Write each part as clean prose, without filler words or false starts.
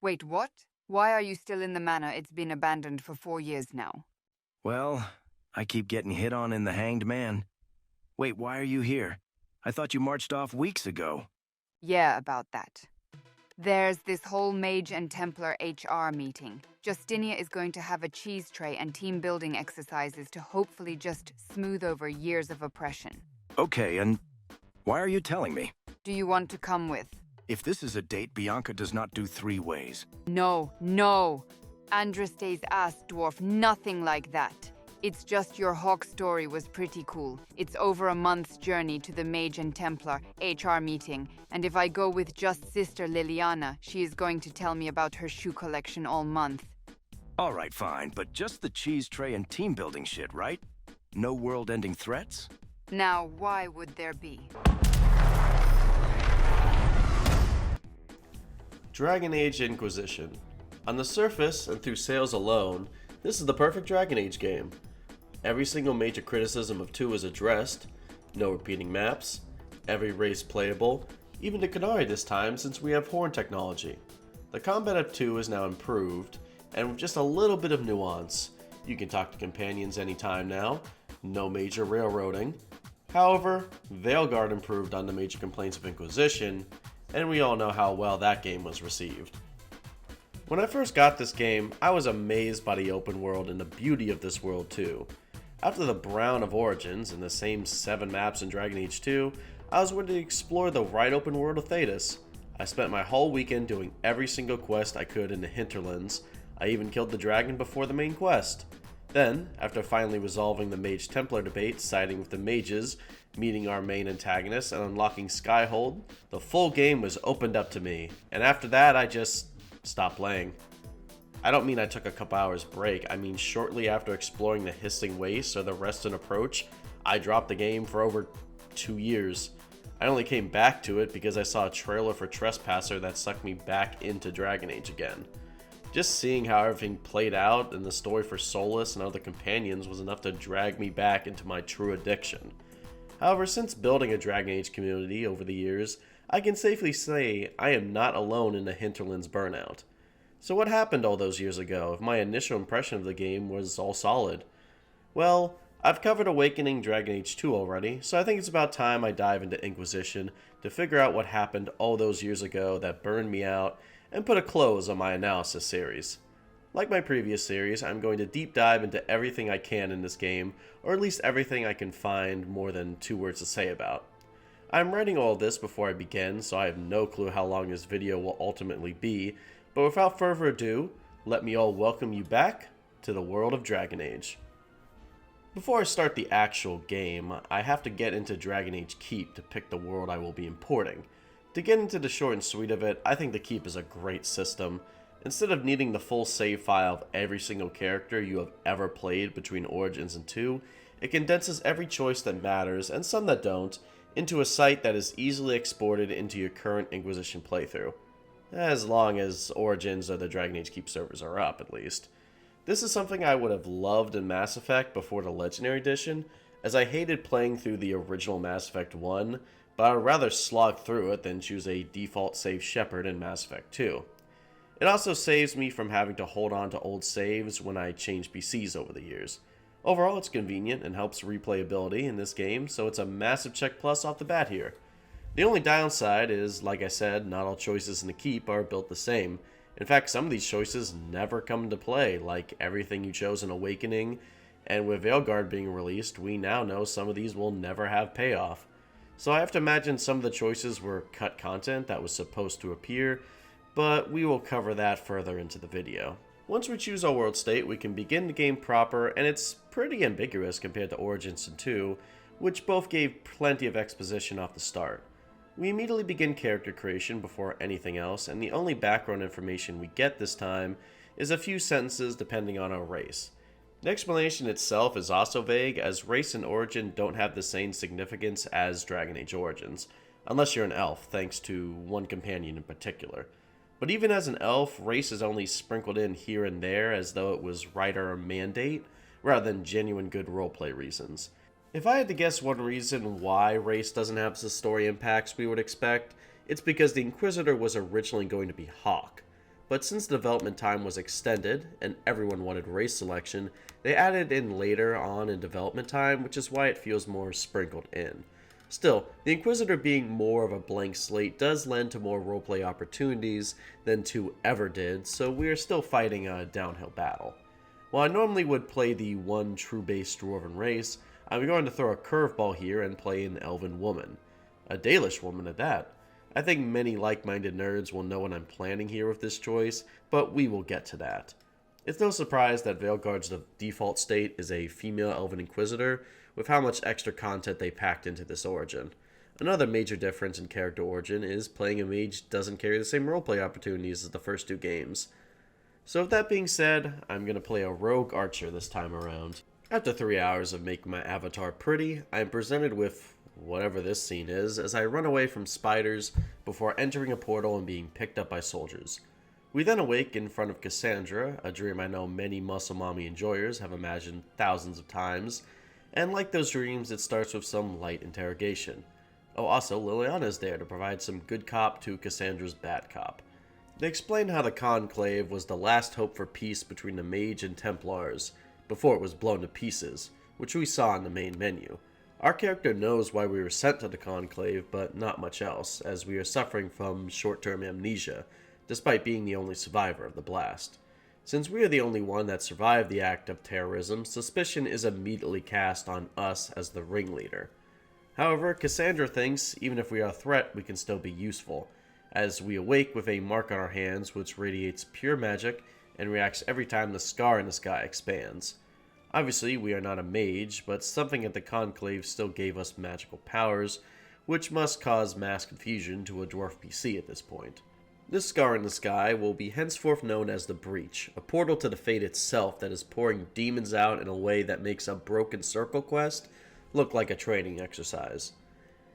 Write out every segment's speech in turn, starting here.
Wait, what? Why are you still in the manor? It's been abandoned for 4 years now. Well, I keep getting hit on in the Hanged Man. Wait, why are you here? I thought you marched off weeks ago. Yeah, about that. There's this whole mage and Templar HR meeting. Justinia is going to have a cheese tray and team building exercises to hopefully just smooth over years of oppression. Okay, and why are you telling me? Do you want to come with? If this is a date, Bianca does not do 3 ways. No, no. Andraste's ass dwarf, nothing like that. It's just your Hawke story was pretty cool. It's over a month's journey to the Mage and Templar HR meeting, and if I go with just Sister Leliana, she is going to tell me about her shoe collection all month. Alright, fine, but just the cheese tray and team building shit, right? No world-ending threats? Now, why would there be? Dragon Age Inquisition. On the surface, and through sales alone, this is the perfect Dragon Age game. Every single major criticism of 2 is addressed, no repeating maps, every race playable, even the Qunari this time since we have horn technology. The combat of 2 is now improved, and with just a little bit of nuance. You can talk to companions anytime now, no major railroading. However, Veilguard improved on the major complaints of Inquisition, and we all know how well that game was received. When I first got this game, I was amazed by the open world and the beauty of this world too. After the Brown of Origins and the same 7 maps in Dragon Age 2, I was ready to explore the right open world of Thedas. I spent my whole weekend doing every single quest I could in the hinterlands. I even killed the dragon before the main quest. Then, after finally resolving the Mage Templar debate, siding with the mages, meeting our main antagonist, and unlocking Skyhold, the full game was opened up to me, and after that I just stopped playing. I don't mean I took a couple hours break, I mean shortly after exploring the Hissing Waste or the Reston Approach, I dropped the game for over 2 years. I only came back to it because I saw a trailer for Tressoasser that sucked me back into Dragon Age again. Just seeing how everything played out and the story for Solas and other companions was enough to drag me back into my true addiction. However, since building a Dragon Age community over the years, I can safely say I am not alone in the hinterlands burnout. So what happened all those years ago if my initial impression of the game was all solid? Well, I've covered Awakening Dragon Age 2 already, so I think it's about time I dive into Inquisition to figure out what happened all those years ago that burned me out and put a close on my analysis series. Like my previous series, I'm going to deep dive into everything I can in this game, or at least everything I can find more than 2 words to say about. I'm writing all this before I begin, so I have no clue how long this video will ultimately be, but without further ado, let me all welcome you back to the world of Dragon Age. Before I start the actual game, I have to get into Dragon Age Keep to pick the world I will be importing. To get into the short and sweet of it, I think the Keep is a great system. Instead of needing the full save file of every single character you have ever played between Origins and 2, it condenses every choice that matters, and some that don't, into a site that is easily exported into your current Inquisition playthrough. As long as Origins or the Dragon Age Keep servers are up, at least. This is something I would have loved in Mass Effect before the Legendary Edition, as I hated playing through the original Mass Effect 1, but I would rather slog through it than choose a default save Shepard in Mass Effect 2. It also saves me from having to hold on to old saves when I change PCs over the years. Overall, it's convenient and helps replayability in this game, so it's a massive check plus off the bat here. The only downside is, like I said, not all choices in the Keep are built the same. In fact, some of these choices never come into play, like everything you chose in Awakening, and with Veilguard being released, we now know some of these will never have payoff. So I have to imagine some of the choices were cut content that was supposed to appear, but we will cover that further into the video. Once we choose our world state, we can begin the game proper, and it's pretty ambiguous compared to Origins and 2, which both gave plenty of exposition off the start. We immediately begin character creation before anything else, and the only background information we get this time is a few sentences depending on our race. The explanation itself is also vague, as race and origin don't have the same significance as Dragon Age Origins, unless you're an elf, thanks to one companion in particular. But even as an elf, race is only sprinkled in here and there as though it was writer mandate, rather than genuine good roleplay reasons. If I had to guess one reason why race doesn't have the story impacts we would expect, it's because the Inquisitor was originally going to be Hawke. but since the development time was extended and everyone wanted race selection, they added in later on in development time, which is why it feels more sprinkled in. Still, the Inquisitor being more of a blank slate does lend to more roleplay opportunities than 2 ever did, so we are still fighting a downhill battle. While I normally would play the one true base dwarven race, I'm going to throw a curveball here and play an elven woman. A Dalish woman at that. I think many like-minded nerds will know what I'm planning here with this choice, but we will get to that. It's no surprise that Veilguard's default state is a female elven inquisitor, with how much extra content they packed into this origin. Another major difference in character origin is playing a mage doesn't carry the same roleplay opportunities as the first 2 games. So with that being said, I'm going to play a rogue archer this time around. After 3 hours of making my avatar pretty, I am presented with whatever this scene is as I run away from spiders before entering a portal and being picked up by soldiers. We then awake in front of Cassandra, a dream I know many muscle mommy enjoyers have imagined thousands of times, and like those dreams, it starts with some light interrogation. Oh, also, Leliana is there to provide some good cop to Cassandra's bad cop. They explain how the Conclave was the last hope for peace between the mage and Templars, before it was blown to pieces, which we saw in the main menu. Our character knows why we were sent to the Conclave, but not much else, as we are suffering from short-term amnesia, despite being the only survivor of the blast. Since we are the only one that survived the act of terrorism, suspicion is immediately cast on us as the ringleader. However, Cassandra thinks even if we are a threat, we can still be useful, as we awake with a mark on our hands which radiates pure magic and reacts every time the scar in the sky expands. Obviously, we are not a mage, but something at the Conclave still gave us magical powers, which must cause mass confusion to a dwarf PC at this point. This scar in the sky will be henceforth known as the Breach, a portal to the Fate itself that is pouring demons out in a way that makes a Broken Circle quest look like a training exercise.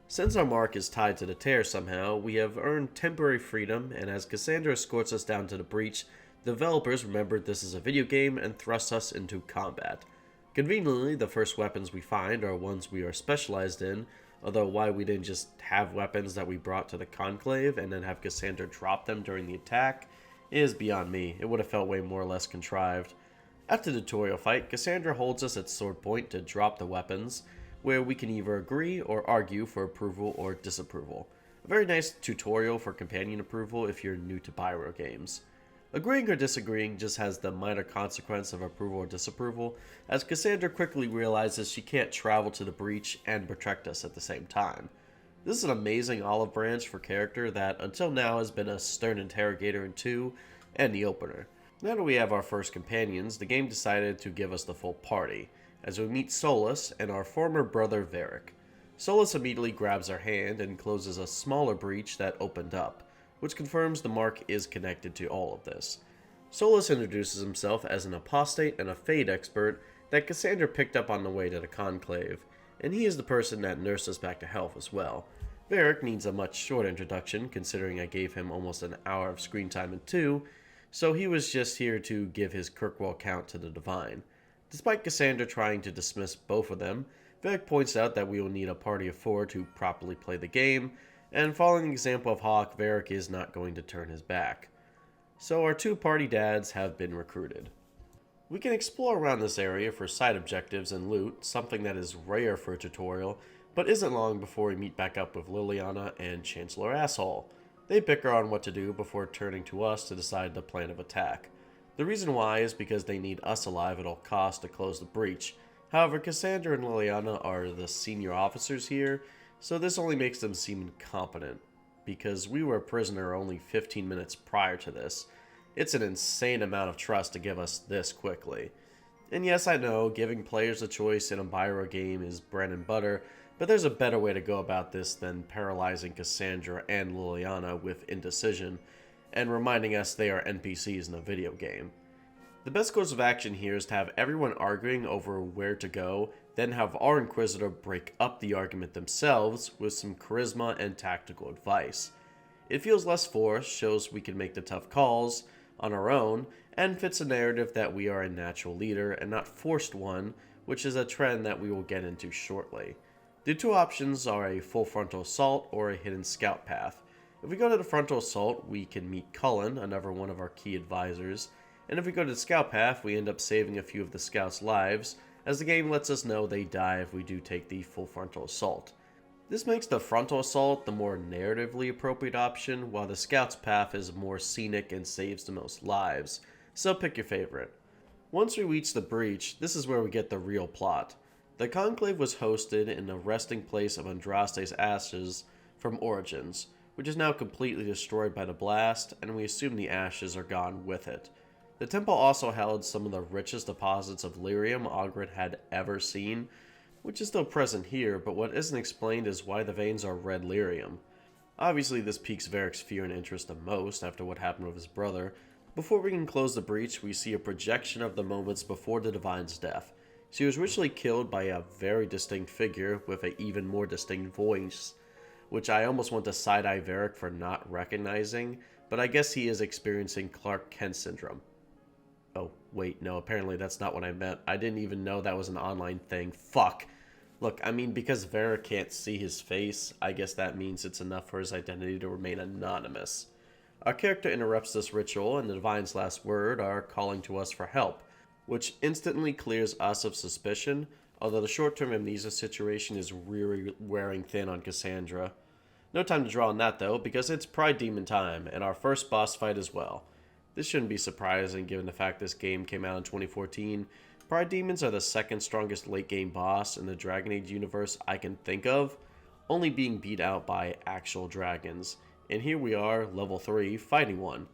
Since our mark is tied to the tear somehow, we have earned temporary freedom, and as Cassandra escorts us down to the Breach, the developers remembered this is a video game and thrust us into combat. Conveniently, the first weapons we find are ones we are specialized in, although why we didn't just have weapons that we brought to the Conclave and then have Cassandra drop them during the attack is beyond me. It would have felt way more or less contrived. After the tutorial fight, Cassandra holds us at sword point to drop the weapons, where we can either agree or argue for approval or disapproval. A very nice tutorial for companion approval if you're new to bioware games. Agreeing or disagreeing just has the minor consequence of approval or disapproval, as Cassandra quickly realizes she can't travel to the Breach and protect us at the same time. This is an amazing olive branch for character that until now has been a stern interrogator in 2 and the opener. Now that we have our first companions, the game decided to give us the full party, as we meet Solas and our former brother Varric. Solas immediately grabs our hand and closes a smaller breach that opened up, which confirms the mark is connected to all of this. Solas introduces himself as an apostate and a Fade expert that Cassandra picked up on the way to the Conclave, and he is the person that nursed us back to health as well. Varric needs a much shorter introduction, considering I gave him almost an hour of screen time in 2, so he was just here to give his Kirkwall count to the Divine. Despite Cassandra trying to dismiss both of them, Varric points out that we will need a party of 4 to properly play the game, and following the example of Hawke, Varric is not going to turn his back. So our 2 party dads have been recruited. We can explore around this area for side objectives and loot, something that is rare for a tutorial, but isn't long before we meet back up with Leliana and Chancellor Asshole. They bicker on what to do before turning to us to decide the plan of attack. The reason why is because they need us alive at all costs to close the breach. However, Cassandra and Leliana are the senior officers here, so this only makes them seem incompetent, because we were a prisoner only 15 minutes prior to this. It's an insane amount of trust to give us this quickly. And yes, I know, giving players a choice in a bioware game is bread and butter, but there's a better way to go about this than paralyzing Cassandra and Leliana with indecision, and reminding us they are NPCs in a video game. The best course of action here is to have everyone arguing over where to go, then have our Inquisitor break up the argument themselves with some charisma and tactical advice. It feels less forced, shows we can make the tough calls on our own, and fits a narrative that we are a natural leader and not forced one, which is a trend that we will get into shortly. The 2 options are a full frontal assault or a hidden scout path. If If we go to the frontal assault, we can meet Cullen, another one of our key advisors, and if we go to the scout path, we end up saving a few of the scouts' lives, as the game lets us know they die if we do take the full frontal assault. This makes the frontal assault the more narratively appropriate option, while the scout's path is more scenic and saves the most lives, so pick your favorite. Once we reach the breach, this is where we get the real plot. The Conclave was hosted in the resting place of Andraste's ashes from Origins, which is now completely destroyed by the blast, and we assume the ashes are gone with it. The temple also held some of the richest deposits of lyrium Ogred had ever seen, which is still present here, but what isn't explained is why the veins are red lyrium. Obviously this piques Varric's fear and interest the most after what happened with his brother. Before we can close the breach, we see a projection of the moments before the Divine's death. She was ritually killed by a very distinct figure with an even more distinct voice, which I almost want to side-eye Varric for not recognizing, but I guess he is experiencing Clark Kent syndrome. Oh, wait, no, apparently that's not what I meant. I didn't even know that was an online thing. Fuck. Look, I mean, because Varric can't see his face, I guess that means it's enough for his identity to remain anonymous. Our character interrupts this ritual, and the Divine's last word are calling to us for help, which instantly clears us of suspicion, although the short-term amnesia situation is really wearing thin on Cassandra. No time to draw on that though, because it's Pride Demon time, and our first boss fight as well. This shouldn't be surprising given the fact this game came out in 2014. Pride Demons are the second strongest late-game boss in the Dragon Age universe I can think of, only being beat out by actual dragons. And here we are, level 3, fighting one.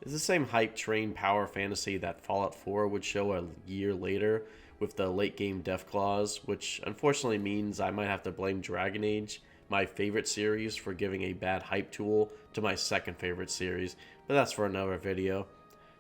It's the same hype train power fantasy that Fallout 4 would show a year later with the late-game Deathclaws, which unfortunately means I might have to blame Dragon Age, my favorite series, for giving a bad hype tool to my second favorite series, but that's for another video.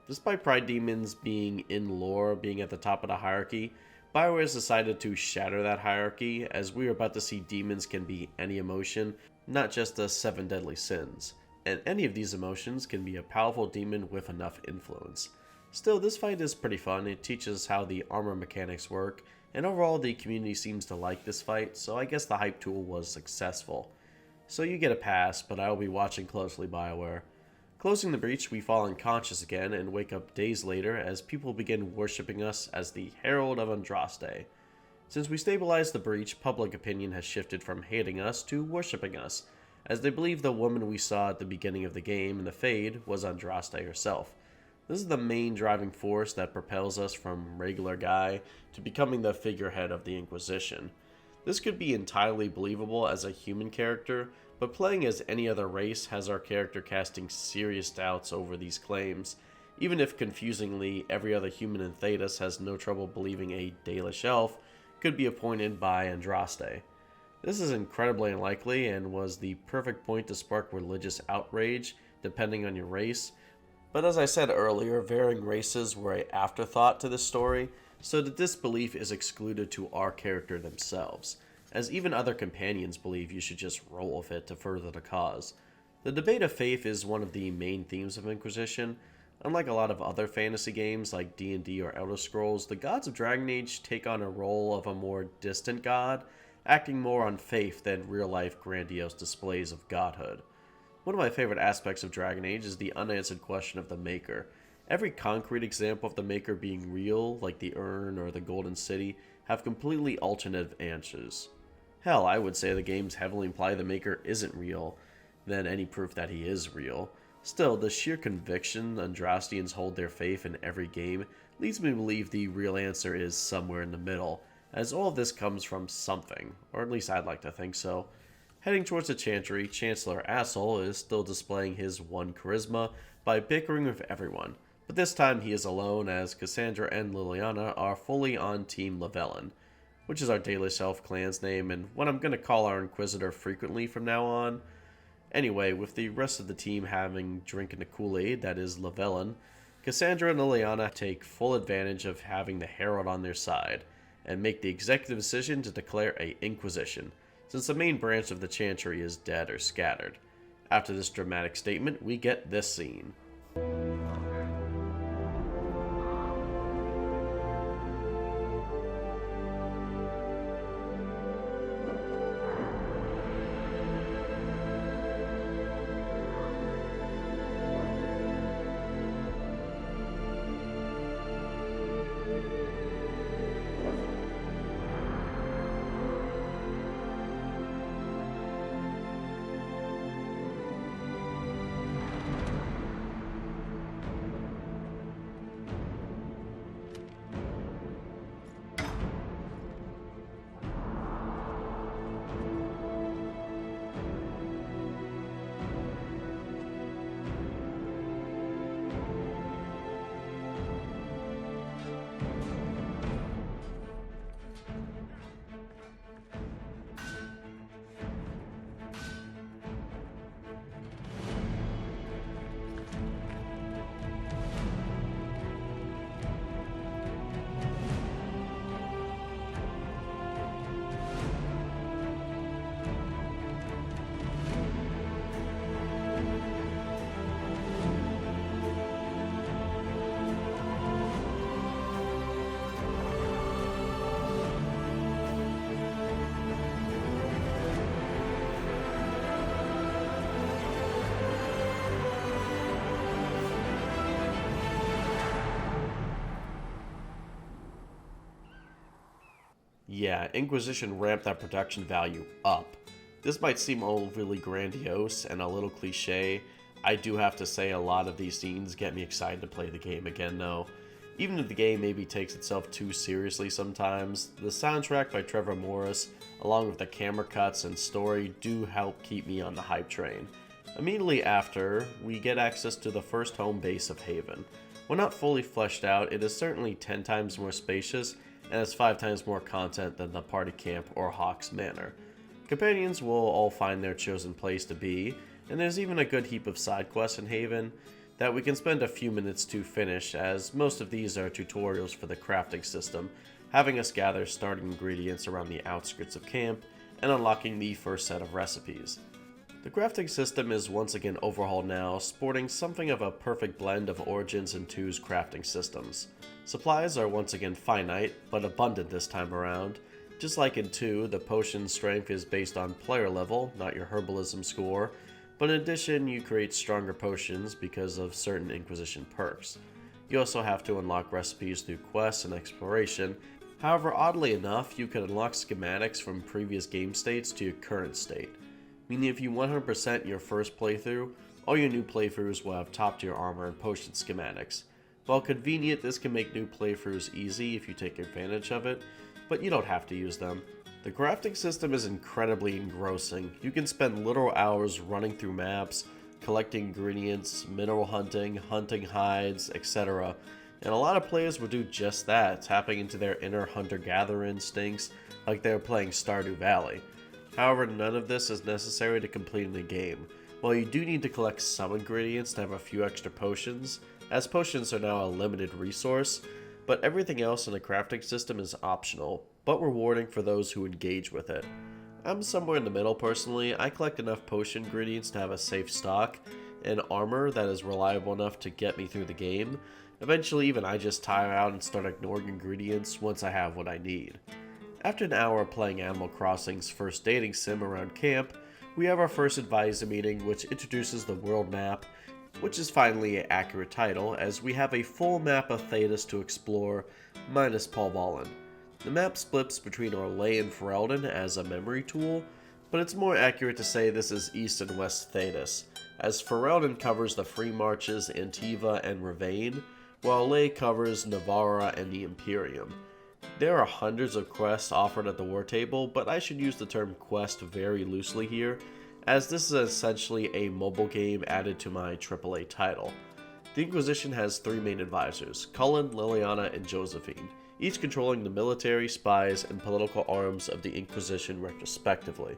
Despite Pride Demons being in lore, being at the top of the hierarchy, BioWare has decided to shatter that hierarchy, as we are about to see demons can be any emotion, not just the 7 deadly sins. And any of these emotions can be a powerful demon with enough influence. Still, this fight is pretty fun. It teaches how the armor mechanics work, and overall the community seems to like this fight, so I guess the hype tool was successful. So you get a pass, but I will be watching closely, BioWare. Closing the breach, we fall unconscious again and wake up days later as people begin worshipping us as the Herald of Andraste. Since we stabilized the breach, public opinion has shifted from hating us to worshipping us, as they believe the woman we saw at the beginning of the game in the Fade was Andraste herself. This is the main driving force that propels us from regular guy to becoming the figurehead of the Inquisition. This could be entirely believable as a human character, but playing as any other race has our character casting serious doubts over these claims, even if confusingly every other human in Thedas has no trouble believing a Dalish elf could be appointed by Andraste. This is incredibly unlikely and was the perfect point to spark religious outrage, depending on your race, but as I said earlier, varying races were an afterthought to this story, so the disbelief is excluded to our character themselves, as even other companions believe you should just roll with it to further the cause. The debate of faith is one of the main themes of Inquisition. Unlike a lot of other fantasy games like D&D or Elder Scrolls, the gods of Dragon Age take on a role of a more distant god, acting more on faith than real-life grandiose displays of godhood. One of my favorite aspects of Dragon Age is the unanswered question of the Maker. Every concrete example of the Maker being real, like the urn or the Golden City, have completely alternate answers. Hell, I would say the games heavily imply the Maker isn't real than any proof that he is real. Still, the sheer conviction Andrastians hold their faith in every game leads me to believe the real answer is somewhere in the middle, as all of this comes from something, or at least I'd like to think so. Heading towards the Chantry, Chancellor Assel is still displaying his 1 charisma by bickering with everyone, but this time he is alone as Cassandra and Leliana are fully on Team Lavellan, which is our Dalish Elf clan's name and what I'm going to call our Inquisitor frequently from now on. Anyway, with the rest of the team having drinking the Kool-Aid that is Lavellan, Cassandra and Leliana take full advantage of having the Herald on their side, and make the executive decision to declare a Inquisition, since the main branch of the Chantry is dead or scattered. After this dramatic statement, we get this scene. Yeah, Inquisition ramped that production value up. This might seem overly grandiose and a little cliche. I do have to say a lot of these scenes get me excited to play the game again though. Even if the game maybe takes itself too seriously sometimes, the soundtrack by Trevor Morris, along with the camera cuts and story, do help keep me on the hype train. Immediately after, we get access to the first home base of Haven. While not fully fleshed out, it is certainly 10 times more spacious and has 5 times more content than the party camp or Hawke's Manor. Companions will all find their chosen place to be, and there's even a good heap of side quests in Haven that we can spend a few minutes to finish, as most of these are tutorials for the crafting system, having us gather starting ingredients around the outskirts of camp and unlocking the first set of recipes. The crafting system is once again overhauled now, sporting something of a perfect blend of Origins and 2's crafting systems. Supplies are once again finite, but abundant this time around. Just like in 2, the potion strength is based on player level, not your herbalism score, but in addition you create stronger potions because of certain Inquisition perks. You also have to unlock recipes through quests and exploration. However, oddly enough, you can unlock schematics from previous game states to your current state. Meaning if you 100% your first playthrough, all your new playthroughs will have top tier armor and potion schematics. While convenient, this can make new playthroughs easy if you take advantage of it, but you don't have to use them. The crafting system is incredibly engrossing. You can spend literal hours running through maps, collecting ingredients, mineral hunting, hunting hides, etc. And a lot of players will do just that, tapping into their inner hunter-gatherer instincts like they're playing Stardew Valley. However, none of this is necessary to complete the game. While you do need to collect some ingredients to have a few extra potions, as potions are now a limited resource, but everything else in the crafting system is optional, but rewarding for those who engage with it. I'm somewhere in the middle personally. I collect enough potion ingredients to have a safe stock, and armor that is reliable enough to get me through the game. Eventually even I just tire out and start ignoring ingredients once I have what I need. After an hour of playing Animal Crossing's first dating sim around camp, we have our first advisor meeting, which introduces the world map, which is finally an accurate title, as we have a full map of Thedas to explore, minus Paul Vollen. The map splits between Orlais and Ferelden as a memory tool, but it's more accurate to say this is East and West Thedas, as Ferelden covers the Free Marches, Antiva, and Ravain, while Orlais covers Navarra and the Imperium. There are hundreds of quests offered at the war table, but I should use the term quest very loosely here, as this is essentially a mobile game added to my AAA title. The Inquisition has 3 main advisors, Cullen, Leliana, and Josephine, each controlling the military, spies, and political arms of the Inquisition retrospectively.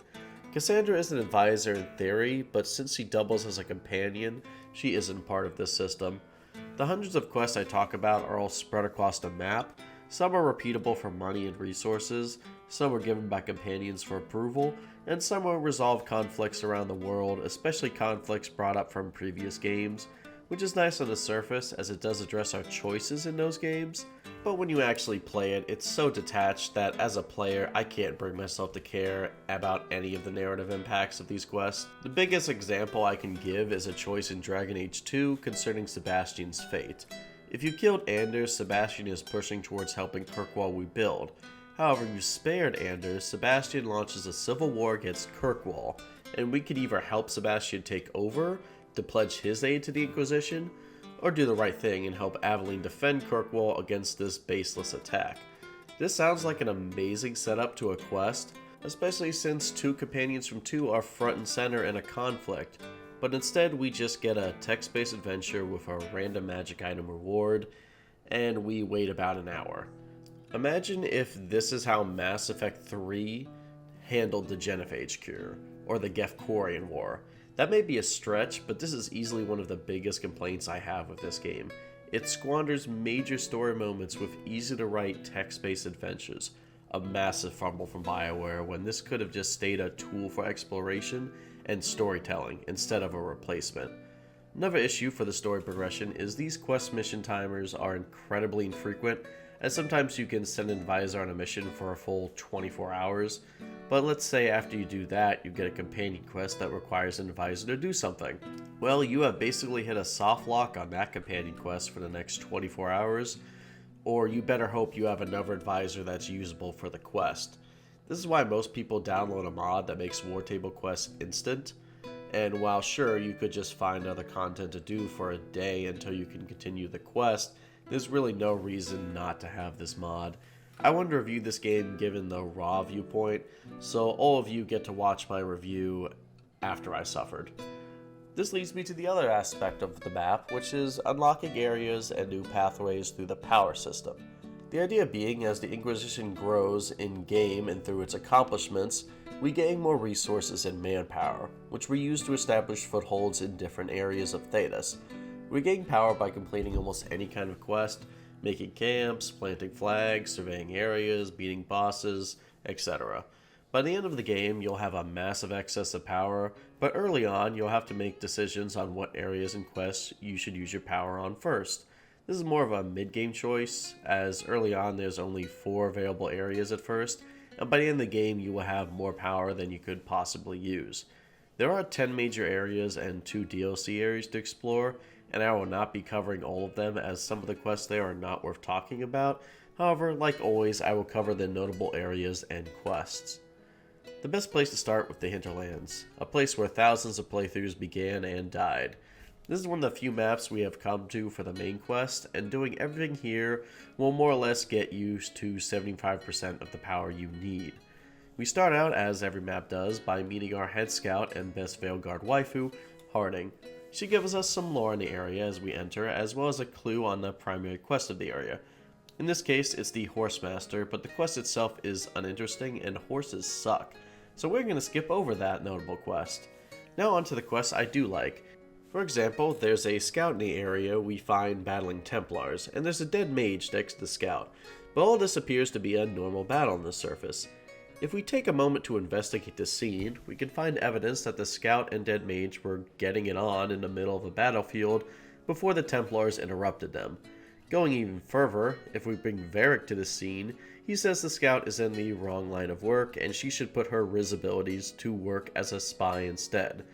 Cassandra is an advisor in theory, but since she doubles as a companion, she isn't part of this system. The hundreds of quests I talk about are all spread across the map. Some are repeatable for money and resources, some are given by companions for approval, and some will resolve conflicts around the world, especially conflicts brought up from previous games, which is nice on the surface as it does address our choices in those games, but when you actually play it, it's so detached that as a player, I can't bring myself to care about any of the narrative impacts of these quests. The biggest example I can give is a choice in Dragon Age 2 concerning Sebastian's fate. If you killed Anders, Sebastian is pushing towards helping Kirkwall rebuild. However, you spared Anders, Sebastian launches a civil war against Kirkwall, and we could either help Sebastian take over to pledge his aid to the Inquisition, or do the right thing and help Aveline defend Kirkwall against this baseless attack. This sounds like an amazing setup to a quest, especially since 2 companions from 2 are front and center in a conflict, but instead we just get a text-based adventure with a random magic item reward, and we wait about an hour. Imagine if this is how Mass Effect 3 handled the Genophage cure, or the Gefkorian War. That may be a stretch, but this is easily one of the biggest complaints I have with this game. It squanders major story moments with easy-to-write text-based adventures. A massive fumble from bioware when this could have just stayed a tool for exploration and storytelling instead of a replacement. Another issue for the story progression is these quest mission timers are incredibly infrequent, as sometimes you can send an advisor on a mission for a full 24 hours, but let's say after you do that, you get a companion quest that requires an advisor to do something. Well, you have basically hit a soft lock on that companion quest for the next 24 hours, or you better hope you have another advisor that's usable for the quest. This is why most people download a mod that makes war table quests instant, and while sure you could just find other content to do for a day until you can continue the quest, there's really no reason not to have this mod. I want to review this game given the raw viewpoint, so all of you get to watch my review after I suffered. This leads me to the other aspect of the map, which is unlocking areas and new pathways through the power system. The idea being, as the Inquisition grows in-game and through its accomplishments, we gain more resources and manpower, which we use to establish footholds in different areas of Thedas. We gain power by completing almost any kind of quest, making camps, planting flags, surveying areas, beating bosses, etc. By the end of the game, you'll have a massive excess of power, but early on, you'll have to make decisions on what areas and quests you should use your power on first. This is more of a mid-game choice, as early on there's only 4 available areas at first, and by the end of the game you will have more power than you could possibly use. There are 10 major areas and 2 DLC areas to explore, and I will not be covering all of them as some of the quests there are not worth talking about. However, like always, I will cover the notable areas and quests. The best place to start with the hinterlands, a place where thousands of playthroughs began and died. This is one of the few maps we have come to for the main quest, and doing everything here will more or less get you to 75% of the power you need. We start out, as every map does, by meeting our head scout and best Veilguard waifu, Harding. She gives us some lore in the area as we enter, as well as a clue on the primary quest of the area. In this case, it's the Horsemaster, but the quest itself is uninteresting and horses suck, so we're going to skip over that notable quest. Now onto the quests I do like. For example, there's a scout in the area we find battling Templars, and there's a dead mage next to the scout, but all this appears to be a normal battle on the surface. If we take a moment to investigate the scene, we can find evidence that the scout and dead mage were getting it on in the middle of a battlefield before the Templars interrupted them. Going even further, if we bring Varric to the scene, he says the scout is in the wrong line of work and she should put her Riz abilities to work as a spy instead.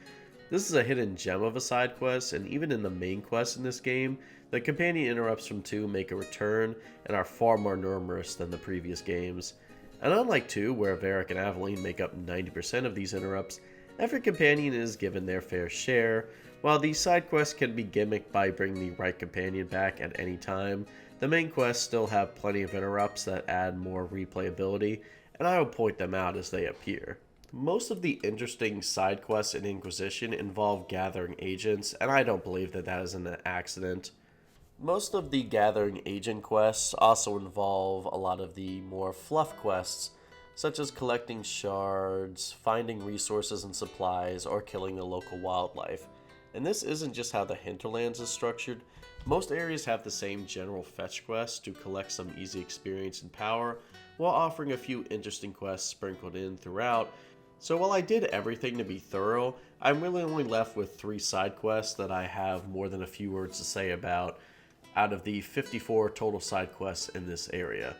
This is a hidden gem of a side quest, and even in the main quest in this game, the companion interrupts from 2 make a return and are far more numerous than the previous games. And unlike 2, where Varric and Aveline make up 90% of these interrupts, every companion is given their fair share. While these side quests can be gimmicked by bringing the right companion back at any time, the main quests still have plenty of interrupts that add more replayability, and I will point them out as they appear. Most of the interesting side quests in Inquisition involve gathering agents, and I don't believe that that is an accident. Most of the gathering agent quests also involve a lot of the more fluff quests, such as collecting shards, finding resources and supplies, or killing the local wildlife. And this isn't just how the hinterlands is structured. Most areas have the same general fetch quests to collect some easy experience and power, while offering a few interesting quests sprinkled in throughout. So while I did everything to be thorough, I'm really only left with 3 side quests that I have more than a few words to say about, out of the 54 total side quests in this area.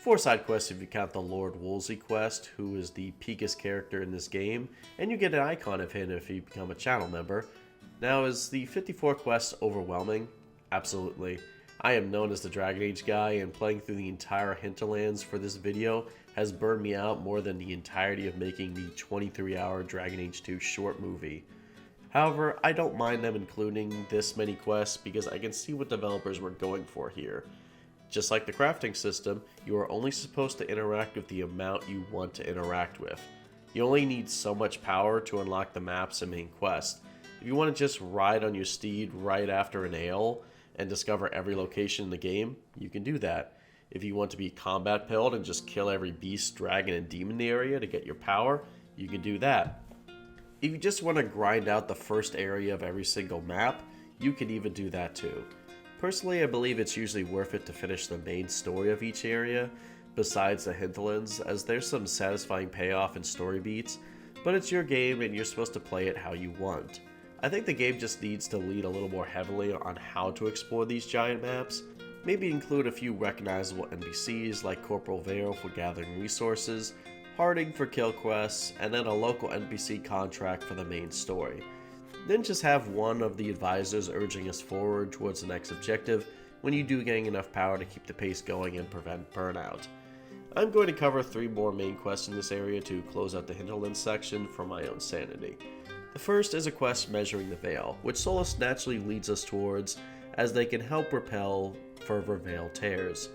4 side quests if you count the Lord Wolsey quest, who is the peakest character in this game, and you get an icon of him if you become a channel member. Now, is the 54 quests overwhelming? Absolutely. I am known as the Dragon Age guy, and playing through the entire hinterlands for this video has burned me out more than the entirety of making the 23-hour Dragon Age 2 short movie. However, I don't mind them including this many quests because I can see what developers were going for here. Just like the crafting system, you are only supposed to interact with the amount you want to interact with. You only need so much power to unlock the maps and main quest. If you want to just ride on your steed right after an ale and discover every location in the game, you can do that. If you want to be combat pilled and just kill every beast, dragon, and demon in the area to get your power, you can do that. If you just want to grind out the first area of every single map, you can even do that too. Personally, I believe it's usually worth it to finish the main story of each area, besides the hinterlands, as there's some satisfying payoff and story beats, but it's your game and you're supposed to play it how you want. I think the game just needs to lead a little more heavily on how to explore these giant maps, maybe include a few recognizable NPCs like Corporal Vale for gathering resources, Harding for kill quests, and then a local NPC contract for the main story. Then just have one of the advisors urging us forward towards the next objective when you do gain enough power to keep the pace going and prevent burnout. I'm going to cover 3 more main quests in this area to close out the hinterlands section for my own sanity. The first is a quest measuring the veil, which Solas naturally leads us towards, as they can help repel further veil tears.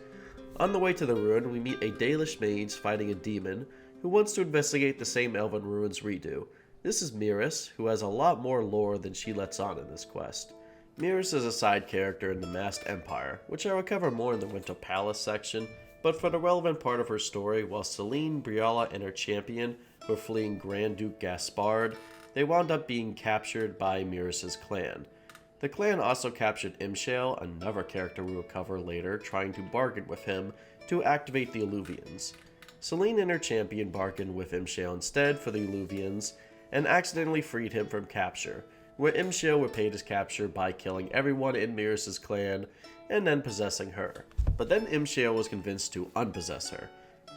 On the way to the ruin, we meet a Dalish mage fighting a demon who wants to investigate the same elven ruins we do. This is Miris, who has a lot more lore than she lets on in this quest. Miris is a side character in the Masked Empire, which I will cover more in the Winter Palace section, but for the relevant part of her story, while Celine, Briala, and her champion were fleeing Grand Duke Gaspard, they wound up being captured by Miris' clan. The clan also captured Imshale, another character we will cover later, trying to bargain with him to activate the Illuvians. Celine and her champion bargained with Imshale instead for the Illuvians, and accidentally freed him from capture, where Imshale repaid his capture by killing everyone in Miris' clan and then possessing her. But then Imshale was convinced to unpossess her.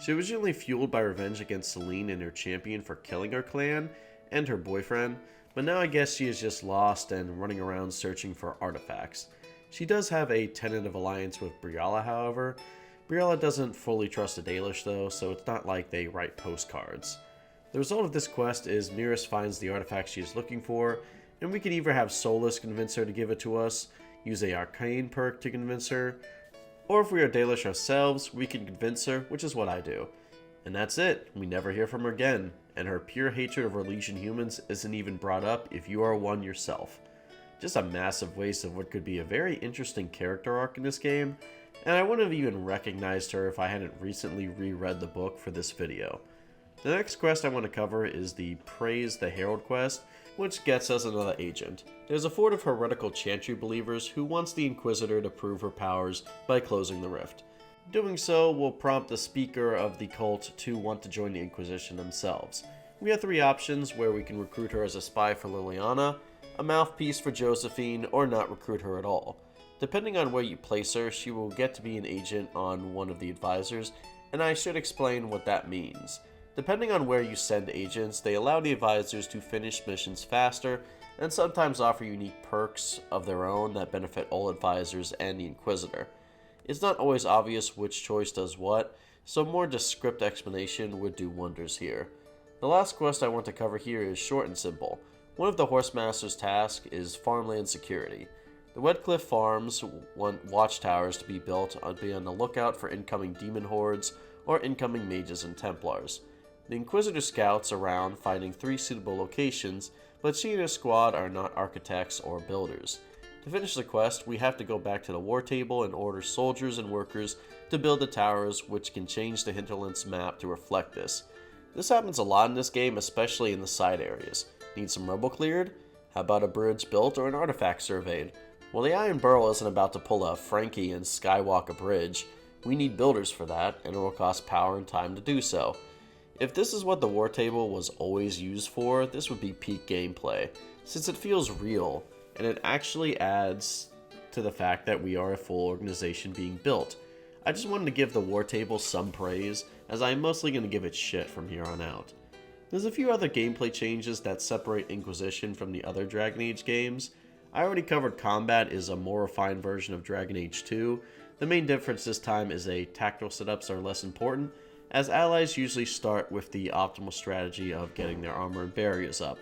She was originally fueled by revenge against Celine and her champion for killing her clan and her boyfriend, but now I guess she is just lost and running around searching for artifacts. She does have a tentative alliance with Briala, however. Briala doesn't fully trust the Dalish though, so it's not like they write postcards. The result of this quest is Miris finds the artifact she is looking for, and we can either have Solas convince her to give it to us, use a arcane perk to convince her, or if we are Dalish ourselves, we can convince her, which is what I do. And that's it, we never hear from her again, and her pure hatred of Relesian humans isn't even brought up if you are one yourself. Just a massive waste of what could be a very interesting character arc in this game, and I wouldn't have even recognized her if I hadn't recently reread the book for this video. The next quest I want to cover is the Praise the Herald quest, which gets us another agent. There's a fort of heretical Chantry believers who wants the Inquisitor to prove her powers by closing the rift. Doing so will prompt the speaker of the cult to want to join the Inquisition themselves. We have 3 options where we can recruit her as a spy for Leliana, a mouthpiece for Josephine, or not recruit her at all. Depending on where you place her, she will get to be an agent on one of the advisors, and I should explain what that means. Depending on where you send agents, they allow the advisors to finish missions faster, and sometimes offer unique perks of their own that benefit all advisors and the Inquisitor. It's not always obvious which choice does what, so more descriptive explanation would do wonders here. The last quest I want to cover here is short and simple. One of the Horsemaster's tasks is farmland security. The Wedcliffe Farms want watchtowers to be built and be on the lookout for incoming demon hordes or incoming mages and Templars. The Inquisitor scouts around finding 3 suitable locations, but she and her squad are not architects or builders. To finish the quest, we have to go back to the war table and order soldiers and workers to build the towers, which can change the hinterlands map to reflect this. This happens a lot in this game, especially in the side areas. Need some rubble cleared? How about a bridge built or an artifact surveyed? Well, the Iron Burrow isn't about to pull a Frankie and skywalk a bridge. We need builders for that, and it will cost power and time to do so. If this is what the war table was always used for, this would be peak gameplay, since it feels real, and it actually adds to the fact that we are a full organization being built. I just wanted to give the war table some praise, as I am mostly going to give it shit from here on out. There's a few other gameplay changes that separate Inquisition from the other Dragon Age games. I already covered combat is a more refined version of Dragon Age 2. The main difference this time is tactical setups are less important, as allies usually start with the optimal strategy of getting their armor and barriers up.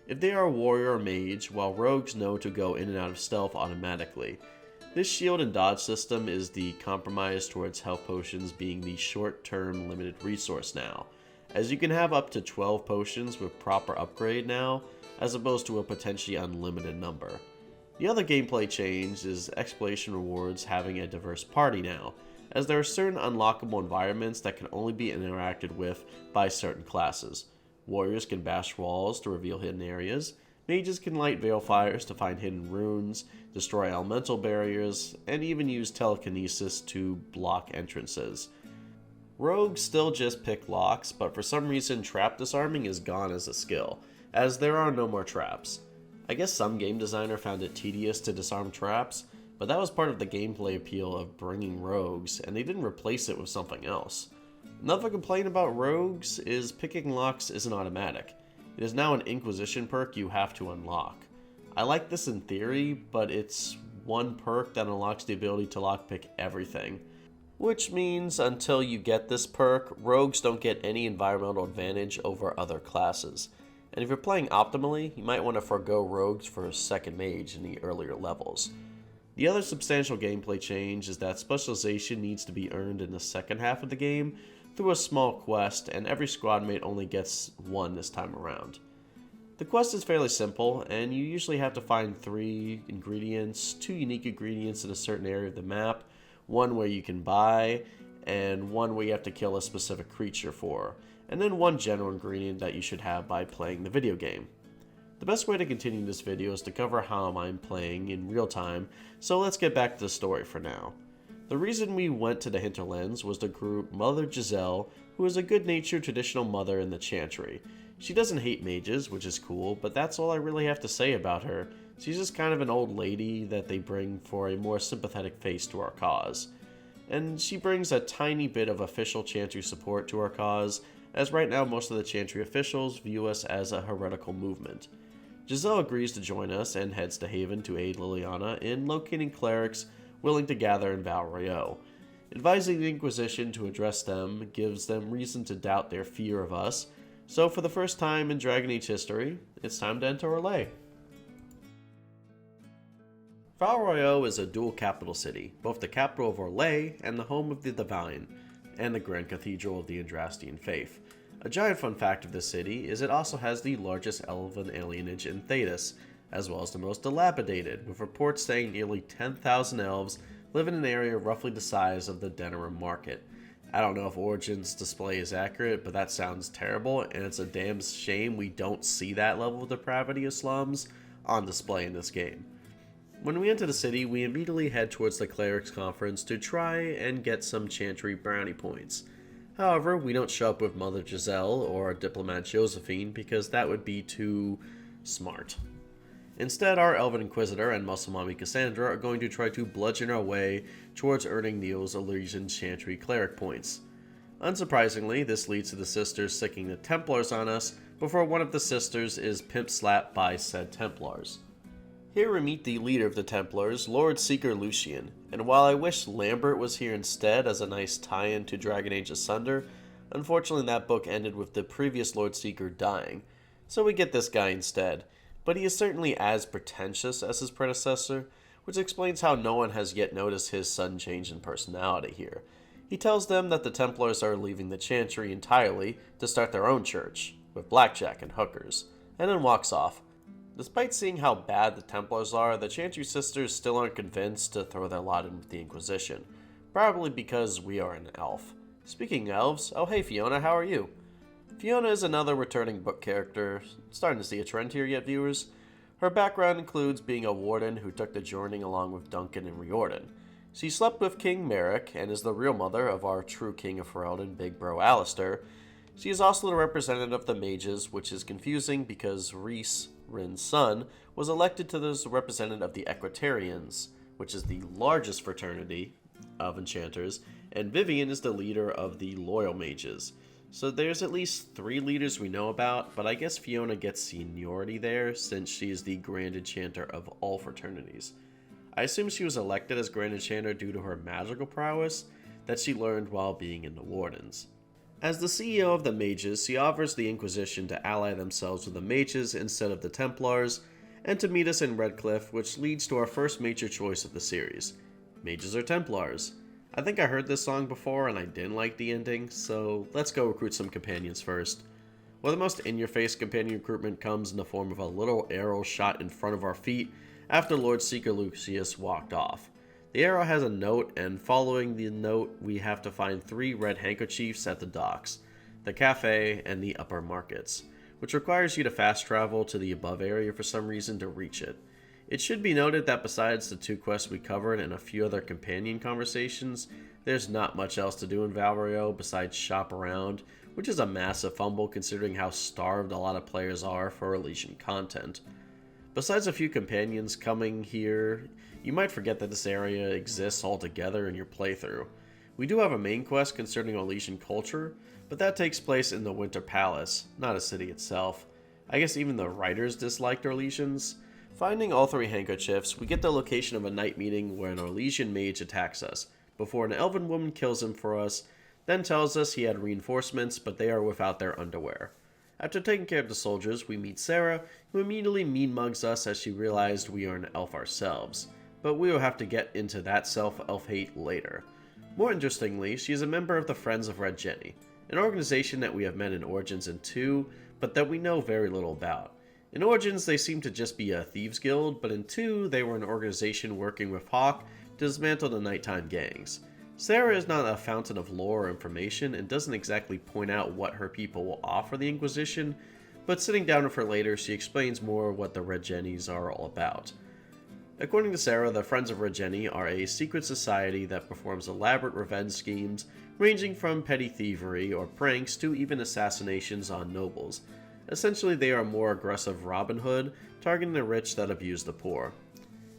If they are a warrior or mage, while rogues know to go in and out of stealth automatically. This shield and dodge system is the compromise towards health potions being the short-term limited resource now, as you can have up to 12 potions with proper upgrade now, as opposed to a potentially unlimited number. The other gameplay change is exploration rewards having a diverse party now, as there are certain unlockable environments that can only be interacted with by certain classes. Warriors can bash walls to reveal hidden areas, mages can light veil fires to find hidden runes, destroy elemental barriers, and even use telekinesis to block entrances. Rogues still just pick locks, but for some reason trap disarming is gone as a skill, as there are no more traps. I guess some game designer found it tedious to disarm traps, but that was part of the gameplay appeal of bringing rogues, and they didn't replace it with something else. Another complaint about rogues is picking locks isn't automatic. It is now an Inquisition perk you have to unlock. I like this in theory, but it's one perk that unlocks the ability to lockpick everything. Which means until you get this perk, rogues don't get any environmental advantage over other classes. And if you're playing optimally, you might want to forego rogues for a second mage in the earlier levels. The other substantial gameplay change is that specialization needs to be earned in the second half of the game through a small quest, and every squad mate only gets one this time around. The quest is fairly simple, and you usually have to find 3 ingredients, 2 unique ingredients in a certain area of the map, 1 where you can buy, and 1 where you have to kill a specific creature for, and then 1 general ingredient that you should have by playing the video game. The best way to continue this video is to cover how I'm playing in real time, so let's get back to the story for now. The reason we went to the hinterlands was to group Mother Giselle, who is a good-natured traditional mother in the Chantry. She doesn't hate mages, which is cool, but that's all I really have to say about her. She's just kind of an old lady that they bring for a more sympathetic face to our cause. And she brings a tiny bit of official Chantry support to our cause, as right now most of the Chantry officials view us as a heretical movement. Giselle agrees to join us and heads to Haven to aid Leliana in locating clerics willing to gather in Val Royeaux. Advising the Inquisition to address them gives them reason to doubt their fear of us, so for the first time in Dragon Age history, it's time to enter Orlais. Val Royeaux is a dual capital city, both the capital of Orlais and the home of the Divine, and the Grand Cathedral of the Andrastian faith. A giant fun fact of this city is it also has the largest elven alienage in Thedas, as well as the most dilapidated, with reports saying nearly 10,000 elves live in an area roughly the size of the Denerim Market. I don't know if Origin's display is accurate, but that sounds terrible, and it's a damn shame we don't see that level of depravity of slums on display in this game. When we enter the city, we immediately head towards the Clerics Conference to try and get some Chantry brownie points. However, we don't show up with Mother Giselle or Diplomat Josephine because that would be too smart. Instead, our Elven Inquisitor and Muscle Mommy Cassandra are going to try to bludgeon our way towards earning Neil's Elysian Chantry Cleric points. Unsurprisingly, this leads to the sisters sicking the Templars on us before one of the sisters is pimp-slapped by said Templars. Here we meet the leader of the Templars, Lord Seeker Lucian, and while I wish Lambert was here instead as a nice tie-in to Dragon Age Asunder, unfortunately that book ended with the previous Lord Seeker dying, so we get this guy instead, but he is certainly as pretentious as his predecessor, which explains how no one has yet noticed his sudden change in personality here. He tells them that the Templars are leaving the Chantry entirely to start their own church, with blackjack and hookers, and then walks off. Despite seeing how bad the Templars are, the Chantry sisters still aren't convinced to throw their lot in with the Inquisition, probably because we are an elf. Speaking of elves, oh hey Fiona, how are you? Fiona is another returning book character, starting to see a trend here yet viewers. Her background includes being a warden who took the journey along with Duncan and Riordan. She slept with King Merrick and is the real mother of our true King of Ferelden, Big Bro Alistair. She is also the representative of the mages, which is confusing because Rhys, Rin's son, was elected to the representative of the Equitarians, which is the largest fraternity of enchanters, and Vivienne is the leader of the Loyal Mages. So there's at least 3 leaders we know about, but I guess Fiona gets seniority there since she is the Grand Enchanter of all fraternities. I assume she was elected as Grand Enchanter due to her magical prowess that she learned while being in the Wardens. As the CEO of the Mages, she offers the Inquisition to ally themselves with the Mages instead of the Templars, and to meet us in Redcliffe, which leads to our first major choice of the series. Mages or Templars? I think I heard this song before and I didn't like the ending, so let's go recruit some companions first. Well, the most in-your-face companion recruitment comes in the form of a little arrow shot in front of our feet after Lord Seeker Lucius walked off. The arrow has a note, and following the note, we have to find 3 red handkerchiefs at the docks, the cafe, and the upper markets, which requires you to fast travel to the above area for some reason to reach it. It should be noted that besides the 2 quests we covered and a few other companion conversations, there's not much else to do in Val Royeaux besides shop around, which is a massive fumble considering how starved a lot of players are for Elysian content. Besides a few companions coming here, you might forget that this area exists altogether in your playthrough. We do have a main quest concerning Elysian culture, but that takes place in the Winter Palace, not a city itself. I guess even the writers disliked Elysians. Finding all 3 handkerchiefs, we get the location of a night meeting where an Orlesian mage attacks us, before an elven woman kills him for us, then tells us he had reinforcements, but they are without their underwear. After taking care of the soldiers, we meet Sera, who immediately mean mugs us as she realized we are an elf ourselves, but we will have to get into that self-elf hate later. More interestingly, she is a member of the Friends of Red Jenny, an organization that we have met in Origins and 2, but that we know very little about. In Origins, they seem to just be a thieves guild, but in 2, they were an organization working with Hawke to dismantle the nighttime gangs. Sera is not a fountain of lore or information and doesn't exactly point out what her people will offer the Inquisition, but sitting down with her later, she explains more what the Red Jennies are all about. According to Sera, the Friends of Red Jenny are a secret society that performs elaborate revenge schemes, ranging from petty thievery or pranks to even assassinations on nobles. Essentially, they are a more aggressive Robin Hood, targeting the rich that abuse the poor.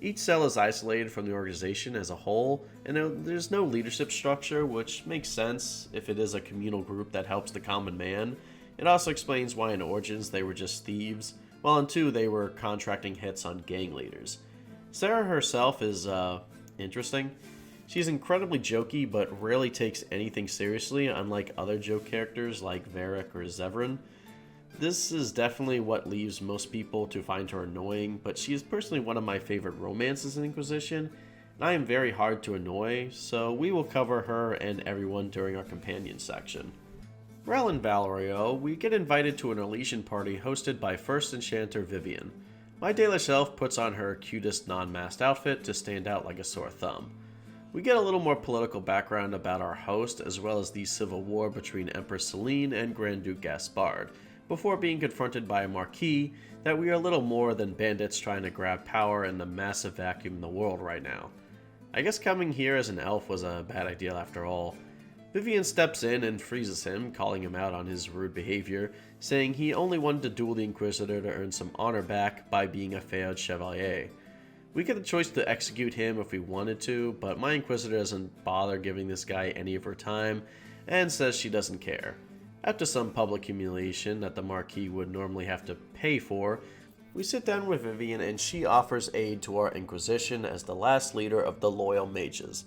Each cell is isolated from the organization as a whole, and there's no leadership structure, which makes sense if it is a communal group that helps the common man. It also explains why in Origins they were just thieves, while in 2 they were contracting hits on gang leaders. Sera herself is, interesting. She's incredibly jokey, but rarely takes anything seriously, unlike other joke characters like Varric or Zevran. This is definitely what leaves most people to find her annoying, but she is personally one of my favorite romances in Inquisition, and I am very hard to annoy, so we will cover her and everyone during our companion section. While in Valerio, we get invited to an Orlesian party hosted by First Enchanter Vivienne. My Dalish elf puts on her cutest non-masked outfit to stand out like a sore thumb. We get a little more political background about our host, as well as the civil war between Empress Celine and Grand Duke Gaspard, before being confronted by a marquis that we are a little more than bandits trying to grab power in the massive vacuum in the world right now. I guess coming here as an elf was a bad idea after all. Vivienne steps in and freezes him, calling him out on his rude behavior, saying he only wanted to duel the Inquisitor to earn some honor back by being a failed chevalier. We get the choice to execute him if we wanted to, but my Inquisitor doesn't bother giving this guy any of her time, and says she doesn't care. After some public humiliation that the Marquis would normally have to pay for, we sit down with Vivienne and she offers aid to our Inquisition as the last leader of the Loyal Mages.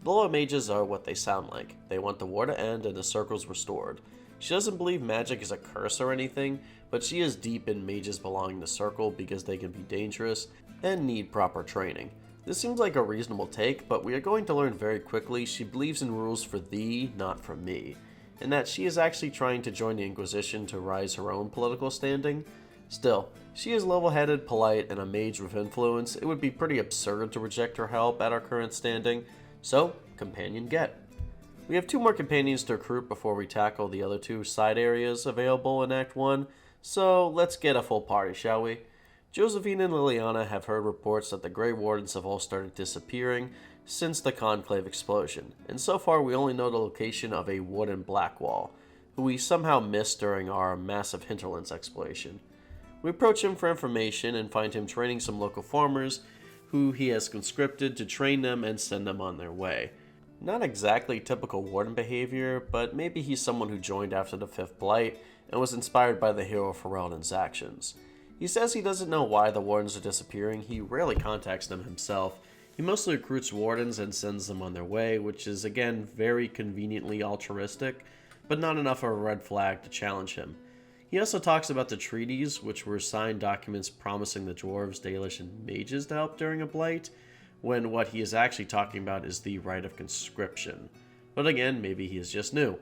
The Loyal Mages are what they sound like. They want the war to end and the circles restored. She doesn't believe magic is a curse or anything, but she is deep in mages belonging to Circle because they can be dangerous and need proper training. This seems like a reasonable take, but we are going to learn very quickly she believes in rules for thee, not for me, and that she is actually trying to join the Inquisition to rise her own political standing. Still, she is level-headed, polite, and a mage with influence. It would be pretty absurd to reject her help at our current standing, so companion get. We have 2 more companions to recruit before we tackle the other 2 side areas available in Act 1, so let's get a full party, shall we? Josephine and Leliana have heard reports that the Grey Wardens have all started disappearing since the Conclave explosion, and so far we only know the location of a Warden Blackwall, who we somehow missed during our massive hinterlands exploration. We approach him for information and find him training some local farmers who he has conscripted to train them and send them on their way. Not exactly typical Warden behavior, but maybe he's someone who joined after the 5th Blight and was inspired by the hero Ferelden's actions. He says he doesn't know why the Wardens are disappearing. He rarely contacts them himself. He mostly recruits Wardens and sends them on their way, which is again very conveniently altruistic, but not enough of a red flag to challenge him. He also talks about the treaties, which were signed documents promising the dwarves, Dalish, and mages to help during a blight, when what he is actually talking about is the right of conscription. But again, maybe he is just new.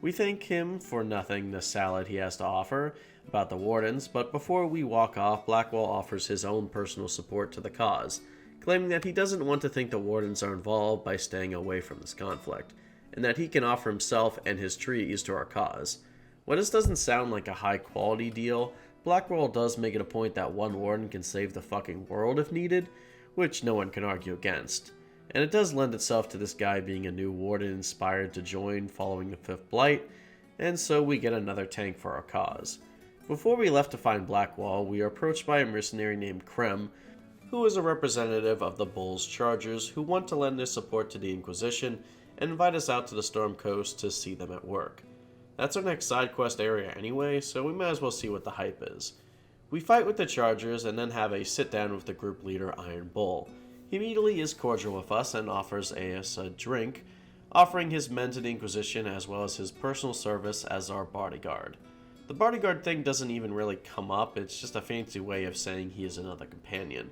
We thank him for nothing the salad he has to offer about the Wardens, but before we walk off, Blackwall offers his own personal support to the cause, claiming that he doesn't want to think the Wardens are involved by staying away from this conflict, and that he can offer himself and his treaties to our cause. While this doesn't sound like a high-quality deal, Blackwall does make it a point that one Warden can save the fucking world if needed, which no one can argue against. And it does lend itself to this guy being a new Warden inspired to join following the 5th Blight, and so we get another tank for our cause. Before we left to find Blackwall, we are approached by a mercenary named Krem, who is a representative of the Bull's Chargers who want to lend their support to the Inquisition and invite us out to the Storm Coast to see them at work. That's our next side quest area anyway, so we might as well see what the hype is. We fight with the Chargers and then have a sit down with the group leader Iron Bull. He immediately is cordial with us and offers us a drink, offering his men to the Inquisition as well as his personal service as our bodyguard. The bodyguard thing doesn't even really come up, it's just a fancy way of saying he is another companion.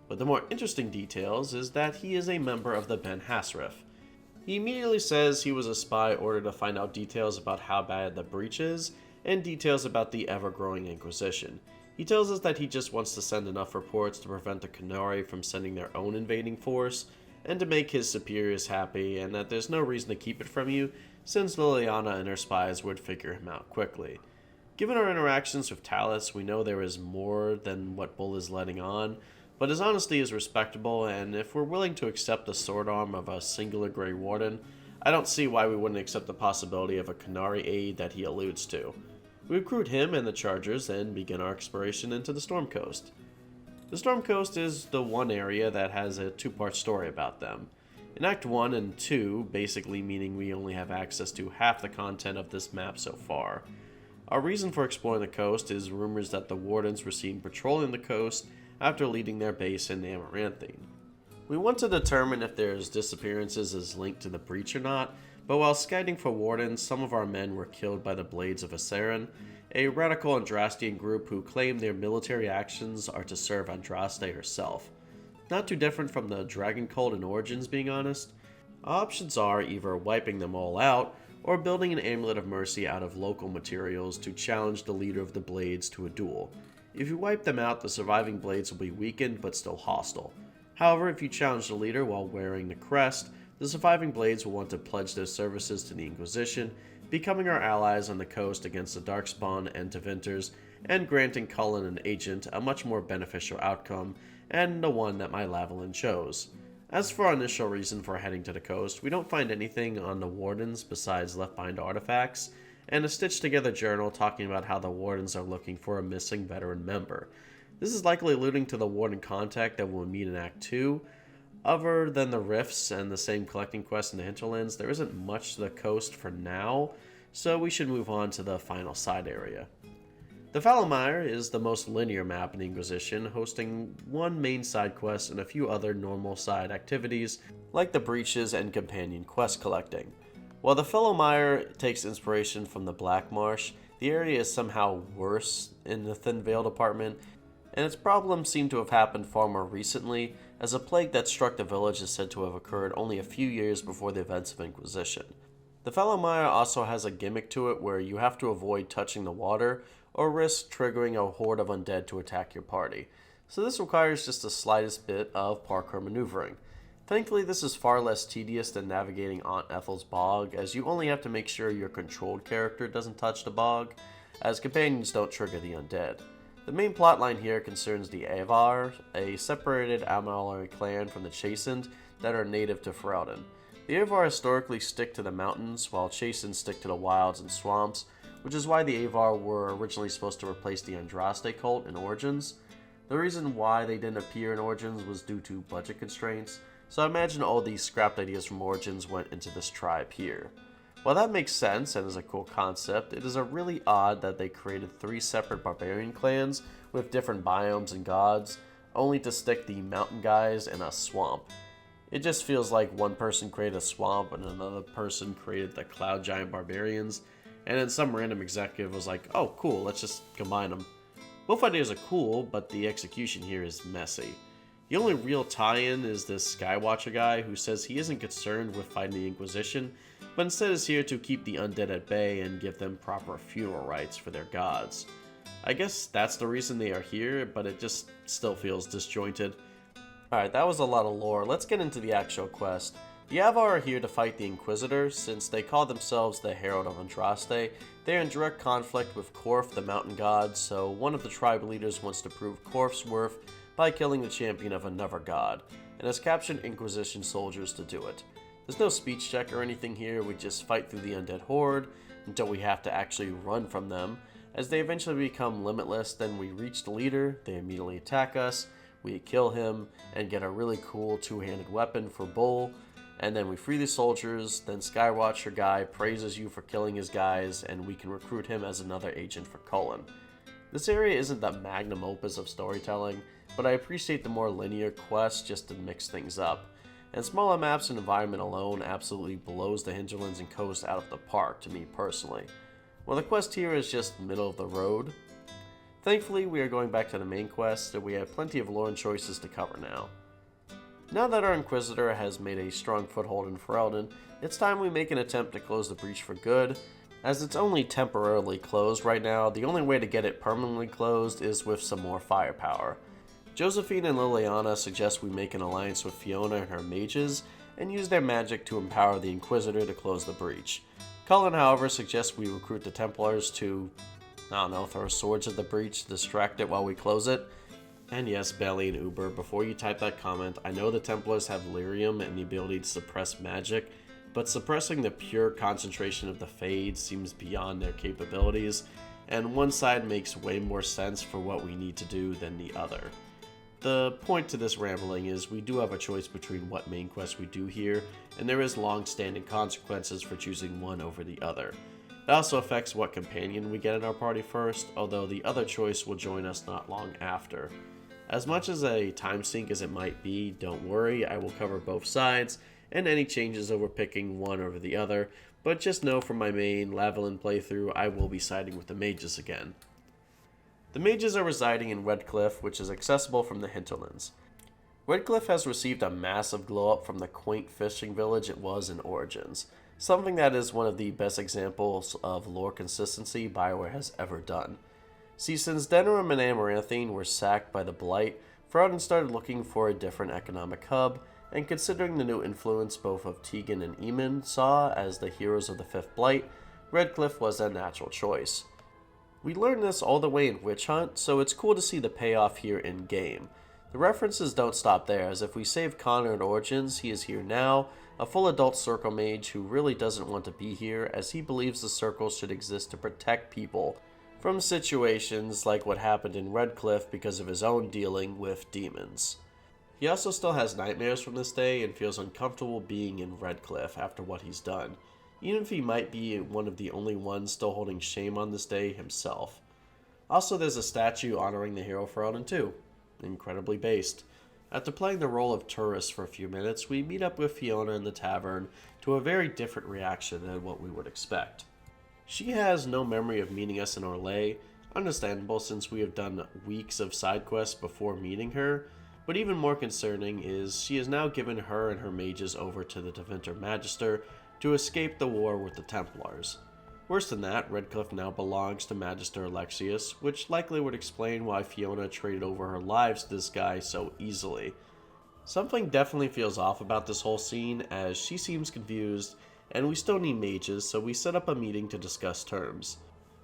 But the more interesting details is that he is a member of the Ben Hassriff. He immediately says he was a spy ordered to find out details about how bad the breach is, and details about the ever-growing Inquisition. He tells us that he just wants to send enough reports to prevent the Qunari from sending their own invading force, and to make his superiors happy, and that there's no reason to keep it from you, since Leliana and her spies would figure him out quickly. Given our interactions with Talus, we know there is more than what Bull is letting on, but his honesty is respectable, and if we're willing to accept the sword arm of a singular Grey Warden, I don't see why we wouldn't accept the possibility of a Qunari aid that he alludes to. We recruit him and the Chargers, then begin our exploration into the Storm Coast. The Storm Coast is the one area that has a two-part story about them. In Act 1 and 2, basically meaning we only have access to half the content of this map so far. Our reason for exploring the coast is rumors that the Wardens were seen patrolling the coast after leading their base in Amaranthine. We want to determine if there's disappearances as linked to the breach or not, but while scouting for Wardens, some of our men were killed by the Blades of Sera, a radical Andrastian group who claim their military actions are to serve Andraste herself. Not too different from the Dragon Cult in Origins, being honest. Our options are either wiping them all out, or building an Amulet of Mercy out of local materials to challenge the leader of the Blades to a duel. If you wipe them out, the surviving Blades will be weakened but still hostile. However, if you challenge the leader while wearing the crest, the surviving Blades will want to pledge their services to the Inquisition, becoming our allies on the coast against the Darkspawn and Tevinters, and granting Cullen an agent a much more beneficial outcome, and the one that my Lavalin chose. As for our initial reason for heading to the coast, we don't find anything on the Wardens besides left behind artifacts, and a stitched together journal talking about how the Wardens are looking for a missing veteran member. This is likely alluding to the Warden contact that we'll meet in Act 2. Other than the rifts and the same collecting quest in the hinterlands, there isn't much to the coast for now, so we should move on to the final side area. The Fallowmire is the most linear map in Inquisition, hosting one main side quest and a few other normal side activities, like the breaches and companion quest collecting. While the Fallowmire takes inspiration from the Black Marsh, the area is somehow worse in the Thin Veil department, and its problems seem to have happened far more recently, as a plague that struck the village is said to have occurred only a few years before the events of Inquisition. The Fallowmire also has a gimmick to it where you have to avoid touching the water, or risk triggering a horde of undead to attack your party, so this requires just the slightest bit of parkour maneuvering. Thankfully, this is far less tedious than navigating Aunt Ethel's bog, as you only have to make sure your controlled character doesn't touch the bog, as companions don't trigger the undead. The main plotline here concerns the Avar, a separated Amalari clan from the Chastened that are native to Ferelden. The Avar historically stick to the mountains, while Chastened stick to the wilds and swamps, which is why the Avar were originally supposed to replace the Andraste cult in Origins. The reason why they didn't appear in Origins was due to budget constraints, so I imagine all these scrapped ideas from Origins went into this tribe here. While that makes sense and is a cool concept, it is really odd that they created 3 separate barbarian clans with different biomes and gods, only to stick the mountain guys in a swamp. It just feels like one person created a swamp and another person created the cloud giant barbarians, and then some random executive was like, oh cool, let's just combine them. Both ideas are cool, but the execution here is messy. The only real tie-in is this Skywatcher guy who says he isn't concerned with fighting the Inquisition, but instead is here to keep the undead at bay and give them proper funeral rites for their gods. I guess that's the reason they are here, but it just still feels disjointed. Alright, that was a lot of lore. Let's get into the actual quest. The Avar are here to fight the Inquisitor. Since they call themselves the Herald of Andraste, they are in direct conflict with Korf, the mountain god, so one of the tribe leaders wants to prove Korf's worth by killing the champion of another god, and has captured Inquisition soldiers to do it. There's no speech check or anything here, we just fight through the undead horde until we have to actually run from them. As they eventually become limitless, then we reach the leader, they immediately attack us, we kill him, and get a really cool two-handed weapon for Bull, and then we free the soldiers, then Skywatcher guy praises you for killing his guys, and we can recruit him as another agent for Cullen. This area isn't the magnum opus of storytelling, but I appreciate the more linear quests just to mix things up. And smaller maps and environment alone absolutely blows the hinterlands and coast out of the park to me personally. Well, the quest here is just middle of the road. Thankfully, we are going back to the main quest, so we have plenty of lore and choices to cover now. Now that our Inquisitor has made a strong foothold in Ferelden, it's time we make an attempt to close the breach for good. As it's only temporarily closed right now, the only way to get it permanently closed is with some more firepower. Josephine and Leliana suggest we make an alliance with Fiona and her mages, and use their magic to empower the Inquisitor to close the breach. Cullen, however, suggests we recruit the Templars to, throw swords at the breach to distract it while we close it. And yes, Belly and Uber, before you type that comment, I know the Templars have lyrium and the ability to suppress magic, but suppressing the pure concentration of the Fade seems beyond their capabilities, and one side makes way more sense for what we need to do than the other. The point to this rambling is we do have a choice between what main quest we do here, and there is long-standing consequences for choosing one over the other. It also affects what companion we get in our party first, although the other choice will join us not long after. As much as a time sink as it might be, don't worry, I will cover both sides, and any changes over picking one over the other, but just know from my main Lavalin playthrough, I will be siding with the mages again. The mages are residing in Redcliffe, which is accessible from the hinterlands. Redcliffe has received a massive glow-up from the quaint fishing village it was in Origins, something that is one of the best examples of lore consistency bioware has ever done. See, since Denerim and Amaranthine were sacked by the Blight, Ferelden started looking for a different economic hub, and considering the new influence both of Tegan and Eamon saw as the heroes of the Fifth Blight, Redcliffe was a natural choice. We learned this all the way in Witch Hunt, so it's cool to see the payoff here in-game. The references don't stop there, as if we save Connor in Origins, he is here now, a full adult circle mage who really doesn't want to be here, as he believes the circles should exist to protect people from situations like what happened in Redcliffe because of his own dealing with demons. He also still has nightmares from this day and feels uncomfortable being in Redcliffe after what he's done, even if he might be one of the only ones still holding shame on this day himself. Also, there's a statue honoring the hero Ferelden too, incredibly based. After playing the role of tourist for a few minutes, we meet up with Fiona in the tavern to a very different reaction than what we would expect. She has no memory of meeting us in Orlais, understandable since we have done weeks of side quests before meeting her, but even more concerning is she has now given her and her mages over to the Deventer Magister to escape the war with the Templars. Worse than that, Redcliffe now belongs to Magister Alexius, which likely would explain why Fiona traded over her lives to this guy so easily. Something definitely feels off about this whole scene, as she seems confused, and we still need mages, so we set up a meeting to discuss terms.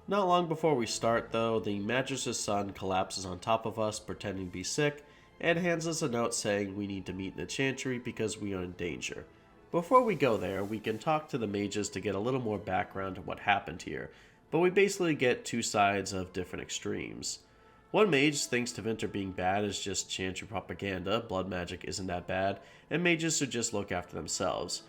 Not long before we start, though, the Magister's son collapses on top of us, pretending to be sick, and hands us a note saying we need to meet in the Chantry because we are in danger. Before we go there, we can talk to the mages to get a little more background to what happened here, but we basically get two sides of different extremes. One mage thinks Deventer being bad is just Chantry propaganda, blood magic isn't that bad, and mages should just look after themselves.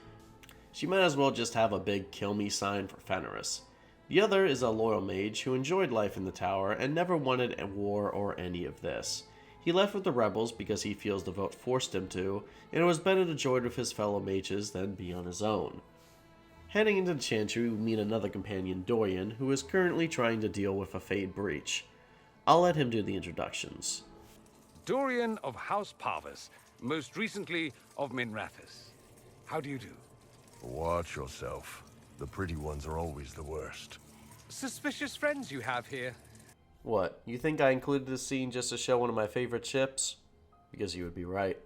She might as well just have a big kill me sign for Fenris. The other is a loyal mage who enjoyed life in the tower and never wanted a war or any of this. He left with the rebels because he feels the vote forced him to, and it was better to join with his fellow mages than be on his own. Heading into the Chantry, we meet another companion, Dorian, who is currently trying to deal with a Fade breach. I'll let him do the introductions. Dorian of House Parvis, most recently of Minrathis. How do you do? Watch yourself. The pretty ones are always the worst. Suspicious friends you have here. What, you think I included this scene just to show one of my favorite ships? Because you would be right.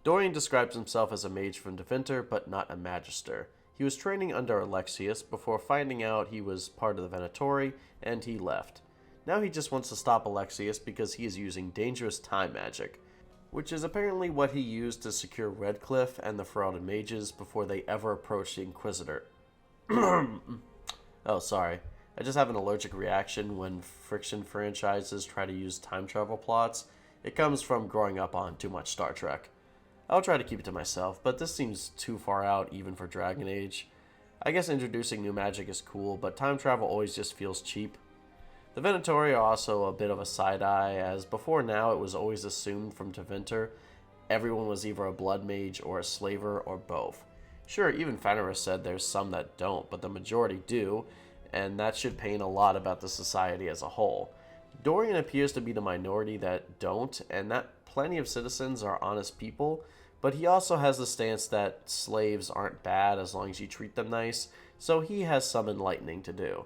Dorian describes himself as a mage from Deventer, but not a magister. He was training under Alexius before finding out he was part of the Venatori, and he left. Now he just wants to stop Alexius because he is using dangerous time magic, which is apparently what he used to secure Redcliffe and the Ferelden mages before they ever approached the Inquisitor. Oh, sorry. I just have an allergic reaction when friction franchises try to use time travel plots. It comes from growing up on too much Star Trek. I'll try to keep it to myself, but this seems too far out even for Dragon Age. I guess introducing new magic is cool, but time travel always just feels cheap. The Venatori are also a bit of a side-eye, as before now it was always assumed from Tevinter everyone was either a blood mage or a slaver or both. Sure, even Fenris said there's some that don't, but the majority do, and that should paint a lot about the society as a whole. Dorian appears to be the minority that don't, and that plenty of citizens are honest people, but he also has the stance that slaves aren't bad as long as you treat them nice, so he has some enlightening to do.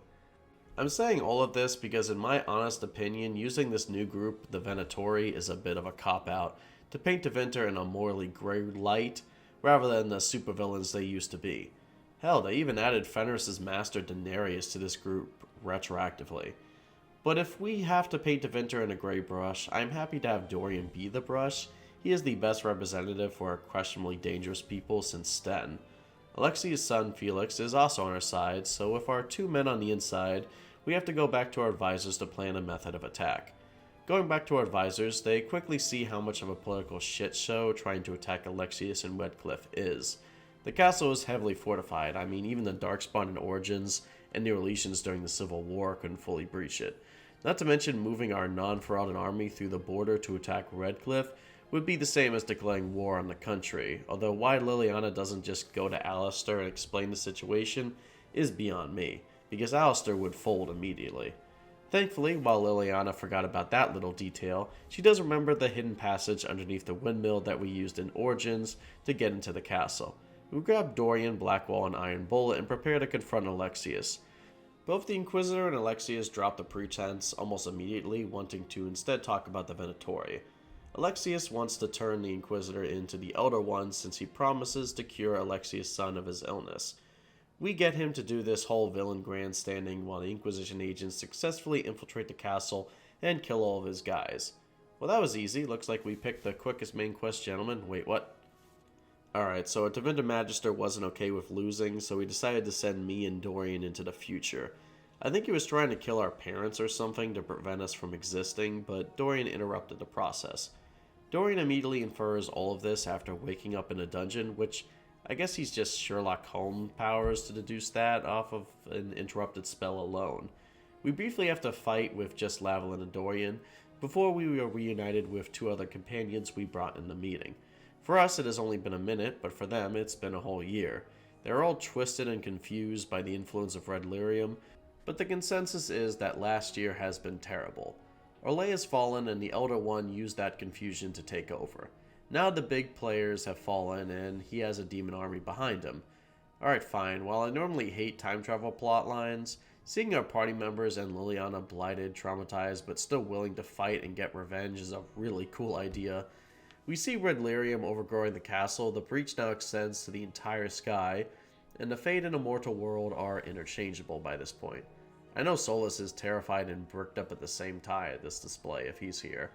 I'm saying all of this because in my honest opinion, using this new group, the Venatori, is a bit of a cop-out to paint Tevinter in a morally gray light, rather than the supervillains they used to be. Hell, they even added Fenris's master Daenerys to this group retroactively. But if we have to paint Tevinter in a gray brush, I'm happy to have Dorian be the brush. He is the best representative for questionably dangerous people since Sten. Alexia's son Felix is also on our side, so with our 2 men on the inside, we have to go back to our advisors to plan a method of attack. Going back to our advisors, they quickly see how much of a political shit show trying to attack Alexius and Redcliffe is. The castle is heavily fortified. I mean, even the Darkspawn and Origins and the Orlesians during the Civil War couldn't fully breach it. Not to mention moving our non-Ferelden army through the border to attack Redcliffe would be the same as declaring war on the country, although why Leliana doesn't just go to Alistair and explain the situation is beyond me, because Alistair would fold immediately. Thankfully, while Leliana forgot about that little detail, she does remember the hidden passage underneath the windmill that we used in Origins to get into the castle. We grab Dorian, Blackwall, and Iron Bullet and prepare to confront Alexius. Both the Inquisitor and Alexius drop the pretense almost immediately, wanting to instead talk about the Venatori. Alexius wants to turn the Inquisitor into the Elder One since he promises to cure Alexius' son of his illness. We get him to do this whole villain grandstanding while the Inquisition agents successfully infiltrate the castle and kill all of his guys. Well, that was easy. Looks like we picked the quickest main quest gentleman. Wait, what? Alright, so Tevinter Magister wasn't okay with losing, so he decided to send me and Dorian into the future. I think he was trying to kill our parents or something to prevent us from existing, but Dorian interrupted the process. Dorian immediately infers all of this after waking up in a dungeon, which I guess he's just Sherlock Holmes powers to deduce that off of an interrupted spell alone. We briefly have to fight with just Lavalin and Dorian before we were reunited with 2 other companions we brought in the meeting. For us it has only been a minute, but for them it's been a whole year. They're all twisted and confused by the influence of Red Lyrium, but the consensus is that last year has been terrible. Orlais has fallen and the Elder One used that confusion to take over. Now the big players have fallen and he has a demon army behind him. Alright, fine. While I normally hate time travel plot lines, seeing our party members and Leliana blighted, traumatized, but still willing to fight and get revenge is a really cool idea. We see Red Lyrium overgrowing the castle, the breach now extends to the entire sky, and the Fate and Immortal world are interchangeable by this point. I know Solas is terrified and bricked up at the same time at this display if he's here.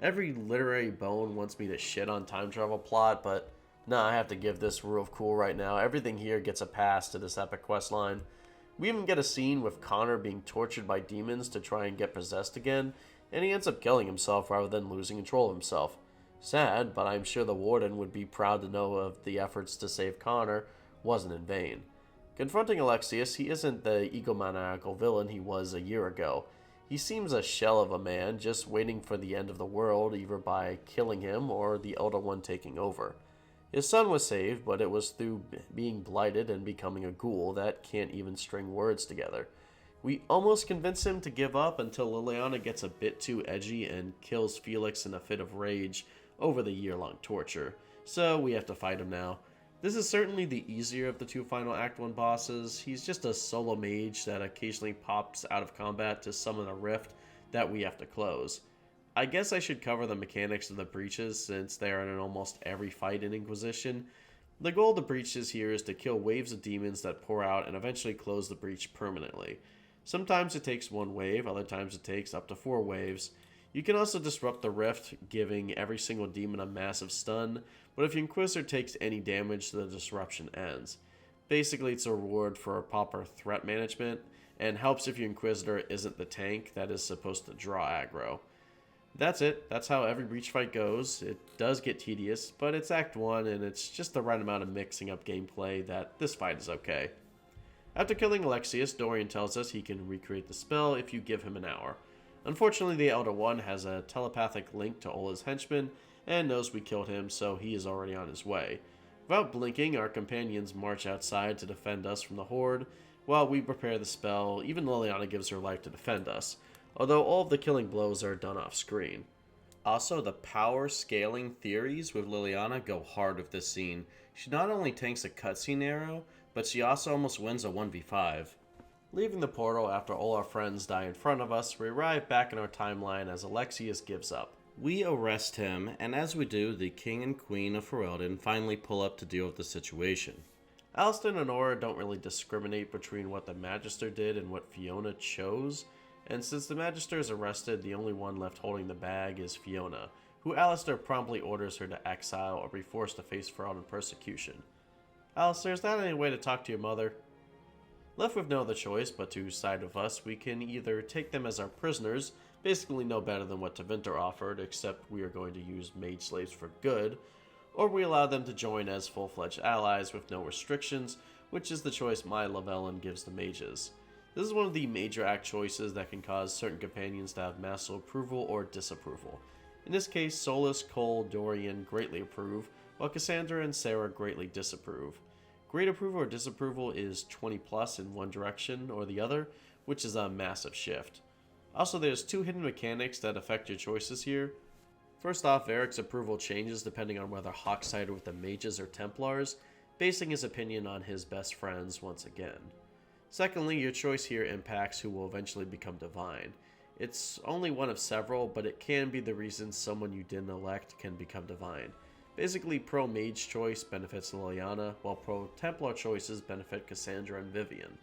Every literary bone wants me to shit on time travel plot, but nah, I have to give this rule of cool right now. Everything here gets a pass to this epic questline. We even get a scene with Connor being tortured by demons to try and get possessed again, and he ends up killing himself rather than losing control of himself. Sad, but I'm sure the Warden would be proud to know of the efforts to save Connor wasn't in vain. Confronting Alexius, he isn't the egomaniacal villain he was a year ago. He seems a shell of a man, just waiting for the end of the world, either by killing him or the Elder One taking over. His son was saved, but it was through being blighted and becoming a ghoul that can't even string words together. We almost convince him to give up until Leliana gets a bit too edgy and kills Felix in a fit of rage over the year-long torture, so we have to fight him now. This is certainly the easier of the 2 final Act 1 bosses. He's just a solo mage that occasionally pops out of combat to summon a rift that we have to close. I guess I should cover the mechanics of the breaches since they are in almost every fight in Inquisition. The goal of the breaches here is to kill waves of demons that pour out and eventually close the breach permanently. Sometimes it takes 1 wave, other times it takes up to 4 waves. You can also disrupt the rift, giving every single demon a massive stun, but if your Inquisitor takes any damage, the disruption ends. Basically, it's a reward for proper threat management, and helps if your Inquisitor isn't the tank that is supposed to draw aggro. That's it. That's how every breach fight goes. It does get tedious, but it's Act 1, and it's just the right amount of mixing up gameplay that this fight is okay. After killing Alexius, Dorian tells us he can recreate the spell if you give him an hour. Unfortunately, the Elder One has a telepathic link to Ola's henchman and knows we killed him, so he is already on his way. Without blinking, our companions march outside to defend us from the Horde. While we prepare the spell, even Leliana gives her life to defend us, although all of the killing blows are done off screen. Also, the power scaling theories with Leliana go hard with this scene. She not only tanks a cutscene arrow, but she also almost wins a 1v5. Leaving the portal after all our friends die in front of us, we arrive back in our timeline as Alexius gives up. We arrest him, and as we do, the King and Queen of Ferelden finally pull up to deal with the situation. Alastor and Nora don't really discriminate between what the Magister did and what Fiona chose, and since the Magister is arrested, the only one left holding the bag is Fiona, who Alastor promptly orders her to exile or be forced to face Ferelden persecution. Alastor, is that any way to talk to your mother? Left with no other choice but to side with us, we can either take them as our prisoners, basically no better than what Tevinter offered, except we are going to use mage slaves for good, or we allow them to join as full-fledged allies with no restrictions, which is the choice my Lavellan gives the mages. This is one of the major act choices that can cause certain companions to have massive approval or disapproval. In this case, Solas, Cole, Dorian greatly approve, while Cassandra and Sera greatly disapprove. Great approval or disapproval is 20 plus in one direction or the other, which is a massive shift. Also, there's two hidden mechanics that affect your choices here. First off, Varric's approval changes depending on whether Hawke sided with the mages or Templars, basing his opinion on his best friends once again. Secondly, your choice here impacts who will eventually become divine. It's only one of several, but it can be the reason someone you didn't elect can become divine. Basically, pro-mage choice benefits Leliana, while pro-Templar choices benefit Cassandra and Vivienne.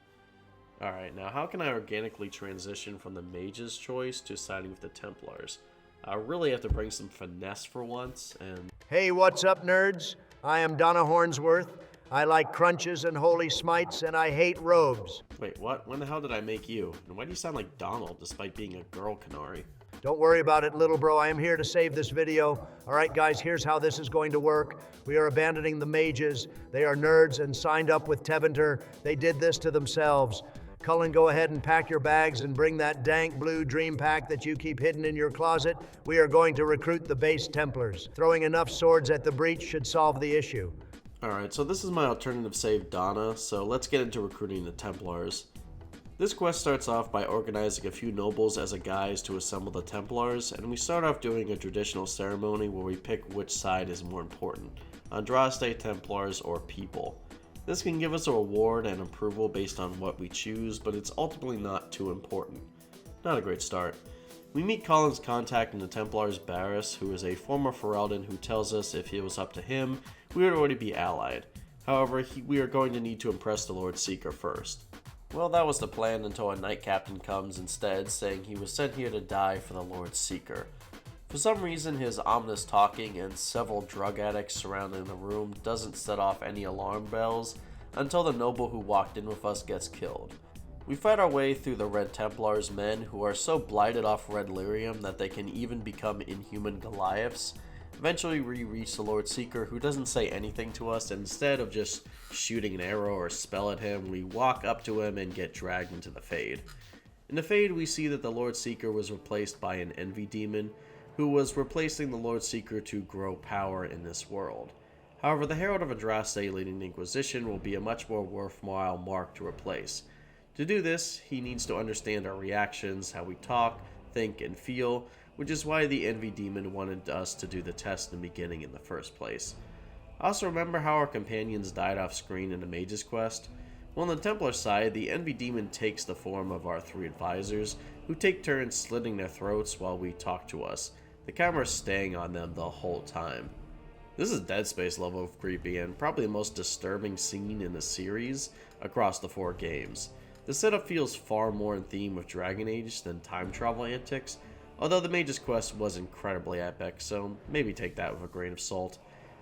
Alright, now how can I organically transition from the mage's choice to siding with the Templars? I really have to bring some finesse for once, and... Hey, what's up, nerds? I am Donna Hornsworth. I like crunches and holy smites, and I hate robes. Wait, what? When the hell did I make you? And why do you sound like Donald, despite being a girl Canary? Don't worry about it, little bro. I am here to save this video. All right, guys, here's how this is going to work. We are abandoning the mages. They are nerds and signed up with Tevinter. They did this to themselves. Cullen, go ahead and pack your bags and bring that dank blue dream pack that you keep hidden in your closet. We are going to recruit the base Templars. Throwing enough swords at the breach should solve the issue. Alright, so this is my alternative save Donna, so let's get into recruiting the Templars. This quest starts off by organizing a few nobles as a guise to assemble the Templars, and we start off doing a traditional ceremony where we pick which side is more important, Andraste, Templars, or people. This can give us a reward and approval based on what we choose, but it's ultimately not too important. Not a great start. We meet Cullen's contact in the Templars, Barris, who is a former Ferelden who tells us if it was up to him, we would already be allied. However, we are going to need to impress the Lord Seeker first. Well, that was the plan until a Knight Captain comes instead, saying he was sent here to die for the Lord Seeker. For some reason, his ominous talking and several drug addicts surrounding the room doesn't set off any alarm bells until the noble who walked in with us gets killed. We fight our way through the Red Templars men who are so blighted off red lyrium that they can even become inhuman Goliaths. Eventually we reach the Lord Seeker, who doesn't say anything to us, and instead of just shooting an arrow or spell at him, we walk up to him and get dragged into the Fade. In the Fade, we see that the Lord Seeker was replaced by an envy demon, who was replacing the Lord Seeker to grow power in this world. However, the Herald of Andraste leading the Inquisition will be a much more worthwhile mark to replace. To do this, he needs to understand our reactions, how we talk, think, and feel, which is why the Envy Demon wanted us to do the test in the beginning in the first place. Also, remember how our companions died off screen in the Mage's Quest? Well, on the Templar side, the Envy Demon takes the form of our three advisors, who take turns slitting their throats while we talk to us, the camera staying on them the whole time. This is Dead Space level of creepy, and probably the most disturbing scene in the series across the 4 games. The setup feels far more in theme with Dragon Age than time travel antics, although the Mage's Quest was incredibly epic, so maybe take that with a grain of salt.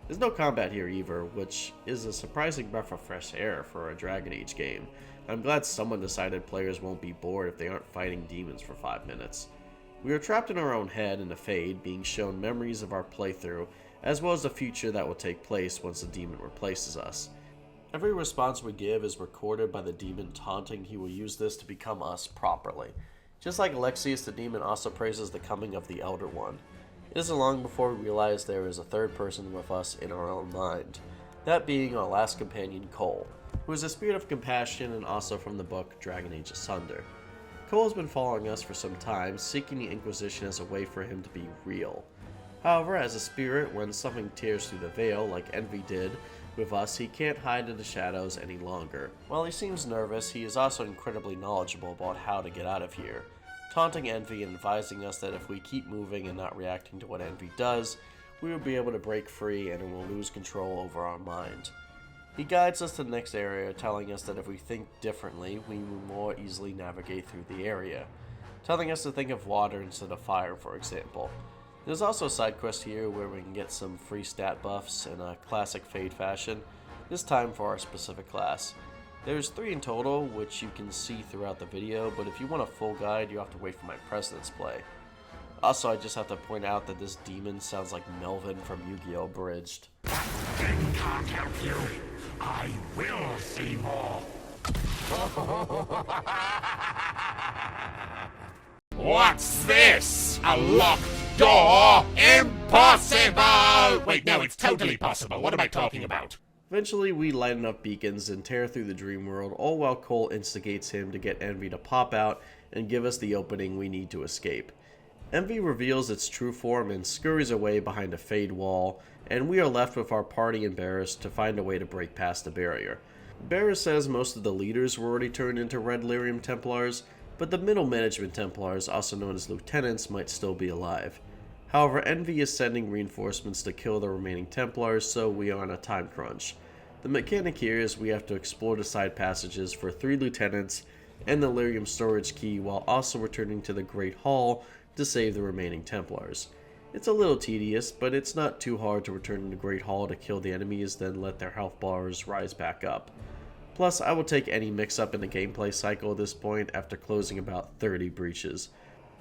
There's no combat here either, which is a surprising breath of fresh air for a Dragon Age game. I'm glad someone decided players won't be bored if they aren't fighting demons for 5 minutes. We are trapped in our own head in the Fade, being shown memories of our playthrough, as well as the future that will take place once the demon replaces us. Every response we give is recorded by the demon, taunting he will use this to become us properly. Just like Alexius, the demon also praises the coming of the Elder One. It isn't long before we realize there is a third person with us in our own mind, that being our last companion, Cole, who is a spirit of compassion and also from the book Dragon Age Asunder. Cole has been following us for some time, seeking the Inquisition as a way for him to be real. However, as a spirit, when something tears through the veil, like Envy did with us, he can't hide in the shadows any longer. While he seems nervous, he is also incredibly knowledgeable about how to get out of here, taunting Envy and advising us that if we keep moving and not reacting to what Envy does, we will be able to break free and it will lose control over our mind. He guides us to the next area, telling us that if we think differently, we will more easily navigate through the area, telling us to think of water instead of fire, for example. There's also a side quest here where we can get some free stat buffs in a classic Fade fashion, this time for our specific class. There's 3 in total, which you can see throughout the video, but if you want a full guide, you have to wait for my President's play. Also, I just have to point out that this demon sounds like Melvin from Yu-Gi-Oh! Abridged. Then can't help you. I will see more. What's this? A locked door? Impossible! Wait, no, it's totally possible. What am I talking about? Eventually, we light enough beacons and tear through the dream world, all while Cole instigates him to get Envy to pop out and give us the opening we need to escape. Envy reveals its true form and scurries away behind a Fade wall, and we are left with our party and Barris to find a way to break past the barrier. Barris says most of the leaders were already turned into Red Lyrium Templars, but the middle management Templars, also known as lieutenants, might still be alive. However, Envy is sending reinforcements to kill the remaining Templars, so we are on a time crunch. The mechanic here is we have to explore the side passages for 3 lieutenants and the Lyrium storage key while also returning to the Great Hall to save the remaining Templars. It's a little tedious, but it's not too hard to return to the Great Hall to kill the enemies, then let their health bars rise back up. Plus, I will take any mix-up in the gameplay cycle at this point after closing about 30 breaches.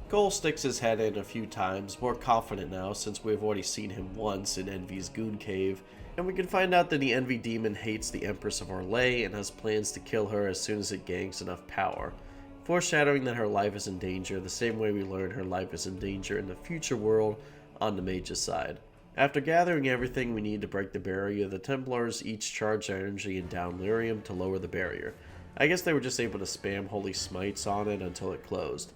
Cole sticks his head in a few times, more confident now since we've already seen him once in Envy's Goon Cave, and we can find out that the Envy Demon hates the Empress of Orlais and has plans to kill her as soon as it gains enough power, foreshadowing that her life is in danger the same way we learn her life is in danger in the future world on the mage's side. After gathering everything we need to break the barrier, the Templars each charge their energy and down Lyrium to lower the barrier. I guess they were just able to spam Holy Smites on it until it closed.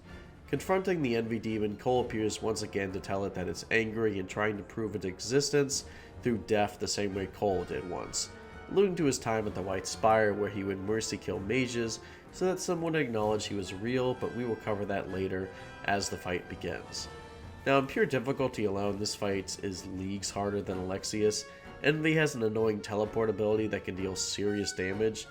Confronting the Envy Demon, Cole appears once again to tell it that it's angry and trying to prove its existence through death the same way Cole did once, alluding to his time at the White Spire where he would mercy kill mages so that someone would acknowledge he was real, but we will cover that later as the fight begins. Now, in pure difficulty alone, this fight is leagues harder than Alexius. Envy has an annoying teleport ability that can deal serious damage,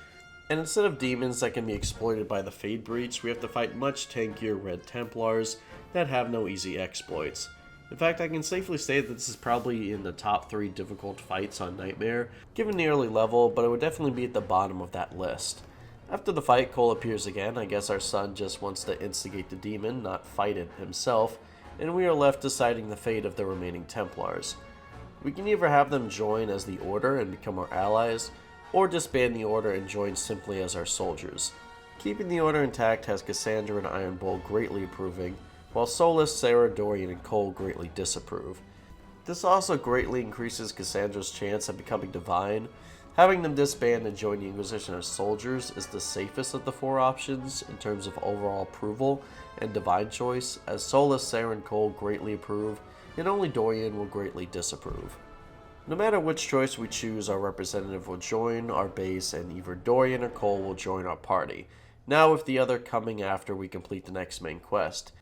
and instead of demons that can be exploited by the Fade Breach, we have to fight much tankier Red Templars that have no easy exploits. In fact, I can safely say that this is probably in the top 3 difficult fights on Nightmare, given the early level, but it would definitely be at the bottom of that list. After the fight, Cole appears again. I guess our son just wants to instigate the demon, not fight it himself, and we are left deciding the fate of the remaining Templars. We can either have them join as the Order and become our allies, or disband the Order and join simply as our soldiers. Keeping the Order intact has Cassandra and Iron Bull greatly approving, while Solas, Sera, Dorian, and Cole greatly disapprove. This also greatly increases Cassandra's chance of becoming divine. Having them disband and join the Inquisition as soldiers is the safest of the 4 options in terms of overall approval and divine choice, as Solas, Sera, and Cole greatly approve, and only Dorian will greatly disapprove. No matter which choice we choose, our representative will join our base, and either Dorian or Cole will join our party, now with the other coming after we complete the next main quest.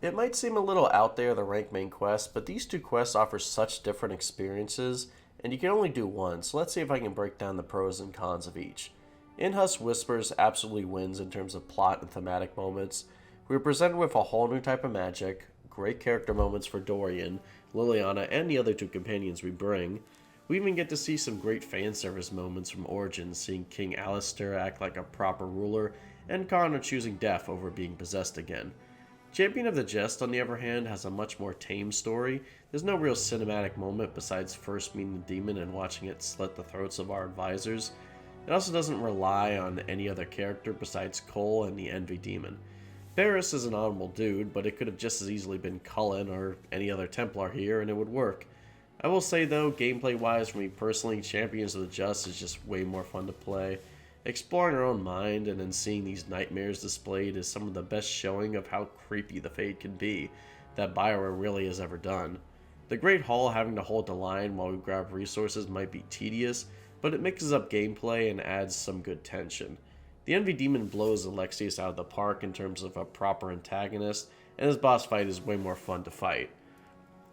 It might seem a little out there, the rank main quest, but these 2 quests offer such different experiences, and you can only do one, so let's see if I can break down the pros and cons of each. In-House Whispers absolutely wins in terms of plot and thematic moments. We are presented with a whole new type of magic, great character moments for Dorian, Leliana, and the other 2 companions we bring. We even get to see some great fan service moments from Origins, seeing King Alistair act like a proper ruler, and Connor choosing death over being possessed again. Champion of the Jest, on the other hand, has a much more tame story. There's no real cinematic moment besides first meeting the demon and watching it slit the throats of our advisors. It also doesn't rely on any other character besides Cole and the Envy Demon. Barris is an honorable dude, but it could have just as easily been Cullen or any other Templar here and it would work. I will say though, gameplay wise for me personally, Champions of the Just is just way more fun to play. Exploring our own mind and then seeing these nightmares displayed is some of the best showing of how creepy the Fade can be that bioware really has ever done. The Great Hall having to hold the line while we grab resources might be tedious, but it mixes up gameplay and adds some good tension. The Envy Demon blows Alexius out of the park in terms of a proper antagonist, and his boss fight is way more fun to fight.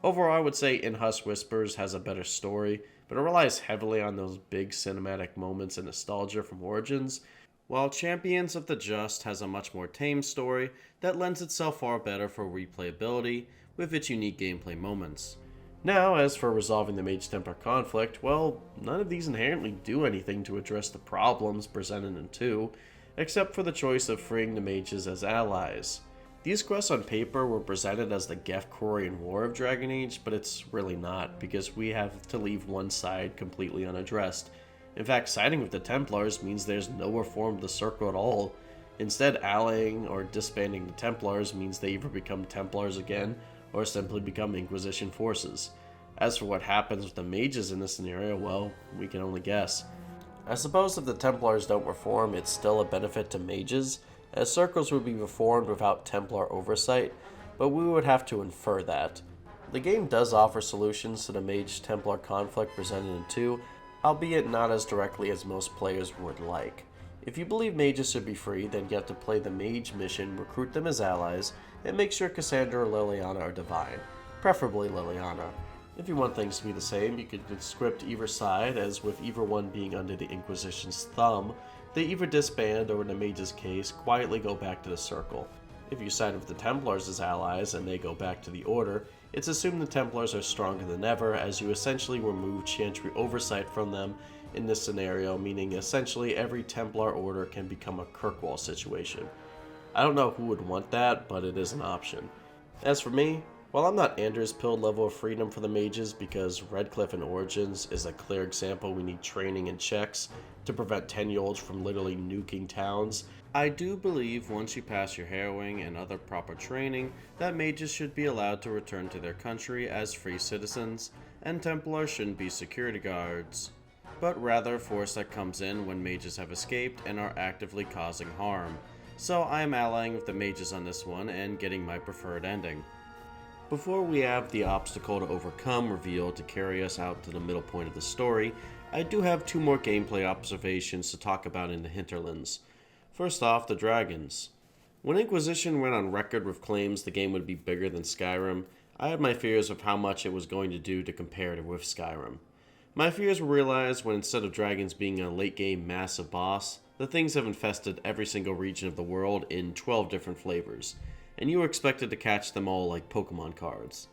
Overall, I would say In Husk Whispers has a better story, but it relies heavily on those big cinematic moments and nostalgia from Origins, while Champions of the Just has a much more tame story that lends itself far better for replayability with its unique gameplay moments. Now, as for resolving the Mage-Templar conflict, well, none of these inherently do anything to address the problems presented in 2, except for the choice of freeing the mages as allies. These quests on paper were presented as the Gethkorian War of Dragon Age, but it's really not, because we have to leave one side completely unaddressed. In fact, siding with the Templars means there's no reform of the Circle at all. Instead, allying or disbanding the Templars means they either become Templars again, or simply become Inquisition forces. As for what happens with the mages in this scenario, well, we can only guess. I suppose if the Templars don't reform, it's still a benefit to mages, as circles would be reformed without Templar oversight, but we would have to infer that. The game does offer solutions to the Mage-Templar conflict presented in 2, albeit not as directly as most players would like. If you believe mages should be free, then you have to play the mage mission, recruit them as allies, and make sure Cassandra or Leliana are divine, preferably Leliana. If you want things to be the same, you could script either side, as with either one being under the Inquisition's thumb, they either disband or in the mage's case, quietly go back to the Circle. If you side with the Templars as allies and they go back to the Order, it's assumed the Templars are stronger than ever, as you essentially remove Chantry oversight from them in this scenario, meaning essentially every Templar order can become a Kirkwall situation. I don't know who would want that, but it is an option. As for me, while I'm not Anders' pilled level of freedom for the mages, because Redcliffe in Origins is a clear example we need training and checks to prevent 10-year-olds from literally nuking towns, I do believe once you pass your harrowing and other proper training, that mages should be allowed to return to their country as free citizens, and Templars shouldn't be security guards, but rather a force that comes in when mages have escaped and are actively causing harm. So I am allying with the mages on this one and getting my preferred ending. Before we have the obstacle to overcome revealed to carry us out to the middle point of the story, I do have 2 more gameplay observations to talk about in the hinterlands. First off, the dragons. When Inquisition went on record with claims the game would be bigger than Skyrim, I had my fears of how much it was going to do to compare it with Skyrim. My fears were realized when instead of dragons being a late game massive boss, the things have infested every single region of the world in 12 different flavors, and you were expected to catch them all like Pokemon cards.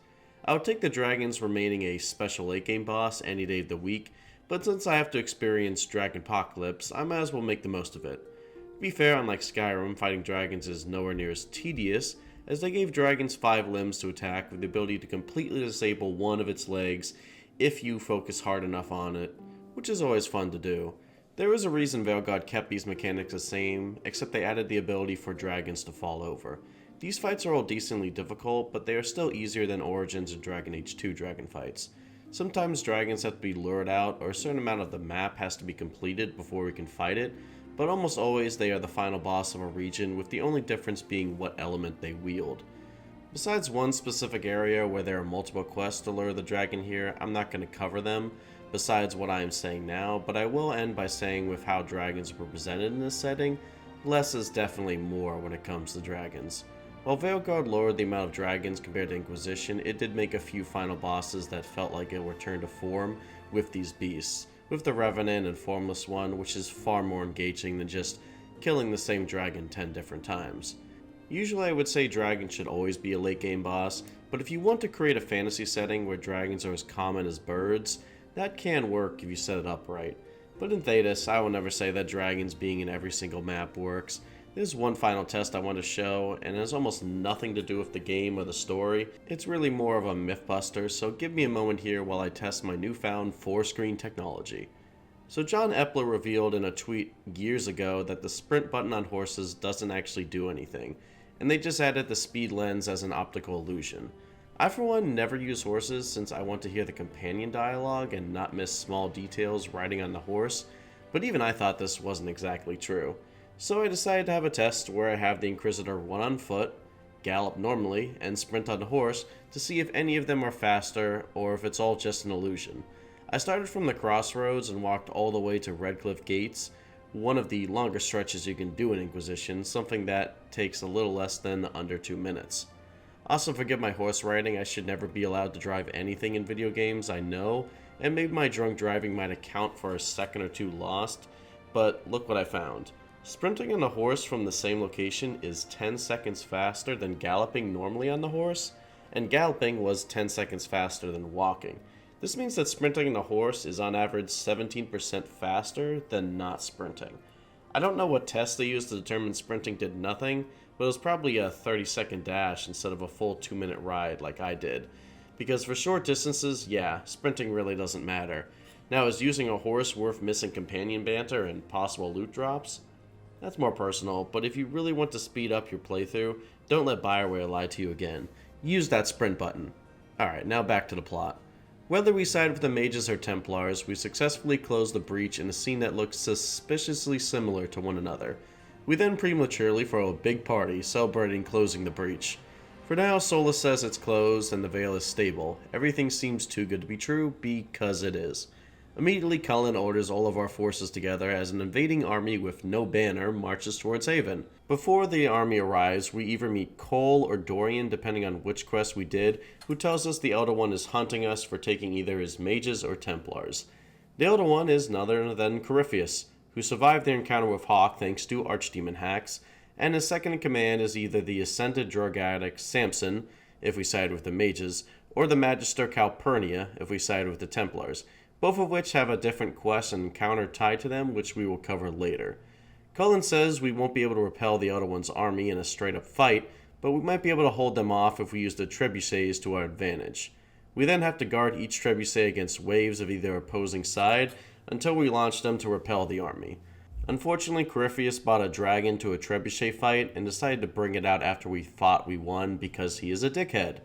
I would take the dragons remaining a special late game boss any day of the week, but since I have to experience Dragonpocalypse, I might as well make the most of it. To be fair, unlike Skyrim, fighting dragons is nowhere near as tedious, as they gave dragons 5 limbs to attack with the ability to completely disable one of its legs if you focus hard enough on it, which is always fun to do. There is a reason Veilguard kept these mechanics the same, except they added the ability for dragons to fall over. These fights are all decently difficult, but they are still easier than Origins and Dragon Age 2 dragon fights. Sometimes dragons have to be lured out, or a certain amount of the map has to be completed before we can fight it, but almost always they are the final boss of a region, with the only difference being what element they wield. Besides one specific area where there are multiple quests to lure the dragon here, I'm not going to cover them, besides what I am saying now, but I will end by saying with how dragons were presented in this setting, less is definitely more when it comes to dragons. While Veilguard lowered the amount of dragons compared to Inquisition, it did make a few final bosses that felt like a return to form with these beasts, with the Revenant and Formless one, which is far more engaging than just killing the same dragon 10 different times. Usually I would say dragons should always be a late game boss, but if you want to create a fantasy setting where dragons are as common as birds, that can work if you set it up right. But in Thedas, I will never say that dragons being in every single map works. There's one final test I want to show, and it has almost nothing to do with the game or the story. It's really more of a mythbuster, so give me a moment here while I test my newfound 4-screen technology. So John Epler revealed in a tweet years ago that the sprint button on horses doesn't actually do anything, and they just added the speed lens as an optical illusion. I for one never use horses since I want to hear the companion dialogue and not miss small details riding on the horse, but even I thought this wasn't exactly true. So I decided to have a test where I have the Inquisitor run on foot, gallop normally, and sprint on the horse to see if any of them are faster or if it's all just an illusion. I started from the crossroads and walked all the way to Redcliffe Gates, one of the longer stretches you can do in Inquisition, something that takes a little less than under 2 minutes. Also, forgive my horse riding, I should never be allowed to drive anything in video games, I know, and maybe my drunk driving might account for a second or two lost, but look what I found. Sprinting on a horse from the same location is 10 seconds faster than galloping normally on the horse, and galloping was 10 seconds faster than walking. This means that sprinting on a horse is on average 17% faster than not sprinting. I don't know what test they used to determine sprinting did nothing, but it was probably a 30-second dash instead of a full 2-minute ride like I did. Because for short distances, yeah, sprinting really doesn't matter. Now, is using a horse worth missing companion banter and possible loot drops? That's more personal, but if you really want to speed up your playthrough, don't let bioware lie to you again. Use that sprint button. Alright, now back to the plot. Whether we side with the mages or Templars, we successfully close the breach in a scene that looks suspiciously similar to one another. We then prematurely throw a big party celebrating closing the breach. For now, Solas says it's closed and the Veil is stable. Everything seems too good to be true, because it is. Immediately, Cullen orders all of our forces together as an invading army with no banner marches towards Haven. Before the army arrives, we either meet Cole or Dorian, depending on which quest we did, who tells us the Elder One is hunting us for taking either his mages or Templars. The Elder One is none other than Corypheus, who survived their encounter with Hawke thanks to Archdemon hacks, and his second in command is either the ascended drug addict Samson, if we side with the mages, or the Magister Calpurnia, if we side with the Templars, both of which have a different quest and encounter tied to them, which we will cover later. Cullen says we won't be able to repel the Elder One's army in a straight-up fight, but we might be able to hold them off if we use the trebuchets to our advantage. We then have to guard each trebuchet against waves of either opposing side until we launch them to repel the army. Unfortunately, Corypheus bought a dragon to a trebuchet fight and decided to bring it out after we thought we won because he is a dickhead.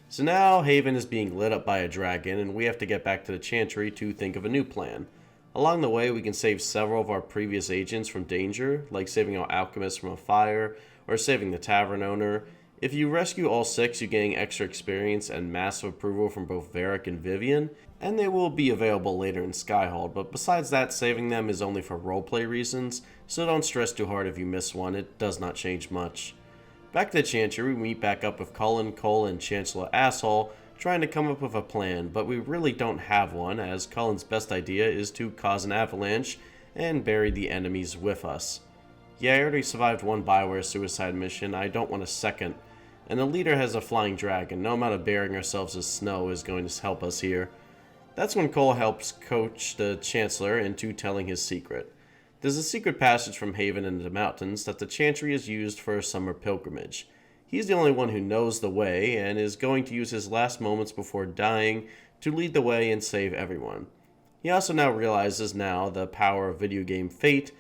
So now Haven is being lit up by a dragon, and we have to get back to the Chantry to think of a new plan. Along the way, we can save several of our previous agents from danger, like saving our alchemist from a fire, or saving the tavern owner. If you rescue all 6, you gain extra experience and massive approval from both Varric and Vivienne, and they will be available later in Skyhold, but besides that, saving them is only for roleplay reasons, so don't stress too hard if you miss one, it does not change much. Back to the Chantry, we meet back up with Cullen, Cole, and Chancellor Asshole, trying to come up with a plan, but we really don't have one, as Cullen's best idea is to cause an avalanche and bury the enemies with us. Yeah, I already survived one bioware suicide mission, I don't want a second. And the leader has a flying dragon, no amount of burying ourselves in snow is going to help us here. That's when Cole helps coach the Chancellor into telling his secret. There's a secret passage from Haven into the mountains that the Chantry is used for a summer pilgrimage. He's the only one who knows the way, and is going to use his last moments before dying to lead the way and save everyone. He also now realizes the power of video game fate,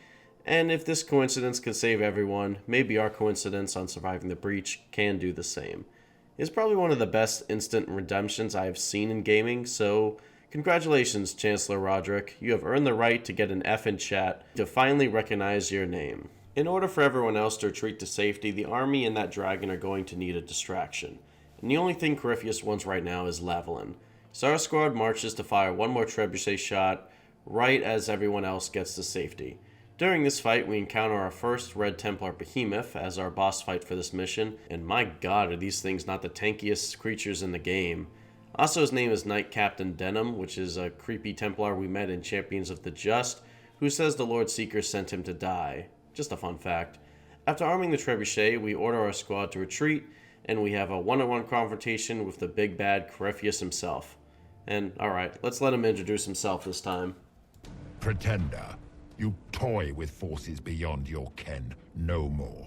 and if this coincidence can save everyone, maybe our coincidence on surviving the breach can do the same. It's probably one of the best instant redemptions I have seen in gaming, so congratulations, Chancellor Roderick. You have earned the right to get an F in chat to finally recognize your name. In order for everyone else to retreat to safety, the army and that dragon are going to need a distraction. And the only thing Corypheus wants right now is Lavalin. So our squad marches to fire one more trebuchet shot right as everyone else gets to safety. During this fight, we encounter our first Red Templar Behemoth as our boss fight for this mission, and my god are these things not the tankiest creatures in the game. Also, his name is Knight Captain Denham, which is a creepy Templar we met in Champions of the Just, who says the Lord Seeker sent him to die. Just a fun fact. After arming the trebuchet, we order our squad to retreat, and we have a one-on-one confrontation with the big bad Corypheus himself. And, alright, let's let him introduce himself this time. Pretender, you toy with forces beyond your ken, no more.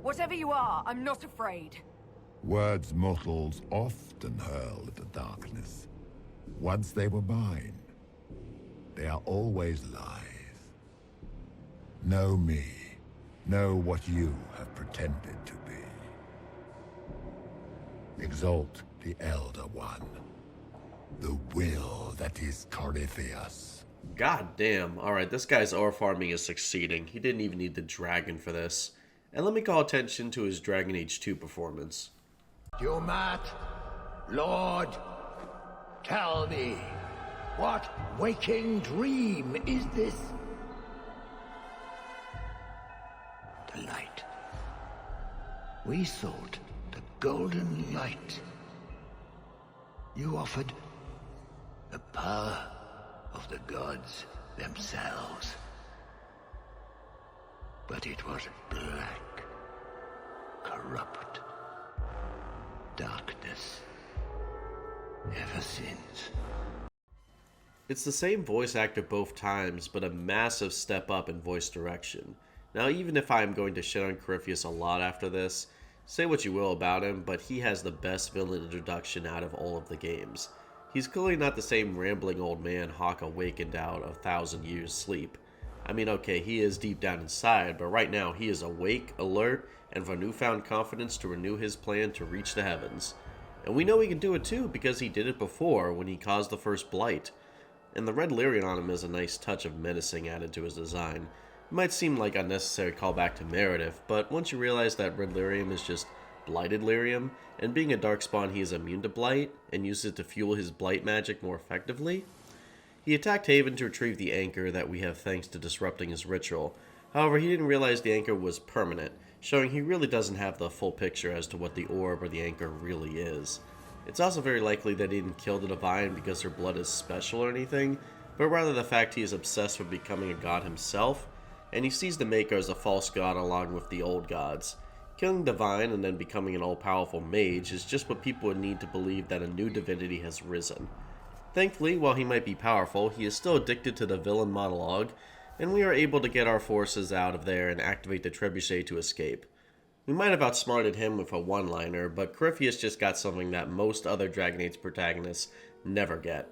Whatever you are, I'm not afraid. Words mortals often hurl at the darkness. Once they were mine, they are always lies. Know me. Know what you have pretended to be. Exalt the Elder One. The will that is Corypheus. God damn. Alright, this guy's ore farming is succeeding. He didn't even need the dragon for this. And let me call attention to his Dragon Age 2 performance. Dumat, Lord, tell me, what waking dream is this? The light. We sought the golden light. You offered the power of the gods themselves. But it was black, corrupt, darkness, ever since. It's the same voice actor both times, but a massive step up in voice direction. Now, even if I'm going to shit on Corypheus a lot after this, say what you will about him, but he has the best villain introduction out of all of the games. He's clearly not the same rambling old man Hawke awakened out of 1,000 years' sleep. I mean, okay, he is deep down inside, but right now he is awake, alert, and with newfound confidence to renew his plan to reach the heavens. And we know he can do it too, because he did it before when he caused the first blight. And the red lyrium on him is a nice touch of menacing added to his design. It might seem like unnecessary callback to Meredith, but once you realize that red lyrium is just blighted lyrium, and being a darkspawn he is immune to blight, and uses it to fuel his blight magic more effectively. He attacked Haven to retrieve the anchor that we have thanks to disrupting his ritual. However, he didn't realize the anchor was permanent, showing he really doesn't have the full picture as to what the orb or the anchor really is. It's also very likely that he didn't kill the Divine because her blood is special or anything, but rather the fact he is obsessed with becoming a god himself, and he sees the Maker as a false god along with the old gods. Killing Divine and then becoming an all-powerful mage is just what people would need to believe that a new divinity has risen. Thankfully, while he might be powerful, he is still addicted to the villain monologue, and we are able to get our forces out of there and activate the trebuchet to escape. We might have outsmarted him with a one-liner, but Corypheus just got something that most other Dragon Age protagonists never get.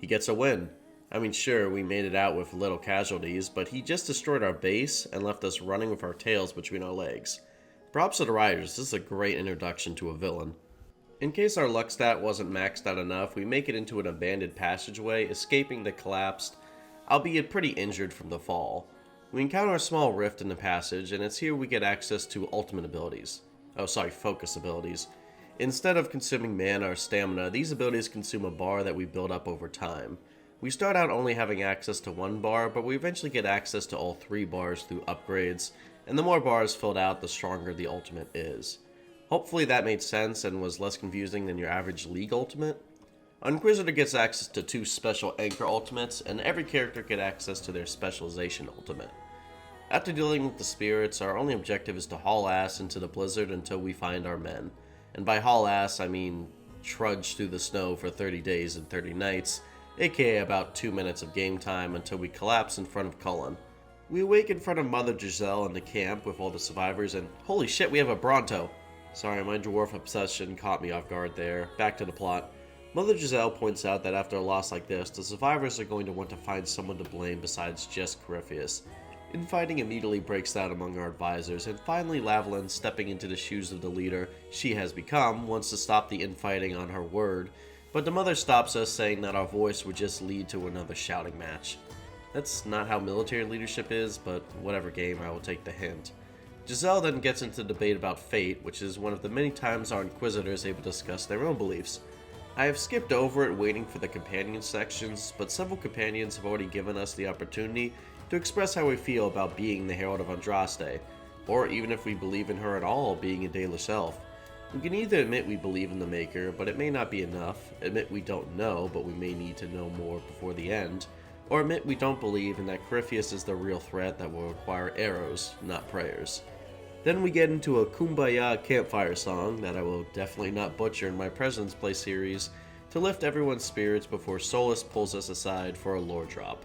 He gets a win. I mean, sure, we made it out with little casualties, but he just destroyed our base and left us running with our tails between our legs. Props to the writers, this is a great introduction to a villain. In case our luck stat wasn't maxed out enough, we make it into an abandoned passageway, escaping the collapsed, albeit pretty injured from the fall. We encounter a small rift in the passage, and it's here we get access to ultimate abilities. Focus abilities. Instead of consuming mana or stamina, these abilities consume a bar that we build up over time. We start out only having access to one bar, but we eventually get access to all 3 bars through upgrades, and the more bars filled out, the stronger the ultimate is. Hopefully that made sense and was less confusing than your average League ultimate. Inquisitor gets access to 2 special anchor ultimates, and every character gets access to their specialization ultimate. After dealing with the spirits, our only objective is to haul ass into the blizzard until we find our men. And by haul ass, I mean trudge through the snow for 30 days and 30 nights, aka about 2 minutes of game time until we collapse in front of Cullen. We awake in front of Mother Giselle in the camp with all the survivors, and holy shit, we have a Bronto! Sorry, my dwarf obsession caught me off guard there. Back to the plot. Mother Giselle points out that after a loss like this, the survivors are going to want to find someone to blame besides just Corypheus. Infighting immediately breaks out among our advisors, and finally Lavalin, stepping into the shoes of the leader she has become, wants to stop the infighting on her word, but the mother stops us, saying that our voice would just lead to another shouting match. That's not how military leadership is, but whatever game, I will take the hint. Giselle then gets into debate about fate, which is one of the many times our Inquisitors able to discuss their own beliefs. I have skipped over it waiting for the companion sections, but several companions have already given us the opportunity to express how we feel about being the Herald of Andraste, or even if we believe in her at all being a Dalish elf. We can either admit we believe in the Maker, but it may not be enough, admit we don't know, but we may need to know more before the end, or admit we don't believe and that Corypheus is the real threat that will require arrows, not prayers. Then we get into a Kumbaya campfire song that I will definitely not butcher in my President's Play series to lift everyone's spirits before Solas pulls us aside for a lore drop.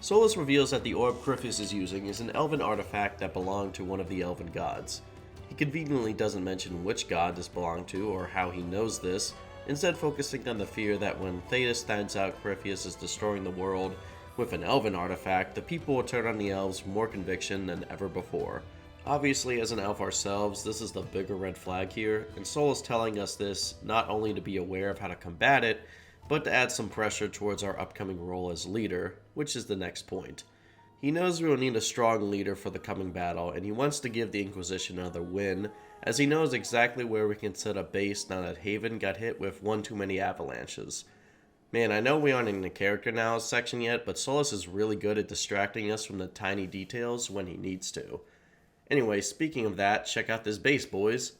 Solas reveals that the orb Corypheus is using is an elven artifact that belonged to one of the elven gods. He conveniently doesn't mention which god this belonged to or how he knows this, instead focusing on the fear that when Thetis finds out Corypheus is destroying the world with an elven artifact, the people will turn on the elves with more conviction than ever before. Obviously, as an elf ourselves, this is the bigger red flag here, and Solas telling us this not only to be aware of how to combat it, but to add some pressure towards our upcoming role as leader, which is the next point. He knows we will need a strong leader for the coming battle, and he wants to give the Inquisition another win, as he knows exactly where we can set up base now that Haven got hit with one too many avalanches. Man, I know we aren't in the character analysis section yet, but Solas is really good at distracting us from the tiny details when he needs to. Anyway, speaking of that, check out this base, boys.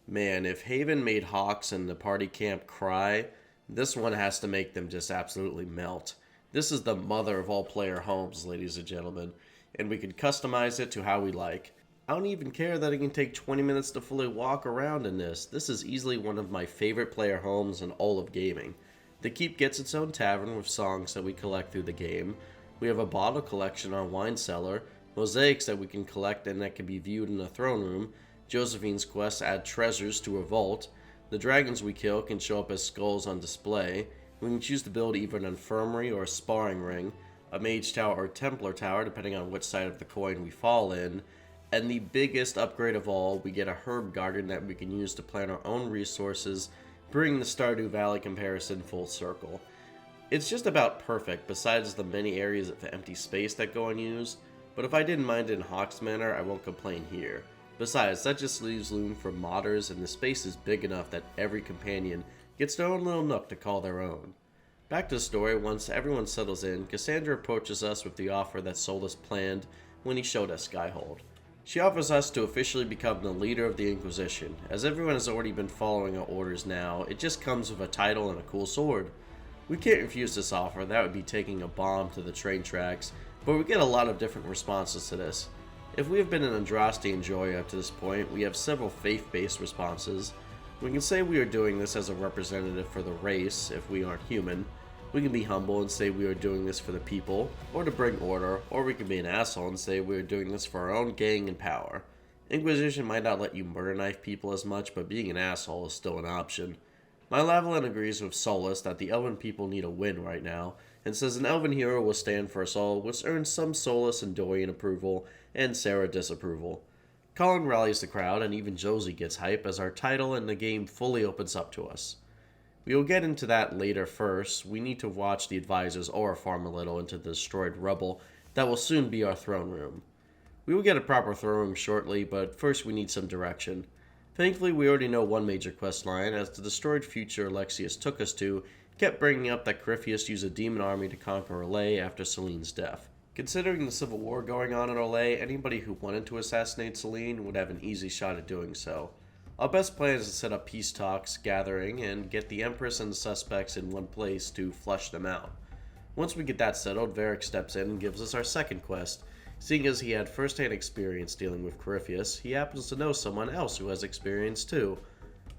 Man, if Haven made Hawks and the party camp cry, this one has to make them just absolutely melt. This is the mother of all player homes, ladies and gentlemen, and we can customize it to how we like. I don't even care that it can take 20 minutes to fully walk around in this. This is easily one of my favorite player homes in all of gaming. The keep gets its own tavern with songs that we collect through the game. We have a bottle collection in our wine cellar, mosaics that we can collect and that can be viewed in the throne room. Josephine's quests add treasures to a vault. The dragons we kill can show up as skulls on display. We can choose to build either an infirmary or a sparring ring, a mage tower or Templar tower depending on which side of the coin we fall in, and the biggest upgrade of all, we get a herb garden that we can use to plant our own resources, bringing the Stardew Valley comparison full circle. It's just about perfect besides the many areas of empty space that go unused, but if I didn't mind it in Hawke's Manor, I won't complain here. Besides, that just leaves room for modders, and the space is big enough that every companion gets their own little nook to call their own. Back to the story, once everyone settles in, Cassandra approaches us with the offer that Solas planned when he showed us Skyhold. She offers us to officially become the leader of the Inquisition. As everyone has already been following our orders now, it just comes with a title and a cool sword. We can't refuse this offer, that would be taking a bomb to the train tracks, but we get a lot of different responses to this. If we have been an Andraste enjoyer up to this point, we have several faith-based responses. We can say we are doing this as a representative for the race, if we aren't human. We can be humble and say we are doing this for the people, or to bring order, or we can be an asshole and say we are doing this for our own gang and power. Inquisition might not let you murder knife people as much, but being an asshole is still an option. My Lavalin agrees with Solas that the Elven people need a win right now, and says an Elven hero will stand for us all, which earns some Solas and Dorian approval, and Sera disapproval. Cullen rallies the crowd, and even Josie gets hype as our title and the game fully opens up to us. We will get into that later. First, we need to watch the advisors or farm a little into the destroyed rubble that will soon be our throne room. We will get a proper throne room shortly, but first we need some direction. Thankfully, we already know one major quest line, as the destroyed future Alexius took us to kept bringing up that Corypheus used a demon army to conquer Orlais after Celine's death. Considering the civil war going on in Orlais, anybody who wanted to assassinate Celine would have an easy shot at doing so. Our best plan is to set up peace talks, gathering, and get the Empress and the suspects in one place to flush them out. Once we get that settled, Varric steps in and gives us our second quest. Seeing as he had first-hand experience dealing with Corypheus, he happens to know someone else who has experience too.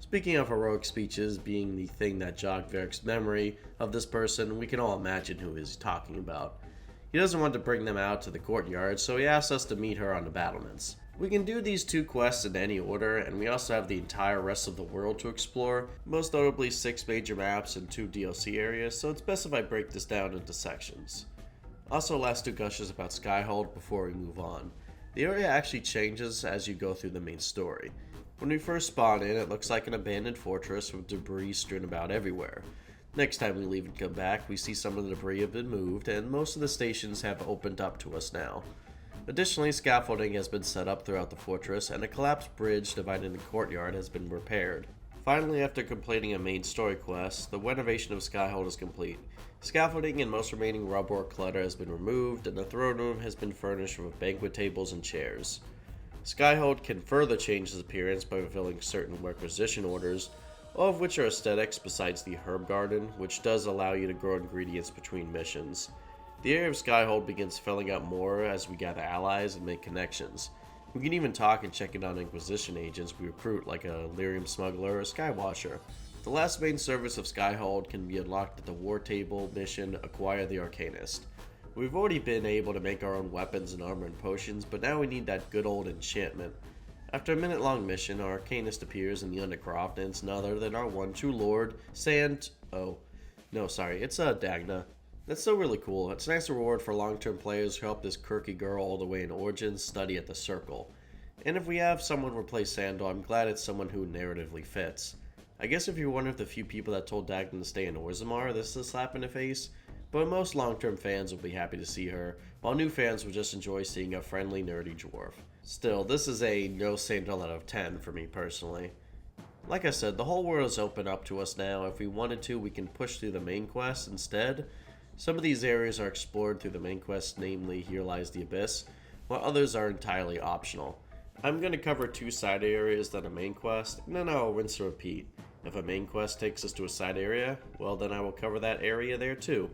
Speaking of heroic speeches being the thing that jogged Varric's memory of this person, we can all imagine who he's talking about. He doesn't want to bring them out to the courtyard, so he asks us to meet her on the battlements. We can do these two quests in any order, and we also have the entire rest of the world to explore, most notably 6 major maps and 2 DLC areas, so it's best if I break this down into sections. Also, last 2 gushes about Skyhold before we move on. The area actually changes as you go through the main story. When we first spawn in, it looks like an abandoned fortress with debris strewn about everywhere. Next time we leave and come back, we see some of the debris have been moved, and most of the stations have opened up to us now. Additionally, scaffolding has been set up throughout the fortress, and a collapsed bridge dividing the courtyard has been repaired. Finally, after completing a main story quest, the renovation of Skyhold is complete. Scaffolding and most remaining rubble or clutter has been removed, and the throne room has been furnished with banquet tables and chairs. Skyhold can further change its appearance by fulfilling certain requisition orders, all of which are aesthetics besides the herb garden, which does allow you to grow ingredients between missions. The area of Skyhold begins filling up more as we gather allies and make connections. We can even talk and check in on Inquisition agents we recruit, like a lyrium smuggler or a skywasher. The last main service of Skyhold can be unlocked at the War Table mission Acquire the Arcanist. We've already been able to make our own weapons and armor and potions, but now we need that good old enchantment. After a minute-long mission, our Arcanist appears in the Undercroft, and it's none other than our one true lord, it's Dagna. That's still really cool. It's a nice reward for long-term players who help this quirky girl all the way in Origins study at the Circle. And if we have someone replace Sandor, I'm glad it's someone who narratively fits. I guess if you're one of the few people that told Dagna to stay in Orzammar, this is a slap in the face, but most long-term fans will be happy to see her, while new fans will just enjoy seeing a friendly, nerdy dwarf. Still, this is a no Sandor out of 10 for me personally. Like I said, the whole world is open up to us now. If we wanted to, we can push through the main quest instead. Some of these areas are explored through the main quest, namely Here Lies the Abyss, while others are entirely optional. I'm going to cover 2 side areas than a main quest, and then I'll rinse and repeat. If a main quest takes us to a side area, well then I will cover that area there too.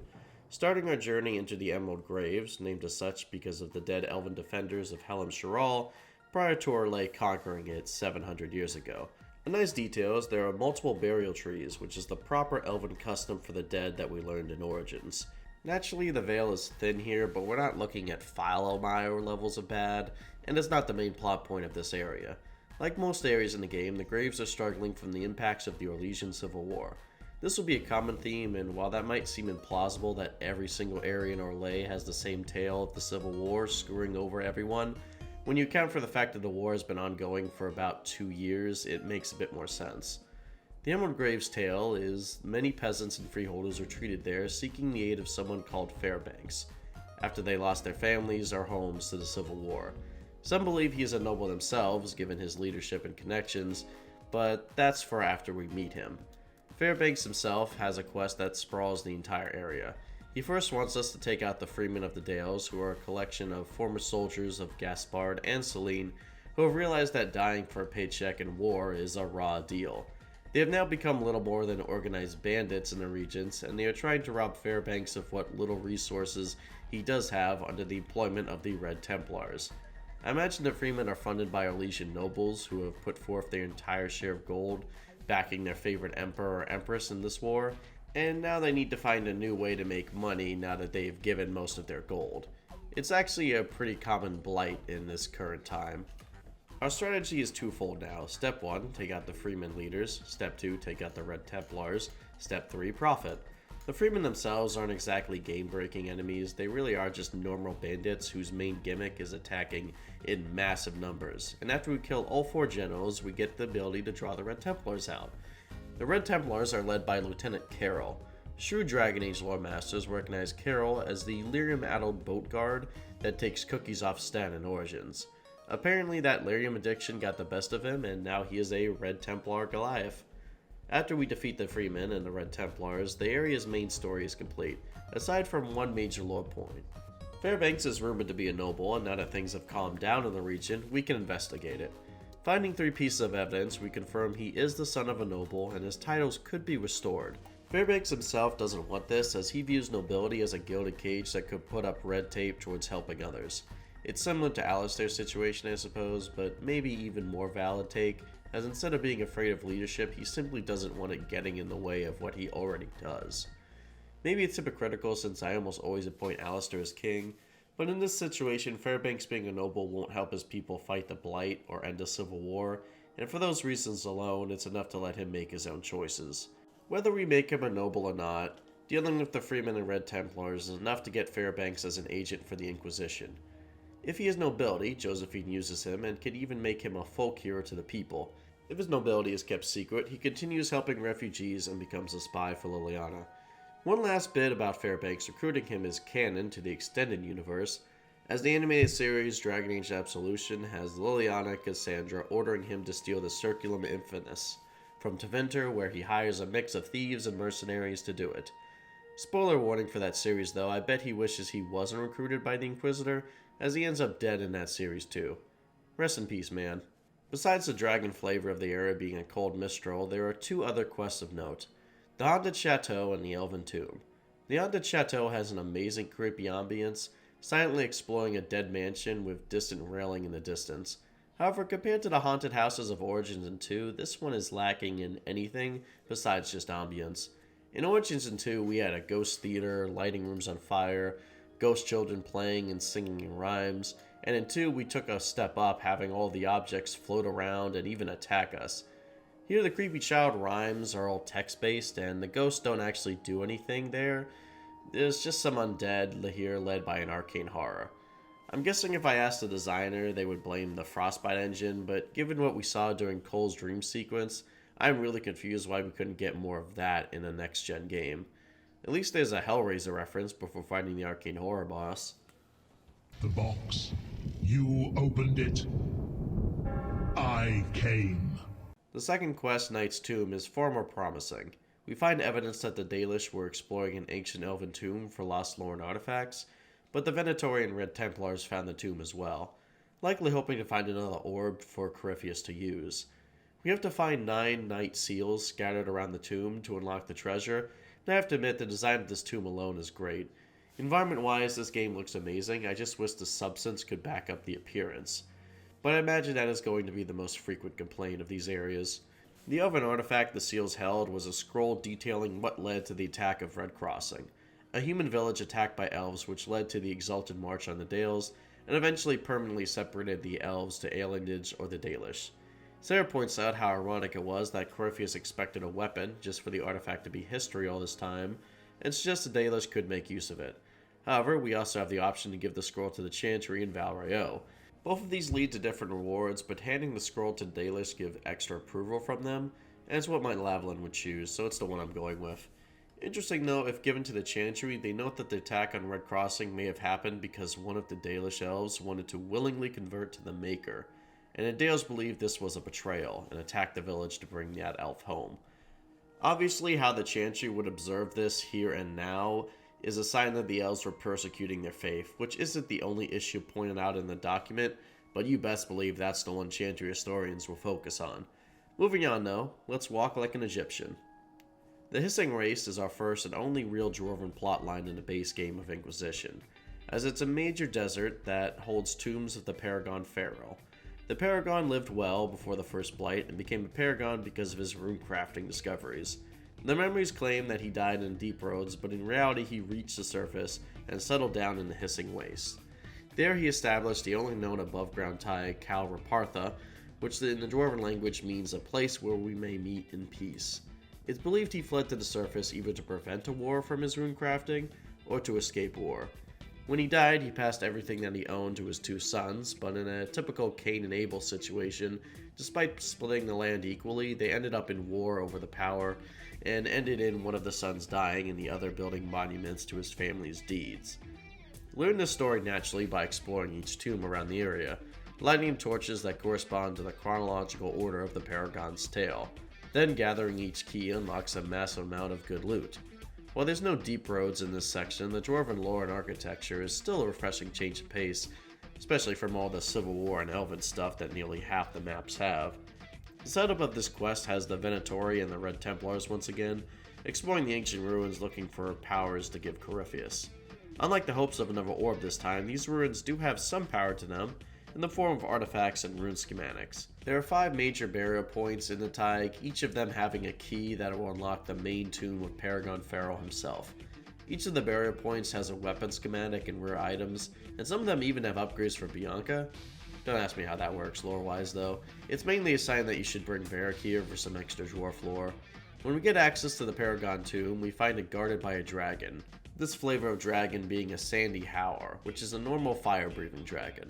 Starting our journey into the Emerald Graves, named as such because of the dead elven defenders of Helm Shiral, prior to Orlais conquering it 700 years ago. A nice detail is there are multiple burial trees, which is the proper elven custom for the dead that we learned in Origins. Naturally, the veil is thin here, but we're not looking at Philomire levels of bad, and it's not the main plot point of this area. Like most areas in the game, the graves are struggling from the impacts of the Orlesian Civil War. This will be a common theme, and while that might seem implausible that every single area in Orlais has the same tale of the Civil War screwing over everyone, when you account for the fact that the war has been ongoing for about 2 years, it makes a bit more sense. The Emerald Graves tale is many peasants and freeholders are treated there seeking the aid of someone called Fairbanks, after they lost their families or homes to the Civil War. Some believe he is a noble themselves, given his leadership and connections, but that's for after we meet him. Fairbanks himself has a quest that sprawls the entire area. He first wants us to take out the Freemen of the Dales, who are a collection of former soldiers of Gaspard and Selene, who have realized that dying for a paycheck in war is a raw deal. They have now become little more than organized bandits in the regions, and they are trying to rob Fairbanks of what little resources he does have under the employment of the Red Templars. I imagine the Freemen are funded by Orlesian nobles who have put forth their entire share of gold, backing their favorite emperor or empress in this war, and now they need to find a new way to make money now that they've given most of their gold. It's actually a pretty common blight in this current time. Our strategy is twofold now. Step 1, take out the Freeman leaders. Step 2, take out the Red Templars. Step 3, profit. The Freemen themselves aren't exactly game-breaking enemies, they really are just normal bandits whose main gimmick is attacking in massive numbers, and after we kill all 4 generals, we get the ability to draw the Red Templars out. The Red Templars are led by Lieutenant Carroll. Shrewd Dragon Age lore masters recognize Carroll as the lyrium-addled boat guard that takes cookies off Stan in Origins. Apparently that lyrium addiction got the best of him, and now he is a Red Templar Goliath. After we defeat the Freemen and the Red Templars, the area's main story is complete, aside from one major lore point. Fairbanks is rumored to be a noble, and now that things have calmed down in the region, we can investigate it. Finding 3 pieces of evidence, we confirm he is the son of a noble, and his titles could be restored. Fairbanks himself doesn't want this, as he views nobility as a gilded cage that could put up red tape towards helping others. It's similar to Alistair's situation, I suppose, but maybe even more valid take, as instead of being afraid of leadership, he simply doesn't want it getting in the way of what he already does. Maybe it's hypocritical since I almost always appoint Alistair as king, but in this situation, Fairbanks being a noble won't help his people fight the Blight or end a civil war, and for those reasons alone, it's enough to let him make his own choices. Whether we make him a noble or not, dealing with the Freemen and Red Templars is enough to get Fairbanks as an agent for the Inquisition. If he has nobility, Josephine uses him and can even make him a folk hero to the people. If his nobility is kept secret, he continues helping refugees and becomes a spy for Leliana. One last bit about Fairbanks recruiting him is canon to the extended universe, as the animated series Dragon Age Absolution has Leliana Cassandra ordering him to steal the Circulum Infinis from Tevinter, where he hires a mix of thieves and mercenaries to do it. Spoiler warning for that series though, I bet he wishes he wasn't recruited by the Inquisitor, as he ends up dead in that series too. Rest in peace, man. Besides the dragon flavor of the area being a cold mistral, there are two other quests of note: the Haunted Chateau and the Elven Tomb. The Haunted Chateau has an amazing creepy ambience, silently exploring a dead mansion with distant railing in the distance. However, compared to the haunted houses of Origins and 2, this one is lacking in anything besides just ambience. In Origins and 2, we had a ghost theater, lighting rooms on fire, ghost children playing and singing in rhymes, and in 2 we took a step up, having all the objects float around and even attack us. Here the creepy child rhymes are all text-based, and the ghosts don't actually do anything there. There's just some undead here led by an arcane horror. I'm guessing if I asked the designer, they would blame the Frostbite engine, but given what we saw during Cole's dream sequence, I'm really confused why we couldn't get more of that in a next-gen game. At least there's a Hellraiser reference before fighting the arcane horror boss. The box. You opened it. I came. The second quest, Knight's Tomb, is far more promising. We find evidence that the Dalish were exploring an ancient elven tomb for lost lore and artifacts, but the Venatori and Red Templars found the tomb as well, likely hoping to find another orb for Corypheus to use. We have to find 9 Night Seals scattered around the tomb to unlock the treasure, and I have to admit the design of this tomb alone is great. Environment-wise, this game looks amazing. I just wish the substance could back up the appearance. But I imagine that is going to be the most frequent complaint of these areas. The elven artifact the seals held was a scroll detailing what led to the attack of Red Crossing, a human village attacked by elves which led to the exalted march on the Dales, and eventually permanently separated the elves to alienage or the Dalish. Sera points out how ironic it was that Corypheus expected a weapon just for the artifact to be history all this time, and suggests the Dalish could make use of it. However, we also have the option to give the scroll to the Chantry and Valrayo. Both of these lead to different rewards, but handing the scroll to Dalish give extra approval from them, and it's what my Lavalin would choose, so it's the one I'm going with. Interesting though, if given to the Chantry, they note that the attack on Red Crossing may have happened because one of the Dalish elves wanted to willingly convert to the Maker, and the Dales believed this was a betrayal and attacked the village to bring that elf home. Obviously, how the Chantry would observe this here and now is a sign that the elves were persecuting their faith, which isn't the only issue pointed out in the document, but you best believe that's the one Chantry historians will focus on. Moving on though, let's walk like an Egyptian. The Hissing Race is our first and only real Dwarven plotline in the base game of Inquisition, as it's a major desert that holds tombs of the Paragon Pharaoh. The Paragon lived well before the First Blight and became a Paragon because of his runecrafting discoveries. The memories claim that he died in Deep Roads, but in reality he reached the surface and settled down in the Hissing Waste. There he established the only known above-ground tie, Kal Rapartha, which in the Dwarven language means a place where we may meet in peace. It's believed he fled to the surface either to prevent a war from his runecrafting, or to escape war. When he died, he passed everything that he owned to his 2 sons, but in a typical Cain and Abel situation, despite splitting the land equally, they ended up in war over the power, and ended in one of the sons dying and the other building monuments to his family's deeds. Learn this story naturally by exploring each tomb around the area, lighting torches that correspond to the chronological order of the Paragon's tale. Then gathering each key unlocks a massive amount of good loot. While there's no deep roads in this section, the Dwarven lore and architecture is still a refreshing change of pace, especially from all the Civil War and Elven stuff that nearly half the maps have. The setup of this quest has the Venatori and the Red Templars once again, exploring the ancient ruins looking for powers to give Corypheus. Unlike the hopes of another orb this time, these ruins do have some power to them, in the form of artifacts and rune schematics. There are 5 major burial points in the Taig, each of them having a key that will unlock the main tomb of Paragon Pharaoh himself. Each of the burial points has a weapon schematic and rare items, and some of them even have upgrades for Bianca. Don't ask me how that works lore-wise though. It's mainly a sign that you should bring Varric here for some extra dwarf lore. When we get access to the Paragon tomb, we find it guarded by a dragon. This flavor of dragon being a sandy howler, which is a normal fire-breathing dragon.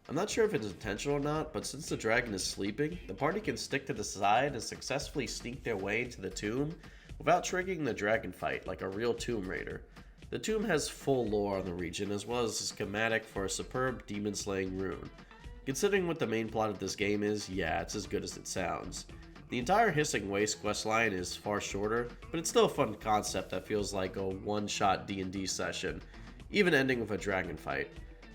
I'm not sure if it's intentional or not, but since the dragon is sleeping, the party can stick to the side and successfully sneak their way into the tomb without triggering the dragon fight like a real Tomb Raider. The tomb has full lore on the region as well as a schematic for a superb demon-slaying rune. Considering what the main plot of this game is, yeah, it's as good as it sounds. The entire Hissing Waste questline is far shorter, but it's still a fun concept that feels like a one-shot D&D session, even ending with a dragon fight.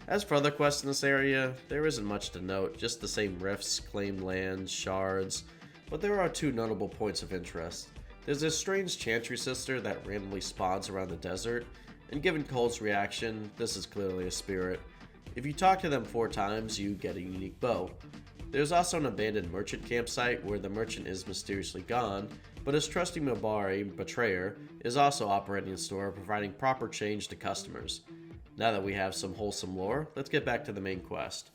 As for other quests in this area, there isn't much to note, just the same rifts, claimed lands, shards, but there are two notable points of interest. There's this strange chantry sister that randomly spawns around the desert, and given Cole's reaction, this is clearly a spirit. If you talk to them 4 times, you get a unique bow. There's also an abandoned merchant campsite where the merchant is mysteriously gone, but his trusty Mabari, Betrayer, is also operating the store, providing proper change to customers. Now that we have some wholesome lore, let's get back to the main quest.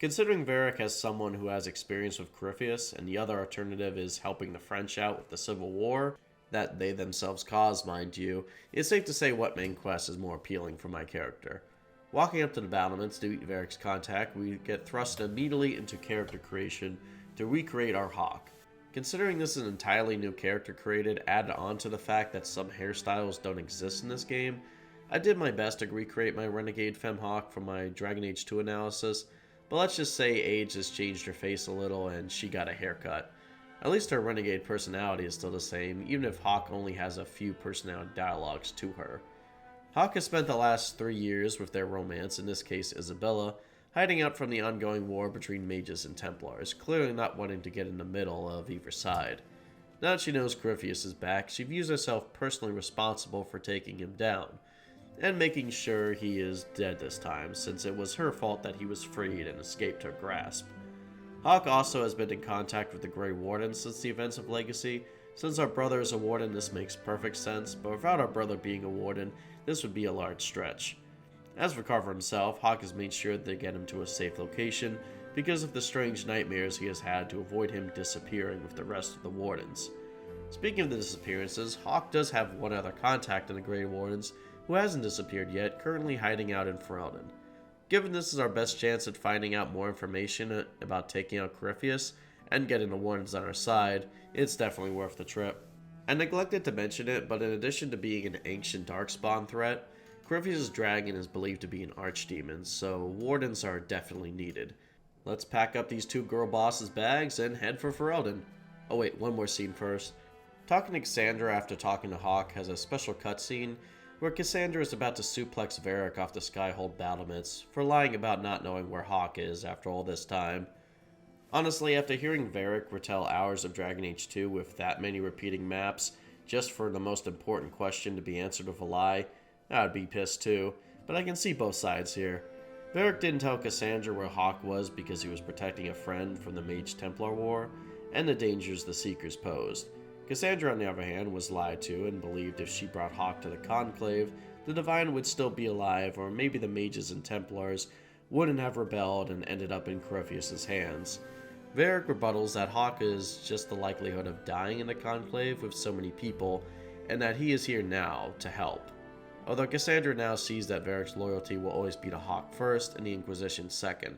Considering Varric has someone who has experience with Corypheus, and the other alternative is helping the French out with the Civil War, that they themselves caused, mind you, it's safe to say what main quest is more appealing for my character. Walking up to the battlements to meet Varric's contact, we get thrust immediately into character creation to recreate our Hawke. Considering this is an entirely new character created, added on to the fact that some hairstyles don't exist in this game, I did my best to recreate my Renegade Femme Hawke from my Dragon Age 2 analysis, but let's just say age has changed her face a little and she got a haircut. At least her Renegade personality is still the same, even if Hawke only has a few personality dialogues to her. Hawke has spent the last 3 years with their romance, in this case Isabella, hiding out from the ongoing war between mages and Templars, clearly not wanting to get in the middle of either side. Now that she knows Corypheus is back, she views herself personally responsible for taking him down, and making sure he is dead this time, since it was her fault that he was freed and escaped her grasp. Hawke also has been in contact with the Grey Warden since the events of Legacy. Since our brother is a warden, this makes perfect sense, but without our brother being a warden, this would be a large stretch. As for Carver himself, Hawke has made sure they get him to a safe location because of the strange nightmares he has had to avoid him disappearing with the rest of the wardens. Speaking of the disappearances, Hawke does have one other contact in the Grey Wardens who hasn't disappeared yet, currently hiding out in Ferelden. Given this is our best chance at finding out more information about taking out Corypheus and getting the wardens on our side, it's definitely worth the trip. I neglected to mention it, but in addition to being an ancient darkspawn threat, Corypheus' dragon is believed to be an archdemon, so wardens are definitely needed. Let's pack up these 2 girl bosses' bags and head for Ferelden. Oh wait, one more scene first. Talking to Cassandra after talking to Hawke has a special cutscene where Cassandra is about to suplex Varric off the skyhold battlements for lying about not knowing where Hawke is after all this time. Honestly, after hearing Varric retell hours of Dragon Age 2 with that many repeating maps, just for the most important question to be answered with a lie, I'd be pissed too, but I can see both sides here. Varric didn't tell Cassandra where Hawke was because he was protecting a friend from the Mage Templar War, and the dangers the Seekers posed. Cassandra, on the other hand, was lied to and believed if she brought Hawke to the Conclave, the Divine would still be alive, or maybe the Mages and Templars wouldn't have rebelled and ended up in Corypheus' hands. Varric rebuttals that Hawke is just the likelihood of dying in the Conclave with so many people, and that he is here now to help. Although Cassandra now sees that Varric's loyalty will always be to Hawke first and the Inquisition second.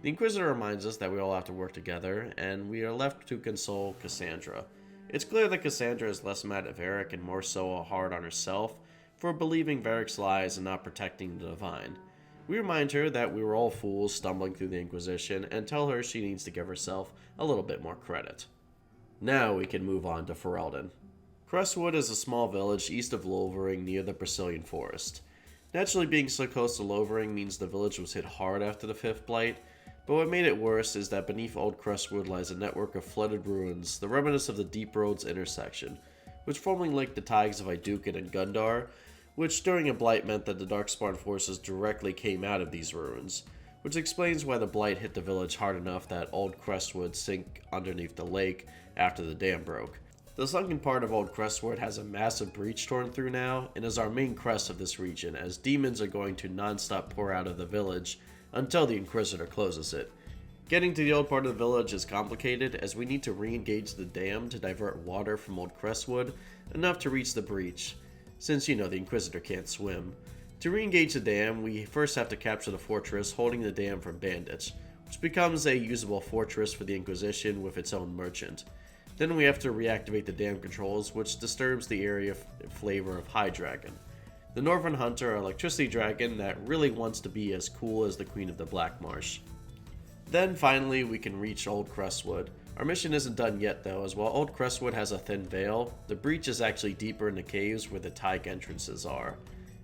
The Inquisitor reminds us that we all have to work together, and we are left to console Cassandra. It's clear that Cassandra is less mad at Varric and more so hard on herself for believing Varric's lies and not protecting the Divine. We remind her that we were all fools stumbling through the Inquisition and tell her she needs to give herself a little bit more credit. Now we can move on to Ferelden. Crestwood is a small village east of Lovering near the Brazilian forest. Naturally, being so close to Lovering means the village was hit hard after the 5th Blight, but what made it worse is that beneath Old Crestwood lies a network of flooded ruins, the remnants of the Deep Roads intersection, which formerly linked the Tigers of Iduken and Gundar, which during a Blight meant that the Darkspawn forces directly came out of these ruins, which explains why the Blight hit the village hard enough that Old Crestwood sank underneath the lake after the dam broke. The sunken part of Old Crestwood has a massive breach torn through now, and is our main crest of this region, as demons are going to non-stop pour out of the village until the Inquisitor closes it. Getting to the old part of the village is complicated, as we need to re-engage the dam to divert water from Old Crestwood enough to reach the breach, since the Inquisitor can't swim. To re-engage the dam, we first have to capture the fortress holding the dam from bandits, which becomes a usable fortress for the Inquisition with its own merchant. Then we have to reactivate the dam controls, which disturbs the area flavor of High Dragon, the Northern Hunter, electricity dragon that really wants to be as cool as the Queen of the Black Marsh. Then finally we can reach Old Crestwood. Our mission isn't done yet though, as while Old Crestwood has a thin veil, the breach is actually deeper in the caves where the Tig entrances are.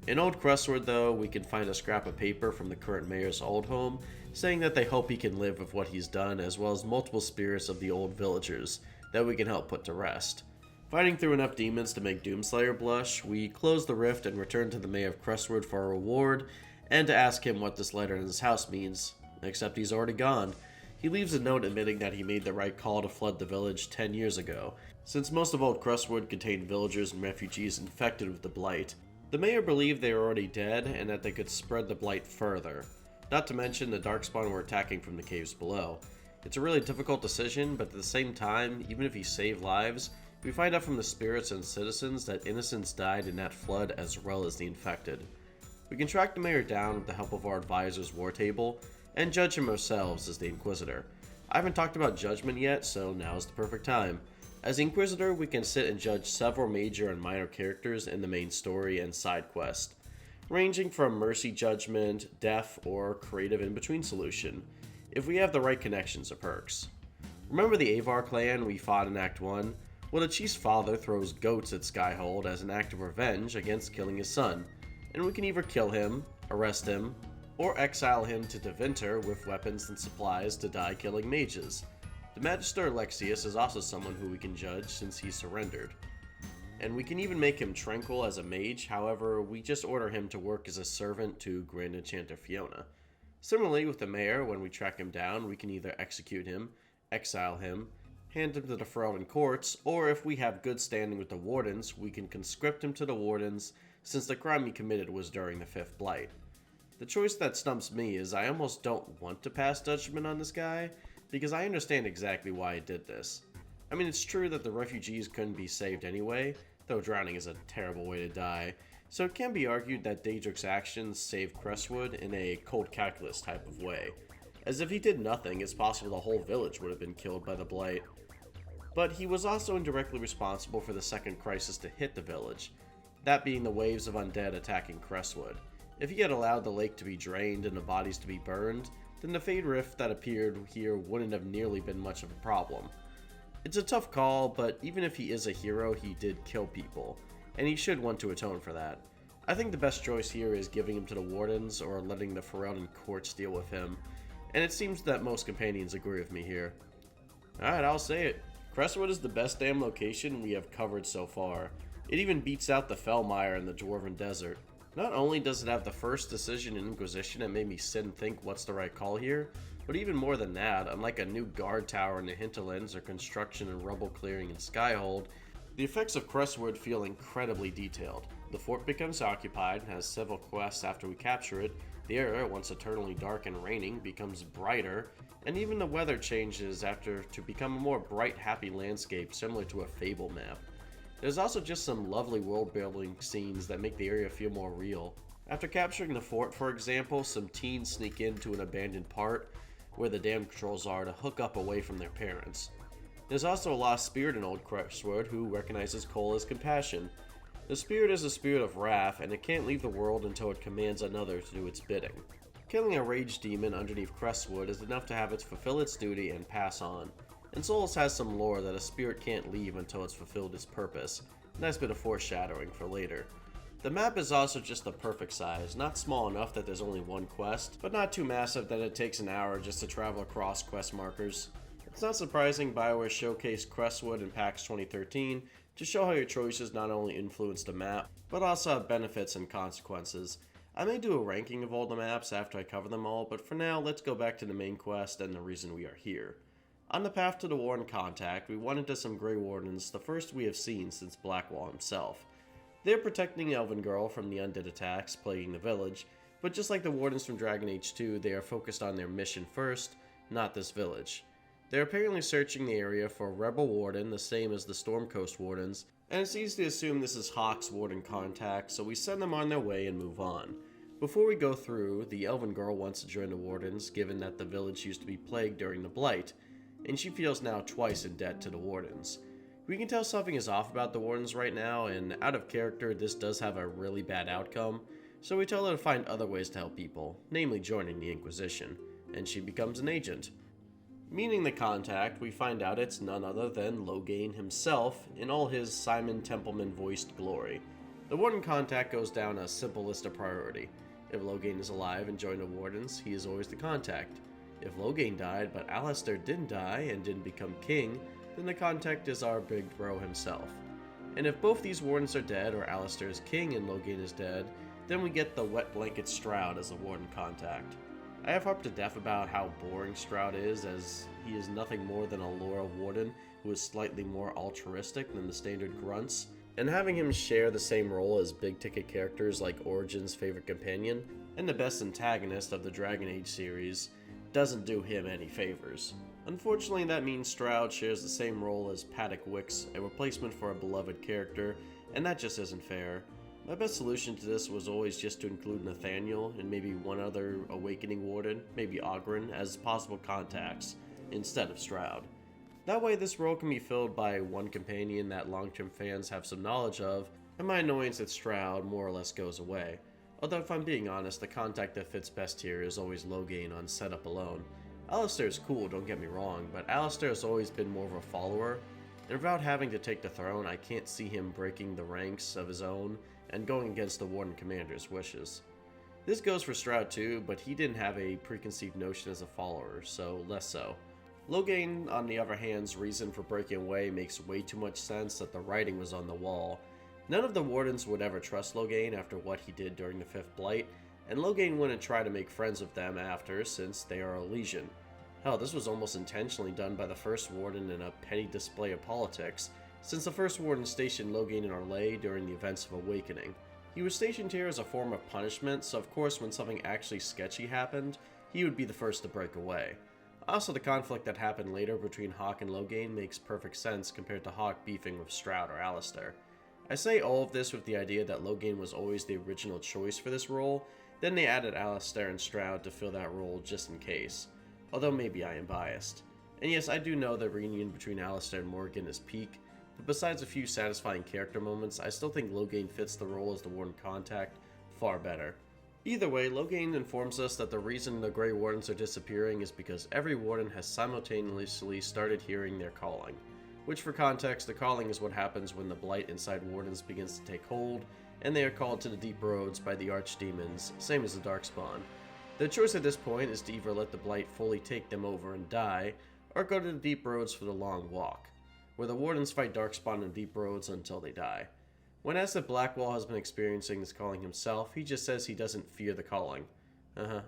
In Old Crestwood, though, we can find a scrap of paper from the current mayor's old home, saying that they hope he can live with what he's done, as well as multiple spirits of the old villagers that we can help put to rest. Fighting through enough demons to make Doomslayer blush, we close the rift and return to the Mayor of Crestwood for a reward, and to ask him what this letter in his house means, except he's already gone. He leaves a note admitting that he made the right call to flood the village 10 years ago, since most of Old Crestwood contained villagers and refugees infected with the Blight. The mayor believed they were already dead, and that they could spread the Blight further. Not to mention the Darkspawn were attacking from the caves below. It's a really difficult decision, but at the same time, even if he saved lives, we find out from the spirits and citizens that innocents died in that flood as well as the infected. We can track the mayor down with the help of our advisor's war table, and judge him ourselves as the Inquisitor. I haven't talked about judgment yet, so now's the perfect time. As the Inquisitor, we can sit and judge several major and minor characters in the main story and side quest, ranging from mercy judgment, death, or creative in-between solution, if we have the right connections or perks. Remember the Avar clan we fought in Act 1? Well, the chief's father throws goats at Skyhold as an act of revenge against killing his son, and we can either kill him, arrest him, or exile him to Deventer with weapons and supplies to die killing mages. The Magister Alexius is also someone who we can judge since he surrendered. And we can even make him tranquil as a mage, however, we just order him to work as a servant to Grand Enchanter Fiona. Similarly with the mayor, when we track him down, we can either execute him, exile him, hand him to the Ferelden courts, or if we have good standing with the wardens, we can conscript him to the wardens since the crime he committed was during the Fifth Blight. The choice that stumps me is I almost don't want to pass judgment on this guy, because I understand exactly why he did this. I mean, it's true that the refugees couldn't be saved anyway, though drowning is a terrible way to die, so it can be argued that Daedric's actions saved Crestwood in a cold calculus type of way. As if he did nothing, it's possible the whole village would have been killed by the Blight. But he was also indirectly responsible for the second crisis to hit the village, that being the waves of undead attacking Crestwood. If he had allowed the lake to be drained and the bodies to be burned, then the Fade Rift that appeared here wouldn't have nearly been much of a problem. It's a tough call, but even if he is a hero, he did kill people, and he should want to atone for that. I think the best choice here is giving him to the Wardens or letting the Ferelden courts deal with him, and it seems that most companions agree with me here. Alright, I'll say it. Crestwood is the best damn location we have covered so far. It even beats out the Fellmire in the Dwarven Desert. Not only does it have the first decision in Inquisition that made me sit and think what's the right call here, but even more than that, unlike a new guard tower in the hinterlands or construction and rubble clearing in Skyhold, the effects of Crestwood feel incredibly detailed. The fort becomes occupied, has several quests after we capture it, the area, once eternally dark and raining, becomes brighter, and even the weather changes after to become a more bright, happy landscape similar to a Fable map. There's also just some lovely world-building scenes that make the area feel more real. After capturing the fort, for example, some teens sneak into an abandoned part where the dam controls are to hook up away from their parents. There's also a lost spirit in Old Crestwood who recognizes Cole as compassion. The spirit is a spirit of wrath, and it can't leave the world until it commands another to do its bidding. Killing a rage demon underneath Crestwood is enough to have it fulfill its duty and pass on. And Solas has some lore that a spirit can't leave until it's fulfilled its purpose. Nice bit of foreshadowing for later. The map is also just the perfect size, not small enough that there's only one quest, but not too massive that it takes an hour just to travel across quest markers. It's not surprising BioWare showcased Crestwood in PAX 2013 to show how your choices not only influence the map, but also have benefits and consequences. I may do a ranking of all the maps after I cover them all, but for now, let's go back to the main quest and the reason we are here. On the path to the Warden Contact, we run into some Grey Wardens, the first we have seen since Blackwall himself. They are protecting Elven Girl from the undead attacks plaguing the village, but just like the Wardens from Dragon Age 2, they are focused on their mission first, not this village. They are apparently searching the area for a Rebel Warden, the same as the Stormcoast Wardens, and it's easy to assume this is Hawke's Warden Contact, so we send them on their way and move on. Before we go through, the Elven Girl wants to join the Wardens, given that the village used to be plagued during the Blight, and she feels now twice in debt to the Wardens. We can tell something is off about the Wardens right now, and out of character, this does have a really bad outcome, so we tell her to find other ways to help people, namely joining the Inquisition, and she becomes an agent. Meeting the contact, we find out it's none other than Loghain himself in all his Simon Templeman voiced glory. The Warden contact goes down a simple list of priority. If Loghain is alive and joined the Wardens, he is always the contact. If Loghain died, but Alistair didn't die and didn't become king, then the contact is our big bro himself. And if both these Wardens are dead, or Alistair is king and Loghain is dead, then we get the Wet Blanket Stroud as a Warden contact. I have harped to death about how boring Stroud is, as he is nothing more than a loyal Warden who is slightly more altruistic than the standard grunts, and having him share the same role as big-ticket characters like Origin's favorite companion and the best antagonist of the Dragon Age series doesn't do him any favors. Unfortunately, that means Stroud shares the same role as Paddock Wicks, a replacement for a beloved character, and that just isn't fair. My best solution to this was always just to include Nathaniel and maybe one other Awakening Warden, maybe Oghren, as possible contacts, instead of Stroud. That way this role can be filled by one companion that long-term fans have some knowledge of, and my annoyance at Stroud more or less goes away. Although if I'm being honest, the contact that fits best here is always Loghain on setup alone. Alistair is cool, don't get me wrong, but Alistair has always been more of a follower, and without having to take the throne, I can't see him breaking the ranks of his own and going against the Warden Commander's wishes. This goes for Stroud too, but he didn't have a preconceived notion as a follower, so less so. Loghain, on the other hand's reason for breaking away makes way too much sense that the writing was on the wall. None of the Wardens would ever trust Loghain after what he did during the Fifth Blight, and Loghain wouldn't try to make friends with them after, since they are a legion. Hell, this was almost intentionally done by the First Warden in a petty display of politics, since the First Warden stationed Loghain in Orlais during the events of Awakening. He was stationed here as a form of punishment, so of course when something actually sketchy happened, he would be the first to break away. Also, the conflict that happened later between Hawke and Loghain makes perfect sense compared to Hawke beefing with Stroud or Alistair. I say all of this with the idea that Loghain was always the original choice for this role, then they added Alistair and Stroud to fill that role just in case. Although maybe I am biased. And yes, I do know the reunion between Alistair and Morgan is peak, but besides a few satisfying character moments, I still think Loghain fits the role as the Warden contact far better. Either way, Loghain informs us that the reason the Grey Wardens are disappearing is because every Warden has simultaneously started hearing their calling. Which, for context, the calling is what happens when the blight inside Wardens begins to take hold, and they are called to the deep roads by the archdemons, same as the Darkspawn. Their choice at this point is to either let the blight fully take them over and die, or go to the deep roads for the long walk, where the Wardens fight Darkspawn in deep roads until they die. When asked if Blackwall has been experiencing this calling himself, he just says he doesn't fear the calling.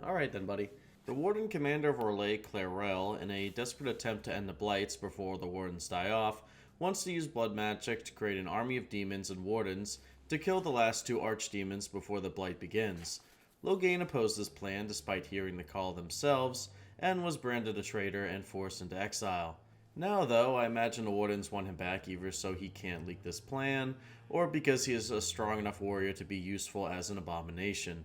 Alright then, buddy. The Warden Commander of Orlais, Clarel, in a desperate attempt to end the Blights before the Wardens die off, wants to use blood magic to create an army of demons and Wardens to kill the last two archdemons before the Blight begins. Loghain opposed this plan despite hearing the call themselves, and was branded a traitor and forced into exile. Now, though, I imagine the Wardens want him back either so he can't leak this plan, or because he is a strong enough warrior to be useful as an abomination.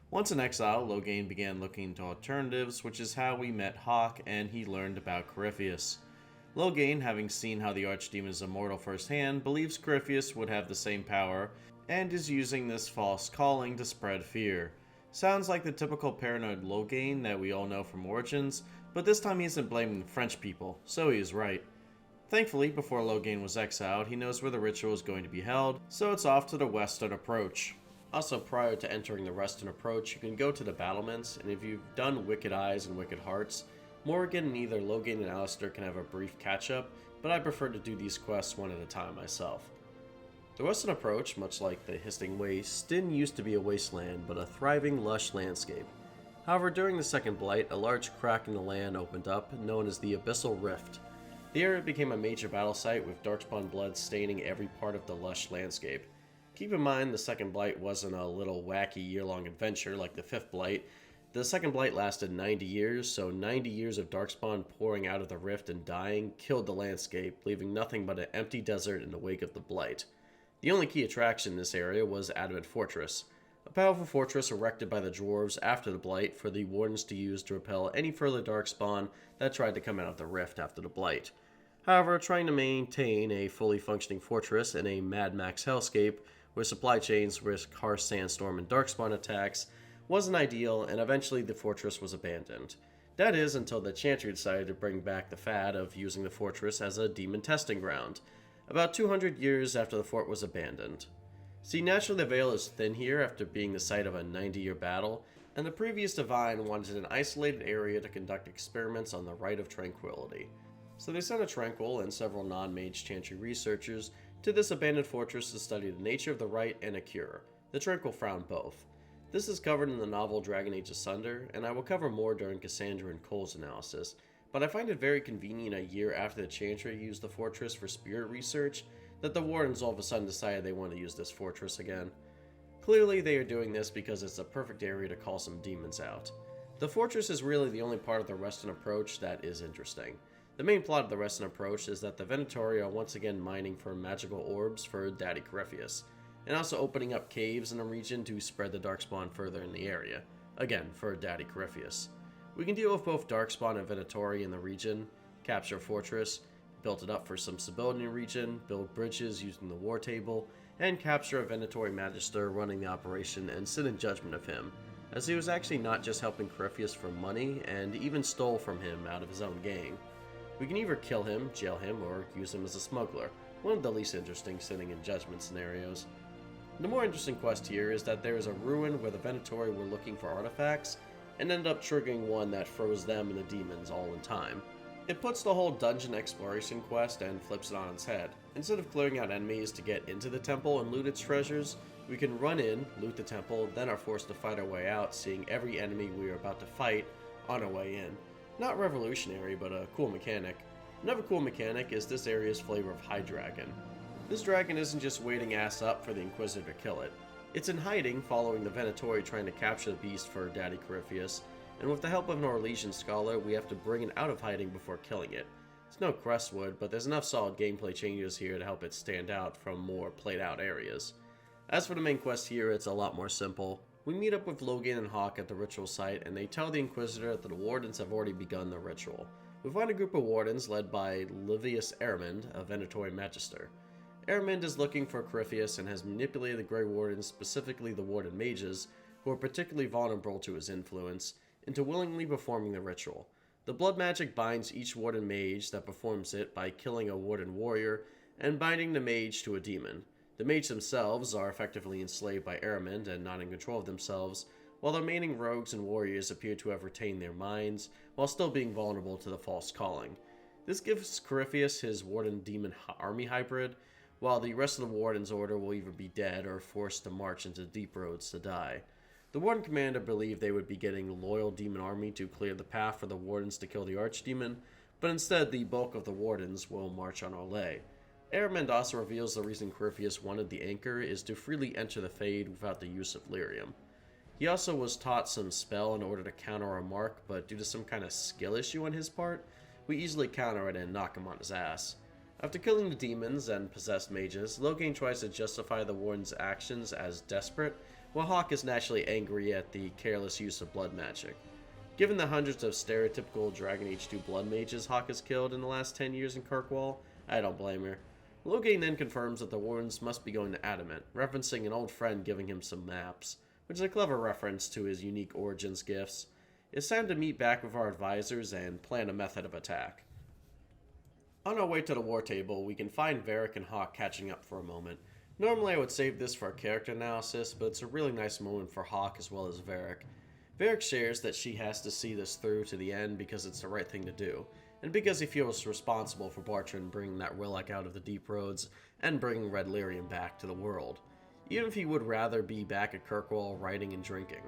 Once in exile, Loghain began looking into alternatives, which is how we met Hawke and he learned about Corypheus. Loghain, having seen how the archdemon is immortal firsthand, believes Corypheus would have the same power, and is using this false calling to spread fear. Sounds like the typical paranoid Loghain that we all know from Origins, but this time he isn't blaming the French people, so he is right. Thankfully, before Loghain was exiled, he knows where the ritual is going to be held, so it's off to the western approach. Also, prior to entering the western approach, you can go to the battlements, and if you've done Wicked Eyes and Wicked Hearts, Morgan and either Loghain and Alistair can have a brief catch-up, but I prefer to do these quests one at a time myself. The western approach, much like the Hissing Waste, didn't used to be a wasteland, but a thriving, lush landscape. However, during the Second Blight, a large crack in the land opened up, known as the Abyssal Rift. The area became a major battle site, with Darkspawn blood staining every part of the lush landscape. Keep in mind, the Second Blight wasn't a little wacky year-long adventure like the Fifth Blight. The Second Blight lasted 90 years, so 90 years of Darkspawn pouring out of the rift and dying killed the landscape, leaving nothing but an empty desert in the wake of the Blight. The only key attraction in this area was Adamant Fortress, a powerful fortress erected by the Dwarves after the Blight for the Wardens to use to repel any further Darkspawn that tried to come out of the rift after the Blight. However, trying to maintain a fully functioning fortress in a Mad Max hellscape where supply chains risk harsh sandstorm and Darkspawn attacks wasn't ideal, and eventually the fortress was abandoned. That is, until the Chantry decided to bring back the fad of using the fortress as a demon testing ground, about 200 years after the fort was abandoned. See, naturally the Vale is thin here after being the site of a 90-year battle, and the previous Divine wanted an isolated area to conduct experiments on the Rite of Tranquility. So they sent a Tranquil and several non-mage Chantry researchers to this abandoned fortress to study the nature of the Rite and a cure. The Tranquil found both. This is covered in the novel Dragon Age Asunder, and I will cover more during Cassandra and Cole's analysis, but I find it very convenient a year after the Chantry used the fortress for spirit research that the Wardens all of a sudden decided they want to use this fortress again. Clearly they are doing this because it's a perfect area to call some demons out. The fortress is really the only part of the Western approach that is interesting. The main plot of the Western approach is that the Venatori are once again mining for magical orbs for Daddy Corypheus, and also opening up caves in the region to spread the Darkspawn further in the area, again for Daddy Corypheus. We can deal with both Darkspawn and Venatori in the region, capture a fortress, build it up for some stability in the region, build bridges using the war table, and capture a Venatori Magister running the operation and sit in judgment of him, as he was actually not just helping Corypheus for money, and even stole from him out of his own gang. We can either kill him, jail him, or use him as a smuggler, one of the least interesting sitting in judgment scenarios. The more interesting quest here is that there is a ruin where the Venatori were looking for artifacts, and ended up triggering one that froze them and the demons all in time. It puts the whole dungeon exploration quest and flips it on its head. Instead of clearing out enemies to get into the temple and loot its treasures, we can run in, loot the temple, then are forced to fight our way out, seeing every enemy we are about to fight on our way in. Not revolutionary, but a cool mechanic. Another cool mechanic is this area's flavor of High Dragon. This dragon isn't just waiting ass up for the Inquisitor to kill it. It's in hiding, following the Venatori trying to capture the beast for Daddy Corypheus, and with the help of an Orlesian scholar, we have to bring it out of hiding before killing it. It's no Crestwood, but there's enough solid gameplay changes here to help it stand out from more played out areas. As for the main quest here, it's a lot more simple. We meet up with Logan and Hawke at the ritual site, and they tell the Inquisitor that the Wardens have already begun the ritual. We find a group of Wardens led by Livius Ehrmund, a Venatori Magister. Ehrmund is looking for Corypheus and has manipulated the Grey Wardens, specifically the Warden Mages, who are particularly vulnerable to his influence, into willingly performing the ritual. The blood magic binds each Warden Mage that performs it by killing a Warden Warrior and binding the Mage to a demon. The Mage themselves are effectively enslaved by Ehrmund and not in control of themselves, while the remaining rogues and warriors appear to have retained their minds, while still being vulnerable to the false calling. This gives Corypheus his Warden Demon Army hybrid, while the rest of the Warden's order will either be dead or forced to march into deep roads to die. The Warden Commander believed they would be getting a loyal demon army to clear the path for the Wardens to kill the Archdemon, but instead the bulk of the Wardens will march on Orlais. Ehrmund also reveals the reason Corypheus wanted the Anchor is to freely enter the Fade without the use of lyrium. He also was taught some spell in order to counter our mark, but due to some kind of skill issue on his part, we easily counter it and knock him on his ass. After killing the demons and possessed mages, Logain tries to justify the Warden's actions as desperate, while Hawke is naturally angry at the careless use of blood magic. Given the hundreds of stereotypical Dragon Age 2 blood mages Hawke has killed in the last 10 years in Kirkwall, I don't blame her. Logain then confirms that the Wardens must be going to Adamant, referencing an old friend giving him some maps, which is a clever reference to his unique origins gifts. It's time to meet back with our advisors and plan a method of attack. On our way to the war table, we can find Varric and Hawke catching up for a moment. Normally I would save this for a character analysis, but it's a really nice moment for Hawke as well as Varric. Varric shares that she has to see this through to the end because it's the right thing to do, and because he feels responsible for Bartrand bringing that Rilek out of the deep roads and bringing Red Lyrium back to the world, even if he would rather be back at Kirkwall writing and drinking.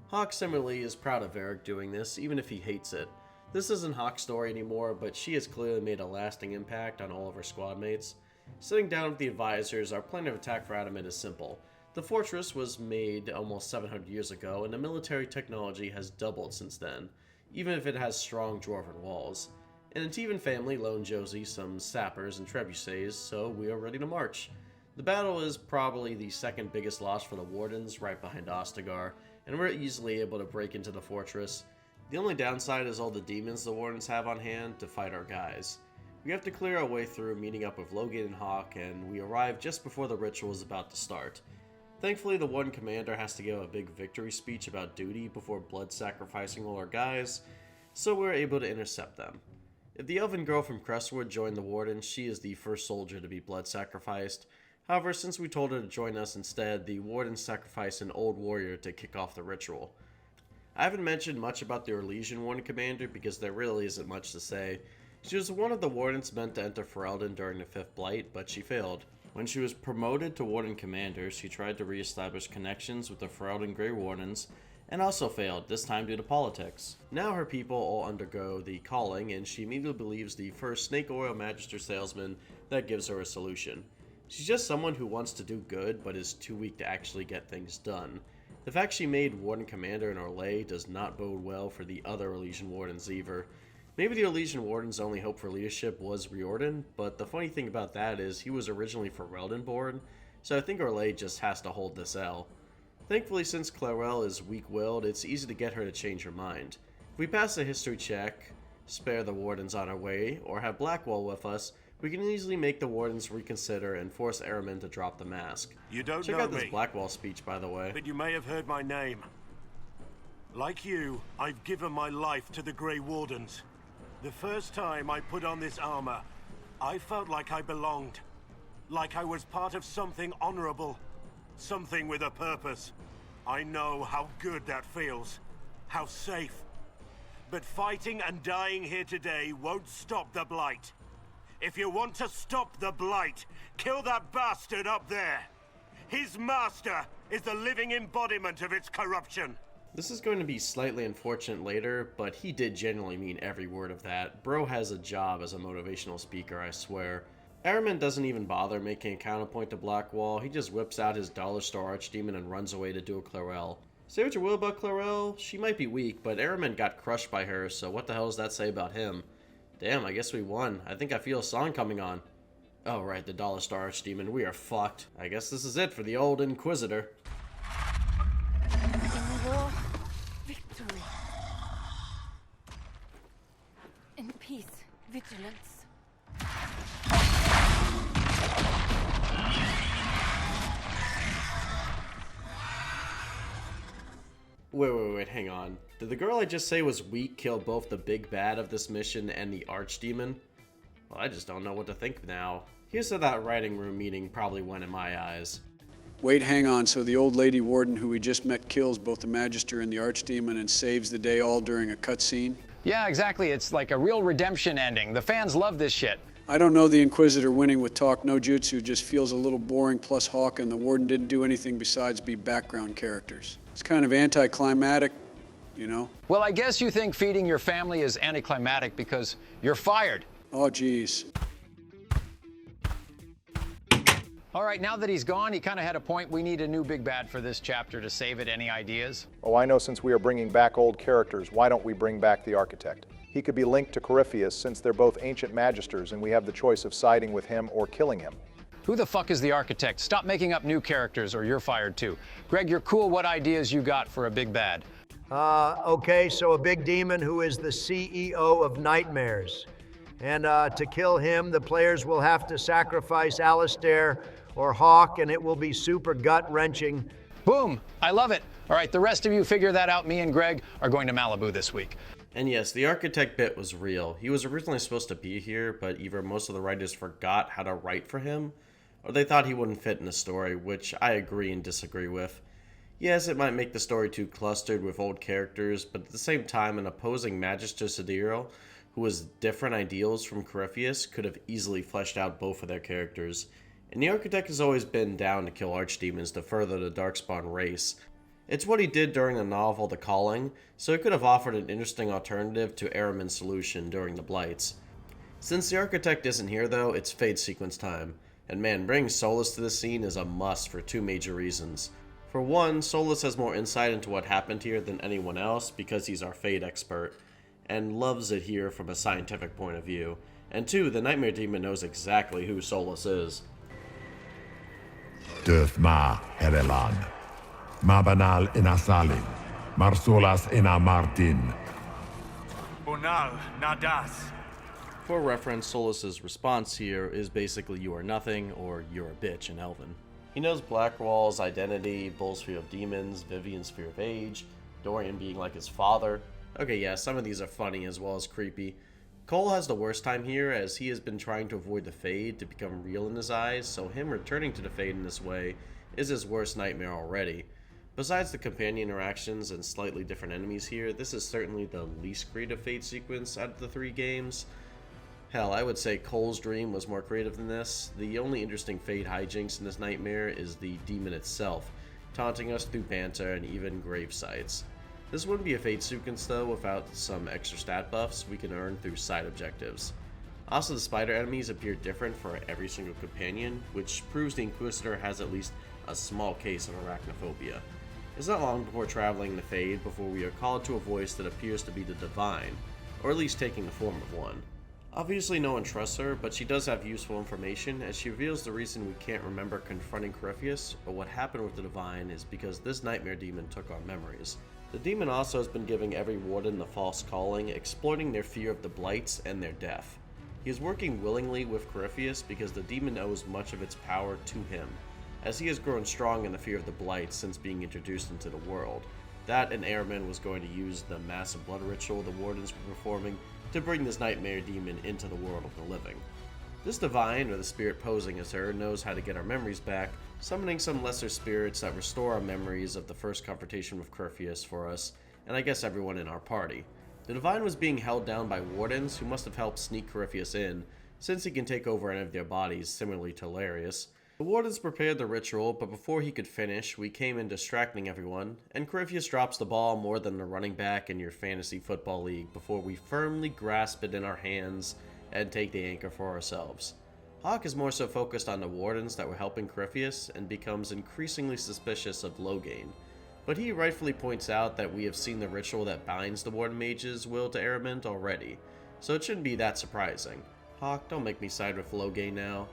Hawke similarly is proud of Varric doing this, even if he hates it. This isn't Hawke's story anymore, but she has clearly made a lasting impact on all of her squad mates. Sitting down with the advisors, our plan of attack for Adamant is simple. The fortress was made almost 700 years ago, and the military technology has doubled since then, even if it has strong dwarven walls. An Antivan family loaned Josie some sappers and trebuchets, so we are ready to march. The battle is probably the second biggest loss for the Wardens, right behind Ostagar, and we're easily able to break into the fortress. The only downside is all the demons the Wardens have on hand to fight our guys. We have to clear our way through, meeting up with Logan and Hawke, and we arrive just before the ritual is about to start. Thankfully, the Warden Commander has to give a big victory speech about duty before blood sacrificing all our guys, so we're able to intercept them. If the elven girl from Crestwood joined the Warden, she is the first soldier to be blood sacrificed. However, since we told her to join us instead, the Wardens sacrificed an old warrior to kick off the ritual. I haven't mentioned much about the Orlesian Warden Commander because there really isn't much to say. She was one of the Wardens meant to enter Ferelden during the 5th Blight, but she failed. When she was promoted to Warden Commander, she tried to re-establish connections with the Ferelden Grey Wardens, and also failed, this time due to politics. Now her people all undergo the calling, and she immediately believes the first snake oil magister salesman that gives her a solution. She's just someone who wants to do good, but is too weak to actually get things done. The fact she made Warden Commander in Orlais does not bode well for the other Orlesian Wardens either. Maybe the Orlesian Warden's only hope for leadership was Riordan, but the funny thing about that is he was originally Ferelden born, so I think Orlais just has to hold this L. Thankfully, since Clarel is weak-willed, it's easy to get her to change her mind. If we pass a history check, spare the Wardens on our way, or have Blackwall with us, we can easily make the Wardens reconsider and force Ehrman to drop the mask. You don't Check know out this me, Blackwall speech, by the way. but you may have heard my name. Like you, I've given my life to the Grey Wardens. The first time I put on this armor, I felt like I belonged. Like I was part of something honorable. Something with a purpose. I know how good that feels. How safe. But fighting and dying here today won't stop the Blight. If you want to stop the Blight, kill that bastard up there. His master is the living embodiment of its corruption. This is going to be slightly unfortunate later, but he did genuinely mean every word of that. Bro has a job as a motivational speaker, I swear. Ehrman doesn't even bother making a counterpoint to Blackwall. He just whips out his Dollar Star Archdemon and runs away to duel Clarel. Say what you will about Clarel, she might be weak, but Ehrman got crushed by her, so what the hell does that say about him? Damn, I guess we won. I think I feel a song coming on. Oh right, the Dollar Star Archdemon, we are fucked. I guess this is it for the old Inquisitor. In war, victory. In peace, vigilance. Wait, hang on. Did the girl I just say was weak kill both the big bad of this mission and the Archdemon? Well, I just don't know what to think now. Here's how that writing room meeting probably went in my eyes. Wait, hang on. So the old lady warden who we just met kills both the Magister and the Archdemon and saves the day all during a cutscene? Yeah, exactly. It's like a real redemption ending. The fans love this shit. I don't know the Inquisitor winning with talk no jutsu just feels a little boring, plus Hawke and the Warden didn't do anything besides be background characters. It's kind of anticlimactic, you know? Well, I guess you think feeding your family is anticlimactic because you're fired. Oh, geez. All right, now that he's gone, he kind of had a point. We need a new big bad for this chapter to save it. Any ideas? Oh, I know, since we are bringing back old characters, why don't we bring back the Architect? He could be linked to Corypheus since they're both ancient magisters and we have the choice of siding with him or killing him. Who the fuck is the Architect? Stop making up new characters or you're fired too. Greg, you're cool. What ideas you got for a big bad? Okay, so a big demon who is the CEO of Nightmares. And to kill him, the players will have to sacrifice Alistair or Hawke, and it will be super gut-wrenching. Boom! I love it. All right, the rest of you figure that out. Me and Greg are going to Malibu this week. And yes, the Architect bit was real. He was originally supposed to be here, but either most of the writers forgot how to write for him, or they thought he wouldn't fit in the story, which I agree and disagree with. Yes, it might make the story too clustered with old characters, but at the same time, an opposing Magister Sidiral, who has different ideals from Corypheus, could have easily fleshed out both of their characters. And the Architect has always been down to kill archdemons to further the Darkspawn race. It's what he did during the novel The Calling, so it could have offered an interesting alternative to Ehrman's solution during the Blights. Since the Architect isn't here though, it's Fade sequence time. And man, bringing Solas to the scene is a must for two major reasons. For one, Solas has more insight into what happened here than anyone else because he's our Fade expert, and loves it here from a scientific point of view. And two, the Nightmare Demon knows exactly who Solas is. Döthma Erelan. Mabanal Inasalin. Marsolas Ina Martin. Bonal Nadas. For reference, Solas' response here is basically "you are nothing" or "you're a bitch" in Elven. He knows Blackwall's identity, Bull's fear of demons, Vivienne's fear of age, Dorian being like his father. Okay, yeah, some of these are funny as well as creepy. Cole has the worst time here, as he has been trying to avoid the Fade to become real in his eyes, so him returning to the Fade in this way is his worst nightmare already. Besides the companion interactions and slightly different enemies here, this is certainly the least creative Fade sequence out of the 3 games. Hell, I would say Cole's dream was more creative than this. The only interesting Fade hijinks in this nightmare is the demon itself, taunting us through banter and even grave sites. This wouldn't be a Fade sequence though without some extra stat buffs we can earn through side objectives. Also, the spider enemies appear different for every single companion, which proves the Inquisitor has at least a small case of arachnophobia. It's not long before traveling the Fade before we are called to a voice that appears to be the Divine, or at least taking the form of one. Obviously no one trusts her, but she does have useful information, as she reveals the reason we can't remember confronting Corypheus or what happened with the Divine is because this nightmare demon took our memories. The demon also has been giving every warden the false calling, exploiting their fear of the blights and their death. He is working willingly with Corypheus because the demon owes much of its power to him, as he has grown strong in the fear of the blights since being introduced into the world. That and Ehrman was going to use the massive blood ritual the wardens were performing to bring this nightmare demon into the world of the living. This Divine, or the spirit posing as her, knows how to get our memories back, summoning some lesser spirits that restore our memories of the first confrontation with Corypheus for us, and I guess everyone in our party. The Divine was being held down by wardens who must have helped sneak Corypheus in, since he can take over any of their bodies, similarly to Larius. The wardens prepared the ritual, but before he could finish, we came in distracting everyone, and Corypheus drops the ball more than a running back in your fantasy football league before we firmly grasp it in our hands and take the anchor for ourselves. Hawke is more so focused on the wardens that were helping Corypheus and becomes increasingly suspicious of Loghain, but he rightfully points out that we have seen the ritual that binds the warden mage's will to Ehrman already, so it shouldn't be that surprising. Hawke, don't make me side with Loghain now.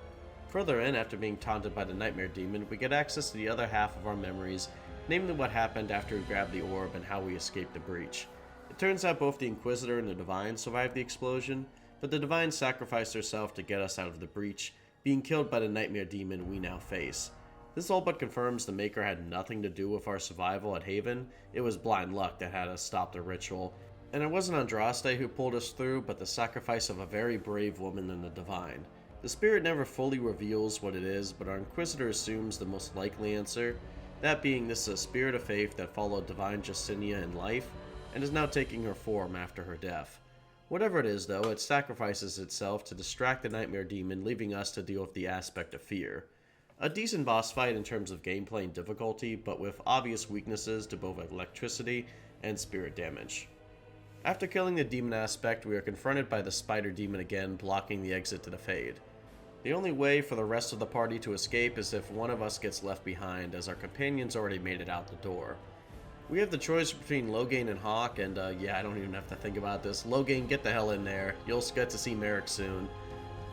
Further in, after being taunted by the nightmare demon, we get access to the other half of our memories, namely what happened after we grabbed the orb and how we escaped the breach. It turns out both the Inquisitor and the Divine survived the explosion, but the Divine sacrificed herself to get us out of the breach, being killed by the nightmare demon we now face. This all but confirms the Maker had nothing to do with our survival at Haven. It was blind luck that had us stop the ritual, and it wasn't Andraste who pulled us through, but the sacrifice of a very brave woman in the Divine. The spirit never fully reveals what it is, but our Inquisitor assumes the most likely answer, that being this is a spirit of faith that followed Divine Justinia in life, and is now taking her form after her death. Whatever it is though, it sacrifices itself to distract the nightmare demon, leaving us to deal with the aspect of fear. A decent boss fight in terms of gameplay and difficulty, but with obvious weaknesses to both electricity and spirit damage. After killing the demon aspect, we are confronted by the spider demon again, blocking the exit to the Fade. The only way for the rest of the party to escape is if one of us gets left behind, as our companions already made it out the door. We have the choice between Loghain and Hawke, and yeah, I don't even have to think about this. Loghain, get the hell in there. You'll get to see Merrick soon.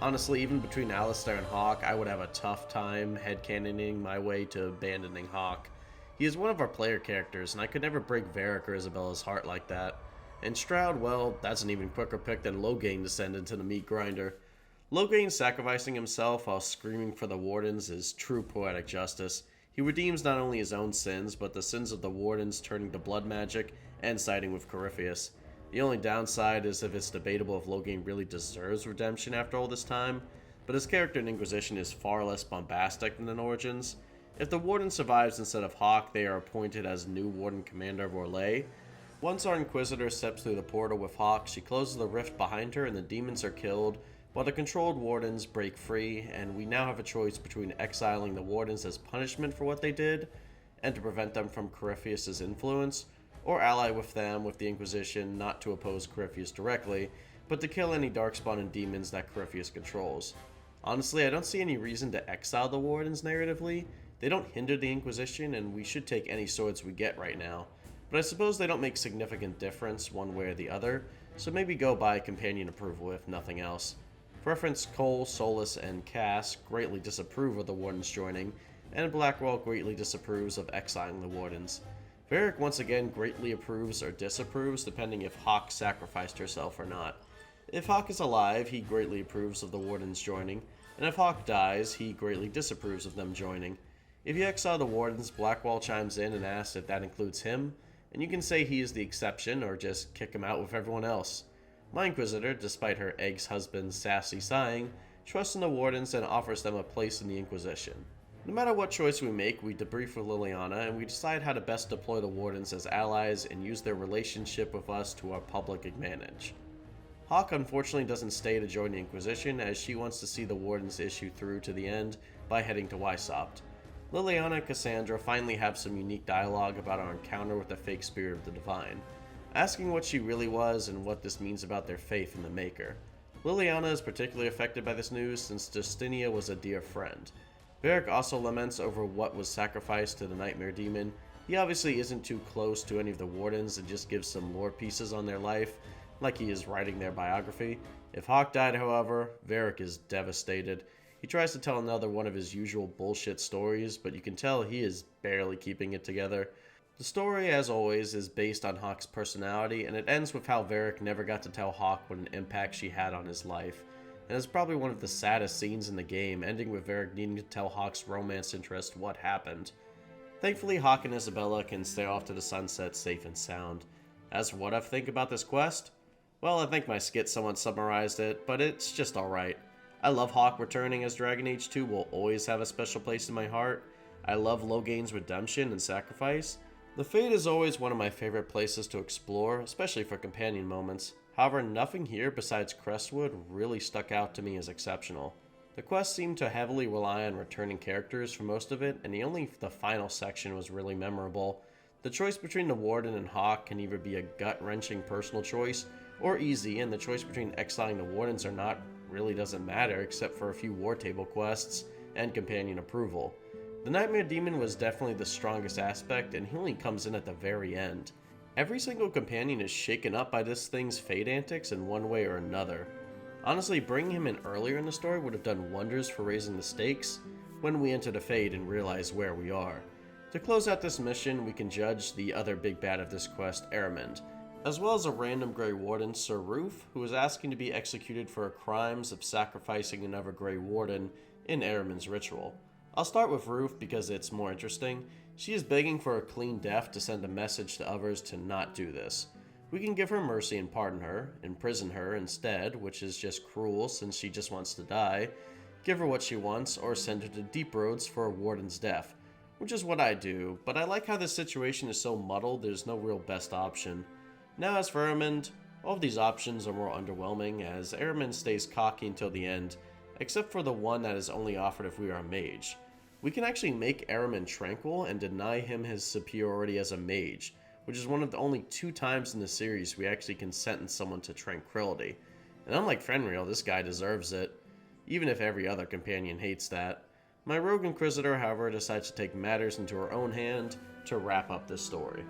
Honestly, even between Alistair and Hawke, I would have a tough time headcanoning my way to abandoning Hawke. He is one of our player characters, and I could never break Varric or Isabella's heart like that. And Stroud, well, that's an even quicker pick than Loghain to send into the meat grinder. Loghain sacrificing himself while screaming for the wardens is true poetic justice. He redeems not only his own sins, but the sins of the wardens turning to blood magic and siding with Corypheus. The only downside is if it's debatable if Loghain really deserves redemption after all this time, but his character in Inquisition is far less bombastic than in Origins. If the warden survives instead of Hawke, they are appointed as new warden commander of Orlais. Once our Inquisitor steps through the portal with Hawke, she closes the rift behind her and the demons are killed, while the controlled wardens break free, and we now have a choice between exiling the wardens as punishment for what they did, and to prevent them from Corypheus' influence, or ally with them with the Inquisition not to oppose Corypheus directly, but to kill any darkspawn and demons that Corypheus controls. Honestly, I don't see any reason to exile the wardens narratively. They don't hinder the Inquisition, and we should take any swords we get right now. But I suppose they don't make significant difference one way or the other, so maybe go by companion approval if nothing else. For reference, Cole, Solas, and Cass greatly disapprove of the wardens joining, and Blackwall greatly disapproves of exiling the wardens. Varric once again greatly approves or disapproves depending if Hawke sacrificed herself or not. If Hawke is alive, he greatly approves of the wardens joining, and if Hawke dies, he greatly disapproves of them joining. If you exile the wardens, Blackwall chimes in and asks if that includes him, and you can say he is the exception or just kick him out with everyone else. My Inquisitor, despite her ex-husband's sassy sighing, trusts in the Wardens and offers them a place in the Inquisition. No matter what choice we make, we debrief with Leliana and we decide how to best deploy the Wardens as allies and use their relationship with us to our public advantage. Hawke unfortunately doesn't stay to join the Inquisition as she wants to see the Wardens issue through to the end by heading to Weissopt. Leliana and Cassandra finally have some unique dialogue about our encounter with the fake spirit of the Divine, asking what she really was and what this means about their faith in the Maker. Leliana is particularly affected by this news since Justinia was a dear friend. Varric also laments over what was sacrificed to the Nightmare Demon. He obviously isn't too close to any of the Wardens and just gives some lore pieces on their life, like he is writing their biography. If Hawke died, however, Varric is devastated. He tries to tell another one of his usual bullshit stories, but you can tell he is barely keeping it together. The story, as always, is based on Hawke's personality, and it ends with how Varric never got to tell Hawke what an impact she had on his life. And it's probably one of the saddest scenes in the game, ending with Varric needing to tell Hawke's romance interest what happened. Thankfully, Hawke and Isabella can stay off to the sunset safe and sound. As for what I think about this quest, well, I think my skit somewhat summarized it, but it's just alright. I love Hawke returning as Dragon Age 2 will always have a special place in my heart. I love Loghain's redemption and sacrifice. The Fade is always one of my favorite places to explore, especially for companion moments. However, nothing here besides Crestwood really stuck out to me as exceptional. The quest seemed to heavily rely on returning characters for most of it, and only the final section was really memorable. The choice between the Warden and Hawke can either be a gut-wrenching personal choice, or easy, and the choice between exiling the Wardens or not really doesn't matter except for a few war table quests and companion approval. The Nightmare Demon was definitely the strongest aspect, and he only comes in at the very end. Every single companion is shaken up by this thing's fate antics in one way or another. Honestly, bringing him in earlier in the story would have done wonders for raising the stakes when we enter the Fade and realize where we are. To close out this mission, we can judge the other big bad of this quest, Eramond, as well as a random Grey Warden, Sir Roof, who is asking to be executed for crimes of sacrificing another Grey Warden in Eramond's ritual. I'll start with Roof because it's more interesting. She is begging for a clean death to send a message to others to not do this. We can give her mercy and pardon her, imprison her instead, which is just cruel since she just wants to die, give her what she wants, or send her to Deep Roads for a Warden's death, which is what I do, but I like how this situation is so muddled there's no real best option. Now as for Eramond, all of these options are more underwhelming as Eramond stays cocky until the end, except for the one that is only offered if we are a mage. We can actually make Eramond tranquil and deny him his superiority as a mage, which is one of the only 2 times in the series we actually can sentence someone to tranquility. And unlike Fenrir, this guy deserves it, even if every other companion hates that. My rogue Inquisitor, however, decides to take matters into her own hand to wrap up this story.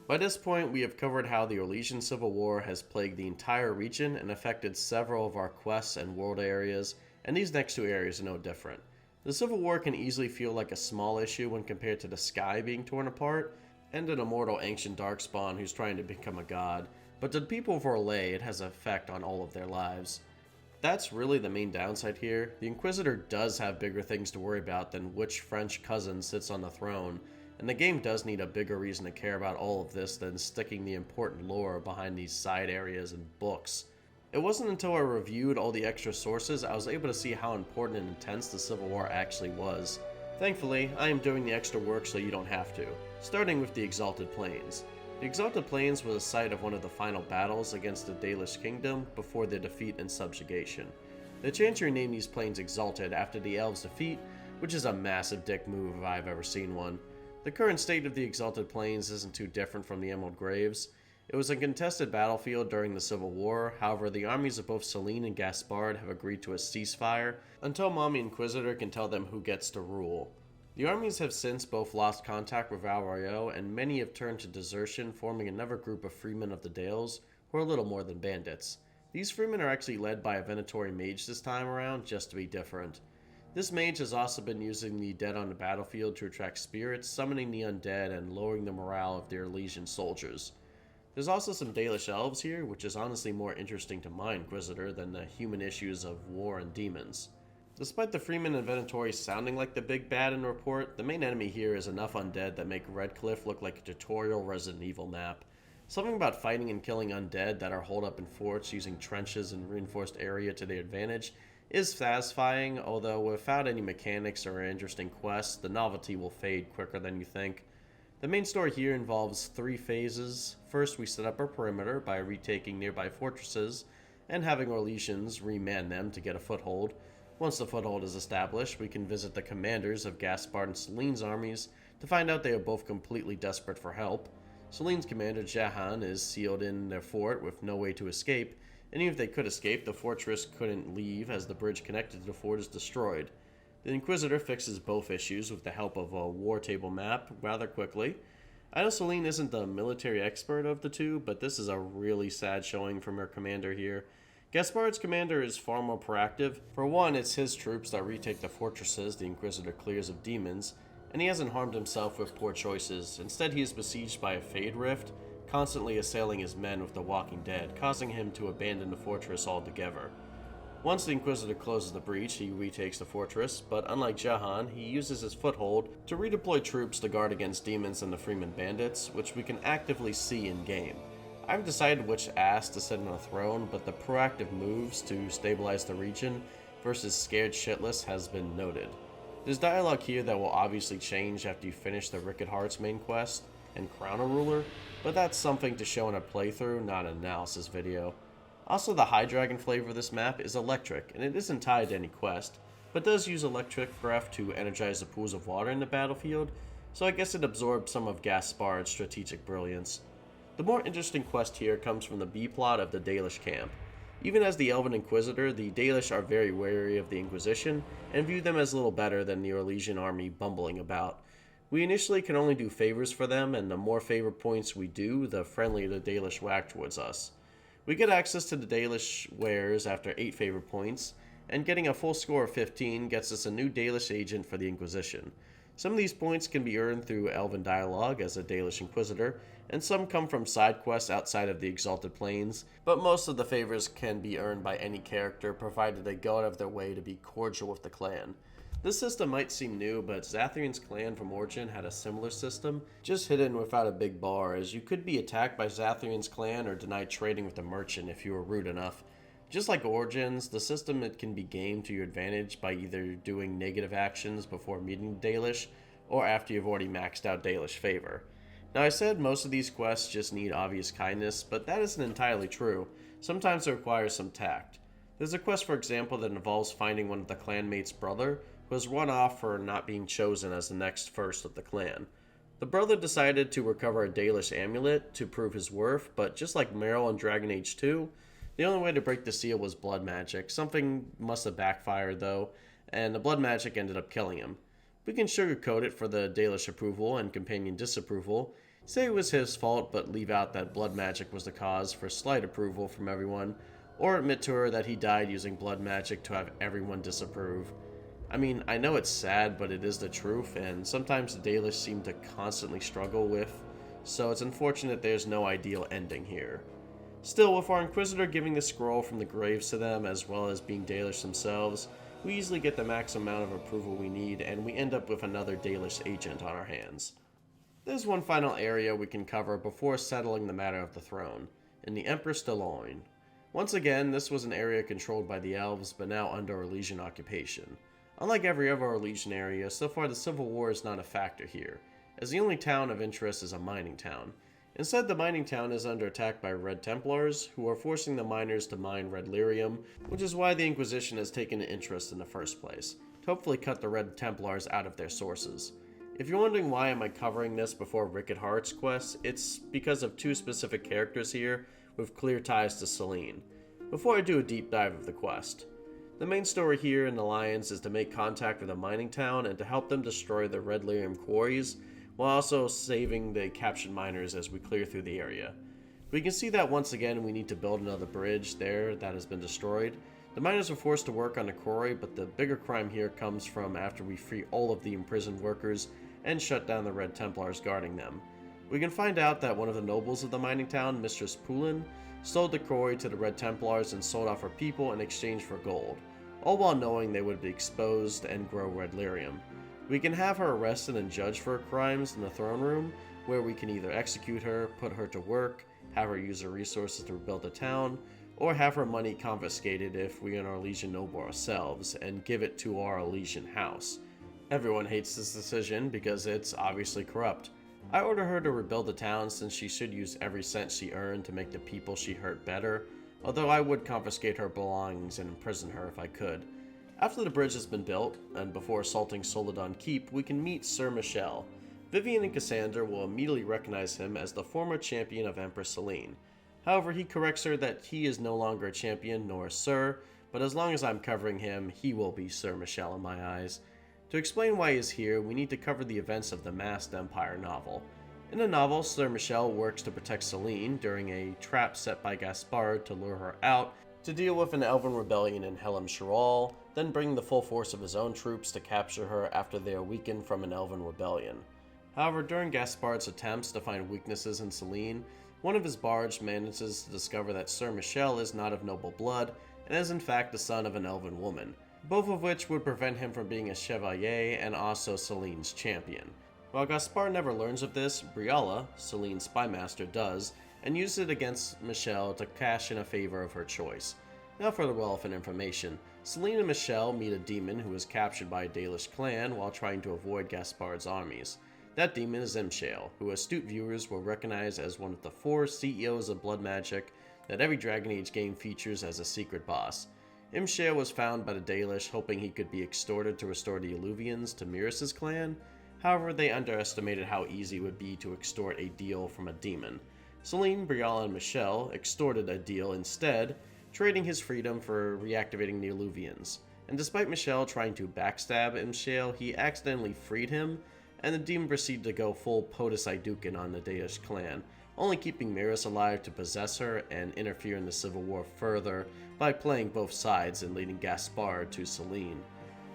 By this point, we have covered how the Orlesian Civil War has plagued the entire region and affected several of our quests and world areas, and these next 2 areas are no different. The Civil War can easily feel like a small issue when compared to the sky being torn apart, and an immortal ancient darkspawn who's trying to become a god, but to the people of Orlais, it has an effect on all of their lives. That's really the main downside here. The Inquisitor does have bigger things to worry about than which French cousin sits on the throne, and the game does need a bigger reason to care about all of this than sticking the important lore behind these side areas and books. It wasn't until I reviewed all the extra sources I was able to see how important and intense the Civil War actually was. Thankfully, I am doing the extra work so you don't have to, starting with the Exalted Plains. The Exalted Plains was the site of one of the final battles against the Dalish Kingdom before their defeat and subjugation. The Chantry named these plains Exalted after the Elves' defeat, which is a massive dick move if I've ever seen one. The current state of the Exalted Plains isn't too different from the Emerald Graves. It was a contested battlefield during the Civil War, however the armies of both Selene and Gaspard have agreed to a ceasefire until Mommy Inquisitor can tell them who gets to rule. The armies have since both lost contact with Val Royeaux, and many have turned to desertion, forming another group of freemen of the Dales, who are little more than bandits. These freemen are actually led by a Venatori mage this time around, just to be different. This mage has also been using the dead on the battlefield to attract spirits, summoning the undead and lowering the morale of their Elysian soldiers. There's also some Dalish elves here, which is honestly more interesting to my Inquisitor than the human issues of war and demons. Despite the Freeman and Venatori sounding like the big bad in the report, the main enemy here is enough undead that make Redcliffe look like a tutorial Resident Evil map. Something about fighting and killing undead that are holed up in forts using trenches and reinforced area to their advantage is satisfying, although without any mechanics or interesting quests, the novelty will fade quicker than you think. The main story here involves 3 phases. First, we set up our perimeter by retaking nearby fortresses and having Orlesians reman them to get a foothold. Once the foothold is established, we can visit the commanders of Gaspard and Celine's armies to find out they are both completely desperate for help. Celine's commander Jahan is sealed in their fort with no way to escape, and even if they could escape, the fortress couldn't leave as the bridge connected to the fort is destroyed. The Inquisitor fixes both issues with the help of a war table map rather quickly. I know Celine isn't the military expert of the two, but this is a really sad showing from her commander here. Gaspard's commander is far more proactive. For one, it's his troops that retake the fortresses the Inquisitor clears of demons, and he hasn't harmed himself with poor choices. Instead, he is besieged by a Fade Rift, constantly assailing his men with the Walking Dead, causing him to abandon the fortress altogether. Once the Inquisitor closes the breach, he retakes the fortress, but unlike Jahan, he uses his foothold to redeploy troops to guard against demons and the Freeman bandits, which we can actively see in-game. I haven't decided which ass to sit on the throne, but the proactive moves to stabilize the region versus scared shitless has been noted. There's dialogue here that will obviously change after you finish the Ricket Heart's main quest and crown a ruler, but that's something to show in a playthrough, not an analysis video. Also, the High Dragon flavor of this map is electric, and it isn't tied to any quest, but does use electric breath to energize the pools of water in the battlefield, so I guess it absorbed some of Gaspard's strategic brilliance. The more interesting quest here comes from the B-plot of the Dalish camp. Even as the Elven Inquisitor, the Dalish are very wary of the Inquisition and view them as little better than the Orlesian army bumbling about. We initially can only do favors for them, and the more favor points we do, the friendlier the Dalish act towards us. We get access to the Dalish wares after 8 favor points, and getting a full score of 15 gets us a new Dalish agent for the Inquisition. Some of these points can be earned through Elven dialogue as a Dalish Inquisitor, and some come from side quests outside of the Exalted Plains, but most of the favors can be earned by any character, provided they go out of their way to be cordial with the clan. This system might seem new, but Zathrian's clan from Origin had a similar system, just hidden without a big bar, as you could be attacked by Zathrian's clan or denied trading with a merchant if you were rude enough. Just like Origins, the system it can be gamed to your advantage by either doing negative actions before meeting Dalish, or after you've already maxed out Dalish favor. Now, I said most of these quests just need obvious kindness, but that isn't entirely true. Sometimes it requires some tact. There's a quest, for example, that involves finding one of the clanmate's brother, who was run off for not being chosen as the next first of the clan. The brother decided to recover a Dalish amulet to prove his worth, but just like Meryl in Dragon Age 2, the only way to break the seal was blood magic. Something must have backfired though, and the blood magic ended up killing him. We can sugarcoat it for the Dalish approval and companion disapproval, say it was his fault but leave out that blood magic was the cause for slight approval from everyone, or admit to her that he died using blood magic to have everyone disapprove. I mean, I know it's sad, but it is the truth, and sometimes the Dalish seem to constantly struggle with, so it's unfortunate there's no ideal ending here. Still, with our Inquisitor giving the scroll from the graves to them, as well as being Dalish themselves, we easily get the max amount of approval we need, and we end up with another Dalish agent on our hands. There's one final area we can cover before settling the matter of the throne, in the Empress de Loin. Once again, this was an area controlled by the elves, but now under Orlesian occupation. Unlike every other Orlesian area, so far the Civil War is not a factor here, as the only town of interest is a mining town. Instead, the mining town is under attack by Red Templars, who are forcing the miners to mine red lyrium, which is why the Inquisition has taken an interest in the first place, to hopefully cut the Red Templars out of their sources. If you're wondering why am I covering this before Ricket Heart's quest, it's because of 2 specific characters here with clear ties to Celine. Before I do a deep dive of the quest, the main story here in Alliance is to make contact with a mining town and to help them destroy the red lyrium quarries, while also saving the captured miners as we clear through the area. We can see that once again we need to build another bridge there that has been destroyed. The miners are forced to work on the quarry, but the bigger crime here comes from after we free all of the imprisoned workers and shut down the Red Templars guarding them. We can find out that one of the nobles of the mining town, Mistress Cullen, sold the quarry to the Red Templars and sold off her people in exchange for gold, all while knowing they would be exposed and grow red lyrium. We can have her arrested and judged for her crimes in the throne room, where we can either execute her, put her to work, have her use her resources to rebuild the town, or have her money confiscated if we are an Elysian noble ourselves, and give it to our Elysian house. Everyone hates this decision because it's obviously corrupt. I order her to rebuild the town since she should use every cent she earned to make the people she hurt better, although I would confiscate her belongings and imprison her if I could. After the bridge has been built, and before assaulting Solas Keep, we can meet Sir Michel. Vivienne and Cassandra will immediately recognize him as the former champion of Empress Selene. However, he corrects her that he is no longer a champion nor a sir, but as long as I'm covering him, he will be Sir Michel in my eyes. To explain why he is here, we need to cover the events of the Masked Empire novel. In the novel, Sir Michel works to protect Selene during a trap set by Gaspard to lure her out, to deal with an elven rebellion in Helm Shiral, then bring the full force of his own troops to capture her after they are weakened from an elven rebellion. However, during Gaspard's attempts to find weaknesses in Selene, one of his bards manages to discover that Sir Michel is not of noble blood, and is in fact the son of an elven woman, both of which would prevent him from being a chevalier and also Selene's champion. While Gaspard never learns of this, Briala, Selene's spymaster, does, and uses it against Michel to cash in a favor of her choice. Now for the relevant information. Selene and Michel meet a demon who was captured by a Dalish clan while trying to avoid Gaspard's armies. That demon is Imshale, who astute viewers will recognize as one of the 4 CEOs of blood magic that every Dragon Age game features as a secret boss. Imshale was found by the Dalish hoping he could be extorted to restore the Eluvians to Miras' clan. However, they underestimated how easy it would be to extort a deal from a demon. Selene, Briala, and Michel extorted a deal instead, trading his freedom for reactivating the Eluvians. And despite Michel trying to backstab Imshale, he accidentally freed him, and the demon proceeded to go full POTUS Idukan on the Dalish clan, only keeping Miras alive to possess her and interfere in the civil war further by playing both sides and leading Gaspard to Selene.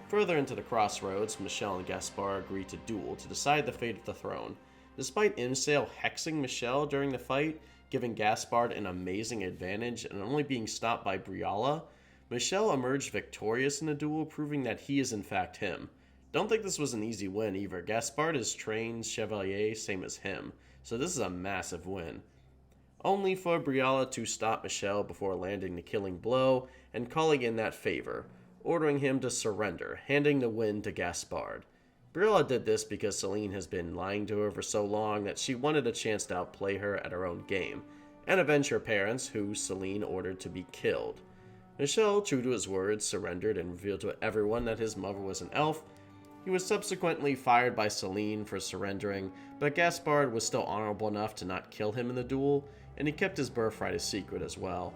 Further into the crossroads, Michel and Gaspard agree to duel to decide the fate of the throne. Despite Imshale hexing Michel during the fight, giving Gaspard an amazing advantage and only being stopped by Briala, Michel emerged victorious in the duel, proving that he is in fact him. Don't think this was an easy win either. Gaspard is trained chevalier, same as him, so this is a massive win. Only for Briala to stop Michel before landing the killing blow and calling in that favor, ordering him to surrender, handing the win to Gaspard. Briala did this because Selene has been lying to her for so long that she wanted a chance to outplay her at her own game, and avenge her parents, who Selene ordered to be killed. Michel, true to his words, surrendered and revealed to everyone that his mother was an elf. He was subsequently fired by Selene for surrendering, but Gaspard was still honorable enough to not kill him in the duel, and he kept his birthright a secret as well.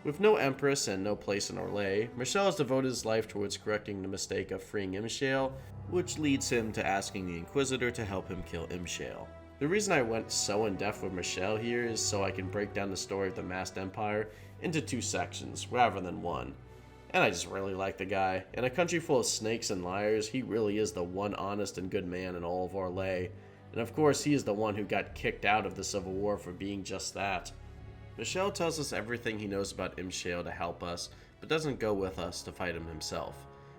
With no Empress and no place in Orlais, Michel has devoted his life towards correcting the mistake of freeing Imshale, which leads him to asking the Inquisitor to help him kill Imshale. The reason I went so in-depth with Michel here is so I can break down the story of the Masked Empire into 2 sections, rather than 1. And I just really like the guy. In a country full of snakes and liars, he really is the one honest and good man in all of Orlais. And of course, he is the one who got kicked out of the Civil War for being just that. Michel tells us everything he knows about Imshale to help us, but doesn't go with us to fight him himself.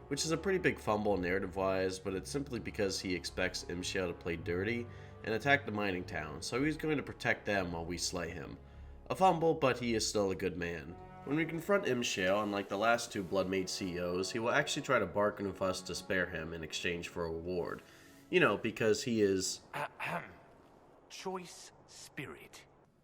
Which is a pretty big fumble narrative-wise, but it's simply because he expects Imshale to play dirty and attack the mining town, so he's going to protect them while we slay him. A fumble, but he is still a good man. When we confront Imshale, unlike the last 2 Blood Mage CEOs, he will actually try to bargain with us to spare him in exchange for a reward. You know, because he is... choice spirit.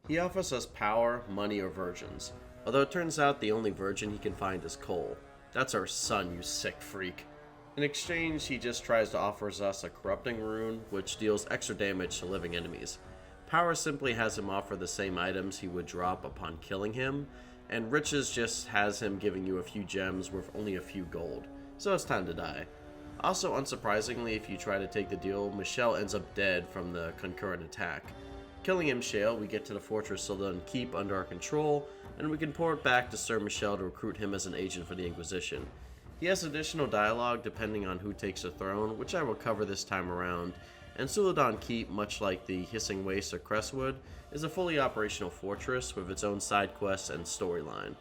He offers us power, money, or virgins. Although it turns out the only virgin he can find is Cole. That's our son, you sick freak. In exchange, he just tries to offer us a corrupting rune, which deals extra damage to living enemies. Power simply has him offer the same items he would drop upon killing him, and riches just has him giving you a few gems worth only a few gold, so it's time to die. Also, unsurprisingly, if you try to take the deal, Michel ends up dead from the concurrent attack. Killing Imshale, we get to the fortress Solas Keep under our control, and we can port back to Sir Michel to recruit him as an agent for the Inquisition. He has additional dialogue depending on who takes the throne, which I will cover this time around, and Solas Keep, much like the Hissing Waste or Crestwood, is a fully operational fortress with its own side quests and storyline.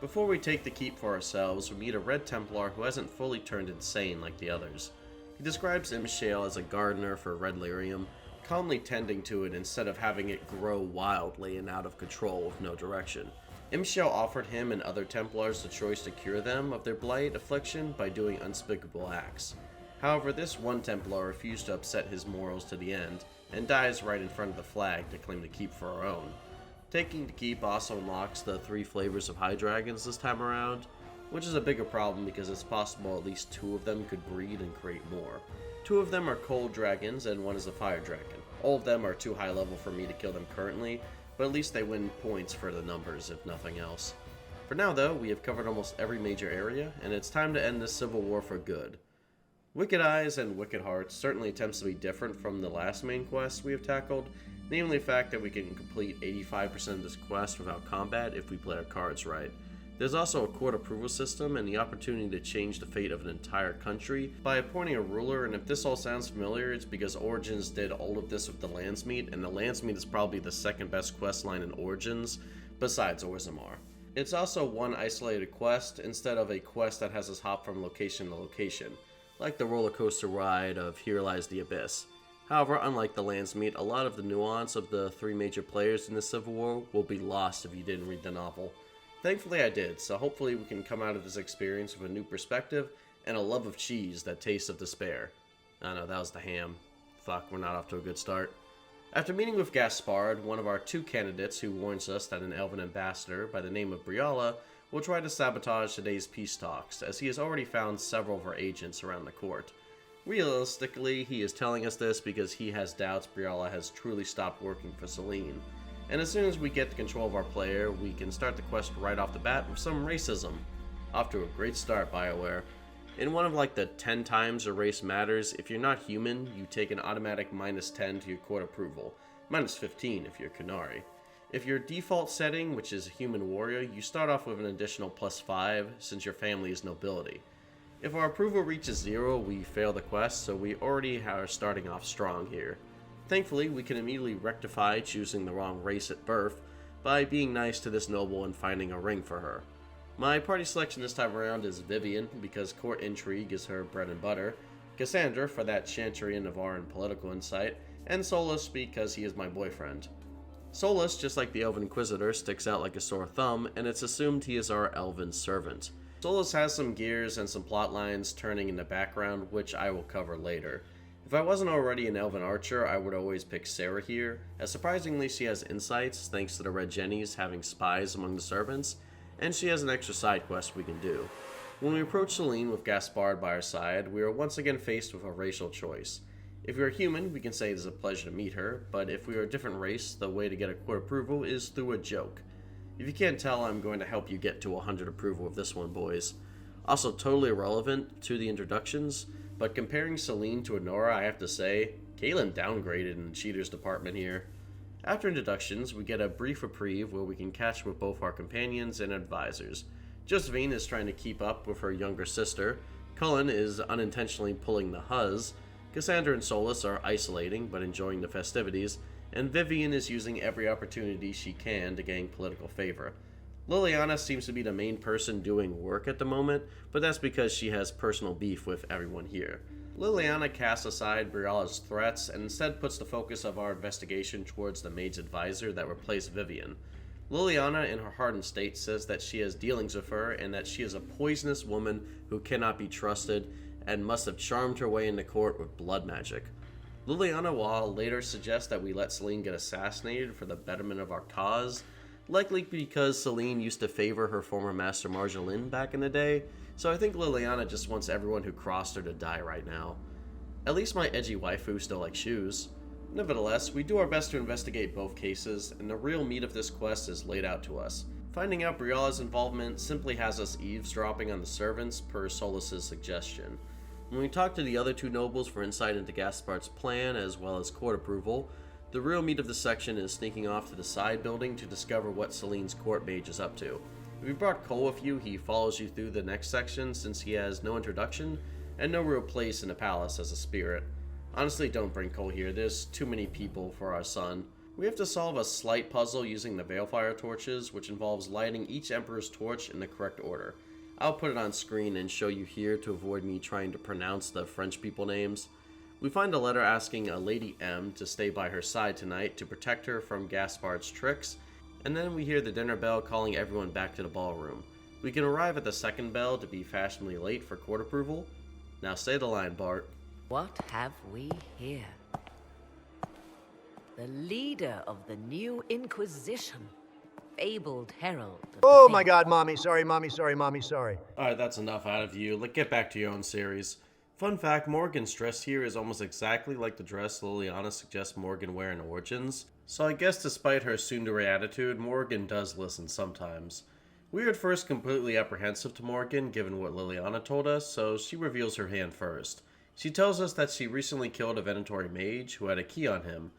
Before we take the keep for ourselves, we meet a Red Templar who hasn't fully turned insane like the others. He describes Imshale as a gardener for Red Lyrium, calmly tending to it instead of having it grow wildly and out of control with no direction. Imshel offered him and other Templars the choice to cure them of their blight affliction by doing unspeakable acts. However, this one Templar refused to upset his morals to the end, and dies right in front of the flag to claim the keep for her own. Taking the keep also unlocks the 3 flavors of high dragons this time around, which is a bigger problem because it's possible at least 2 of them could breed and create more. 2 of them are cold dragons and 1 is a fire dragon. All of them are too high level for me to kill them currently, but at least they win points for the numbers if nothing else. For now though, we have covered almost every major area, and it's time to end this civil war for good. Wicked Eyes and Wicked Hearts certainly attempts to be different from the last main quest we have tackled, namely the fact that we can complete 85% of this quest without combat if we play our cards right. There's also a court approval system and the opportunity to change the fate of an entire country by appointing a ruler, and if this all sounds familiar, it's because Origins did all of this with the Landsmeet, and the Landsmeet is probably the second best quest line in Origins, besides Orzammar. It's also one isolated quest instead of a quest that has us hop from location to location, like the roller coaster ride of Here Lies the Abyss. However, unlike the Landsmeet, a lot of the nuance of the 3 major players in the Civil War will be lost if you didn't read the novel. Thankfully I did, so hopefully we can come out of this experience with a new perspective and a love of cheese that tastes of despair. I know, that was the ham. Fuck, we're not off to a good start. After meeting with Gaspard, one of our 2 candidates who warns us that an elven ambassador by the name of Briala will try to sabotage today's peace talks, as he has already found several of our agents around the court. Realistically, he is telling us this because he has doubts Briala has truly stopped working for Selene. And as soon as we get the control of our player, we can start the quest right off the bat with some racism. Off to a great start, bioware. In one of like the 10 times a race matters, if you're not human, you take an automatic -10 to your court approval, -15 if you're Kunari. If your default setting, which is a human warrior, you start off with an additional +5 since your family is nobility. If our approval reaches 0, we fail the quest, so we already are starting off strong here. Thankfully, we can immediately rectify choosing the wrong race at birth by being nice to this noble and finding a ring for her. My party selection this time around is Vivienne, because court intrigue is her bread and butter, Cassandra for that Chancery and Navarre and political insight, and Solas because he is my boyfriend. Solas, just like the Elven Inquisitor, sticks out like a sore thumb, and it's assumed he is our elven servant. Solas has some gears and some plot lines turning in the background, which I will cover later. If I wasn't already an elven archer, I would always pick Sera here, as surprisingly she has insights thanks to the Red Jennies having spies among the servants, and she has an extra side quest we can do. When we approach Selene with Gaspard by our side, we are once again faced with a racial choice. If we are human, we can say it is a pleasure to meet her, but if we are a different race, the way to get a court approval is through a joke. If you can't tell, I'm going to help you get to 100 approval with this one, boys. Also totally irrelevant to the introductions, but comparing Selene to Honora, I have to say, Caitlyn downgraded in the cheaters department here. After introductions, we get a brief reprieve where we can catch with both our companions and advisors. Josephine is trying to keep up with her younger sister, Cullen is unintentionally pulling the huzz, Cassandra and Solas are isolating but enjoying the festivities, and Vivienne is using every opportunity she can to gain political favor. Leliana seems to be the main person doing work at the moment, but that's because she has personal beef with everyone here. Leliana casts aside Briala's threats and instead puts the focus of our investigation towards the mage's advisor that replaced Vivienne. Leliana, in her hardened state, says that she has dealings with her and that she is a poisonous woman who cannot be trusted and must have charmed her way into court with blood magic. Leliana will later suggest that we let Selene get assassinated for the betterment of our cause, likely because Selene used to favor her former master Marjolaine back in the day, so I think Leliana just wants everyone who crossed her to die right now. At least my edgy waifu still likes shoes. Nevertheless, we do our best to investigate both cases, and the real meat of this quest is laid out to us. Finding out Briala's involvement simply has us eavesdropping on the servants per Solas' suggestion. When we talk to the other 2 nobles for insight into Gaspard's plan as well as court approval, the real meat of the section is sneaking off to the side building to discover what Selene's court mage is up to. If you brought Cole with you, he follows you through the next section since he has no introduction and no real place in the palace as a spirit. Honestly, don't bring Cole here, there's too many people for our son. We have to solve a slight puzzle using the Balefire torches, which involves lighting each Emperor's torch in the correct order. I'll put it on screen and show you here to avoid me trying to pronounce the French people names. We find a letter asking a Lady M to stay by her side tonight to protect her from Gaspard's tricks, and then we hear the dinner bell calling everyone back to the ballroom. We can arrive at the second bell to be fashionably late for court approval. Now say the line, Bart. What have we here? The leader of the new Inquisition, fabled herald of Oh the my faith. god, Mommy, sorry, Mommy, sorry, Mommy, sorry. Alright, that's enough out of you. Let's get back to your own series. Fun fact, Morgan's dress here is almost exactly like the dress Leliana suggests Morgan wear in Origins. So I guess despite her tsundere attitude, Morgan does listen sometimes. We were at first completely apprehensive to Morgan, given what Leliana told us, so she reveals her hand first. She tells us that she recently killed a Venatory mage who had a key on him,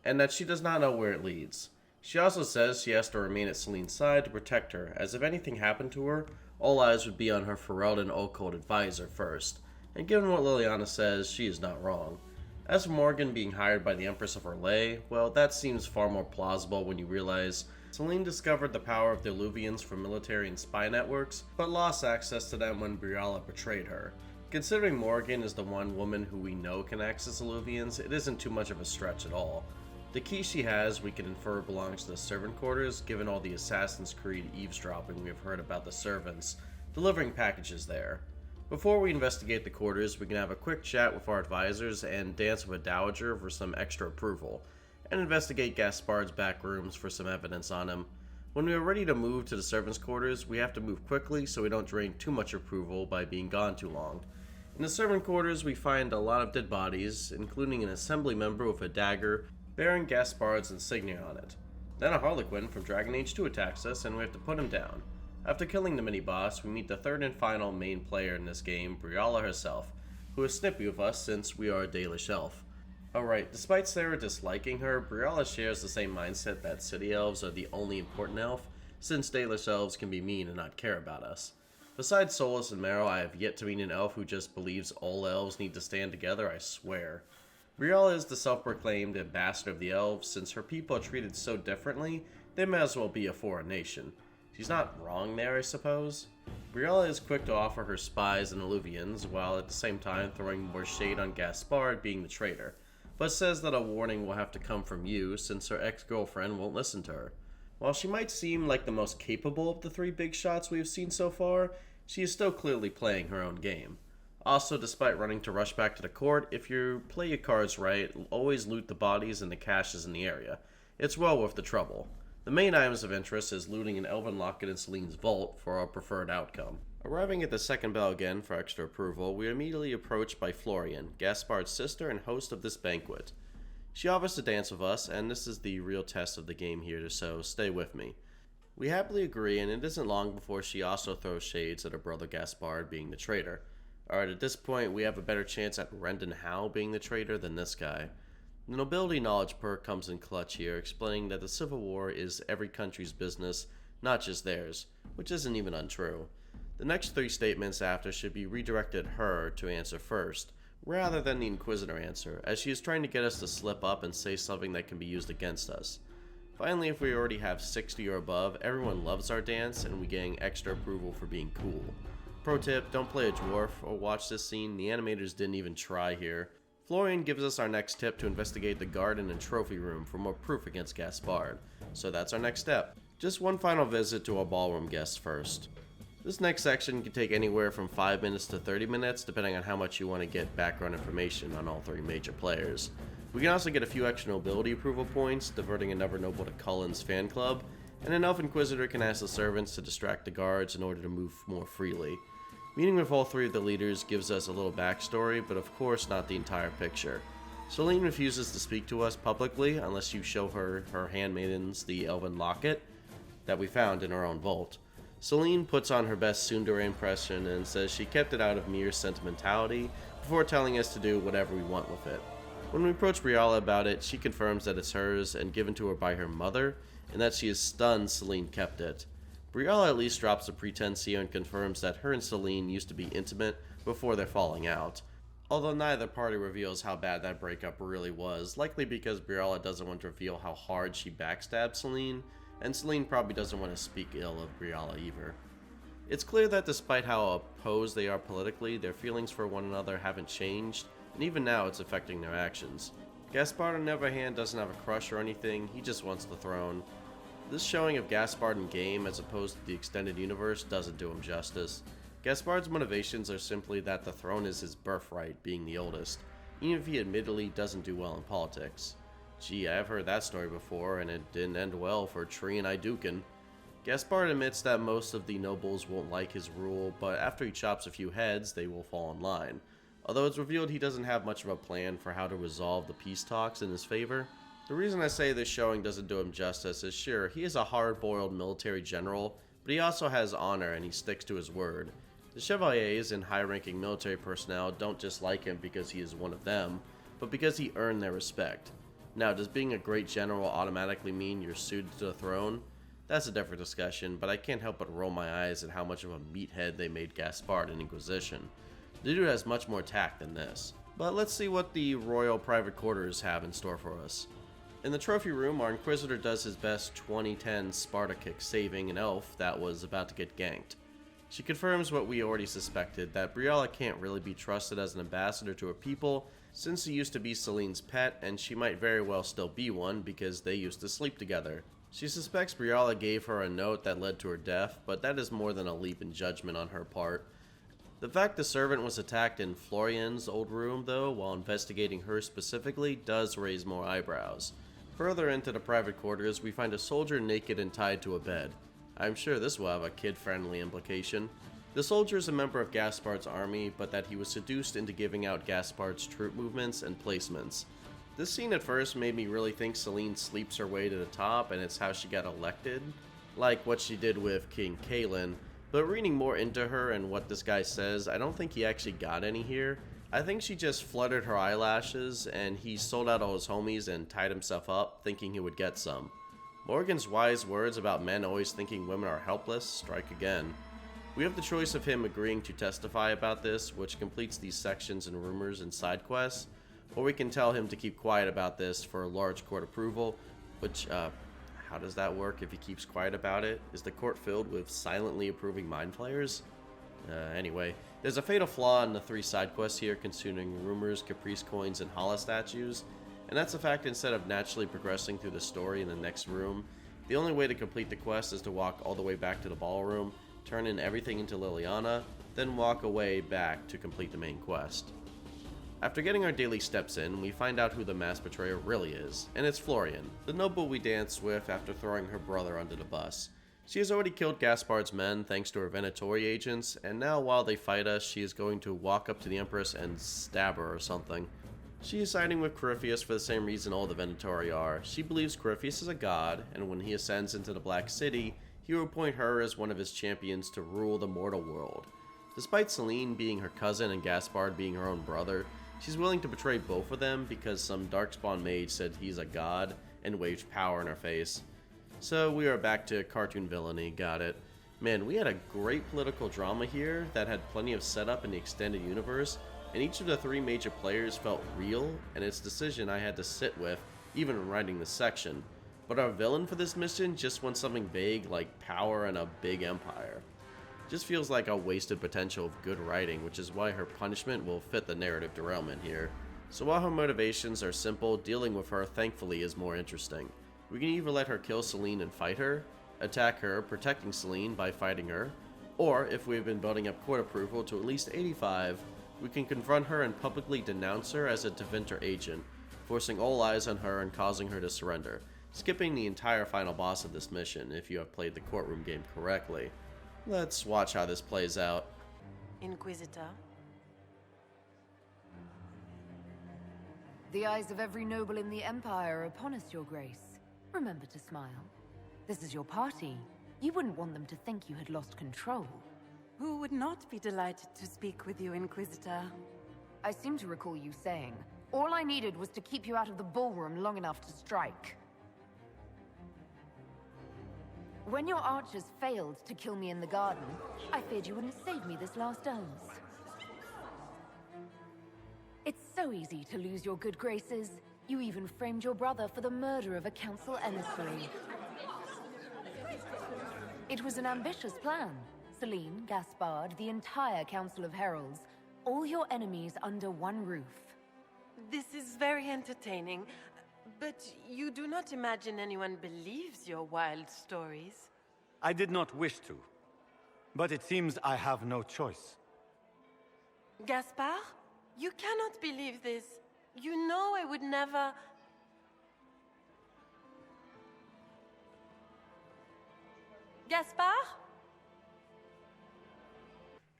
and that she does not know where it leads. She also says she has to remain at Celine's side to protect her, as if anything happened to her, all eyes would be on her Ferelden occult advisor first. And given what Leliana says, she is not wrong. As for Morgan being hired by the Empress of Orlais, well, that seems far more plausible when you realize Celine discovered the power of the Illuvians from military and spy networks, but lost access to them when Briala betrayed her. Considering Morgan is the one woman who we know can access Illuvians, it isn't too much of a stretch at all. The key she has, we can infer belongs to the servant quarters, given all the Assassin's Creed eavesdropping we have heard about the servants delivering packages there. Before we investigate the quarters, we can have a quick chat with our advisors and dance with a dowager for some extra approval, and investigate Gaspard's back rooms for some evidence on him. When we are ready to move to the servants' quarters, we have to move quickly so we don't drain too much approval by being gone too long. In the servant quarters, we find a lot of dead bodies, including an assembly member with a dagger bearing Gaspard's insignia on it. Then a Harlequin from Dragon Age 2 attacks us, and we have to put him down. After killing the mini-boss, we meet the third and final main player in this game, Briala herself, who is snippy with us since we are a Dalish elf. Alright, despite Sera disliking her, Briala shares the same mindset that city elves are the only important elf, since Dalish elves can be mean and not care about us. Besides Solas and Merrill, I have yet to meet an elf who just believes all elves need to stand together, I swear. Briala is the self-proclaimed ambassador of the elves. Since her people are treated so differently, they may as well be a foreign nation. She's not wrong there, I suppose. Briala is quick to offer her spies and Illuvians, while at the same time throwing more shade on Gaspard being the traitor, but says that a warning will have to come from you since her ex-girlfriend won't listen to her. While she might seem like the most capable of the three big shots we have seen so far, she is still clearly playing her own game. Also, despite running to rush back to the court, if you play your cards right, always loot the bodies and the caches in the area. It's well worth the trouble. The main items of interest is looting an elven locket in Celine's vault for our preferred outcome. Arriving at the second bell again for extra approval, we are immediately approached by Florian, Gaspard's sister and host of this banquet. She offers to dance with us, and this is the real test of the game here, so stay with me. We happily agree, and it isn't long before she also throws shades at her brother Gaspard being the traitor. Alright, at this point, we have a better chance at Rendon Howe being the traitor than this guy. The nobility knowledge perk comes in clutch here, explaining that the Civil War is every country's business, not just theirs, which isn't even untrue. The next three statements after should be redirected at her to answer first, rather than the Inquisitor answer, as she is trying to get us to slip up and say something that can be used against us. Finally, if we already have 60 or above, everyone loves our dance and we gain extra approval for being cool. Pro tip, don't play a dwarf or watch this scene, the animators didn't even try here. Florian gives us our next tip to investigate the garden and trophy room for more proof against Gaspard, so that's our next step. Just one final visit to our ballroom guests first. This next section can take anywhere from 5 minutes to 30 minutes, depending on how much you want to get background information on all three major players. We can also get a few extra nobility approval points, diverting another noble to Cullen's fan club, and an elf inquisitor can ask the servants to distract the guards in order to move more freely. Meeting with all three of the leaders gives us a little backstory, but of course not the entire picture. Celine refuses to speak to us publicly unless you show her handmaidens the elven locket that we found in our own vault. Celine puts on her best tsundere impression and says she kept it out of mere sentimentality before telling us to do whatever we want with it. When we approach Briala about it, she confirms that it's hers and given to her by her mother, and that she is stunned Celine kept it. Briala at least drops the pretense here and confirms that her and Celine used to be intimate before their falling out. Although neither party reveals how bad that breakup really was, likely because Briala doesn't want to reveal how hard she backstabbed Celine, and Celine probably doesn't want to speak ill of Briala either. It's clear that despite how opposed they are politically, their feelings for one another haven't changed, and even now it's affecting their actions. Gaspard, on the other hand, doesn't have a crush or anything, he just wants the throne. This showing of Gaspard in game as opposed to the extended universe doesn't do him justice. Gaspard's motivations are simply that the throne is his birthright, being the oldest, even if he admittedly doesn't do well in politics. Gee, I've heard that story before, and it didn't end well for Trian Iduken. Gaspard admits that most of the nobles won't like his rule, but after he chops a few heads, they will fall in line. Although it's revealed he doesn't have much of a plan for how to resolve the peace talks in his favor. The reason I say this showing doesn't do him justice is sure, he is a hard-boiled military general, but he also has honor and he sticks to his word. The Chevaliers and high-ranking military personnel don't just like him because he is one of them, but because he earned their respect. Now, does being a great general automatically mean you're suited to the throne? That's a different discussion, but I can't help but roll my eyes at how much of a meathead they made Gaspard in Inquisition. The dude has much more tact than this. But let's see what the royal private quarters have in store for us. In the trophy room, our Inquisitor does his best 2010 Sparta kick, saving an elf that was about to get ganked. She confirms what we already suspected, that Briella can't really be trusted as an ambassador to her people, since he used to be Celine's pet, and she might very well still be one because they used to sleep together. She suspects Briella gave her a note that led to her death, but that is more than a leap in judgment on her part. The fact the servant was attacked in Florian's old room, though, while investigating her specifically, does raise more eyebrows. Further into the private quarters, we find a soldier naked and tied to a bed. I'm sure this will have a kid-friendly implication. The soldier is a member of Gaspard's army, but that he was seduced into giving out Gaspard's troop movements and placements. This scene at first made me really think Celine sleeps her way to the top and it's how she got elected, like what she did with King Cullen, but reading more into her and what this guy says, I don't think he actually got any here. I think she just fluttered her eyelashes and he sold out all his homies and tied himself up, thinking he would get some. Morgan's wise words about men always thinking women are helpless strike again. We have the choice of him agreeing to testify about this, which completes these sections and rumors and side quests, or we can tell him to keep quiet about this for large court approval, which, how does that work if he keeps quiet about it? Is the court filled with silently approving mind flayers? Anyway, there's a fatal flaw in the 3 side quests here concerning rumors, caprice coins, and hala statues, and that's the fact instead of naturally progressing through the story in the next room, the only way to complete the quest is to walk all the way back to the ballroom, turn in everything into Leliana, then walk away back to complete the main quest. After getting our daily steps in, we find out who the mass betrayer really is, and it's Florian, the noble we danced with after throwing her brother under the bus. She has already killed Gaspard's men thanks to her Venatori agents, and now while they fight us, she is going to walk up to the Empress and stab her or something. She is siding with Corypheus for the same reason all the Venatori are. She believes Corypheus is a god, and when he ascends into the Black City, he will appoint her as one of his champions to rule the mortal world. Despite Celine being her cousin and Gaspard being her own brother, she's willing to betray both of them because some darkspawn mage said he's a god and waved power in her face. So we are back to cartoon villainy, got it. Man, we had a great political drama here that had plenty of setup in the extended universe, and each of the 3 major players felt real, and its decision I had to sit with, even when writing this section. But our villain for this mission just wants something vague like power and a big empire. Just feels like a wasted potential of good writing, which is why her punishment will fit the narrative derailment here. So while her motivations are simple, dealing with her thankfully is more interesting. We can either let her kill Celine and fight her, attack her, protecting Celine by fighting her, or if we have been building up court approval to at least 85, we can confront her and publicly denounce her as a Tevinter agent, forcing all eyes on her and causing her to surrender, skipping the entire final boss of this mission if you have played the courtroom game correctly. Let's watch how this plays out. Inquisitor? The eyes of every noble in the Empire are upon us, Your Grace. Remember to smile. This is your party. You wouldn't want them to think you had lost control. Who would not be delighted to speak with you, Inquisitor? I seem to recall you saying, all I needed was to keep you out of the ballroom long enough to strike. When your archers failed to kill me in the garden, I feared you wouldn't save me this last dance. It's so easy to lose your good graces. You even framed your brother for the murder of a council emissary. It was an ambitious plan. Celine, Gaspard, the entire Council of Heralds, all your enemies under one roof. This is very entertaining, but you do not imagine anyone believes your wild stories? I did not wish to, but it seems I have no choice. Gaspard? You cannot believe this. You know I would never... Gaspard?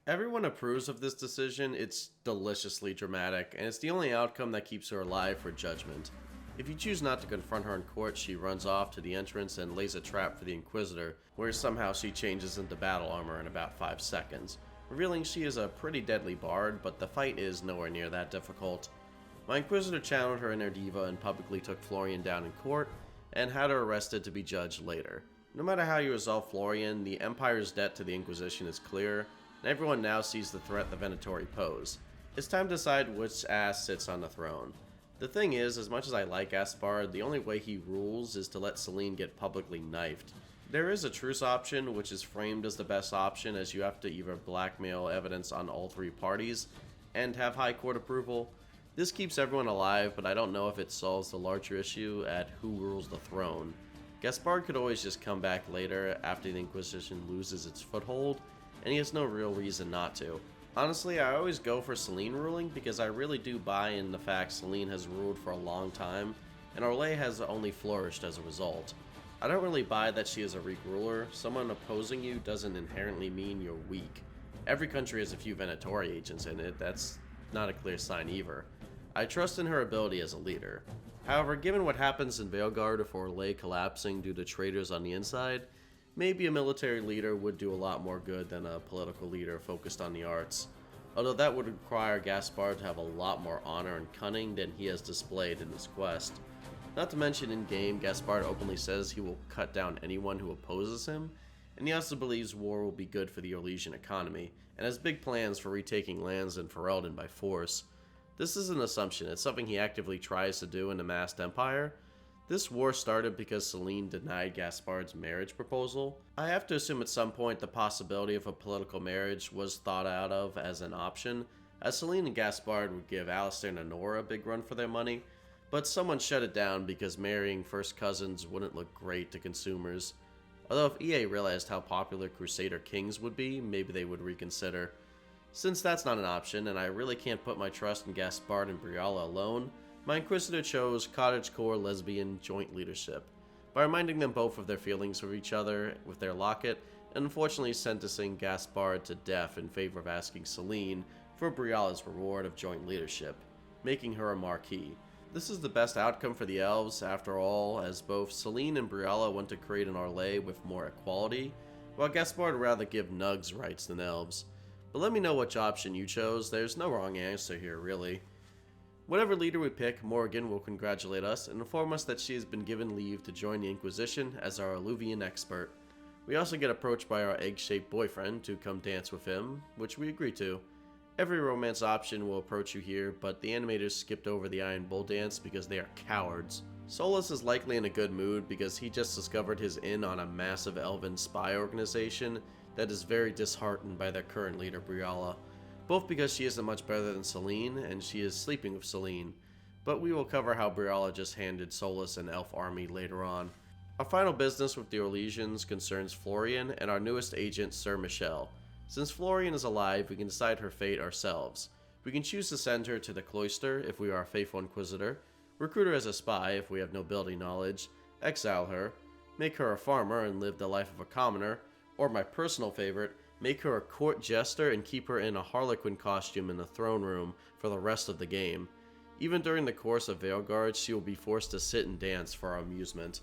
Everyone approves of this decision. It's deliciously dramatic, and it's the only outcome that keeps her alive for judgment. If you choose not to confront her in court, she runs off to the entrance and lays a trap for the Inquisitor, where somehow she changes into battle armor in about 5 seconds, revealing she is a pretty deadly bard, but the fight is nowhere near that difficult. My Inquisitor channeled her inner diva and publicly took Florian down in court, and had her arrested to be judged later. No matter how you resolve Florian, the Empire's debt to the Inquisition is clear, and everyone now sees the threat the Venatori pose. It's time to decide which ass sits on the throne. The thing is, as much as I like Gaspard, the only way he rules is to let Celine get publicly knifed. There is a truce option, which is framed as the best option, as you have to either blackmail evidence on all 3 parties and have high court approval. This keeps everyone alive, but I don't know if it solves the larger issue at who rules the throne. Gaspard could always just come back later after the Inquisition loses its foothold, and he has no real reason not to. Honestly, I always go for Celine ruling because I really do buy in the fact Celine has ruled for a long time, and Orlais has only flourished as a result. I don't really buy that she is a weak ruler. Someone opposing you doesn't inherently mean you're weak. Every country has a few Venatori agents in it. That's not a clear sign either. I trust in her ability as a leader. However, given what happens in Veilguard if Orlais collapsing due to traitors on the inside, maybe a military leader would do a lot more good than a political leader focused on the arts. Although that would require Gaspard to have a lot more honor and cunning than he has displayed in his quest. Not to mention in-game, Gaspard openly says he will cut down anyone who opposes him, and he also believes war will be good for the Orlesian economy, and has big plans for retaking lands in Ferelden by force. This is an assumption. It's something he actively tries to do in the Masked Empire. This war started because Celine denied Gaspard's marriage proposal. I have to assume at some point the possibility of a political marriage was thought out of as an option, as Celine and Gaspard would give Alistair and Honora a big run for their money, but someone shut it down because marrying first cousins wouldn't look great to consumers. Although if EA realized how popular Crusader Kings would be, maybe they would reconsider. Since that's not an option, and I really can't put my trust in Gaspard and Briala alone, my Inquisitor chose cottagecore lesbian joint leadership, by reminding them both of their feelings for each other with their locket, and unfortunately sentencing Gaspard to death in favor of asking Celine for Briala's reward of joint leadership, making her a marquis. This is the best outcome for the elves, after all, as both Celine and Briala want to create an Orlais with more equality, while Gaspard would rather give Nugs rights than elves. But let me know which option you chose. There's no wrong answer here, really. Whatever leader we pick, Morrigan will congratulate us and inform us that she has been given leave to join the Inquisition as our Alluvian expert. We also get approached by our egg-shaped boyfriend to come dance with him, which we agree to. Every romance option will approach you here, but the animators skipped over the Iron Bull dance because they are cowards. Solas is likely in a good mood because he just discovered his in on a massive elven spy organization that is very disheartened by their current leader, Briala. Both because she isn't much better than Celine, and she is sleeping with Celine. But we will cover how Briala just handed Solas an elf army later on. Our final business with the Orlesians concerns Florian and our newest agent, Sir Michel. Since Florian is alive, we can decide her fate ourselves. We can choose to send her to the cloister if we are a faithful Inquisitor, recruit her as a spy if we have nobility knowledge, exile her, make her a farmer and live the life of a commoner, or my personal favorite, make her a court jester and keep her in a harlequin costume in the throne room for the rest of the game. Even during the course of Veilguard, she will be forced to sit and dance for our amusement.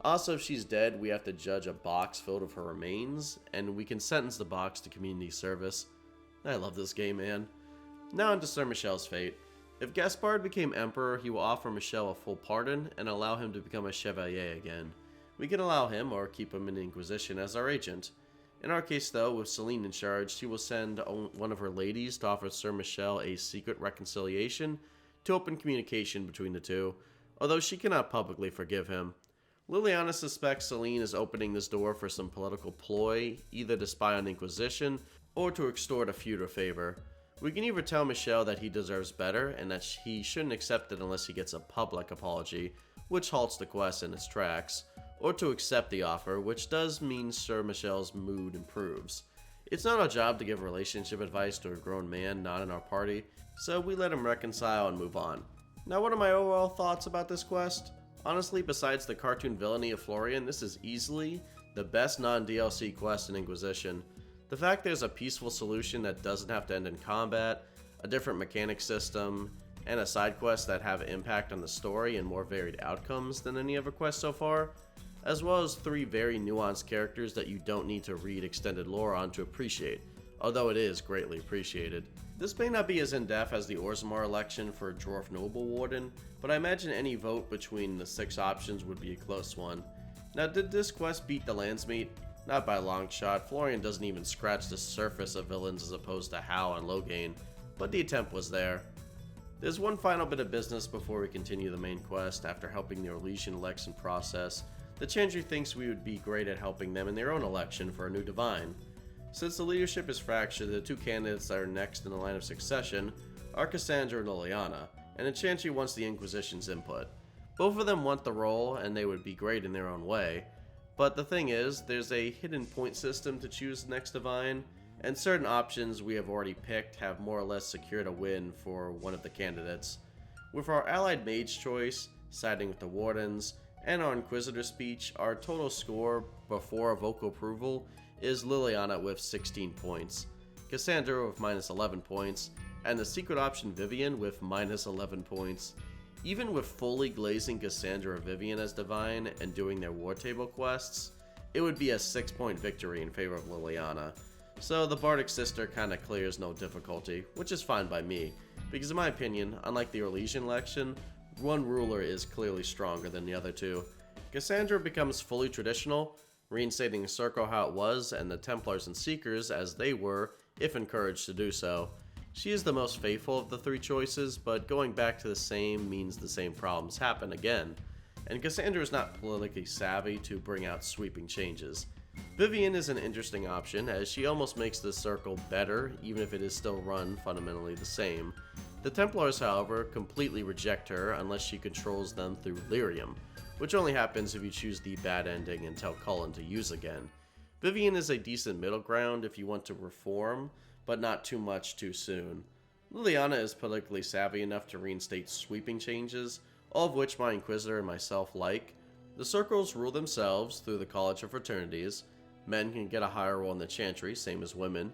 Also, if she's dead, we have to judge a box filled with her remains, and we can sentence the box to community service. I love this game, man. Now on to Sir Michel's fate. If Gaspard became Emperor, he will offer Michel a full pardon and allow him to become a Chevalier again. We can allow him, or keep him in the Inquisition as our agent. In our case though, with Celine in charge, she will send one of her ladies to offer Sir Michel a secret reconciliation to open communication between the two, although she cannot publicly forgive him. Leliana suspects Celine is opening this door for some political ploy, either to spy on the Inquisition or to extort a feud or favor. We can either tell Michelle that he deserves better and that he shouldn't accept it unless he gets a public apology, which halts the quest in its tracks, or to accept the offer, which does mean Sir Michelle's mood improves. It's not our job to give relationship advice to a grown man not in our party, so we let him reconcile and move on. Now, what are my overall thoughts about this quest? Honestly, besides the cartoon villainy of Florian, this is easily the best non-DLC quest in Inquisition. The fact there's a peaceful solution that doesn't have to end in combat, a different mechanic system, and a side quest that have impact on the story and more varied outcomes than any other quest so far, as well as 3 very nuanced characters that you don't need to read extended lore on to appreciate, although it is greatly appreciated. This may not be as in-depth as the Orzammar election for Dwarf Noble Warden, but I imagine any vote between the 6 options would be a close one. Now, did this quest beat the Landsmeet? Not by a long shot. Florian doesn't even scratch the surface of villains as opposed to Hal and Loghain, but the attempt was there. There's one final bit of business before we continue the main quest. After helping the Orlesian election process, the Chantry thinks we would be great at helping them in their own election for a new divine. Since the leadership is fractured, the 2 candidates that are next in the line of succession are Cassandra and Leliana, and the Chantry wants the Inquisition's input. Both of them want the role, and they would be great in their own way. But the thing is, there's a hidden point system to choose the next divine, and certain options we have already picked have more or less secured a win for one of the candidates. With our allied mage choice, siding with the Wardens, and our Inquisitor speech, our total score before vocal approval is Leliana with 16 points, Cassandra with minus 11 points, and the secret option Vivienne with minus 11 points. Even with fully glazing Cassandra or Vivienne as divine and doing their war table quests, it would be a 6-point victory in favor of Leliana. So the Bardic Sister kinda clears no difficulty, which is fine by me, because in my opinion, unlike the Orlesian election, one ruler is clearly stronger than the other 2. Cassandra becomes fully traditional, reinstating the circle how it was and the Templars and Seekers as they were, if encouraged to do so. She is the most faithful of the 3 choices, but going back to the same means the same problems happen again, and Cassandra is not politically savvy to bring out sweeping changes. Vivienne is an interesting option, as she almost makes the circle better, even if it is still run fundamentally the same. The Templars, however, completely reject her unless she controls them through lyrium, which only happens if you choose the bad ending and tell Cullen to use again. Vivienne is a decent middle ground if you want to reform, but not too much too soon. Leliana is politically savvy enough to reinstate sweeping changes, all of which my Inquisitor and myself like. The circles rule themselves through the College of Fraternities, men can get a higher role in the Chantry, same as women,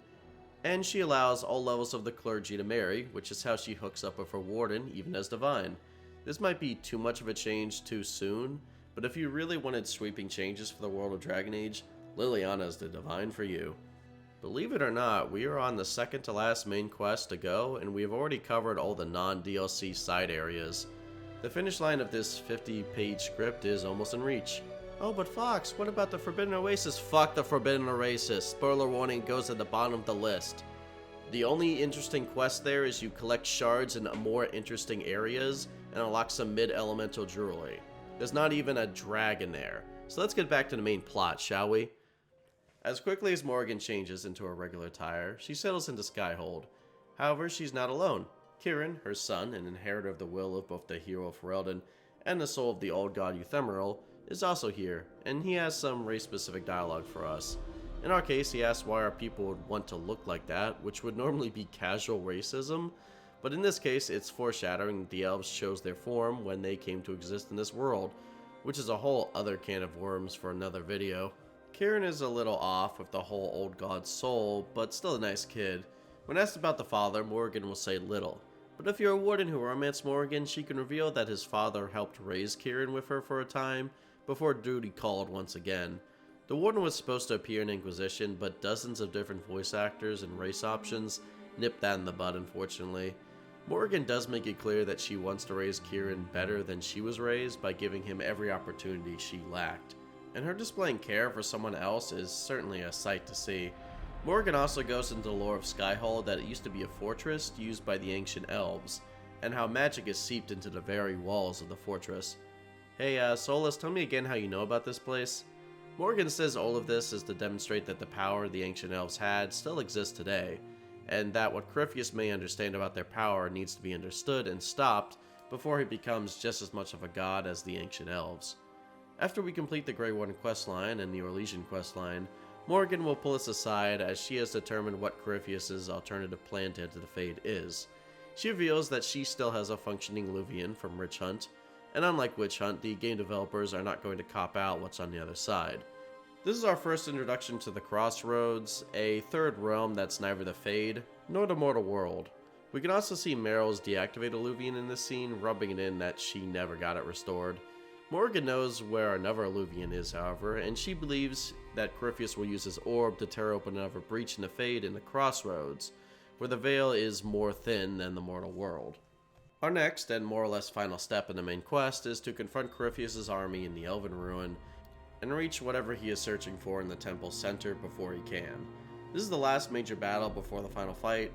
and she allows all levels of the clergy to marry, which is how she hooks up with her warden, even as divine. This might be too much of a change too soon, but if you really wanted sweeping changes for the world of Dragon Age, Leliana is the divine for you. Believe it or not, we are on the second to last main quest to go, and we have already covered all the non-DLC side areas. The finish line of this 50-page script is almost in reach. Oh, but Fox, what about the Forbidden Oasis? Fuck the Forbidden Oasis. Spoiler warning goes at the bottom of the list. The only interesting quest there is you collect shards in more interesting areas and unlock some mid-elemental jewelry. There's not even a dragon there. So let's get back to the main plot, shall we? As quickly as Morrigan changes into her regular attire, she settles into Skyhold. However, she's not alone. Kieran, her son, and inheritor of the will of both the hero of Ferelden and the soul of the old god Euthemeril, is also here, and he has some race-specific dialogue for us. In our case, he asks why our people would want to look like that, which would normally be casual racism, but in this case, it's foreshadowing that the elves chose their form when they came to exist in this world, which is a whole other can of worms for another video. Kieran is a little off with the whole old god's soul, but still a nice kid. When asked about the father, Morrigan will say little. But if you're a warden who romanced Morrigan, she can reveal that his father helped raise Kieran with her for a time, before duty called once again. The warden was supposed to appear in Inquisition, but dozens of different voice actors and race options nipped that in the bud, unfortunately. Morrigan does make it clear that she wants to raise Kieran better than she was raised by giving him every opportunity she lacked. And her displaying care for someone else is certainly a sight to see. Morrigan also goes into the lore of Skyhold that it used to be a fortress used by the ancient elves, and how magic is seeped into the very walls of the fortress. Hey, Solas, tell me again how you know about this place? Morrigan says all of this is to demonstrate that the power the ancient elves had still exists today. and that what Corypheus may understand about their power needs to be understood and stopped before he becomes just as much of a god as the ancient elves. After we complete the Grey Warden questline and the Orlesian questline, Morgan will pull us aside as she has determined what Corypheus' alternative plan to enter the Fade is. She reveals that she still has a functioning Luvian from Witch Hunt, and unlike Witch Hunt, the game developers are not going to cop out what's on the other side. This is our first introduction to the Crossroads, a third realm that's neither the Fade nor the mortal world. We can also see Meryl's deactivate Illuvian in this scene, rubbing it in that she never got it restored. Morgan knows where another Illuvian is, however, and she believes that Corypheus will use his orb to tear open another breach in the Fade in the Crossroads, where the veil is more thin than the mortal world. Our next, and more or less final step in the main quest is to confront Corypheus' army in the Elven Ruin, and reach whatever he is searching for in the temple's center before he can. This is the last major battle before the final fight,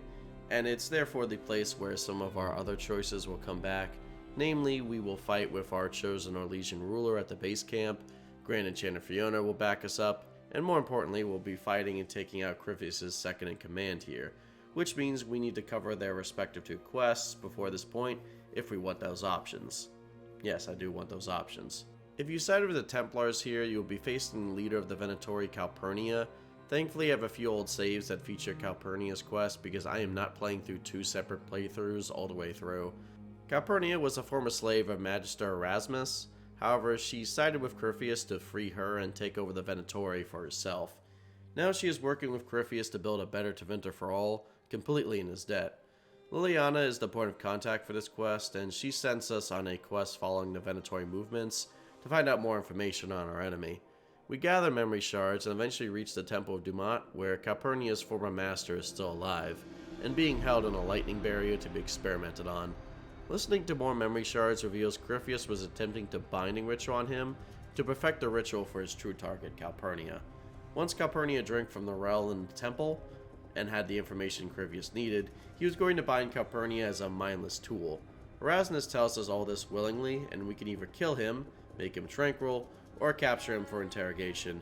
and it's therefore the place where some of our other choices will come back. Namely, we will fight with our chosen Orlesian ruler at the base camp, Grand Enchanter Fiona will back us up, and more importantly, we'll be fighting and taking out Corypheus' second in command here, which means we need to cover their respective 2 quests before this point if we want those options. Yes, I do want those options. If you side with the Templars here, you will be facing the leader of the Venatori, Calpurnia. Thankfully, I have a few old saves that feature Calpurnia's quest because I am not playing through 2 separate playthroughs all the way through. Calpurnia was a former slave of Magister Erasmus, however she sided with Corypheus to free her and take over the Venatori for herself. Now she is working with Corypheus to build a better Tevinter for all, completely in his debt. Leliana is the point of contact for this quest, and she sends us on a quest following the Venatori movements to find out more information on our enemy. We gather memory shards and eventually reach the Temple of Dumat, where Calpurnia's former master is still alive, and being held in a lightning barrier to be experimented on. Listening to more memory shards reveals Corypheus was attempting to binding ritual on him to perfect the ritual for his true target, Calpurnia. Once Calpurnia drank from the well in the temple and had the information Corypheus needed, he was going to bind Calpurnia as a mindless tool. Erasmus tells us all this willingly, and we can either kill him, make him tranquil, or capture him for interrogation.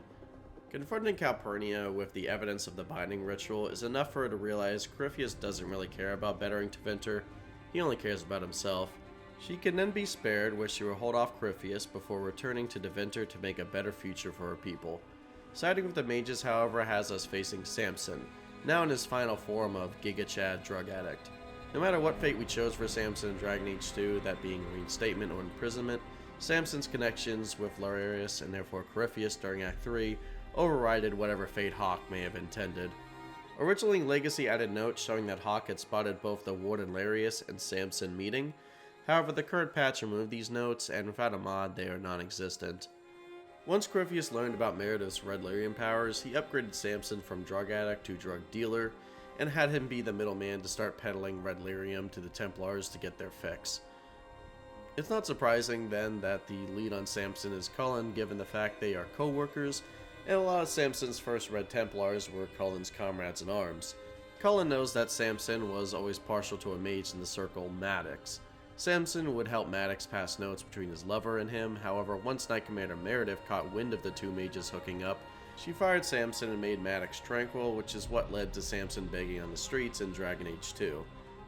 Confronting Calpurnia with the evidence of the binding ritual is enough for her to realize Corypheus doesn't really care about bettering Tevinter. He only cares about himself. She can then be spared, where she will hold off Corypheus before returning to Tevinter to make a better future for her people. Siding with the mages, however, has us facing Samson, now in his final form of Giga Chad drug addict. No matter what fate we chose for Samson in Dragon Age 2, that being reinstatement or imprisonment, Samson's connections with Larius and therefore Corypheus during Act 3 overrided whatever fate Hawke may have intended. Originally, Legacy added notes showing that Hawke had spotted both the Warden Larius and Samson meeting. However, the current patch removed these notes, and without a mod, they are non-existent. Once Corypheus learned about Meredith's red lyrium powers, he upgraded Samson from drug addict to drug dealer, and had him be the middleman to start peddling red lyrium to the Templars to get their fix. It's not surprising, then, that the lead on Samson is Cullen, given the fact they are co-workers, and a lot of Samson's first Red Templars were Cullen's comrades in arms. Cullen knows that Samson was always partial to a mage in the circle, Maddox. Samson would help Maddox pass notes between his lover and him, however, once Knight Commander Meredith caught wind of the 2 mages hooking up, she fired Samson and made Maddox tranquil, which is what led to Samson begging on the streets in Dragon Age 2.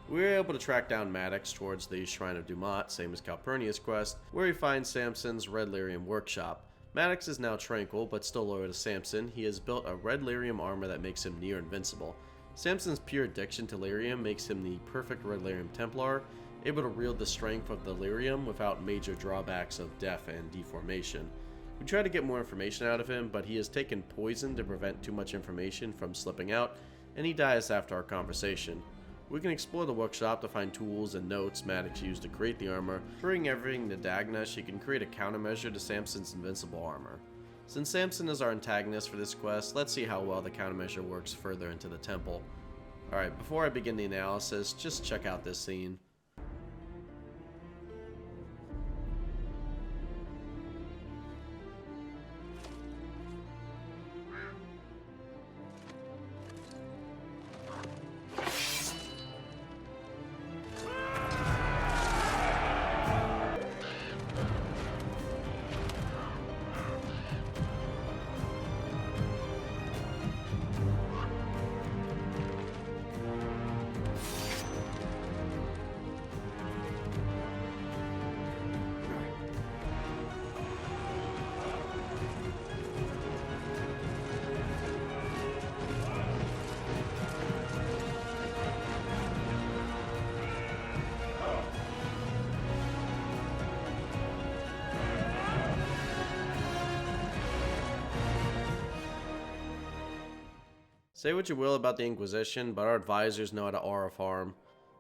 We were able to track down Maddox towards the Shrine of Dumat, same as Calpurnia's quest, where he finds Samson's red lyrium workshop. Maddox is now tranquil, but still loyal to Samson. He has built a red lyrium armor that makes him near invincible. Samson's pure addiction to lyrium makes him the perfect red lyrium Templar, able to wield the strength of the lyrium without major drawbacks of death and deformation. We try to get more information out of him, but he has taken poison to prevent too much information from slipping out, and he dies after our conversation. We can explore the workshop to find tools and notes Maddox used to create the armor. Bringing everything to Dagna, she can create a countermeasure to Samson's invincible armor. Since Samson is our antagonist for this quest, let's see how well the countermeasure works further into the temple. Alright, before I begin the analysis, just check out this scene. Say what you will about the Inquisition, but our advisors know how to aura farm.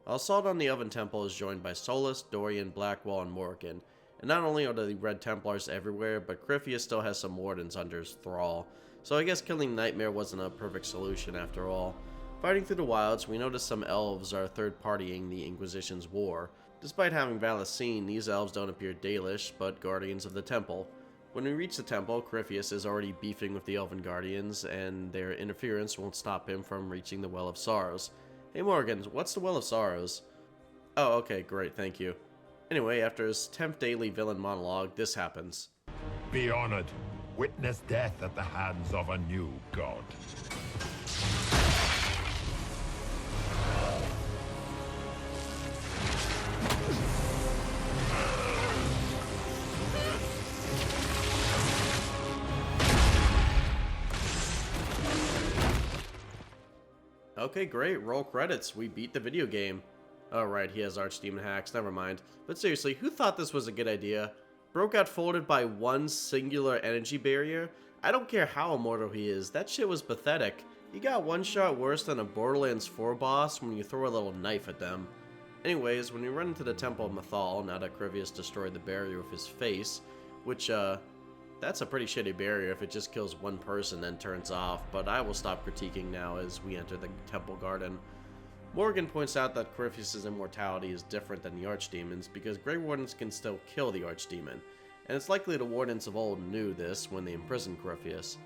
Our assault on the Elven Temple is joined by Solas, Dorian, Blackwall, and Morgan. And not only are the Red Templars everywhere, but Crephius still has some wardens under his thrall. So I guess killing Nightmare wasn't a perfect solution after all. Fighting through the wilds, we notice some elves are third-partying the Inquisition's war. Despite having Valicine, these elves don't appear Dalish, but guardians of the temple. When we reach the temple, Crephius is already beefing with the Elven Guardians, and their interference won't stop him from reaching the Well of Sorrows. Hey Morgan, what's the Well of Sorrows? Oh, okay, great, thank you. Anyway, after his 10th daily villain monologue, this happens. Be honored. Witness death at the hands of a new god. Okay, great, roll credits. We beat the video game. Oh right, he has Archdemon hacks, never mind. But seriously, who thought this was a good idea? Bro got folded by one singular energy barrier? I don't care how immortal he is, that shit was pathetic. He got one shot worse than a Borderlands 4 boss when you throw a little knife at them. Anyways, when we run into the Temple of Mythal, now that Crephius destroyed the barrier with his face, which, that's a pretty shitty barrier if it just kills one person then turns off, but I will stop critiquing now as we enter the Temple Garden. Morgan points out that Crephius' immortality is different than the Archdemons because Grey Wardens can still kill the Archdemon, and it's likely the Wardens of old knew this when they imprisoned Crephius.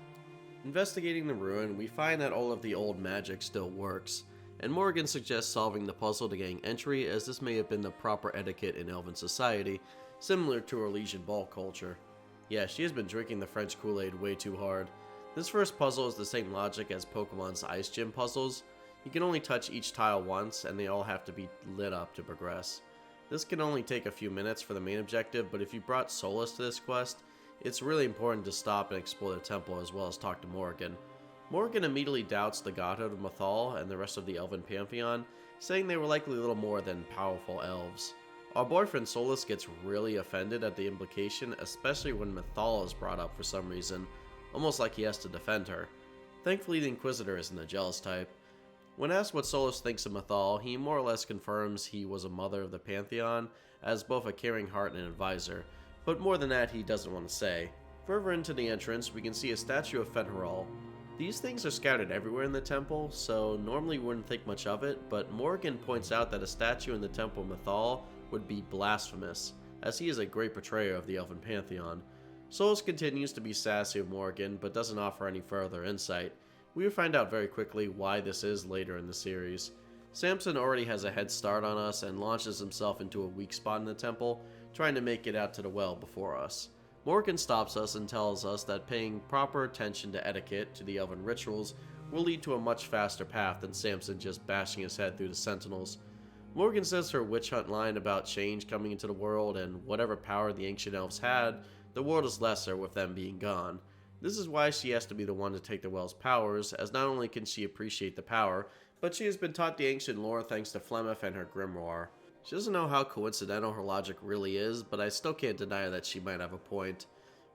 Investigating the ruin, we find that all of the old magic still works, and Morgan suggests solving the puzzle to gain entry as this may have been the proper etiquette in Elven society, similar to Orlesian ball culture. Yeah, she has been drinking the French Kool-Aid way too hard. This first puzzle is the same logic as Pokemon's Ice Gym puzzles. You can only touch each tile once, and they all have to be lit up to progress. This can only take a few minutes for the main objective, but if you brought Solas to this quest, it's really important to stop and explore the temple as well as talk to Morgan. Morgan immediately doubts the godhood of Mythal and the rest of the Elven Pantheon, saying they were likely little more than powerful elves. Our boyfriend Solas gets really offended at the implication, especially when Mythal is brought up for some reason, almost like he has to defend her. Thankfully the Inquisitor isn't a jealous type. When asked what Solas thinks of Mythal, he more or less confirms he was a mother of the Pantheon, as both a caring heart and an advisor, but more than that he doesn't want to say. Further into the entrance, we can see a statue of Fen'Harel. These things are scattered everywhere in the temple, so normally we wouldn't think much of it, but Morgan points out that a statue in the Temple of Mythal would be blasphemous, as he is a great portrayer of the Elven Pantheon. Solas continues to be sassy of Morgan, but doesn't offer any further insight. We will find out very quickly why this is later in the series. Samson already has a head start on us and launches himself into a weak spot in the temple, trying to make it out to the well before us. Morgan stops us and tells us that paying proper attention to etiquette to the Elven rituals will lead to a much faster path than Samson just bashing his head through the sentinels. Morgan says her witch hunt line about change coming into the world and whatever power the ancient elves had, the world is lesser with them being gone. This is why she has to be the one to take the well's powers, as not only can she appreciate the power, but she has been taught the ancient lore thanks to Flemeth and her grimoire. She doesn't know how coincidental her logic really is, but I still can't deny that she might have a point.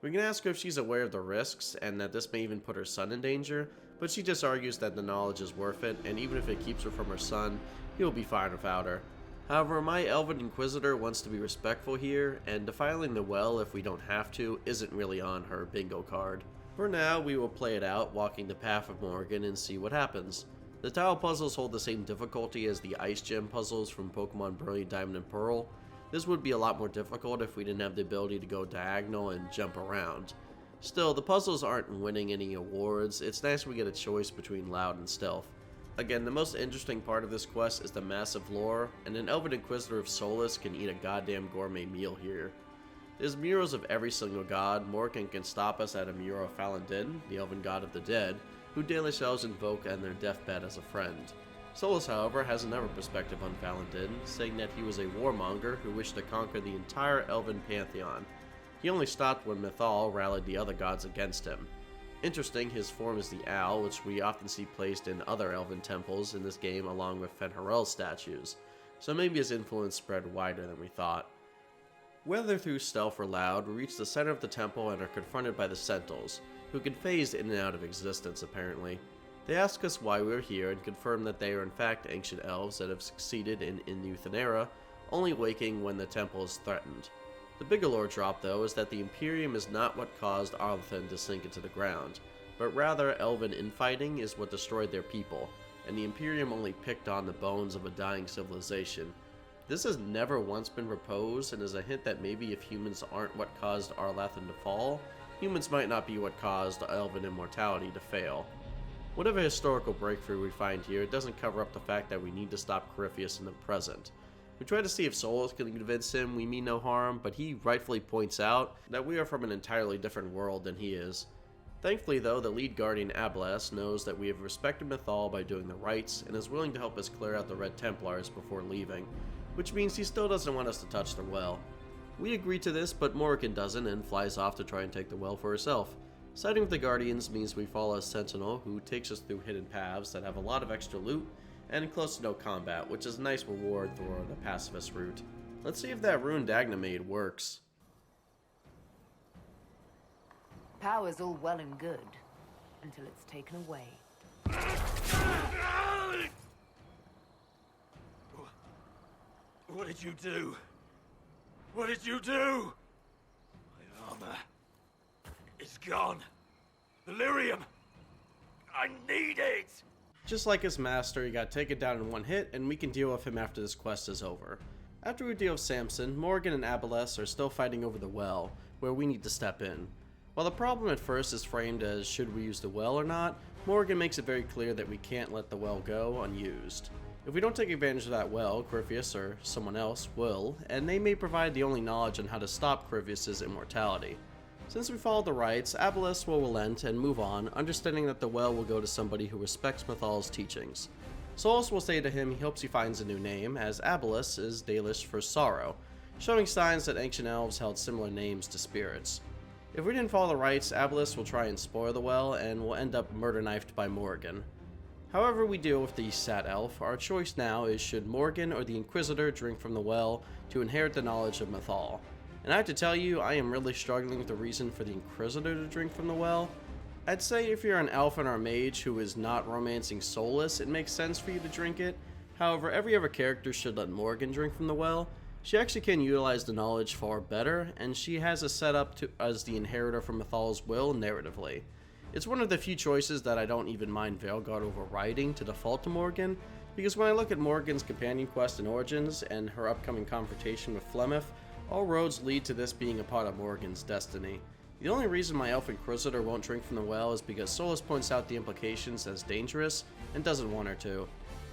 We can ask her if she's aware of the risks, and that this may even put her son in danger, but she just argues that the knowledge is worth it, and even if it keeps her from her son, he'll be fine without her. However, my Elven Inquisitor wants to be respectful here, and defiling the well if we don't have to isn't really on her bingo card. For now, we will play it out, walking the path of Morgan and see what happens. The tile puzzles hold the same difficulty as the Ice Gem puzzles from Pokemon Brilliant Diamond and Pearl. This would be a lot more difficult if we didn't have the ability to go diagonal and jump around. Still, the puzzles aren't winning any awards. It's nice we get a choice between loud and stealth. Again, the most interesting part of this quest is the massive lore, and an Elven Inquisitor of Solas can eat a goddamn gourmet meal here. There's murals of every single god. Morgan can stop us at a mural of Falindin, the Elven god of the dead, who Dalish elves invoke on their deathbed as a friend. Solas, however, has another perspective on Falindin, saying that he was a warmonger who wished to conquer the entire Elven Pantheon. He only stopped when Mythal rallied the other gods against him. Interesting, his form is the owl, which we often see placed in other Elven temples in this game along with Fen'Harel statues, so maybe his influence spread wider than we thought. Whether through stealth or loud, we reach the center of the temple and are confronted by the Sentinels, who can phase in and out of existence apparently. They ask us why we're here and confirm that they are in fact ancient elves that have succeeded in Inuthanera, only waking when the temple is threatened. The bigger lore drop, though, is that the Imperium is not what caused Arlathan to sink into the ground, but rather elven infighting is what destroyed their people, and the Imperium only picked on the bones of a dying civilization. This has never once been proposed, and is a hint that maybe if humans aren't what caused Arlathan to fall, humans might not be what caused elven immortality to fail. Whatever historical breakthrough we find here, it doesn't cover up the fact that we need to stop Corypheus in the present. We try to see if Solas can convince him we mean no harm, but he rightfully points out that we are from an entirely different world than he is. Thankfully though, the lead guardian Abelas knows that we have respected Mythal by doing the rites, and is willing to help us clear out the Red Templars before leaving, which means he still doesn't want us to touch the well. We agree to this, but Morrigan doesn't and flies off to try and take the well for herself. Siding with the Guardians means we follow a Sentinel who takes us through hidden paths that have a lot of extra loot, and close to no combat, which is a nice reward for the pacifist route. Let's see if that ruined Agnamade works. Power's all well and good, until it's taken away. What did you do? What did you do? My armor is gone. The lyrium! I need it! Just like his master, he got taken down in one hit, and we can deal with him after this quest is over. After we deal with Samson, Morrigan and Abelas are still fighting over the well, where we need to step in. While the problem at first is framed as should we use the well or not, Morrigan makes it very clear that we can't let the well go unused. If we don't take advantage of that well, Corypheus or someone else will, and they may provide the only knowledge on how to stop Corypheus' immortality. Since we follow the rites, Abelas will relent and move on, understanding that the well will go to somebody who respects Mythal's teachings. Solas will say to him he hopes he finds a new name, as Abelas is Dalish for sorrow, showing signs that ancient elves held similar names to spirits. If we didn't follow the rites, Abelas will try and spoil the well, and will end up murder-knifed by Morrigan. However we deal with the Sat Elf, our choice now is should Morrigan or the Inquisitor drink from the well to inherit the knowledge of Mythal. And I have to tell you, I am really struggling with the reason for the Inquisitor to drink from the well. I'd say if you're an elf and or mage who is not romancing Solas, it makes sense for you to drink it. However, every other character should let Morrigan drink from the well. She actually can utilize the knowledge far better, and she has a setup as the inheritor from Mythal's will narratively. It's one of the few choices that I don't even mind Veilguard overriding to default to Morrigan, because when I look at Morrigan's companion quest in Origins and her upcoming confrontation with Flemeth, all roads lead to this being a part of Morrigan's destiny. The only reason my Elf Inquisitor won't drink from the well is because Solas points out the implications as dangerous and doesn't want her to.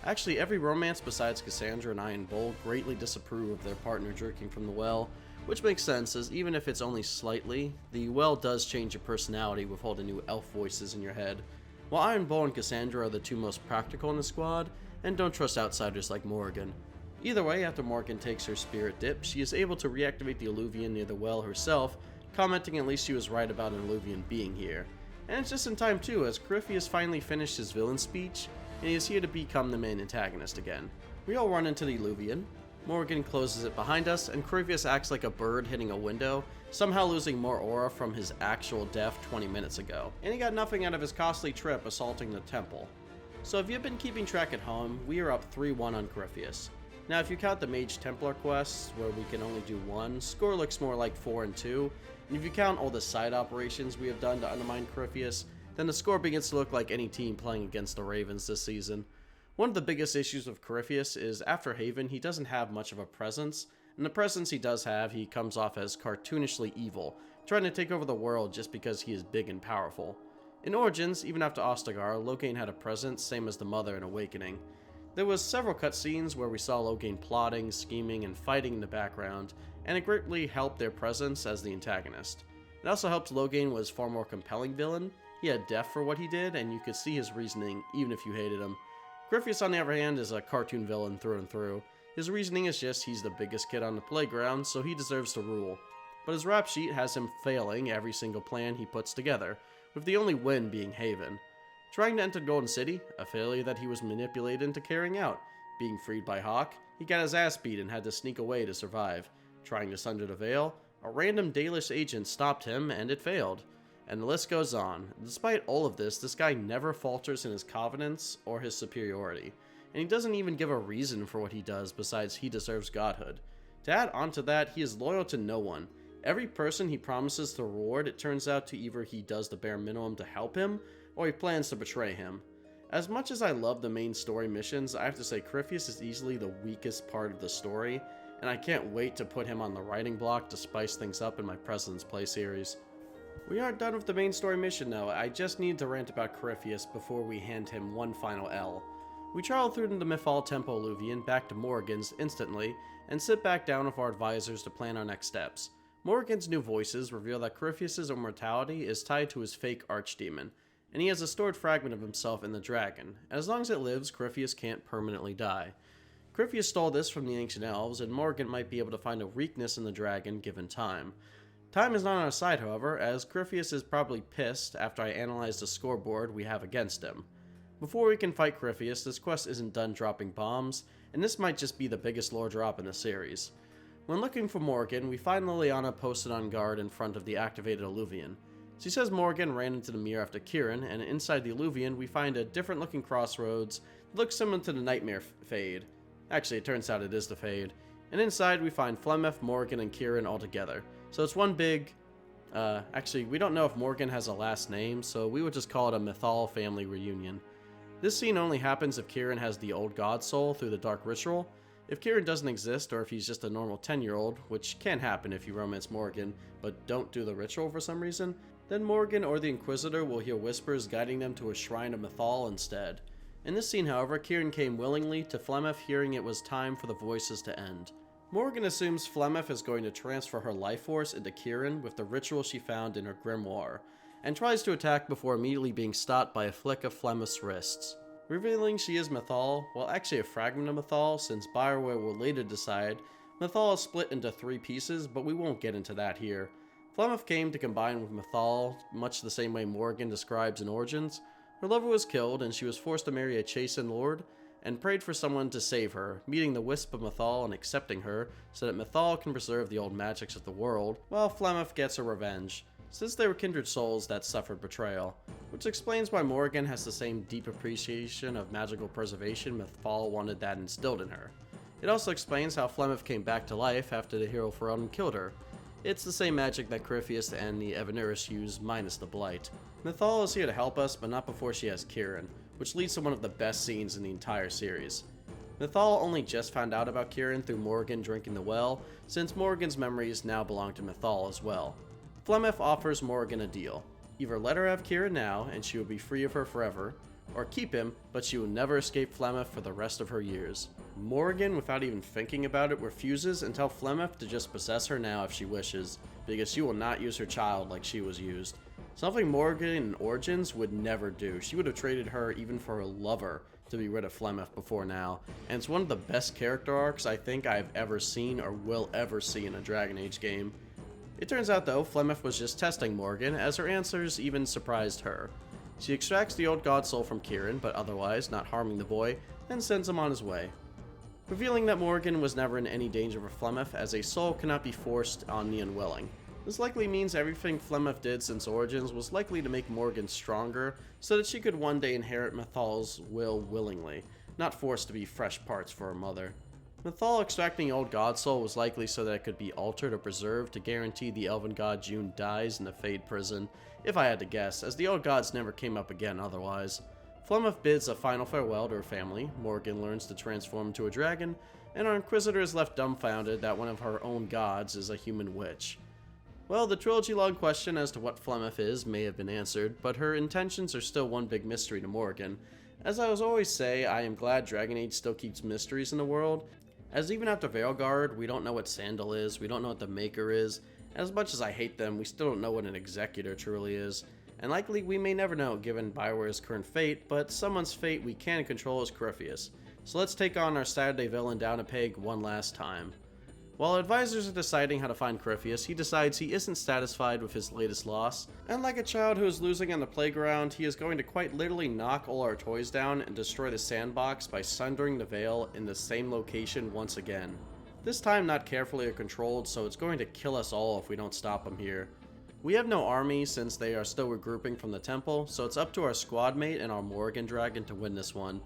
Actually, every romance besides Cassandra and Iron Bull greatly disapprove of their partner drinking from the well, which makes sense as even if it's only slightly, the well does change your personality with all the new elf voices in your head. While Iron Bull and Cassandra are the two most practical in the squad, and don't trust outsiders like Morrigan. Either way, after Morrigan takes her spirit dip, she is able to reactivate the Illuvian near the well herself, commenting at least she was right about an Illuvian being here. And it's just in time too, as Corypheus finally finished his villain speech, and he is here to become the main antagonist again. We all run into the Illuvian. Morrigan closes it behind us, and Corypheus acts like a bird hitting a window, somehow losing more aura from his actual death 20 minutes ago. And he got nothing out of his costly trip assaulting the temple. So if you've been keeping track at home, we are up 3-1 on Corypheus. Now if you count the Mage Templar quests, where we can only do one, score looks more like 4-2, and if you count all the side operations we have done to undermine Corypheus, then the score begins to look like any team playing against the Ravens this season. One of the biggest issues with Corypheus is after Haven he doesn't have much of a presence, and the presence he does have he comes off as cartoonishly evil, trying to take over the world just because he is big and powerful. In Origins, even after Ostagar, Loghain had a presence same as the Mother in Awakening. There was several cutscenes where we saw Loghain plotting, scheming, and fighting in the background, and it greatly helped their presence as the antagonist. It also helped Loghain was far more compelling villain. He had depth for what he did, and you could see his reasoning even if you hated him. Corypheus, on the other hand, is a cartoon villain through and through. His reasoning is just he's the biggest kid on the playground, so he deserves to rule. But his rap sheet has him failing every single plan he puts together, with the only win being Haven. Trying to enter Golden City, a failure that he was manipulated into carrying out. Being freed by Hawke, he got his ass beat and had to sneak away to survive. Trying to sunder the veil, a random Dalish agent stopped him and it failed. And the list goes on. Despite all of this, this guy never falters in his covenants or his superiority, and he doesn't even give a reason for what he does besides he deserves godhood. To add on to that, he is loyal to no one. Every person he promises to reward, it turns out to either he does the bare minimum to help him, or he plans to betray him. As much as I love the main story missions, I have to say Corypheus is easily the weakest part of the story, and I can't wait to put him on the writing block to spice things up in my President's Play series. We aren't done with the main story mission though. I just need to rant about Corypheus before we hand him one final L. We travel through the Mythal Temple Alluvian back to Morrigan's instantly, and sit back down with our advisors to plan our next steps. Morrigan's new voices reveal that Corypheus' immortality is tied to his fake archdemon, and he has a stored fragment of himself in the dragon. As long as it lives, Corypheus can't permanently die. Corypheus stole this from the ancient elves, and Morrigan might be able to find a weakness in the dragon given time. Time is not on our side, however, as Corypheus is probably pissed after I analyzed the scoreboard we have against him. Before we can fight Corypheus, this quest isn't done dropping bombs, and this might just be the biggest lore drop in the series. When looking for Morrigan, we find Leliana posted on guard in front of the activated Alluvian. She says Morrigan ran into the mirror after Kieran, and inside the Alluvian we find a different looking crossroads that looks similar to the Nightmare Fade. Actually, it turns out it is the Fade. And inside we find Flemeth, Morrigan, and Kieran all together. So it's one big... actually, we don't know if Morrigan has a last name, so we would just call it a Mythal family reunion. This scene only happens if Kieran has the old god soul through the Dark Ritual. If Kieran doesn't exist, or if he's just a normal 10-year-old, which can happen if you romance Morrigan, but don't do the ritual for some reason, then Morrigan or the Inquisitor will hear whispers guiding them to a shrine of Mythal instead. In this scene, however, Kieran came willingly to Flemeth, hearing it was time for the voices to end. Morrigan assumes Flemeth is going to transfer her life force into Kieran with the ritual she found in her grimoire, and tries to attack before immediately being stopped by a flick of Flemeth's wrists. Revealing she is Mythal, well actually a fragment of Mythal, since bioware will later decide Mythal is split into 3 pieces, but we won't get into that here. Flemeth came to combine with Mythal, much the same way Morrigan describes in Origins. Her lover was killed, and she was forced to marry a chastened lord, and prayed for someone to save her, meeting the wisp of Mythal and accepting her, so that Mythal can preserve the old magics of the world, while Flemeth gets her revenge, since they were kindred souls that suffered betrayal, which explains why Morrigan has the same deep appreciation of magical preservation Mythal wanted that instilled in her. It also explains how Flemeth came back to life after the hero Ferelden killed her. It's the same magic that Corypheus and the Evaneris use, minus the blight. Mythal is here to help us, but not before she has Kieran, which leads to one of the best scenes in the entire series. Mythal only just found out about Kieran through Morrigan drinking the well, since Morrigan's memories now belong to Mythal as well. Flemeth offers Morrigan a deal. Either let her have Kieran now, and she will be free of her forever, or keep him, but she will never escape Flemeth for the rest of her years. Morrigan, without even thinking about it, refuses and tells Flemeth to just possess her now if she wishes, because she will not use her child like she was used. Something Morrigan in Origins would never do. She would have traded her even for her lover to be rid of Flemeth before now, and it's one of the best character arcs I think I've ever seen or will ever see in a Dragon Age game. It turns out though, Flemeth was just testing Morrigan, as her answers even surprised her. She extracts the old god soul from Kieran, but otherwise not harming the boy, and sends him on his way. Revealing that Morrigan was never in any danger for Flemeth, as a soul cannot be forced on the unwilling. This likely means everything Flemeth did since Origins was likely to make Morrigan stronger, so that she could one day inherit Mythal's will willingly, not forced to be fresh parts for her mother. Mythal extracting the old god soul was likely so that it could be altered or preserved to guarantee the elven god June dies in the Fade prison, if I had to guess, as the old gods never came up again otherwise. Flemeth bids a final farewell to her family, Morrigan learns to transform into a dragon, and our Inquisitor is left dumbfounded that one of her own gods is a human witch. Well, the trilogy-long question as to what Flemeth is may have been answered, but her intentions are still one big mystery to Morrigan. As I always say, I am glad Dragon Age still keeps mysteries in the world, as even after Veilguard, we don't know what Sandal is, we don't know what the Maker is, and as much as I hate them, we still don't know what an Executor truly is, and likely we may never know given Bioware's current fate, but someone's fate we can control is Corypheus. So let's take on our Saturday villain down a peg one last time. While advisors are deciding how to find Corypheus, he decides he isn't satisfied with his latest loss, and like a child who is losing on the playground, he is going to quite literally knock all our toys down and destroy the sandbox by sundering the veil in the same location once again. This time not carefully or controlled, so it's going to kill us all if we don't stop him here. We have no army since they are still regrouping from the temple, so it's up to our squad mate and our Morrigan dragon to win this one.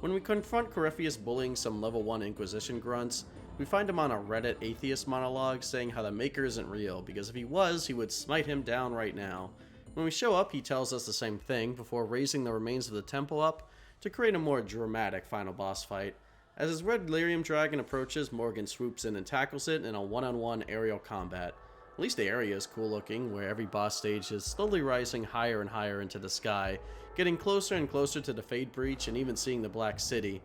When we confront Corypheus bullying some level 1 Inquisition grunts, we find him on a Reddit atheist monologue saying how the Maker isn't real, because if he was, he would smite him down right now. When we show up, he tells us the same thing before raising the remains of the temple up to create a more dramatic final boss fight. As his red lyrium dragon approaches, Morgan swoops in and tackles it in a one-on-one aerial combat. At least the area is cool looking, where every boss stage is slowly rising higher and higher into the sky, getting closer and closer to the Fade Breach and even seeing the Black City.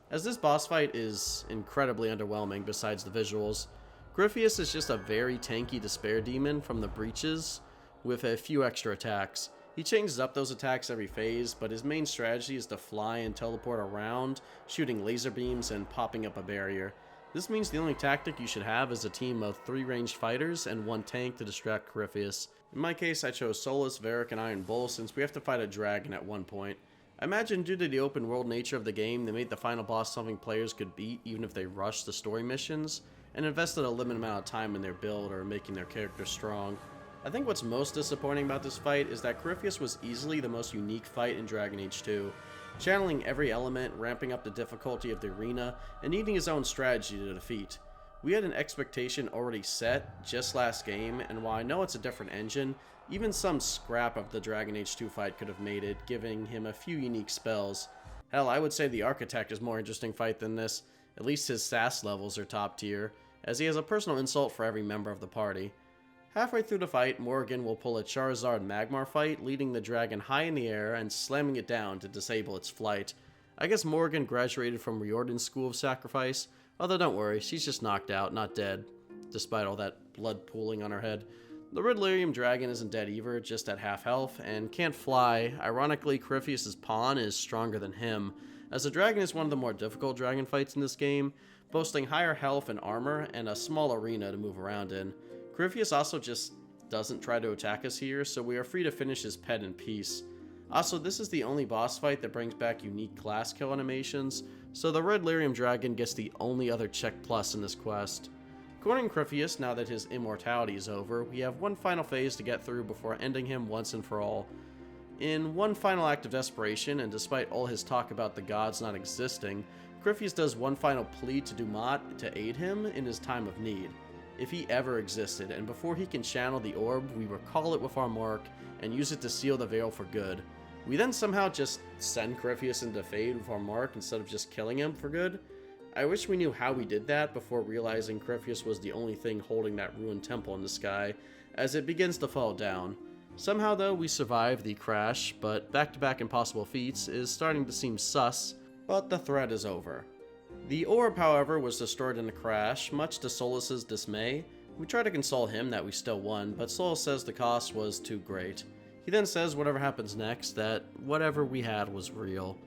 As this boss fight is incredibly underwhelming besides the visuals, Corypheus is just a very tanky despair demon from the breaches with a few extra attacks. He changes up those attacks every phase, but his main strategy is to fly and teleport around, shooting laser beams and popping up a barrier. This means the only tactic you should have is a team of 3 ranged fighters and 1 tank to distract Corypheus. In my case, I chose Solas, Varric, and Iron Bull since we have to fight a dragon at one point. I imagine due to the open world nature of the game, they made the final boss something players could beat even if they rushed the story missions, and invested a limited amount of time in their build or making their character strong. I think what's most disappointing about this fight is that Corypheus was easily the most unique fight in Dragon Age 2, channeling every element, ramping up the difficulty of the arena, and needing his own strategy to defeat. We had an expectation already set just last game, and while I know it's a different engine, even some scrap of the Dragon Age 2 fight could have made it, giving him a few unique spells. Hell, I would say the Architect is a more interesting fight than this. At least his sass levels are top tier, as he has a personal insult for every member of the party. Halfway through the fight, Morrigan will pull a Charizard Magmar fight, leading the dragon high in the air and slamming it down to disable its flight. I guess Morrigan graduated from Riordan's School of Sacrifice, although don't worry, she's just knocked out, not dead, despite all that blood pooling on her head. The Red Lyrium dragon isn't dead either, just at half health, and can't fly. Ironically, Corypheus' pawn is stronger than him, as the dragon is one of the more difficult dragon fights in this game, boasting higher health and armor and a small arena to move around in. Corypheus also just doesn't try to attack us here, so we are free to finish his pet in peace. Also, this is the only boss fight that brings back unique class kill animations, so the Red Lyrium dragon gets the only other check plus in this quest. According to Corypheus, now that his immortality is over, we have one final phase to get through before ending him once and for all. In one final act of desperation, and despite all his talk about the gods not existing, Corypheus does one final plea to Dumat to aid him in his time of need. If he ever existed, and before he can channel the orb, we recall it with our mark and use it to seal the veil for good. We then somehow just send Corypheus into Fade with our mark instead of just killing him for good. I wish we knew how we did that before realizing Corypheus was the only thing holding that ruined temple in the sky, as it begins to fall down. Somehow though, we survive the crash, but back-to-back impossible feats is starting to seem sus, but the threat is over. The orb, however, was destroyed in the crash, much to Solas' dismay. We try to console him that we still won, but Solas says the cost was too great. He then says whatever happens next, that whatever we had was real.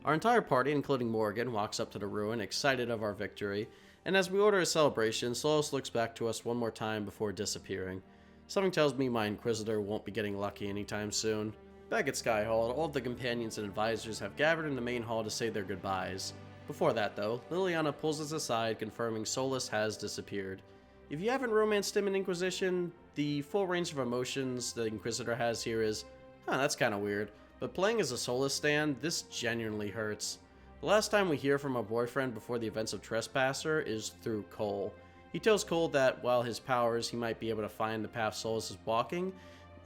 Our entire party, including Morgan, walks up to the ruin, excited of our victory, and as we order a celebration, Solas looks back to us one more time before disappearing. Something tells me my Inquisitor won't be getting lucky anytime soon. Back at Skyhold, all of the companions and advisors have gathered in the main hall to say their goodbyes. Before that, though, Leliana pulls us aside, confirming Solas has disappeared. If you haven't romanced him in Inquisition, the full range of emotions the Inquisitor has here is, that's kinda weird, but playing as a Solas stan, this genuinely hurts. The last time we hear from our boyfriend before the events of Tressoasser is through Cole. He tells Cole that while his powers, he might be able to find the path Solas is walking,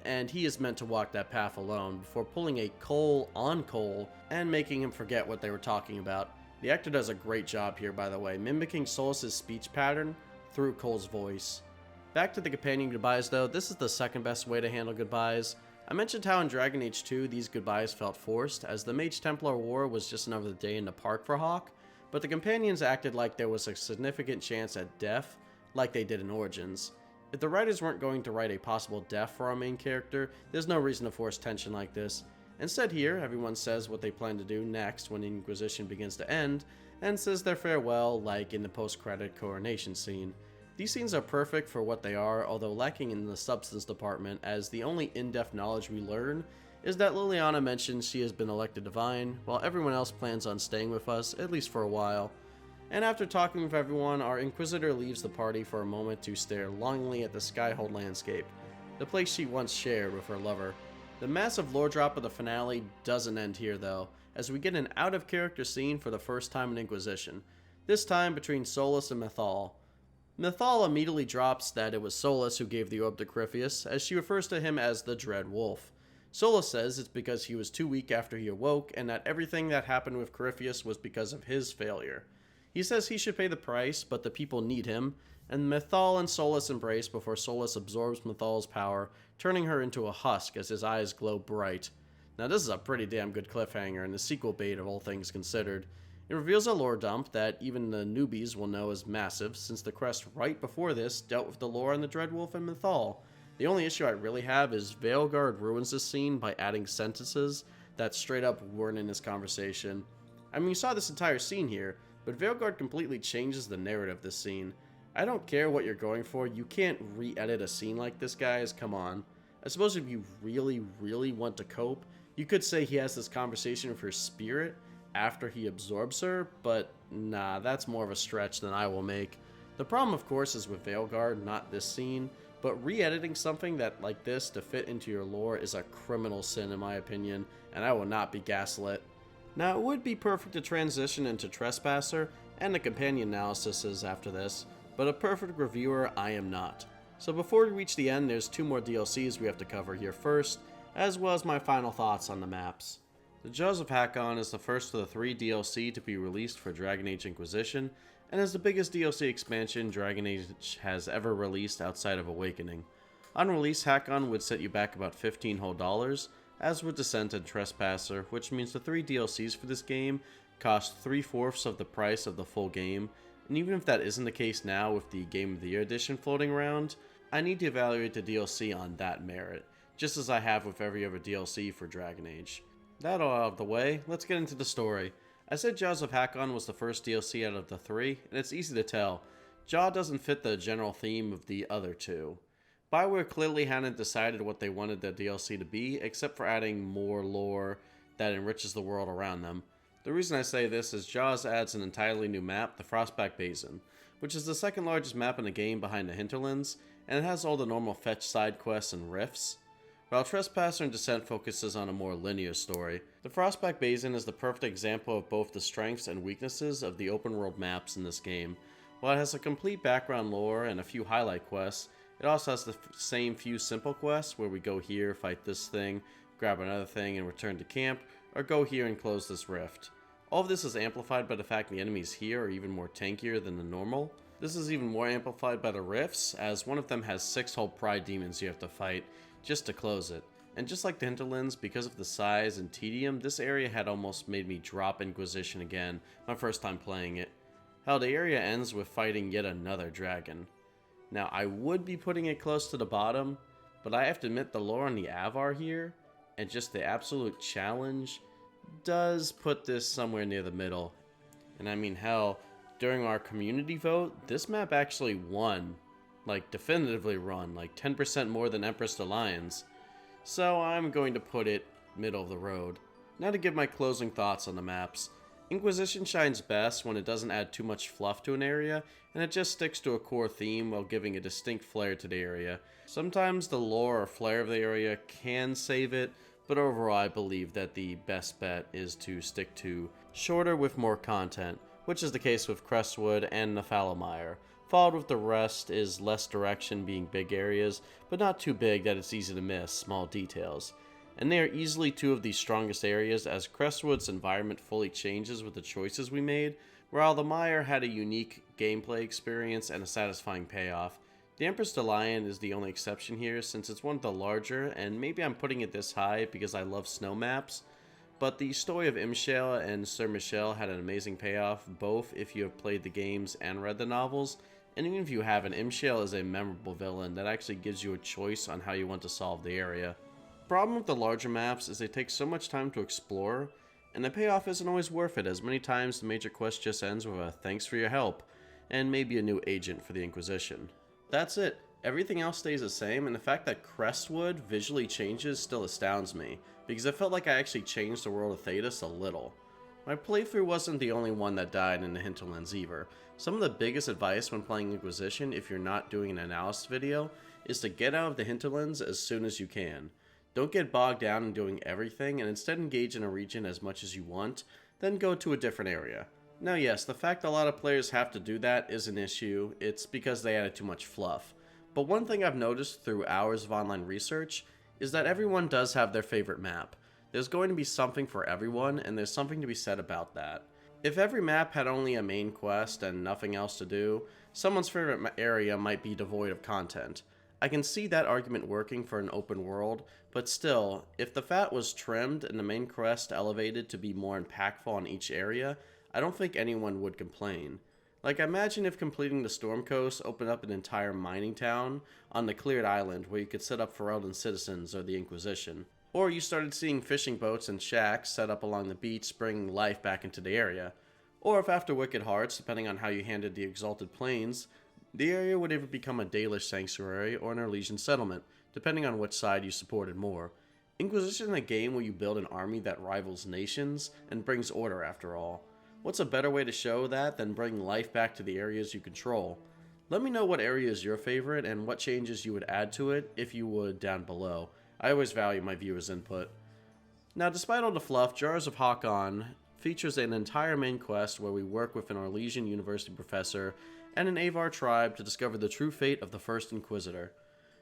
and he is meant to walk that path alone, before pulling a Cole on Cole and making him forget what they were talking about. The actor does a great job here, by the way, mimicking Solas' speech pattern through Cole's voice. Back to the companion goodbyes though, this is the second best way to handle goodbyes. I mentioned how in Dragon Age 2 these goodbyes felt forced, as the Mage Templar War was just another day in the park for Hawke, but the companions acted like there was a significant chance at death, like they did in Origins. If the writers weren't going to write a possible death for our main character, there's no reason to force tension like this. Instead here, everyone says what they plan to do next when Inquisition begins to end, and says their farewell like in the post-credit coronation scene. These scenes are perfect for what they are, although lacking in the substance department, as the only in-depth knowledge we learn is that Leliana mentions she has been elected divine, while everyone else plans on staying with us, at least for a while. And after talking with everyone, our Inquisitor leaves the party for a moment to stare longingly at the skyhold landscape. the place she once shared with her lover. The massive lore drop of the finale doesn't end here though, as we get an out-of-character scene for the first time in Inquisition, this time between Solas and Mythal. Mythal immediately drops that it was Solas who gave the orb to Corypheus, as she refers to him as the Dread Wolf. Solas says it's because he was too weak after he awoke, and that everything that happened with Corypheus was because of his failure. He says he should pay the price, but the people need him, and Mythal and Solas embrace before Solas absorbs Mythal's power, turning her into a husk as his eyes glow bright. Now this is a pretty damn good cliffhanger and the sequel bait of all things considered. It reveals a lore dump that even the newbies will know is massive, since the quest right before this dealt with the lore on the Dreadwolf and Mythal. The only issue I really have is Veilguard ruins this scene by adding sentences that straight up weren't in this conversation. I mean, you saw this entire scene here, but Veilguard completely changes the narrative of this scene. I don't care what you're going for, you can't re-edit a scene like this, guys, come on. I suppose if you really want to cope, you could say he has this conversation with her spirit after he absorbs her, but nah, that's more of a stretch than I will make. The problem, of course, is with Veilguard, not this scene, but re-editing something that like this to fit into your lore is a criminal sin in my opinion, and I will not be gaslit. Now, it would be perfect to transition into Tressoasser and the companion analyses after this, but a perfect reviewer I am not. So before we reach the end, there's 2 more DLCs we have to cover here first, as well as my final thoughts on the maps. The Jaws of Hakkon is the first of the 3 DLC to be released for Dragon Age Inquisition, and is the biggest DLC expansion Dragon Age has ever released outside of Awakening. On release, Hakkon would set you back about $15 whole, as would Descent and Tressoasser, which means the 3 DLCs for this game cost 3/4 of the price of the full game, and even if that isn't the case now with the Game of the Year edition floating around, I need to evaluate the DLC on that merit, just as I have with every other DLC for Dragon Age. That all out of the way, let's get into the story. I said Jaws of Hakkon was the first DLC out of the 3, and it's easy to tell. Jaw doesn't fit the general theme of the other 2. BioWare clearly hadn't decided what they wanted the DLC to be, except for adding more lore that enriches the world around them. The reason I say this is Jaws adds an entirely new map, the Frostback Basin, which is the second largest map in the game behind the hinterlands, and it has all the normal fetch side quests and rifts. While Tressoasser and Descent focuses on a more linear story, the Frostback Basin is the perfect example of both the strengths and weaknesses of the open world maps in this game. While it has a complete background lore and a few highlight quests, it also has the same few simple quests where we go here, fight this thing, grab another thing and return to camp, or go here and close this rift. All of this is amplified by the fact the enemies here are even more tankier than the normal. This is even more amplified by the rifts, as one of them has 6 whole pride demons you have to fight just to close it. And just like the hinterlands, because of the size and tedium, this area had almost made me drop Inquisition again, my first time playing it. Hell, the area ends with fighting yet another dragon. Now, I would be putting it close to the bottom, but I have to admit the lore on the Avar here, and just the absolute challenge, does put this somewhere near the middle. And I mean, hell, during our community vote, this map actually won. Like, definitively won, like 10% more than Empress Alliance. So I'm going to put it middle of the road. Now to give my closing thoughts on the maps. Inquisition shines best when it doesn't add too much fluff to an area, and it just sticks to a core theme while giving a distinct flair to the area. Sometimes the lore or flair of the area can save it, but overall I believe that the best bet is to stick to shorter with more content, which is the case with Crestwood and Nifalomire. Followed with the rest is less direction being big areas, but not too big that it's easy to miss small details. And they are easily 2 of the strongest areas, as Crestwood's environment fully changes with the choices we made, while the Mire had a unique gameplay experience and a satisfying payoff. The Empress Delian is the only exception here, since it's one of the larger, and maybe I'm putting it this high because I love snow maps, but the story of Imshale and Sir Michelle had an amazing payoff, both if you have played the games and read the novels. And even if you haven't, Imshale is a memorable villain that actually gives you a choice on how you want to solve the area. The problem with the larger maps is they take so much time to explore, and the payoff isn't always worth it, as many times the major quest just ends with a thanks for your help, and maybe a new agent for the Inquisition. That's it. Everything else stays the same, and the fact that Crestwood visually changes still astounds me, because it felt like I actually changed the world of Thedas a little. My playthrough wasn't the only one that died in the hinterlands either. Some of the biggest advice when playing Inquisition, if you're not doing an analysis video, is to get out of the hinterlands as soon as you can. Don't get bogged down in doing everything, and instead engage in a region as much as you want, then go to a different area. Now yes, the fact a lot of players have to do that is an issue. It's because they added too much fluff. But one thing I've noticed through hours of online research is that everyone does have their favorite map. There's going to be something for everyone, and there's something to be said about that. If every map had only a main quest and nothing else to do, someone's favorite area might be devoid of content. I can see that argument working for an open world, but still, if the fat was trimmed and the main quest elevated to be more impactful on each area, I don't think anyone would complain. Like, imagine if completing the Storm Coast opened up an entire mining town on the cleared island where you could set up Ferelden citizens or the Inquisition. Or you started seeing fishing boats and shacks set up along the beach bringing life back into the area. Or if after Wicked Hearts, depending on how you handled the Exalted Plains, the area would either become a Dalish sanctuary or an Orlesian settlement, depending on which side you supported more. Inquisition is a game where you build an army that rivals nations and brings order after all. What's a better way to show that than bring life back to the areas you control? Let me know what area is your favorite and what changes you would add to it if you would down below. I always value my viewers' input. Now, despite all the fluff, Jars of Hakkon features an entire main quest where we work with an Orlesian University professor and an Avar tribe to discover the true fate of the First Inquisitor.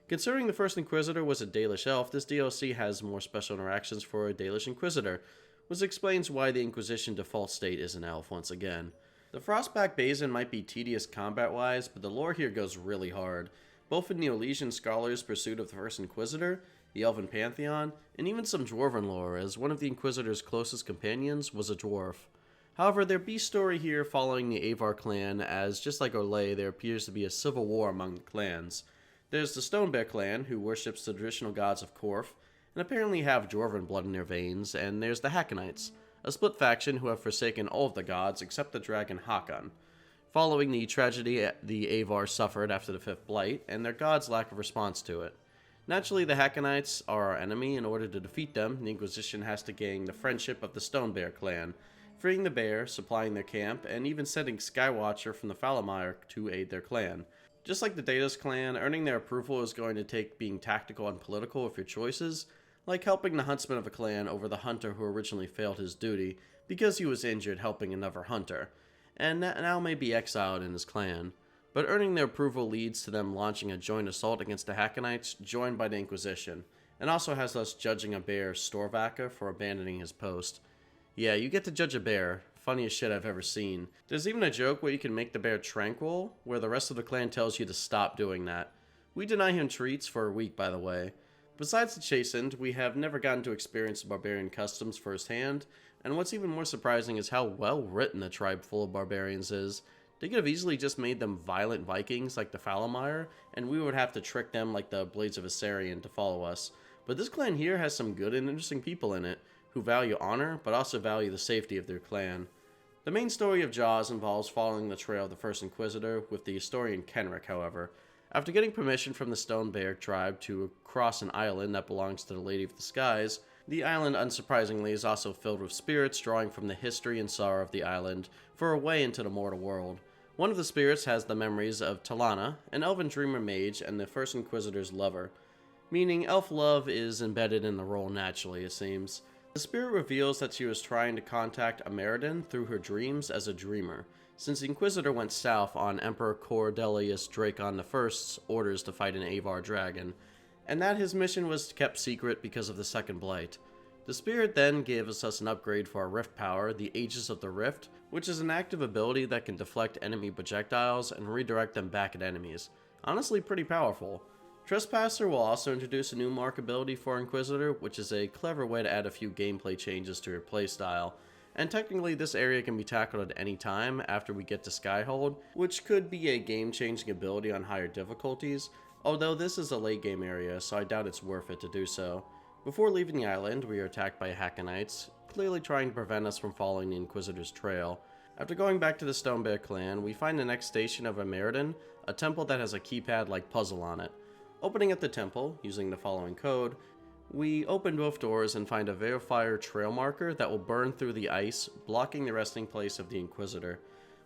Considering the First Inquisitor was a Dalish elf, this DLC has more special interactions for a Dalish Inquisitor, which explains why the Inquisition default state is an elf once again. The Frostback Basin might be tedious combat-wise, but the lore here goes really hard, both in the Orlesian scholars' pursuit of the First Inquisitor, the Elven Pantheon, and even some Dwarven lore, as one of the Inquisitor's closest companions was a dwarf. However, their B story here following the Avar clan, as just like Orlais, there appears to be a civil war among the clans. There's the Stonebear clan, who worships the traditional gods of Corf, and apparently have Dwarven blood in their veins, and there's the Hakkonites, a split faction who have forsaken all of the gods except the dragon Hakkon, following the tragedy the Avar suffered after the Fifth Blight, and their god's lack of response to it. Naturally, the Hakkonites are our enemy. In order to defeat them, the Inquisition has to gain the friendship of the Stonebear clan, freeing the bear, supplying their camp, and even sending Skywatcher from the Falamire to aid their clan. Just like the Data's clan, earning their approval is going to take being tactical and political with your choices, like helping the huntsman of a clan over the hunter who originally failed his duty because he was injured helping another hunter, and now may be exiled in his clan. But earning their approval leads to them launching a joint assault against the Hakkonites, joined by the Inquisition, and also has us judging a bear, Storvacker, for abandoning his post. Yeah, you get to judge a bear. Funniest shit I've ever seen. There's even a joke where you can make the bear tranquil, where the rest of the clan tells you to stop doing that. We deny him treats for a week, by the way. Besides the Chastened, we have never gotten to experience the barbarian customs firsthand, and what's even more surprising is how well written a tribe full of barbarians is. They could have easily just made them violent Vikings like the Falamire, and we would have to trick them like the Blades of Asarian to follow us. But this clan here has some good and interesting people in it, who value honor, but also value the safety of their clan. The main story of Jaws involves following the trail of the First Inquisitor, with the historian Kenric, however. After getting permission from the Stonebear tribe to cross an island that belongs to the Lady of the Skies, the island, unsurprisingly, is also filled with spirits drawing from the history and sorrow of the island for a way into the mortal world. One of the spirits has the memories of Talana, an elven dreamer mage, and the First Inquisitor's lover, meaning elf love is embedded in the role naturally, it seems. The spirit reveals that she was trying to contact Ameridan through her dreams as a dreamer, since the Inquisitor went south on Emperor Cordelius Dracon I's orders to fight an Avar dragon, and that his mission was kept secret because of the Second Blight. The spirit then gives us an upgrade for our rift power, the Aegis of the Rift, which is an active ability that can deflect enemy projectiles and redirect them back at enemies. Honestly, pretty powerful. Tressoasser will also introduce a new mark ability for Inquisitor, which is a clever way to add a few gameplay changes to your playstyle. And technically this area can be tackled at any time after we get to Skyhold, which could be a game-changing ability on higher difficulties, although this is a late game area, so I doubt it's worth it to do so. Before leaving the island, we are attacked by Hakkonites, clearly trying to prevent us from following the Inquisitor's trail. After going back to the Stonebear clan, we find the next station of Ameridan, a temple that has a keypad-like puzzle on it. Opening at the temple, using the following code, we open both doors and find a Veilfire trail marker that will burn through the ice, blocking the resting place of the Inquisitor.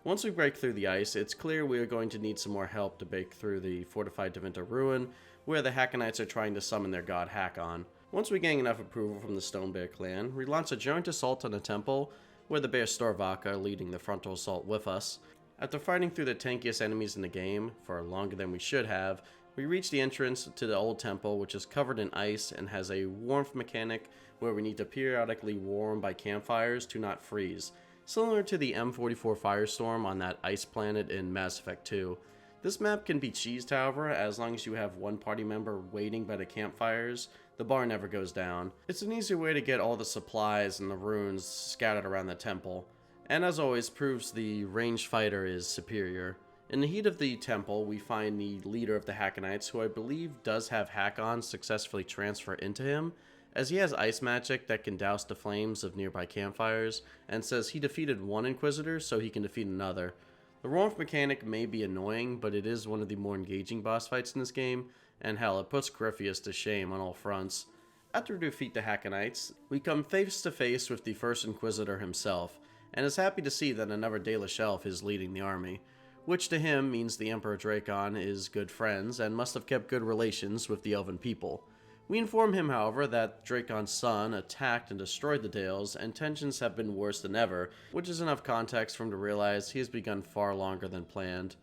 Once we break through the ice, it's clear we are going to need some more help to break through the fortified Tevinter ruin, where the Hakkonites are trying to summon their god Hakkon. Once we gain enough approval from the Stonebear clan, we launch a joint assault on the temple, where the Bear Storvak are leading the frontal assault with us. After fighting through the tankiest enemies in the game, for longer than we should have, we reach the entrance to the old temple, which is covered in ice and has a warmth mechanic where we need to periodically warm by campfires to not freeze, similar to the M44 Firestorm on that ice planet in Mass Effect 2. This map can be cheesed, however, as long as you have one party member waiting by the campfires. The bar never goes down. It's an easy way to get all the supplies and the runes scattered around the temple, and as always proves the ranged fighter is superior. In the heat of the temple, we find the leader of the Hakkonites, who I believe does have Hakkon successfully transfer into him, as he has ice magic that can douse the flames of nearby campfires, and says he defeated one Inquisitor so he can defeat another. The warmth mechanic may be annoying, but it is one of the more engaging boss fights in this game, and hell, it puts Corypheus to shame on all fronts. After we defeat the Hakkonites, we come face to face with the first Inquisitor himself, and is happy to see that another Dalish elf is leading the army, which to him means the Emperor Drakon is good friends and must have kept good relations with the elven people. We inform him, however, that Drakon's son attacked and destroyed the Dales, and tensions have been worse than ever, which is enough context for him to realize he has begun far longer than planned.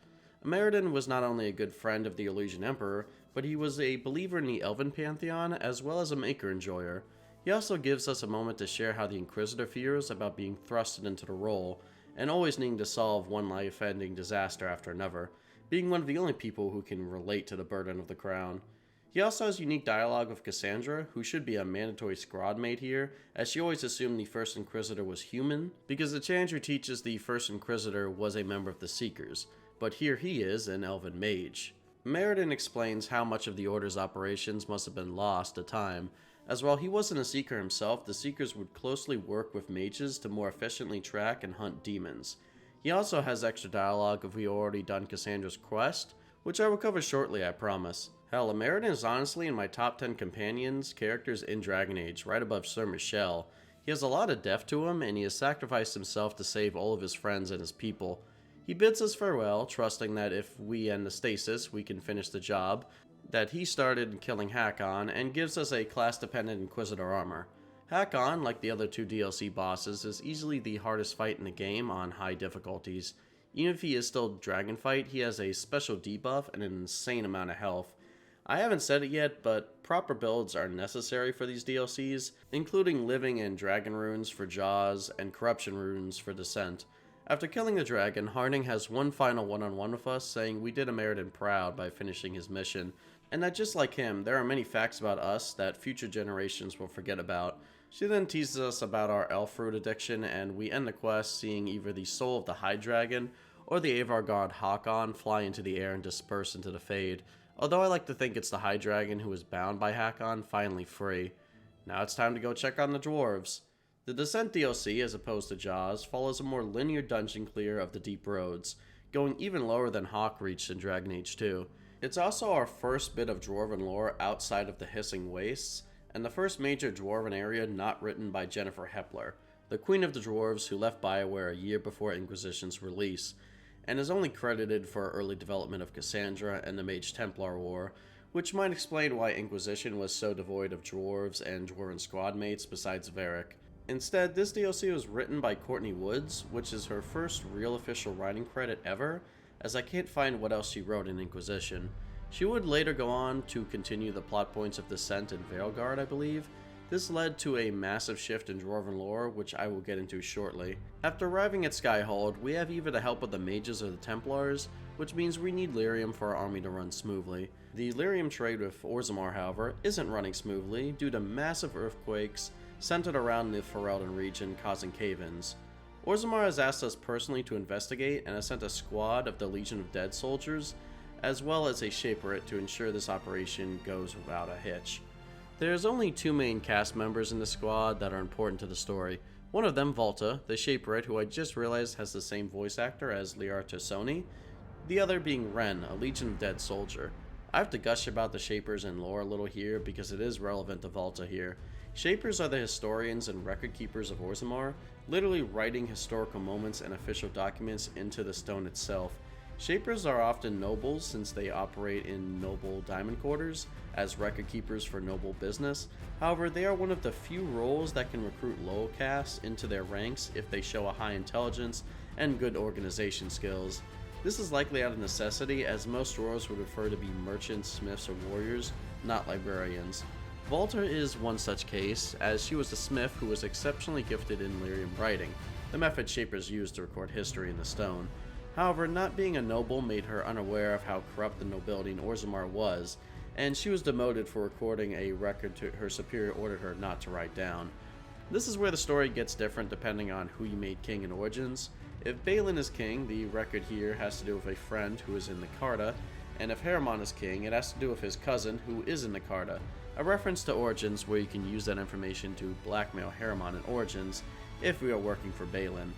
Ameridan was not only a good friend of the Elysian Emperor, but he was a believer in the Elven Pantheon as well as a Maker enjoyer. He also gives us a moment to share how the Inquisitor feels about being thrusted into the role, and always needing to solve one life-ending disaster after another, being one of the only people who can relate to the burden of the crown. He also has unique dialogue with Cassandra, who should be a mandatory squad mate here, as she always assumed the First Inquisitor was human, because the Challenger teaches the First Inquisitor was a member of the Seekers, but here he is an elven mage. Meriden explains how much of the Order's operations must have been lost to time, as while he wasn't a Seeker himself, the Seekers would closely work with mages to more efficiently track and hunt demons. He also has extra dialogue if we already done Cassandra's quest, which I will cover shortly, I promise. Hell, Meriden is honestly in my top 10 companions characters in Dragon Age, right above Sir Michel. He has a lot of depth to him, and he has sacrificed himself to save all of his friends and his people. He bids us farewell, trusting that if we end the stasis, we can finish the job that he started in killing Hakkon, and gives us a class-dependent Inquisitor armor. Hakkon, like the other two DLC bosses, is easily the hardest fight in the game on high difficulties. Even if he is still Dragonfight, he has a special debuff and an insane amount of health. I haven't said it yet, but proper builds are necessary for these DLCs, including living and dragon runes for Jaws and corruption runes for Descent. After killing the dragon, Harding has one final one-on-one with us, saying we did Ameridan proud by finishing his mission, and that just like him, there are many facts about us that future generations will forget about. She then teases us about our elf fruit addiction, and we end the quest seeing either the soul of the High Dragon or the Avar god Hakkon fly into the air and disperse into the Fade, although I like to think it's the High Dragon who was bound by Hakkon finally free. Now it's time to go check on the dwarves. The Descent DLC, as opposed to Jaws, follows a more linear dungeon clear of the deep roads, going even lower than Hawke reached in Dragon Age 2. It's also our first bit of Dwarven lore outside of the Hissing Wastes, and the first major Dwarven area not written by Jennifer Hepler, the Queen of the Dwarves who left BioWare a year before Inquisition's release, and is only credited for early development of Cassandra and the Mage Templar War, which might explain why Inquisition was so devoid of dwarves and Dwarven squad mates besides Varric. Instead, this DLC was written by Courtney Woods, which is her first real official writing credit ever, as I can't find what else she wrote in Inquisition. She would later go on to continue the plot points of Descent and Veilguard, I believe. This led to a massive shift in Dwarven lore, which I will get into shortly. After arriving at Skyhold, we have either the help of the mages or the Templars, which means we need lyrium for our army to run smoothly. The lyrium trade with Orzammar, however, isn't running smoothly due to massive earthquakes centered around the Ferelden region, causing cave-ins. Orzammar has asked us personally to investigate and has sent a squad of the Legion of Dead soldiers, as well as a Shaperate to ensure this operation goes without a hitch. There's only two main cast members in the squad that are important to the story. One of them, Volta, the Shaperate, who I just realized has the same voice actor as Liar Tassoni, the other being Ren, a Legion of Dead soldier. I have to gush about the Shapers and lore a little here because it is relevant to Volta here. Shapers are the historians and record keepers of Orzammar, literally writing historical moments and official documents into the stone itself. Shapers are often nobles since they operate in noble diamond quarters as record keepers for noble business. However, they are one of the few roles that can recruit low castes into their ranks if they show a high intelligence and good organization skills. This is likely out of necessity, as most dwarves would prefer to be merchants, smiths, or warriors, not librarians. Volta is one such case, as she was a smith who was exceptionally gifted in lyrium writing, the method Shapers use to record history in the stone. However, not being a noble made her unaware of how corrupt the nobility in Orzammar was, and she was demoted for recording a record her superior ordered her not to write down. This is where the story gets different depending on who you made king in Origins. If Balin is king, the record here has to do with a friend who is in the Carta, and if Haramon is king, it has to do with his cousin who is in the Carta, a reference to Origins where you can use that information to blackmail Haramon in Origins if we are working for Balin.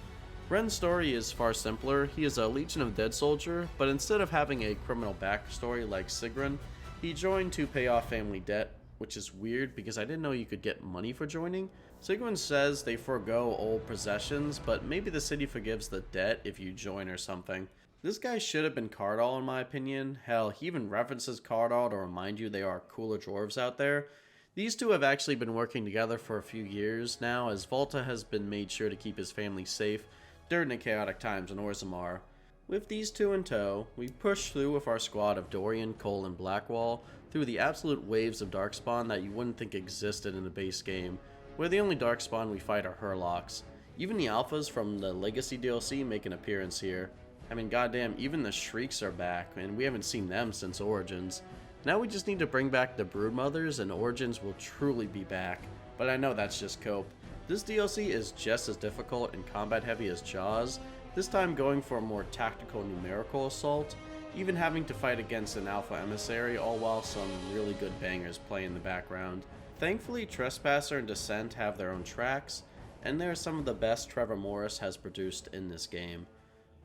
Ren's story is far simpler. He is a Legion of Dead soldier, but instead of having a criminal backstory like Sigrun, he joined to pay off family debt, which is weird because I didn't know you could get money for joining. Sigrun says they forego old possessions, but maybe the city forgives the debt if you join or something. This guy should have been Cardall in my opinion. Hell, he even references Cardall to remind you there are cooler dwarves out there. These two have actually been working together for a few years now, as Volta has been made sure to keep his family safe during the chaotic times in Orzammar. With these two in tow, we push through with our squad of Dorian, Cullen, and Blackwall through the absolute waves of darkspawn that you wouldn't think existed in the base game, where the only darkspawn we fight are Hurlocks. Even the alphas from the Legacy DLC make an appearance here. I mean, goddamn, even the Shrieks are back, and we haven't seen them since Origins. Now we just need to bring back the Broodmothers, and Origins will truly be back, but I know that's just cope. This DLC is just as difficult and combat heavy as Jaws, this time going for a more tactical numerical assault, even having to fight against an alpha emissary, all while some really good bangers play in the background. Thankfully, Trespasser and Descent have their own tracks, and they are some of the best Trevor Morris has produced in this game.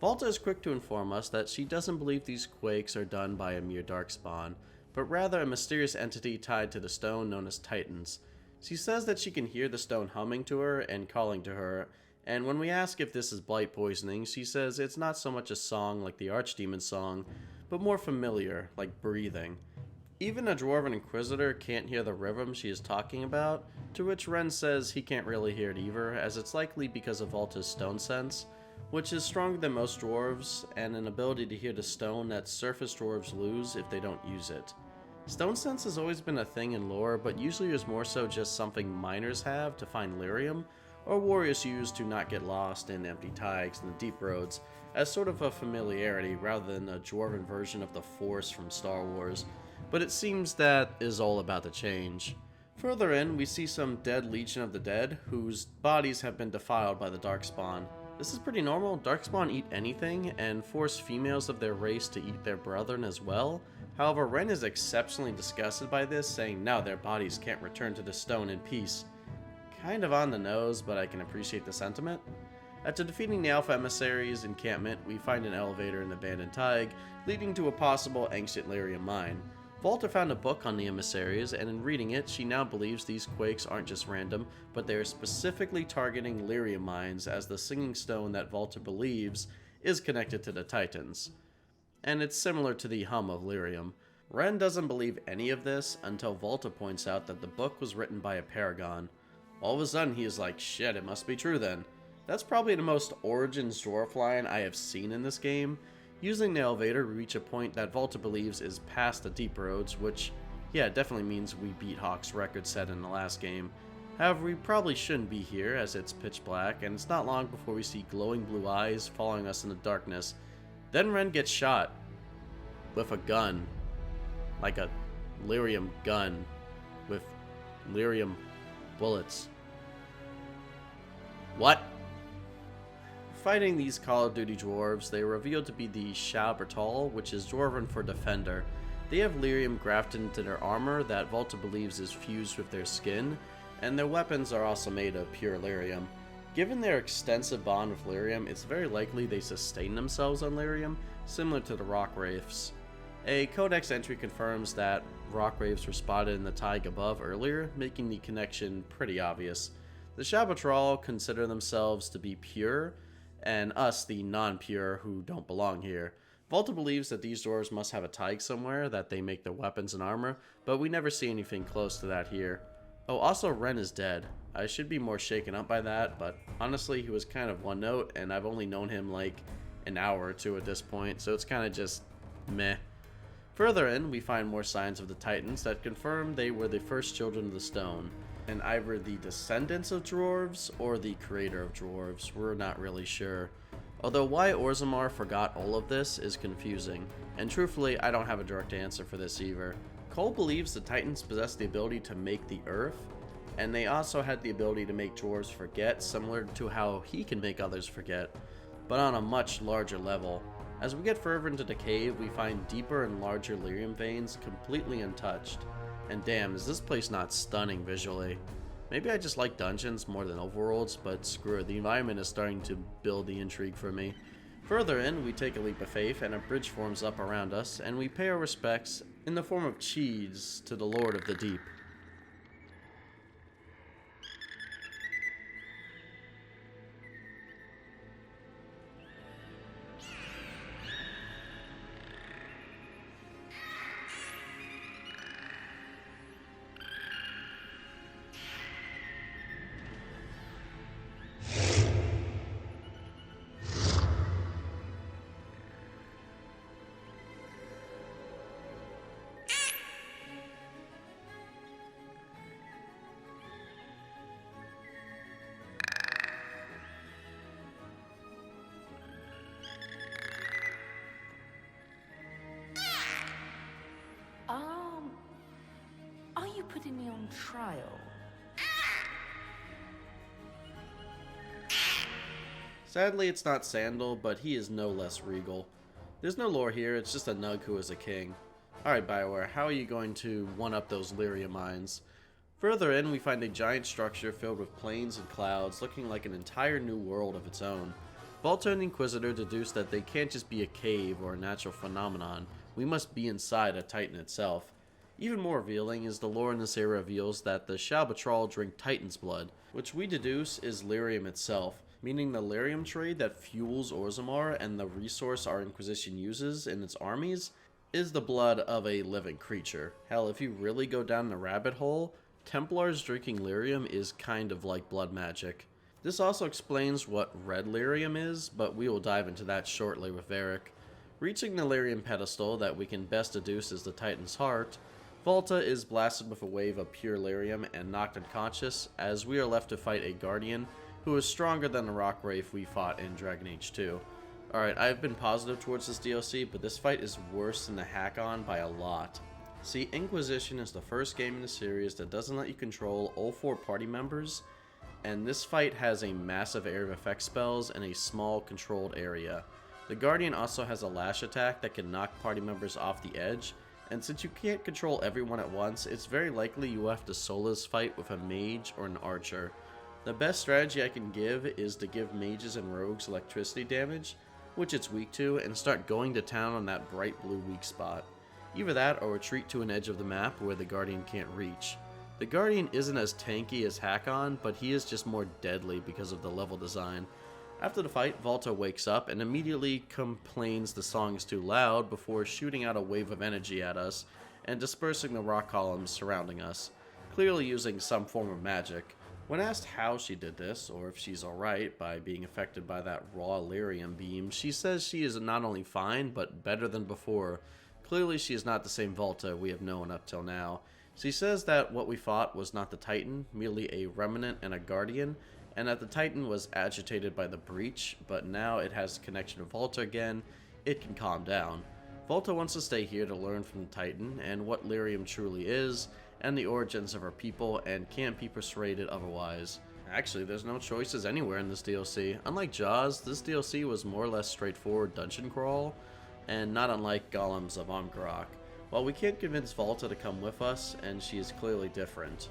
Volta is quick to inform us that she doesn't believe these quakes are done by a mere darkspawn, but rather a mysterious entity tied to the stone known as Titans. She says that she can hear the stone humming to her and calling to her, and when we ask if this is blight poisoning, she says it's not so much a song like the Archdemon's song, but more familiar, like breathing. Even a Dwarven Inquisitor can't hear the rhythm she is talking about, to which Ren says he can't really hear it either, as it's likely because of Volta's stone sense, which is stronger than most dwarves, and an ability to hear the stone that surface dwarves lose if they don't use it. Stone sense has always been a thing in lore, but usually is more so just something miners have to find lyrium, or warriors use to not get lost in empty taigs and the deep roads, as sort of a familiarity rather than a dwarven version of the Force from Star Wars, but it seems that is all about to change. Further in, we see some dead Legion of the Dead, whose bodies have been defiled by the Darkspawn. This is pretty normal. Darkspawn eat anything, and force females of their race to eat their brethren as well. However, Ren is exceptionally disgusted by this, saying no, their bodies can't return to the stone in peace. Kind of on the nose, but I can appreciate the sentiment. After defeating the Alpha Emissaries' encampment, we find an elevator in the abandoned Taig, leading to a possible ancient lyrium mine. Volta found a book on the emissaries, and in reading it, she now believes these quakes aren't just random, but they are specifically targeting lyrium mines as the singing stone that Volta believes is connected to the Titans. And it's similar to the hum of lyrium. Ren doesn't believe any of this until Volta points out that the book was written by a paragon. All of a sudden he is like, shit, it must be true then. That's probably the most Origins dwarf line I have seen in this game. Using the elevator, we reach a point that Volta believes is past the deep roads, which, yeah, definitely means we beat Hawke's record set in the last game. However, we probably shouldn't be here as it's pitch black, and it's not long before we see glowing blue eyes following us in the darkness. Then Ren gets shot with a gun, like a lyrium gun with lyrium bullets. What? Fighting these Call of Duty dwarves, they are revealed to be the Shao Bertal, which is Dwarven for Defender. They have lyrium grafted into their armor that Volta believes is fused with their skin, and their weapons are also made of pure lyrium. Given their extensive bond with lyrium, it's very likely they sustain themselves on lyrium, similar to the rock wraiths. A codex entry confirms that rock waves were spotted in the tide above earlier, making the connection pretty obvious. The Shabbatral consider themselves to be pure, and us the non-pure who don't belong here. Volta believes that these dwarves must have a tide somewhere that they make their weapons and armor, but we never see anything close to that here. Oh, also Ren is dead. I should be more shaken up by that, but honestly he was kind of one note, and I've only known him like an hour or two at this point, so it's kind of just meh. Further in, we find more signs of the Titans that confirm they were the first children of the stone, and either the descendants of dwarves or the creator of dwarves, we're not really sure. Although why Orzammar forgot all of this is confusing, and truthfully I don't have a direct answer for this either. Cole believes the Titans possess the ability to make the earth, and they also had the ability to make dwarves forget, similar to how he can make others forget, but on a much larger level. As we get further into the cave, we find deeper and larger lyrium veins completely untouched. And damn, is this place not stunning visually. Maybe I just like dungeons more than overworlds, but screw it, the environment is starting to build the intrigue for me. Further in, we take a leap of faith and a bridge forms up around us, and we pay our respects in the form of cheese to the Lord of the Deep. Are you putting me on trial? Sadly, it's not Sandal, but he is no less regal. There's no lore here, it's just a nug who is a king. Alright bioware, how are you going to one-up those lyrium mines? Further in, we find a giant structure filled with plains and clouds, looking like an entire new world of its own. Volta and Inquisitor deduce that they can't just be a cave or a natural phenomenon, we must be inside a titan itself. Even more revealing is the lore in this area reveals that the Shabbatral drink Titan's blood, which we deduce is lyrium itself, meaning the lyrium trade that fuels Orzammar and the resource our Inquisition uses in its armies is the blood of a living creature. Hell, if you really go down the rabbit hole, Templars drinking lyrium is kind of like blood magic. This also explains what red lyrium is, but we will dive into that shortly with Varric. Reaching the lyrium pedestal that we can best deduce is the Titan's heart, Volta is blasted with a wave of pure lyrium and knocked unconscious, as we are left to fight a guardian who is stronger than the rock wraith we fought in Dragon Age 2. Alright, I've been positive towards this DLC, but this fight is worse than the Hakkon by a lot. See, Inquisition is the first game in the series that doesn't let you control all 4 party members, and this fight has a massive area of effect spells and a small controlled area. The Guardian also has a lash attack that can knock party members off the edge, and since you can't control everyone at once, it's very likely you will have to Solas fight with a mage or an archer. The best strategy I can give is to give mages and rogues electricity damage, which it's weak to, and start going to town on that bright blue weak spot. Either that or retreat to an edge of the map where the Guardian can't reach. The Guardian isn't as tanky as Hakkon, but he is just more deadly because of the level design. After the fight, Volta wakes up and immediately complains the song is too loud before shooting out a wave of energy at us and dispersing the rock columns surrounding us, clearly using some form of magic. When asked how she did this, or if she's alright by being affected by that raw lyrium beam, she says she is not only fine, but better than before. Clearly she is not the same Volta we have known up till now. She says that what we fought was not the Titan, merely a remnant and a guardian, and that the Titan was agitated by the breach, but now it has a connection with Volta again, it can calm down. Volta wants to stay here to learn from the Titan, and what lyrium truly is, and the origins of her people, and can't be persuaded otherwise. Actually, there's no choices anywhere in this DLC. Unlike Jaws, this DLC was more or less straightforward dungeon crawl, and not unlike Golems of Amgarok. While we can't convince Volta to come with us, and she is clearly different.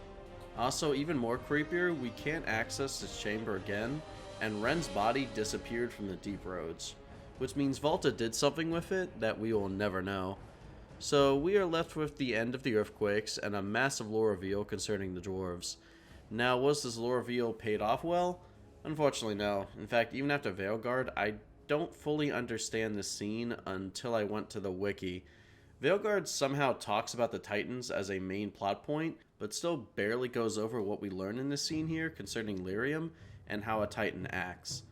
Also, even more creepier, we can't access this chamber again, and Ren's body disappeared from the deep roads, which means Volta did something with it that we will never know. So we are left with the end of the earthquakes and a massive lore reveal concerning the dwarves. Now, was this lore reveal paid off well? Unfortunately, no. In fact, even after Veilguard, I don't fully understand the scene until I went to the wiki. Veilguard somehow talks about the Titans as a main plot point, but still barely goes over what we learn in this scene here concerning lyrium and how a Titan acts.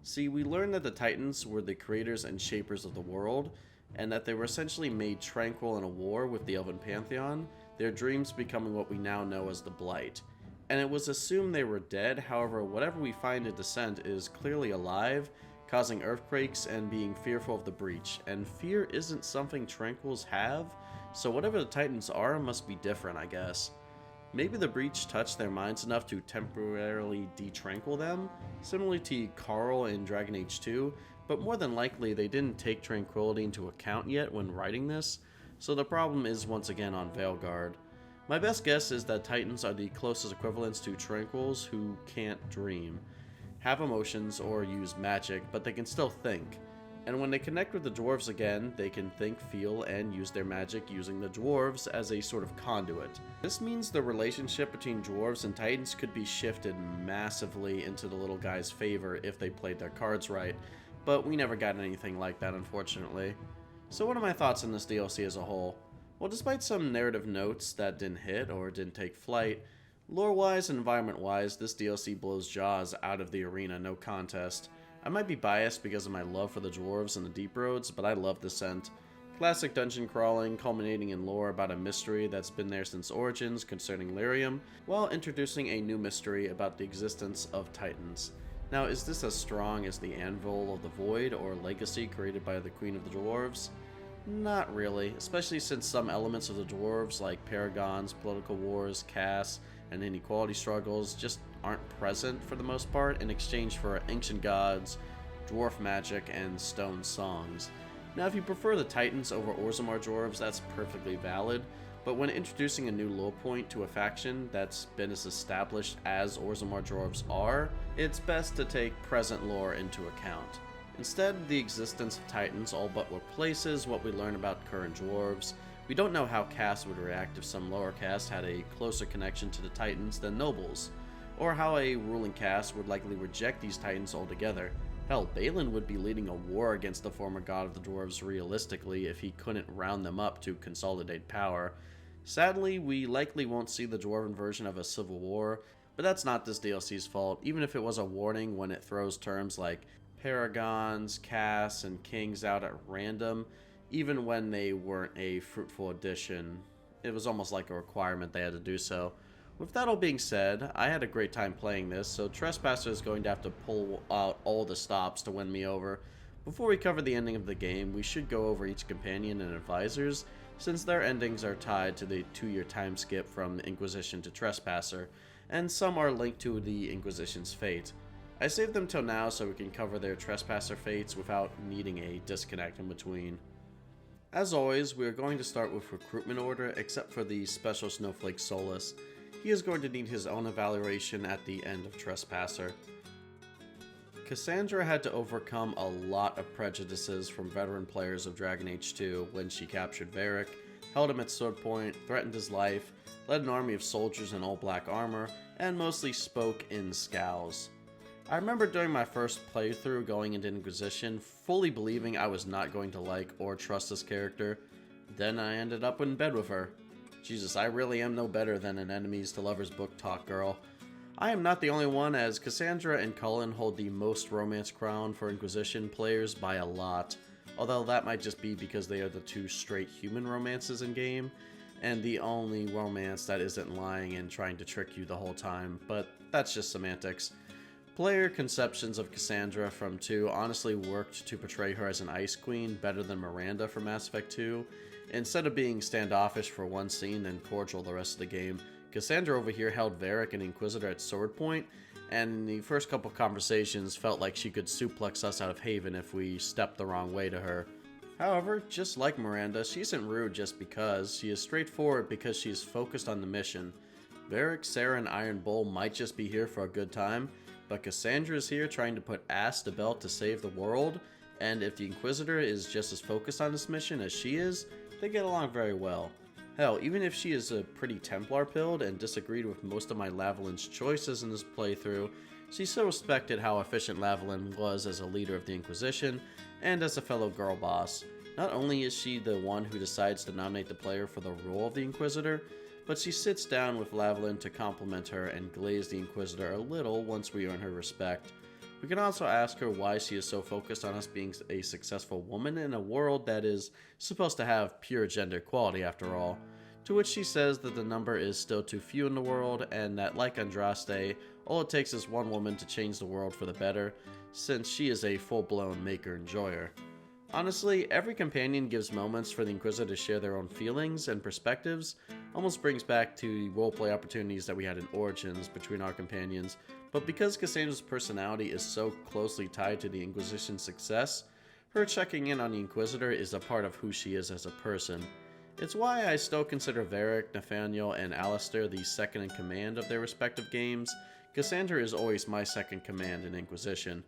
See, we learn that the Titans were the creators and shapers of the world, and that they were essentially made tranquil in a war with the Elven Pantheon, their dreams becoming what we now know as the Blight. And it was assumed they were dead, however, whatever we find in Descent is clearly alive, causing earthquakes and being fearful of the breach, and fear isn't something tranquils have, so whatever the Titans are must be different, I guess. Maybe the breach touched their minds enough to temporarily detranquil them, similarly to Carl in Dragon Age 2, but more than likely they didn't take tranquility into account yet when writing this, so the problem is once again on Veilguard. My best guess is that Titans are the closest equivalents to tranquils who can't dream, have emotions, or use magic, but they can still think. And when they connect with the dwarves again, they can think, feel, and use their magic using the dwarves as a sort of conduit. This means the relationship between dwarves and Titans could be shifted massively into the little guy's favor if they played their cards right, but we never got anything like that, unfortunately. So what are my thoughts on this DLC as a whole? Well, despite some narrative notes that didn't hit or didn't take flight, lore-wise and environment-wise, this DLC blows jaws out of the arena, no contest. I might be biased because of my love for the dwarves and the deep roads, but I love Descent. Classic dungeon crawling, culminating in lore about a mystery that's been there since Origins concerning lyrium, while introducing a new mystery about the existence of Titans. Now, is this as strong as the Anvil of the Void or Legacy created by the Queen of the Dwarves? Not really, especially since some elements of the dwarves like paragons, political wars, castes, and inequality struggles just aren't present for the most part in exchange for ancient gods, dwarf magic, and stone songs. Now, if you prefer the Titans over Orzammar dwarves, that's perfectly valid, but when introducing a new lore point to a faction that's been as established as Orzammar dwarves are, it's best to take present lore into account. Instead, the existence of Titans all but replaces what we learn about current dwarves. We don't know how castes would react if some lower caste had a closer connection to the Titans than nobles, or how a ruling caste would likely reject these Titans altogether. Hell, Balin would be leading a war against the former god of the dwarves realistically if he couldn't round them up to consolidate power. Sadly, we likely won't see the dwarven version of a civil war, but that's not this DLC's fault, even if it was a warning when it throws terms like paragons, castes, and kings out at random, even when they weren't a fruitful addition. It was almost like a requirement they had to do so. With that all being said, I had a great time playing this, so Tressoasser is going to have to pull out all the stops to win me over. Before we cover the ending of the game, we should go over each companion and advisors, since their endings are tied to the 2-year time skip from the Inquisition to Tressoasser, and some are linked to the Inquisition's fate. I saved them till now so we can cover their Tressoasser fates without needing a disconnect in between. As always, we are going to start with recruitment order, except for the special snowflake Solas. He is going to need his own evaluation at the end of Tressoasser. Cassandra had to overcome a lot of prejudices from veteran players of Dragon Age 2 when she captured Varric, held him at sword point, threatened his life, led an army of soldiers in all black armor, and mostly spoke in scowls. I remember during my first playthrough going into Inquisition, fully believing I was not going to like or trust this character. Then I ended up in bed with her. Jesus, I really am no better than an enemies to lovers book talk girl. I am not the only one, as Cassandra and Cullen hold the most romance crown for Inquisition players by a lot. Although that might just be because they are the two straight human romances in game, and the only romance that isn't lying and trying to trick you the whole time, but that's just semantics. Player conceptions of Cassandra from 2 honestly worked to portray her as an Ice Queen better than Miranda from Mass Effect 2. Instead of being standoffish for one scene and cordial the rest of the game, Cassandra over here held Varric and Inquisitor at sword point, and in the first couple conversations felt like she could suplex us out of Haven if we stepped the wrong way to her. However, just like Miranda, she isn't rude just because, she is straightforward because she is focused on the mission. Varric, Sera, and Iron Bull might just be here for a good time, but Cassandra is here trying to put ass to belt to save the world, and if the Inquisitor is just as focused on this mission as she is, they get along very well. Hell, even if she is a pretty Templar pilled and disagreed with most of my Lavalyn's choices in this playthrough, she still respected how efficient Lavalyn was as a leader of the Inquisition and as a fellow girl boss. Not only is she the one who decides to nominate the player for the role of the Inquisitor, but she sits down with Lavalyn to compliment her and glaze the Inquisitor a little once we earn her respect. We can also ask her why she is so focused on us being a successful woman in a world that is supposed to have pure gender equality after all, to which she says that the number is still too few in the world and that, like Andraste, all it takes is one woman to change the world for the better, since she is a full-blown maker-enjoyer. Honestly, every companion gives moments for the Inquisitor to share their own feelings and perspectives, almost brings back to roleplay opportunities that we had in Origins between our companions, but because Cassandra's personality is so closely tied to the Inquisition's success, her checking in on the Inquisitor is a part of who she is as a person. It's why I still consider Varric, Nathaniel, and Alistair the second in command of their respective games. Cassandra is always my second command in Inquisition.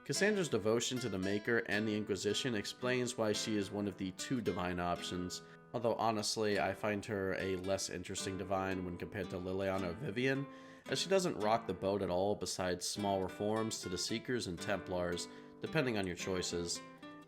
Cassandra's devotion to the Maker and the Inquisition explains why she is one of the two divine options, although honestly I find her a less interesting divine when compared to Leliana or Vivienne, as she doesn't rock the boat at all besides small reforms to the Seekers and Templars, depending on your choices.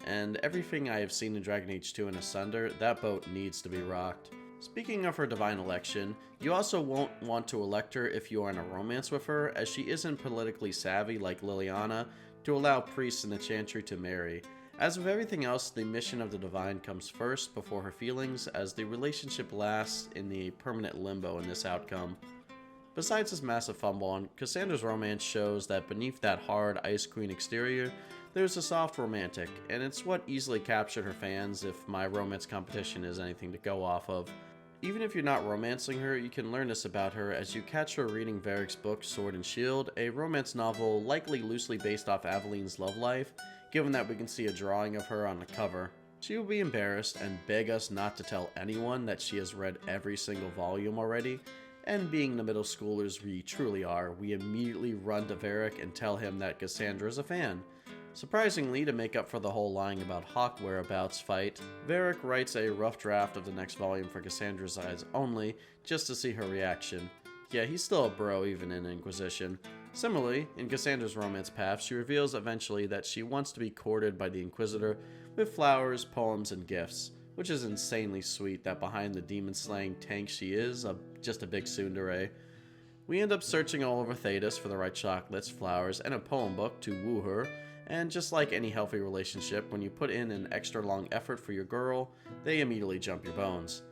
And everything I have seen in Dragon Age 2 and Asunder, that boat needs to be rocked. Speaking of her divine election, you also won't want to elect her if you are in a romance with her, as she isn't politically savvy like Leliana to allow priests in the Chantry to marry. As with everything else, the mission of the divine comes first before her feelings, as the relationship lasts in the permanent limbo in this outcome. Besides this massive fumble on, Cassandra's romance shows that beneath that hard Ice Queen exterior, there's a soft romantic, and it's what easily captured her fans if my romance competition is anything to go off of. Even if you're not romancing her, you can learn this about her as you catch her reading Varric's book Sword and Shield, a romance novel likely loosely based off Aveline's love life, given that we can see a drawing of her on the cover. She will be embarrassed and beg us not to tell anyone that she has read every single volume already, and being the middle schoolers we truly are, we immediately run to Varric and tell him that Cassandra is a fan. Surprisingly, to make up for the whole lying about Hawke whereabouts fight, Varric writes a rough draft of the next volume for Cassandra's eyes only, just to see her reaction. Yeah, he's still a bro even in Inquisition. Similarly, in Cassandra's romance path, she reveals eventually that she wants to be courted by the Inquisitor with flowers, poems, and gifts, which is insanely sweet that behind the demon-slaying tank she is, just a big tsundere. We end up searching all over Thedas for the right chocolates, flowers, and a poem book to woo her, and just like any healthy relationship, when you put in an extra long effort for your girl, they immediately jump your bones.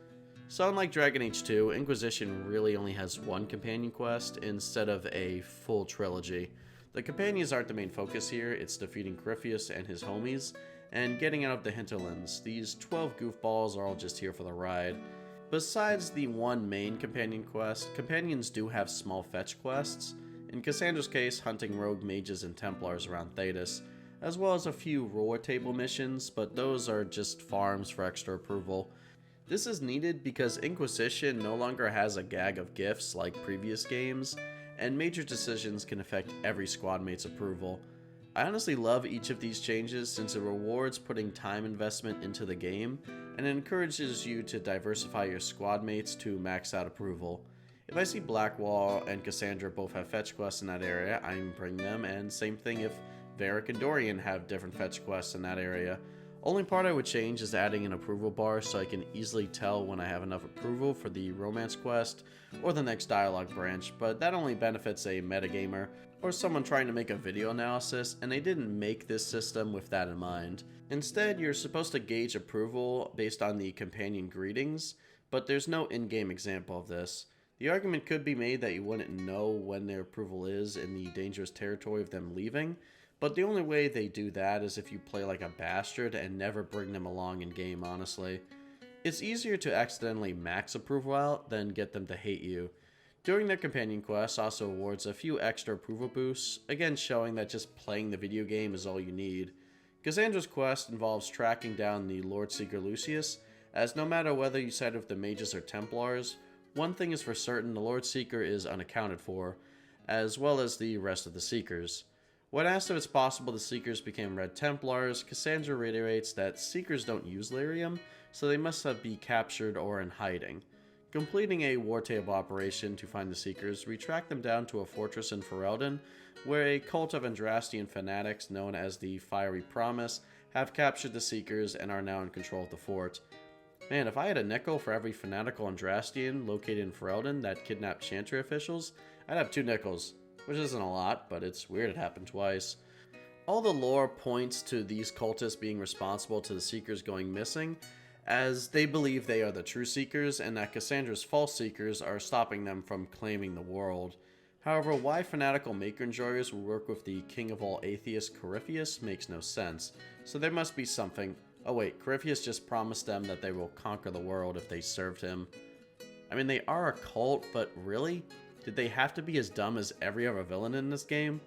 So unlike Dragon Age 2, Inquisition really only has one companion quest instead of a full trilogy. The companions aren't the main focus here, it's defeating Corypheus and his homies, and getting out of the hinterlands. These 12 goofballs are all just here for the ride. Besides the one main companion quest, companions do have small fetch quests, in Cassandra's case hunting rogue mages and Templars around Thedas, as well as a few roller table missions, but those are just farms for extra approval. This is needed because Inquisition no longer has a gag of gifts like previous games, and major decisions can affect every squadmate's approval. I honestly love each of these changes since it rewards putting time investment into the game, and it encourages you to diversify your squadmates to max out approval. If I see Blackwall and Cassandra both have fetch quests in that area, I bring them, and same thing if Varric and Dorian have different fetch quests in that area. Only part I would change is adding an approval bar so I can easily tell when I have enough approval for the romance quest or the next dialogue branch, but that only benefits a metagamer or someone trying to make a video analysis, and they didn't make this system with that in mind. Instead, you're supposed to gauge approval based on the companion greetings, but there's no in-game example of this. The argument could be made that you wouldn't know when their approval is in the dangerous territory of them leaving, but the only way they do that is if you play like a bastard and never bring them along in game, honestly. It's easier to accidentally max approval out than get them to hate you. Doing their companion quests also awards a few extra approval boosts, again showing that just playing the video game is all you need. Cassandra's quest involves tracking down the Lord Seeker Lucius, as no matter whether you side with the mages or Templars, one thing is for certain, the Lord Seeker is unaccounted for, as well as the rest of the Seekers. When asked if it's possible the Seekers became Red Templars, Cassandra reiterates that Seekers don't use lyrium, so they must have been captured or in hiding. Completing a war table operation to find the Seekers, we track them down to a fortress in Ferelden, where a cult of Andrastian fanatics known as the Fiery Promise have captured the Seekers and are now in control of the fort. Man, if I had a nickel for every fanatical Andrastian located in Ferelden that kidnapped Chantry officials, I'd have 2 nickels, which isn't a lot, but it's weird it happened twice. All the lore points to these cultists being responsible to the Seekers going missing, as they believe they are the true Seekers and that Cassandra's false Seekers are stopping them from claiming the world. However, why fanatical Maker Enjoyers will work with the king of all atheists, Corypheus, makes no sense, so there must be something. Oh wait, Corypheus just promised them that they will conquer the world if they served him. I mean, they are a cult, but really? Did they have to be as dumb as every other villain in this game?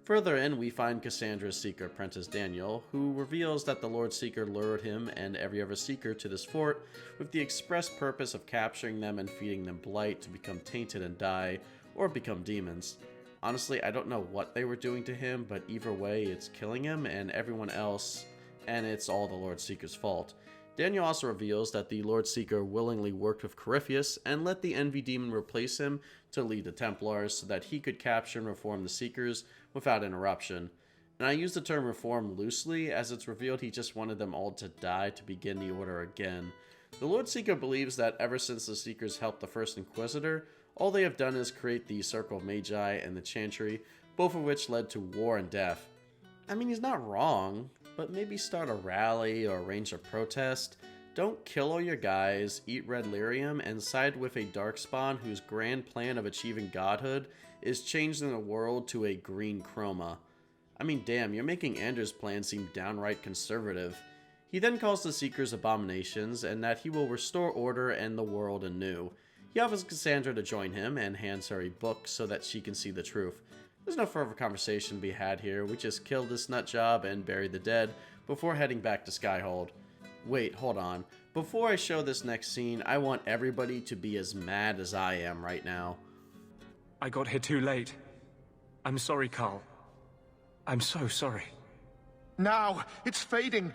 Further in, we find Cassandra's Seeker apprentice Daniel, who reveals that the Lord Seeker lured him and every other Seeker to this fort with the express purpose of capturing them and feeding them blight to become tainted and die, or become demons. Honestly, I don't know what they were doing to him, but either way, it's killing him and everyone else, and it's all the Lord Seeker's fault. Daniel also reveals that the Lord Seeker willingly worked with Corypheus and let the Envy Demon replace him to lead the Templars so that he could capture and reform the Seekers without interruption. And I use the term reform loosely, as it's revealed he just wanted them all to die to begin the Order again. The Lord Seeker believes that ever since the Seekers helped the First Inquisitor, all they have done is create the Circle of Magi and the Chantry, both of which led to war and death. I mean, he's not wrong, but maybe start a rally or arrange a protest. Don't kill all your guys, eat red lyrium, and side with a darkspawn whose grand plan of achieving godhood is changing the world to a green chroma. I mean, damn, you're making Anders' plan seem downright conservative. He then calls the Seekers abominations and that he will restore order and the world anew. He offers Cassandra to join him and hands her a book so that she can see the truth. There's no further conversation to be had here, we just kill this nutjob and bury the dead before heading back to Skyhold. Wait, hold on. Before I show this next scene, I want everybody to be as mad as I am right now. I got here too late. I'm sorry, Carl. I'm so sorry. Now, it's fading.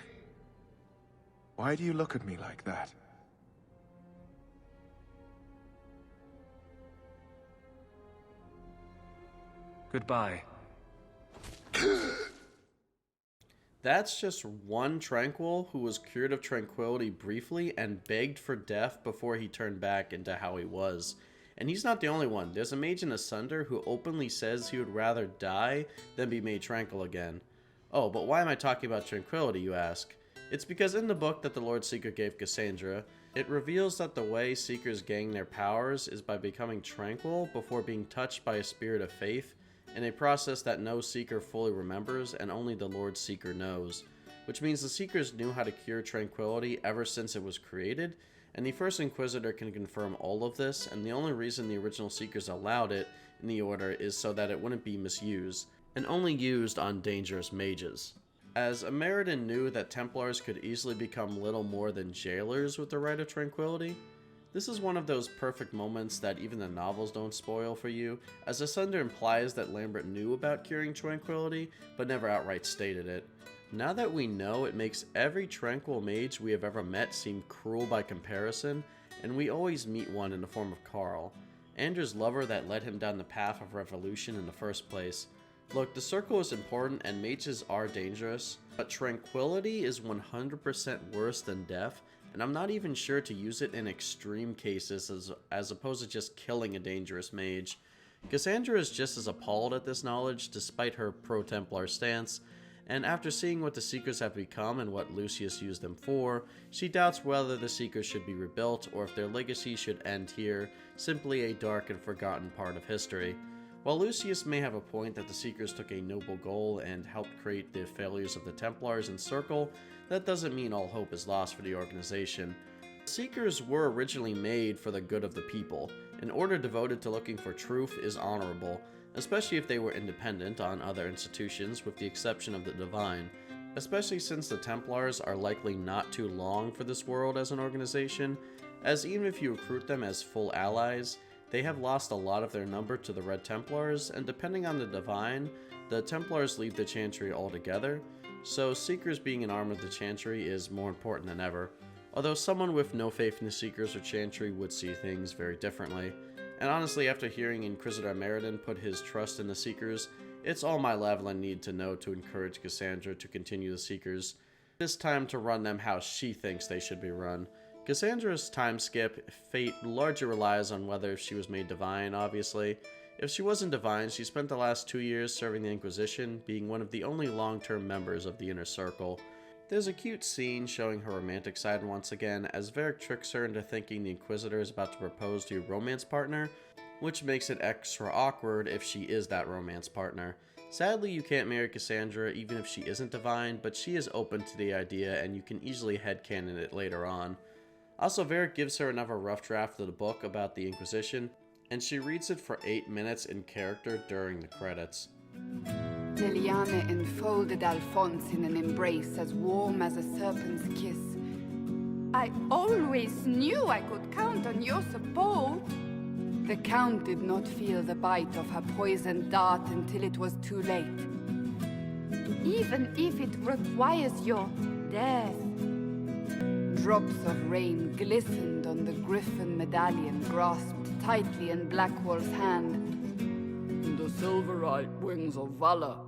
Why do you look at me like that? Goodbye. That's just one Tranquil who was cured of tranquility briefly and begged for death before he turned back into how he was. And he's not the only one. There's a mage in Asunder who openly says he would rather die than be made tranquil again. Oh, but why am I talking about tranquility, you ask? It's because in the book that the Lord Seeker gave Cassandra, it reveals that the way Seekers gain their powers is by becoming tranquil before being touched by a spirit of faith, in a process that no Seeker fully remembers and only the Lord Seeker knows. Which means the Seekers knew how to cure tranquility ever since it was created, and the First Inquisitor can confirm all of this, and the only reason the original Seekers allowed it in the Order is so that it wouldn't be misused, and only used on dangerous mages. As Ameridan knew that Templars could easily become little more than jailers with the right of tranquility, this is one of those perfect moments that even the novels don't spoil for you, as Asunder implies that Lambert knew about curing tranquility, but never outright stated it. Now that we know, it makes every tranquil mage we have ever met seem cruel by comparison, and we always meet one in the form of Carl, Andrew's lover that led him down the path of revolution in the first place. Look, the Circle is important and mages are dangerous, but tranquility is 100% worse than death, and I'm not even sure to use it in extreme cases as opposed to just killing a dangerous mage. Cassandra is just as appalled at this knowledge despite her pro-Templar stance, and after seeing what the Seekers have become and what Lucius used them for, she doubts whether the Seekers should be rebuilt or if their legacy should end here, simply a dark and forgotten part of history. While Lucius may have a point that the Seekers took a noble goal and helped create the failures of the Templars and Circle, that doesn't mean all hope is lost for the organization. Seekers were originally made for the good of the people. An order devoted to looking for truth is honorable, especially if they were independent on other institutions with the exception of the Divine. Especially since the Templars are likely not too long for this world as an organization, as even if you recruit them as full allies, they have lost a lot of their number to the Red Templars, and depending on the Divine, the Templars leave the Chantry altogether, so Seekers being an arm of the Chantry is more important than ever. although someone with no faith in the Seekers or Chantry would see things very differently. And honestly, after hearing Inquisitor Meriden put his trust in the Seekers, it's all my Lavalin need to know to encourage Cassandra to continue the Seekers. It's time to run them how she thinks they should be run. Cassandra's time skip fate largely relies on whether she was made divine, obviously. If she wasn't divine, she spent the last 2 years serving the Inquisition, being one of the only long-term members of the Inner Circle. There's a cute scene showing her romantic side once again, as Varric tricks her into thinking the Inquisitor is about to propose to a romance partner, which makes it extra awkward if she is that romance partner. Sadly, you can't marry Cassandra even if she isn't divine, but she is open to the idea and you can easily headcanon it later on. Also, Varric gives her another rough draft of the book about the Inquisition, and she reads it for 8 minutes in character during the credits. Leliana enfolded Alphonse in an embrace as warm as a serpent's kiss. I always knew I could count on your support. The Count did not feel the bite of her poisoned dart until it was too late. Even if it requires your death. Drops of rain glistened on the griffin medallion grasped tightly in Blackwall's hand. The silverite wings of valor,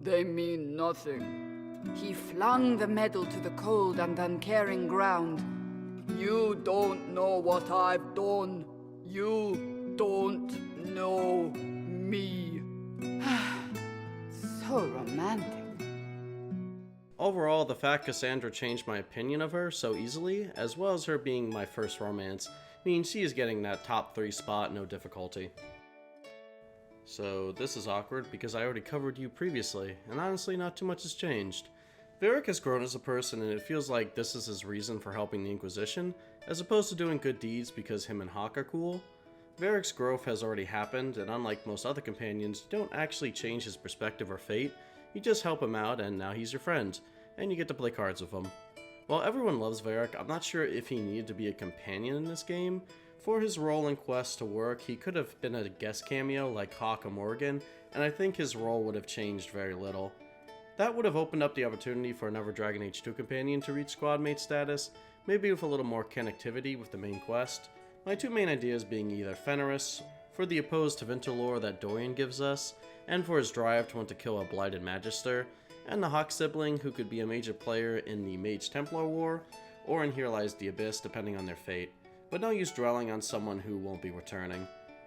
they mean nothing. He flung the medal to the cold and uncaring ground. You don't know what I've done. You don't know me. So romantic. Overall, the fact Cassandra changed my opinion of her so easily, as well as her being my first romance, means she is getting that top 3 spot no difficulty. So this is awkward because I already covered you previously, and honestly not too much has changed. Varric has grown as a person and it feels like this is his reason for helping the Inquisition, as opposed to doing good deeds because him and Hawke are cool. Varric's growth has already happened, and unlike most other companions, you don't actually change his perspective or fate, you just help him out and now he's your friend, and you get to play cards with him. While everyone loves Varric, I'm not sure if he needed to be a companion in this game. For his role in Quest to work, he could have been a guest cameo like Hawke or Morgan, and I think his role would have changed very little. That would have opened up the opportunity for another Dragon Age 2 companion to reach squad mate status, maybe with a little more connectivity with the main quest. My 2 main ideas being either Fenris, for the opposed Tevinter lore that Dorian gives us, and for his drive to want to kill a blighted Magister, and the Hawke sibling who could be a major player in the Mage Templar war, or in Here Lies the Abyss depending on their fate, but no use dwelling on someone who won't be returning.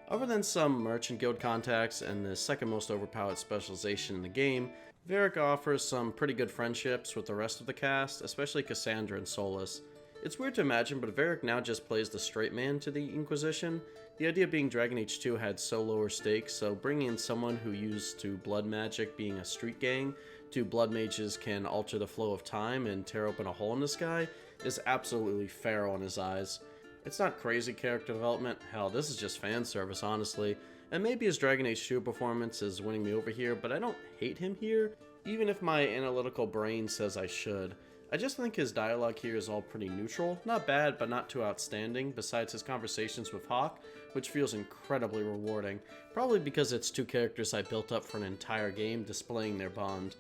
Other than some merchant guild contacts and the second most overpowered specialization in the game, Varric offers some pretty good friendships with the rest of the cast, especially Cassandra and Solas. It's weird to imagine, but Varric now just plays the straight man to the Inquisition. The idea being Dragon Age 2 had so lower stakes, so bringing in someone who used to blood magic being a street gang to blood mages can alter the flow of time and tear open a hole in the sky is absolutely fair on his eyes. It's not crazy character development, hell, this is just fan service, honestly, and maybe his Dragon Age 2 performance is winning me over here, but I don't hate him here, even if my analytical brain says I should. I just think his dialogue here is all pretty neutral, not bad, but not too outstanding, besides his conversations with Hawke, which feels incredibly rewarding, probably because it's 2 characters I built up for an entire game displaying their bond.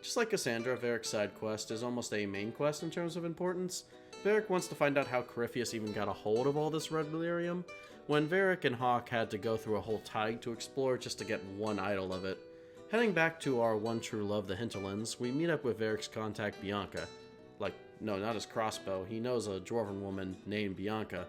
Just like Cassandra, Varric's side quest is almost a main quest in terms of importance. Varric wants to find out how Corypheus even got a hold of all this red delirium, when Varric and Hawke had to go through a whole tide to explore just to get one idol of it. Heading back to our one true love, the hinterlands, we meet up with Varric's contact Bianca. No, not his crossbow, he knows a dwarven woman named Bianca.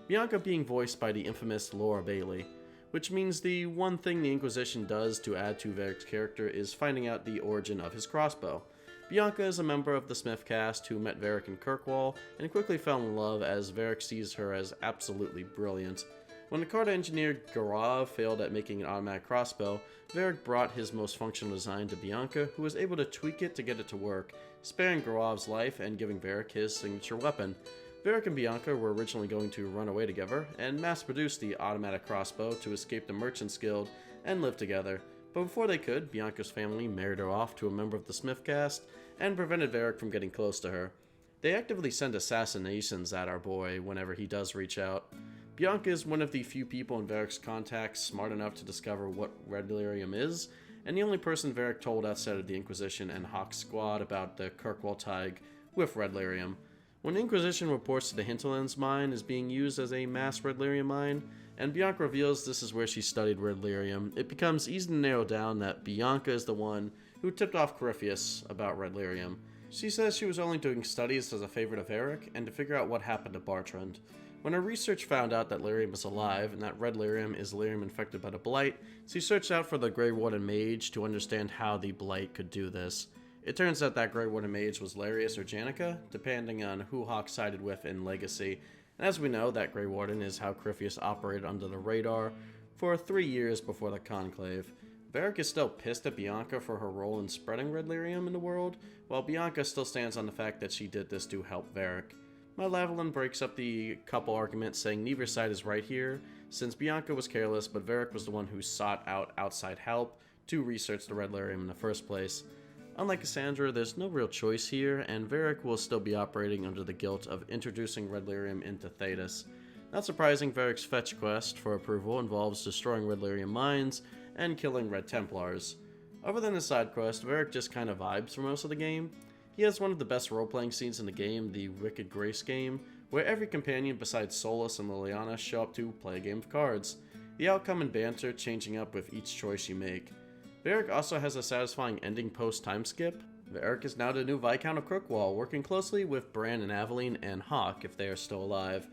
Bianca being voiced by the infamous Laura Bailey, which means the one thing the Inquisition does to add to Varric's character is finding out the origin of his crossbow. Bianca is a member of the Smith cast who met Varric in Kirkwall and quickly fell in love as Varric sees her as absolutely brilliant. When the card engineer Gaurav failed at making an automatic crossbow, Varric brought his most functional design to Bianca, who was able to tweak it to get it to work, sparing Gaurav's life and giving Varric his signature weapon. Varric and Bianca were originally going to run away together and mass-produce the automatic crossbow to escape the Merchants Guild and live together. But before they could, Bianca's family married her off to a member of the Smith cast and prevented Varric from getting close to her. They actively send assassinations at our boy whenever he does reach out. Bianca is one of the few people in Varric's contacts smart enough to discover what red delirium is, and the only person Varric told outside of the Inquisition and Hawke's squad about the Kirkwall Tig with red delirium. When Inquisition reports that the hinterlands mine is being used as a mass red lyrium mine, and Bianca reveals this is where she studied red lyrium, it becomes easy to narrow down that Bianca is the one who tipped off Corypheus about red lyrium. She says she was only doing studies as a favor to Varric and to figure out what happened to Bartrand. When her research found out that lyrium is alive and that red lyrium is lyrium infected by the blight, she searched out for the Grey Warden mage to understand how the blight could do this. It turns out that Grey Warden mage was Larius or Janica, depending on who Hawke sided with in Legacy. And as we know, that Grey Warden is how Corypheus operated under the radar for 3 years before the Conclave. Varric is still pissed at Bianca for her role in spreading red lyrium in the world, while Bianca still stands on the fact that she did this to help Varric. Malevolent breaks up the couple argument, saying neither side is right here, since Bianca was careless, but Varric was the one who sought out outside help to research the red lyrium in the first place. Unlike Cassandra, there's no real choice here, and Varric will still be operating under the guilt of introducing red lyrium into Thedas. Not surprising, Varric's fetch quest for approval involves destroying red lyrium mines and killing red Templars. Other than his side quest, Varric just kind of vibes for most of the game. He has one of the best role-playing scenes in the game, the Wicked Grace game, where every companion besides Solas and Leliana show up to play a game of cards, the outcome and banter changing up with each choice you make. Varric also has a satisfying ending post-time skip. Varric is now the new Viscount of Crookwall, working closely with Bran and Aveline and Hawke if they are still alive.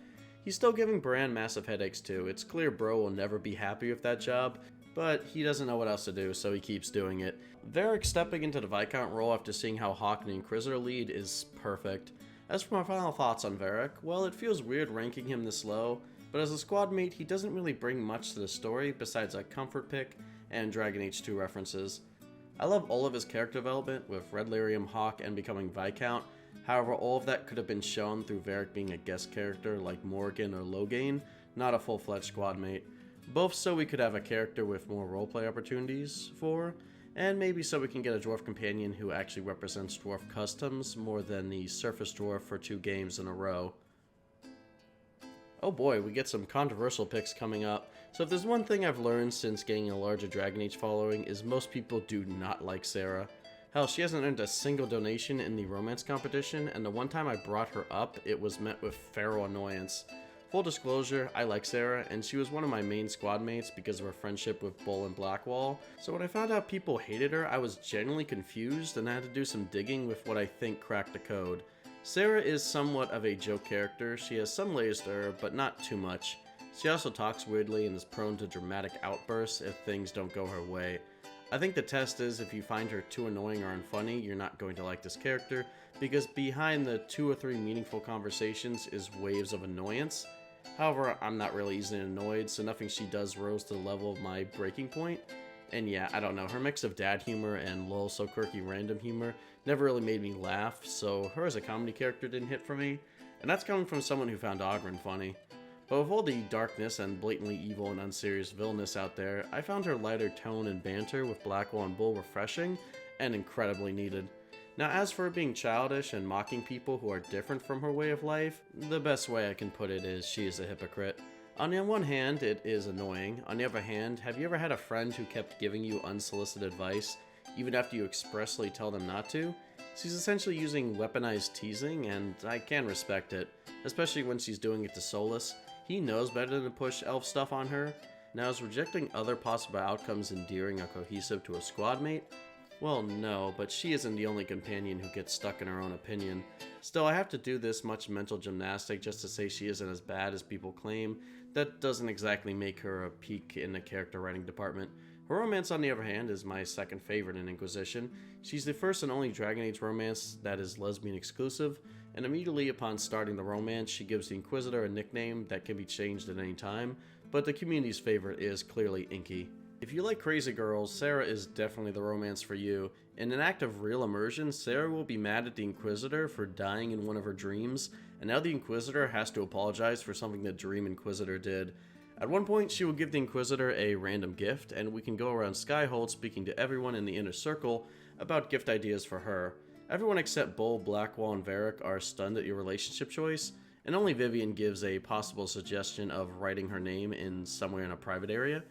He's still giving Bran massive headaches too. It's clear Bro will never be happy with that job, but he doesn't know what else to do, so he keeps doing it. Varric stepping into the Viscount role after seeing how Hawke and the Inquisitor lead is perfect. As for my final thoughts on Varric, well, it feels weird ranking him this low, but as a squad mate, he doesn't really bring much to the story besides a comfort pick and Dragon Age 2 references. I love all of his character development with Red Lyrium, Hawke, and becoming Viscount. However, all of that could have been shown through Varric being a guest character like Morgan or Loghain, not a full-fledged squad mate. Both so we could have a character with more roleplay opportunities for, and maybe so we can get a dwarf companion who actually represents dwarf customs more than the surface dwarf for 2 games in a row. Oh boy, we get some controversial picks coming up. So if there's one thing I've learned since gaining a larger Dragon Age following is most people do not like Sera. Hell, she hasn't earned a single donation in the romance competition, and the one time I brought her up, it was met with feral annoyance. Full disclosure, I like Sera, and she was one of my main squad mates because of her friendship with Bull and Blackwall, so when I found out people hated her, I was genuinely confused and I had to do some digging with what I think cracked the code. Sera is somewhat of a joke character. She has some layers to her, but not too much. She also talks weirdly and is prone to dramatic outbursts if things don't go her way. I think the test is if you find her too annoying or unfunny, you're not going to like this character, because behind the 2 or 3 meaningful conversations is waves of annoyance. However, I'm not really easily annoyed, so nothing she does rose to the level of my breaking point. And yeah, I don't know, her mix of dad humor and lol so quirky random humor never really made me laugh, so her as a comedy character didn't hit for me, and that's coming from someone who found Oghren funny. But with all the darkness and blatantly evil and unserious villainous out there, I found her lighter tone and banter with Blackwall and Bull refreshing and incredibly needed. Now as for her being childish and mocking people who are different from her way of life, the best way I can put it is she is a hypocrite. On the one hand, it is annoying. On the other hand, have you ever had a friend who kept giving you unsolicited advice, even after you expressly tell them not to? She's essentially using weaponized teasing, and I can respect it, especially when she's doing it to Solas. He knows better than to push elf stuff on her. Now, is rejecting other possible outcomes endearing or cohesive to a squad mate? Well, no, but she isn't the only companion who gets stuck in her own opinion. Still, I have to do this much mental gymnastic just to say she isn't as bad as people claim. That doesn't exactly make her a peak in the character writing department. Her romance, on the other hand, is my second favorite in Inquisition. She's the first and only Dragon Age romance that is lesbian exclusive, and immediately upon starting the romance, she gives the Inquisitor a nickname that can be changed at any time, but the community's favorite is clearly Inky. If you like crazy girls, Sera is definitely the romance for you. In an act of real immersion, Sera will be mad at the Inquisitor for dying in one of her dreams, and now the Inquisitor has to apologize for something the Dream Inquisitor did. At one point, she will give the Inquisitor a random gift, and we can go around Skyhold speaking to everyone in the inner circle about gift ideas for her. Everyone except Bull, Blackwall, and Varric are stunned at your relationship choice, and only Vivienne gives a possible suggestion of writing her name in somewhere in a private area.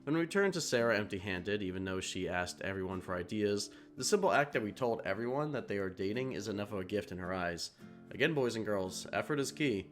When we return to Sera empty-handed, even though she asked everyone for ideas, the simple act that we told everyone that they are dating is enough of a gift in her eyes. Again, boys and girls, effort is key.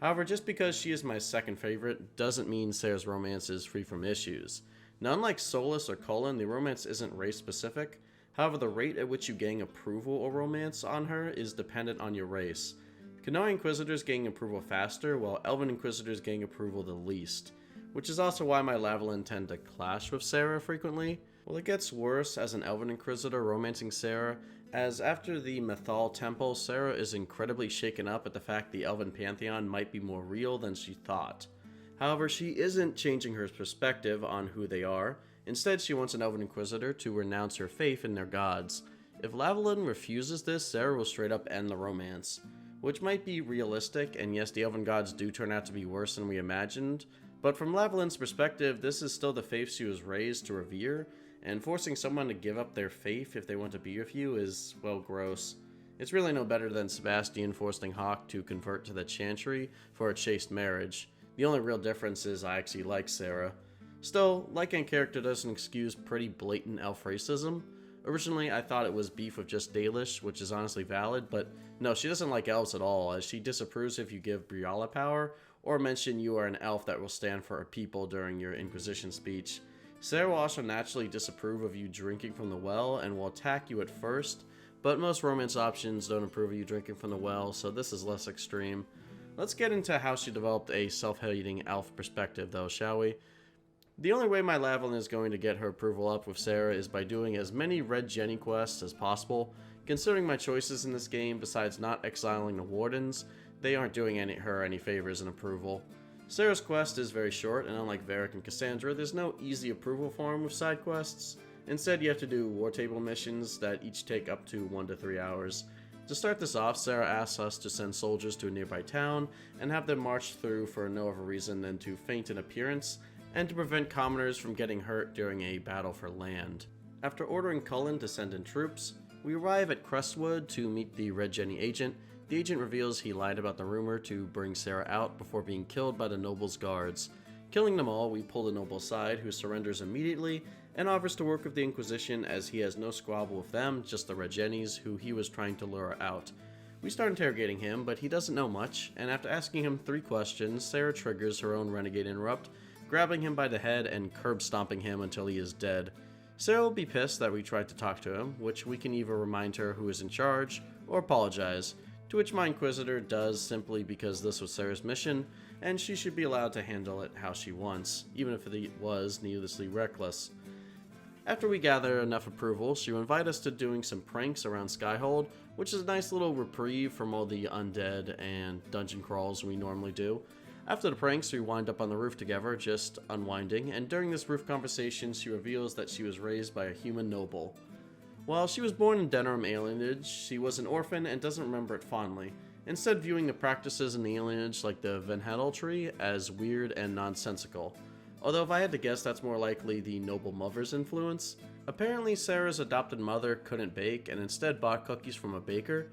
However, just because she is my second favorite doesn't mean Sera's romance is free from issues. Now, unlike Solas or Cullen, the romance isn't race specific. However, the rate at which you gain approval or romance on her is dependent on your race. Kanohi Inquisitors gain approval faster, while Elven Inquisitors gain approval the least, which is also why my Lavalin tend to clash with Sera frequently. Well, it gets worse as an Elven Inquisitor romancing Sera, as after the Mythal Temple, Sera is incredibly shaken up at the fact the Elven Pantheon might be more real than she thought. However, she isn't changing her perspective on who they are. Instead, she wants an Elven Inquisitor to renounce her faith in their gods. If Lavalin refuses this, Sera will straight up end the romance, which might be realistic, and yes, the Elven gods do turn out to be worse than we imagined, but from Lavalin's perspective, this is still the faith she was raised to revere, and forcing someone to give up their faith if they want to be with you is, well, gross. It's really no better than Sebastian forcing Hawke to convert to the Chantry for a chaste marriage. The only real difference is I actually like Sera. Still, liking a character doesn't excuse pretty blatant elf racism. Originally, I thought it was beef with just Dalish, which is honestly valid, but no, she doesn't like elves at all, as she disapproves if you give Briala power, or mention you are an elf that will stand for a people during your Inquisition speech. Sera will also naturally disapprove of you drinking from the well, and will attack you at first, but most romance options don't approve of you drinking from the well, so this is less extreme. Let's get into how she developed a self-hating elf perspective though, shall we? The only way my Lavalin is going to get her approval up with Sera is by doing as many Red Jenny quests as possible. Considering my choices in this game, besides not exiling the Wardens, they aren't doing her any favors in approval. Sera's quest is very short, and unlike Varric and Cassandra, there's no easy approval form with side quests. Instead, you have to do war table missions that each take up to 1 to 3 hours. To start this off, Sera asks us to send soldiers to a nearby town and have them march through for no other reason than to feint an appearance and to prevent commoners from getting hurt during a battle for land. After ordering Cullen to send in troops, we arrive at Crestwood to meet the Red Jenny agent. The agent reveals he lied about the rumor to bring Sera out before being killed by the noble's guards. Killing them all, we pull the noble aside, who surrenders immediately and offers to work with the Inquisition as he has no squabble with them, just the Red Jennies, who he was trying to lure out. We start interrogating him, but he doesn't know much, and after asking him 3 questions, Sera triggers her own renegade interrupt, grabbing him by the head and curb stomping him until he is dead. Sera will be pissed that we tried to talk to him, which we can either remind her who is in charge, or apologize, to which my Inquisitor does simply because this was Sera's mission, and she should be allowed to handle it how she wants, even if it was needlessly reckless. After we gather enough approval, she will invite us to doing some pranks around Skyhold, which is a nice little reprieve from all the undead and dungeon crawls we normally do. After the pranks, we wind up on the roof together, just unwinding, and during this roof conversation, she reveals that she was raised by a human noble. While she was born in Denerim alienage, she was an orphan and doesn't remember it fondly, instead viewing the practices in the alienage like the Venheddle tree as weird and nonsensical. Although if I had to guess, that's more likely the noble mother's influence. Apparently Sera's adopted mother couldn't bake and instead bought cookies from a baker,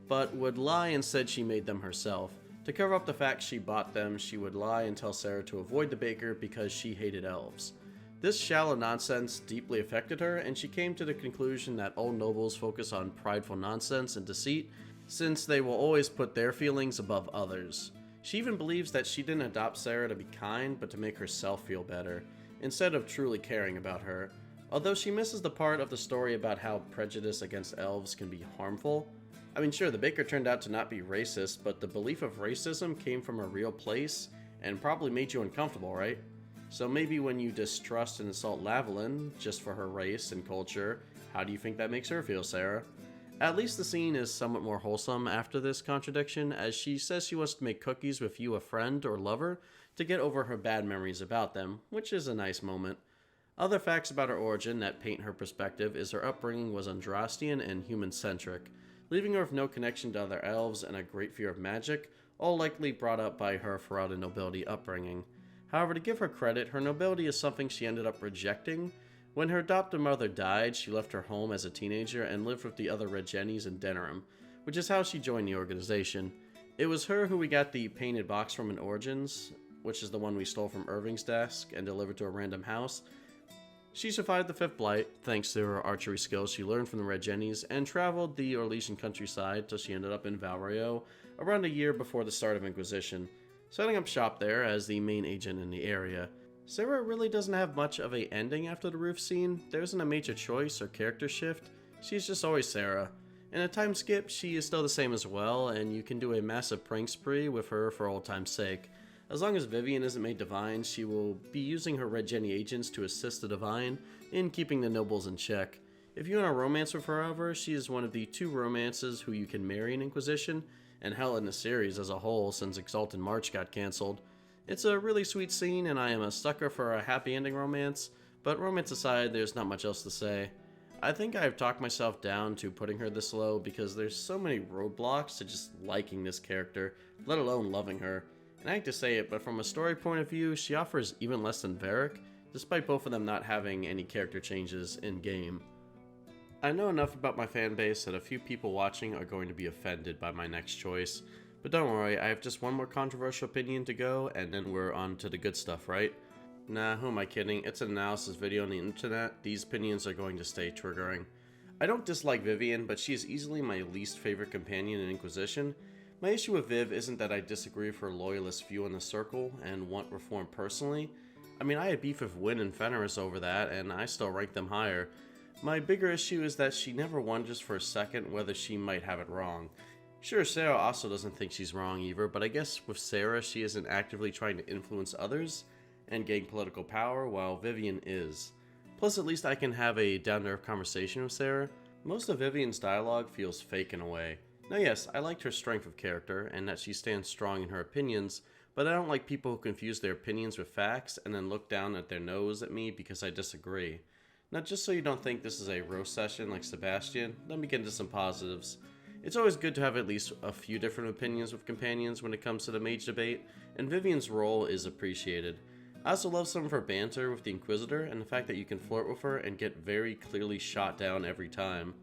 but would lie and said she made them herself. To cover up the fact she bought them, she would lie and tell Sera to avoid the baker because she hated elves. This shallow nonsense deeply affected her, and she came to the conclusion that all nobles focus on prideful nonsense and deceit, since they will always put their feelings above others. She even believes that she didn't adopt Sera to be kind, but to make herself feel better, instead of truly caring about her. Although she misses the part of the story about how prejudice against elves can be harmful. I mean, sure, the baker turned out to not be racist, but the belief of racism came from a real place, and probably made you uncomfortable, right? So maybe when you distrust and insult Lavalin, just for her race and culture, how do you think that makes her feel, Sera? At least the scene is somewhat more wholesome after this contradiction, as she says she wants to make cookies with you, a friend or lover, to get over her bad memories about them, which is a nice moment. Other facts about her origin that paint her perspective is her upbringing was Andrastian and human-centric, leaving her with no connection to other elves and a great fear of magic, all likely brought up by her Ferrata nobility upbringing. However, to give her credit, her nobility is something she ended up rejecting. When her adopted mother died, she left her home as a teenager and lived with the other Red Jennies in Denerim, which is how she joined the organization. It was her who we got the painted box from in Origins, which is the one we stole from Irving's desk and delivered to a random house. She survived the Fifth Blight thanks to her archery skills she learned from the Red Jennies and traveled the Orlesian countryside till she ended up in Valrio around a year before the start of Inquisition, setting up shop there as the main agent in the area. Sera really doesn't have much of a ending after the roof scene. There isn't a major choice or character shift. She's just always Sera. In a time skip, she is still the same as well, and you can do a massive prank spree with her for old time's sake. As long as Vivienne isn't made divine, she will be using her Red Jenny agents to assist the divine in keeping the nobles in check. If you want a romance with her, however, she is one of the 2 romances who you can marry in Inquisition, and hell in the series as a whole since Exalted March got cancelled. It's a really sweet scene, and I am a sucker for a happy ending romance, but romance aside, there's not much else to say. I think I've talked myself down to putting her this low because there's so many roadblocks to just liking this character, let alone loving her. And I hate to say it, but from a story point of view, she offers even less than Varric, despite both of them not having any character changes in-game. I know enough about my fanbase that a few people watching are going to be offended by my next choice, but don't worry, I have just one more controversial opinion to go, and then we're on to the good stuff, right? Nah, who am I kidding? It's an analysis video on the internet. These opinions are going to stay triggering. I don't dislike Vivienne, but she is easily my least favorite companion in Inquisition. My issue with Viv isn't that I disagree with her loyalist view on the Circle and want reform personally. I mean, I had beef with Wynn and Fenris over that, and I still rank them higher. My bigger issue is that she never wonders for a second whether she might have it wrong. Sure, Sera also doesn't think she's wrong either, but I guess with Sera, she isn't actively trying to influence others and gain political power, while Vivienne is. Plus, at least I can have a down-to-earth conversation with Sera. Most of Vivienne's dialogue feels fake in a way. Now yes, I liked her strength of character, and that she stands strong in her opinions, but I don't like people who confuse their opinions with facts and then look down at their nose at me because I disagree. Now just so you don't think this is a roast session like Sebastian, let me get into some positives. It's always good to have at least a few different opinions with companions when it comes to the mage debate, and Vivienne's role is appreciated. I also love some of her banter with the Inquisitor and the fact that you can flirt with her and get very clearly shot down every time.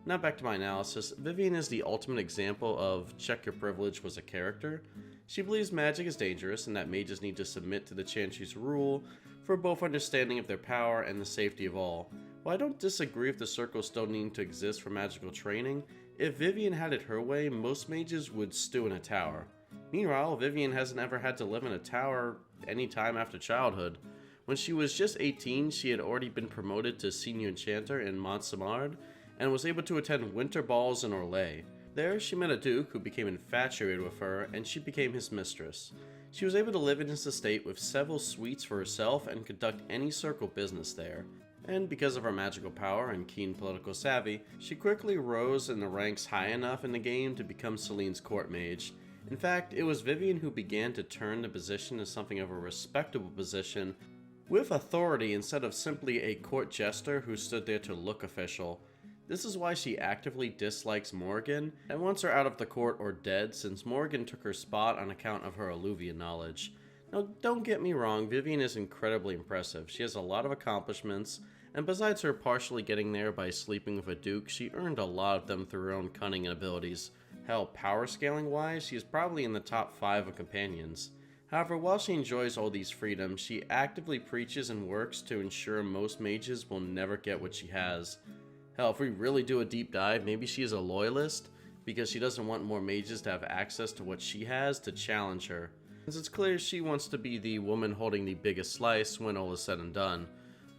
Now back to my analysis, Vivienne is the ultimate example of check your privilege was a character. She believes magic is dangerous and that mages need to submit to the Chantry's rule for both understanding of their power and the safety of all. While I don't disagree if the Circle still need to exist for magical training, if Vivienne had it her way, most mages would stew in a tower. Meanwhile, Vivienne hasn't ever had to live in a tower any time after childhood. When she was just 18, she had already been promoted to Senior Enchanter in Montsamard, and was able to attend winter balls in Orlais. There, she met a duke who became infatuated with her, and she became his mistress. She was able to live in his estate with several suites for herself and conduct any Circle business there. And because of her magical power and keen political savvy, she quickly rose in the ranks high enough in the game to become Celine's court mage. In fact, it was Vivienne who began to turn the position to something of a respectable position, with authority instead of simply a court jester who stood there to look official. This is why she actively dislikes Morgan and wants her out of the court or dead, since Morgan took her spot on account of her Alluvian knowledge. Now, don't get me wrong, Vivienne is incredibly impressive. She has a lot of accomplishments, and besides her partially getting there by sleeping with a duke, she earned a lot of them through her own cunning and abilities. Hell, power scaling wise, she is probably in the top 5 of companions. However, while she enjoys all these freedoms, she actively preaches and works to ensure most mages will never get what she has. Hell, if we really do a deep dive, maybe she is a loyalist because she doesn't want more mages to have access to what she has to challenge her. Since it's clear she wants to be the woman holding the biggest slice when all is said and done.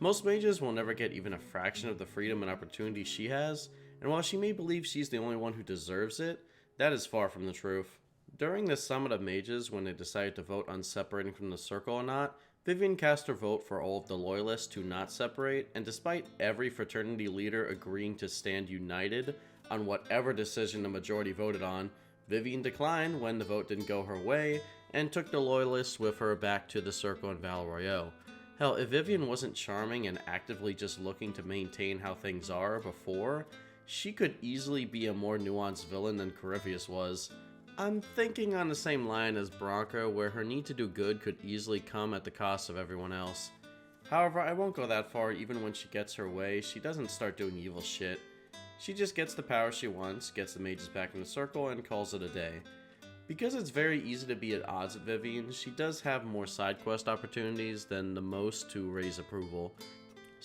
Most mages will never get even a fraction of the freedom and opportunity she has, and while she may believe she's the only one who deserves it, that is far from the truth. During the Summit of Mages, when they decided to vote on separating from the Circle or not, Vivienne cast her vote for all of the Loyalists to not separate, and despite every fraternity leader agreeing to stand united on whatever decision the majority voted on, Vivienne declined when the vote didn't go her way, and took the Loyalists with her back to the Circle in Val Royeaux. Hell, if Vivienne wasn't charming and actively just looking to maintain how things are before, she could easily be a more nuanced villain than Corypheus was. I'm thinking on the same line as Bronca, where her need to do good could easily come at the cost of everyone else. However, I won't go that far. Even when she gets her way, she doesn't start doing evil shit. She just gets the power she wants, gets the mages back in the Circle, and calls it a day. Because it's very easy to be at odds with Vivienne, she does have more side quest opportunities than the most to raise approval.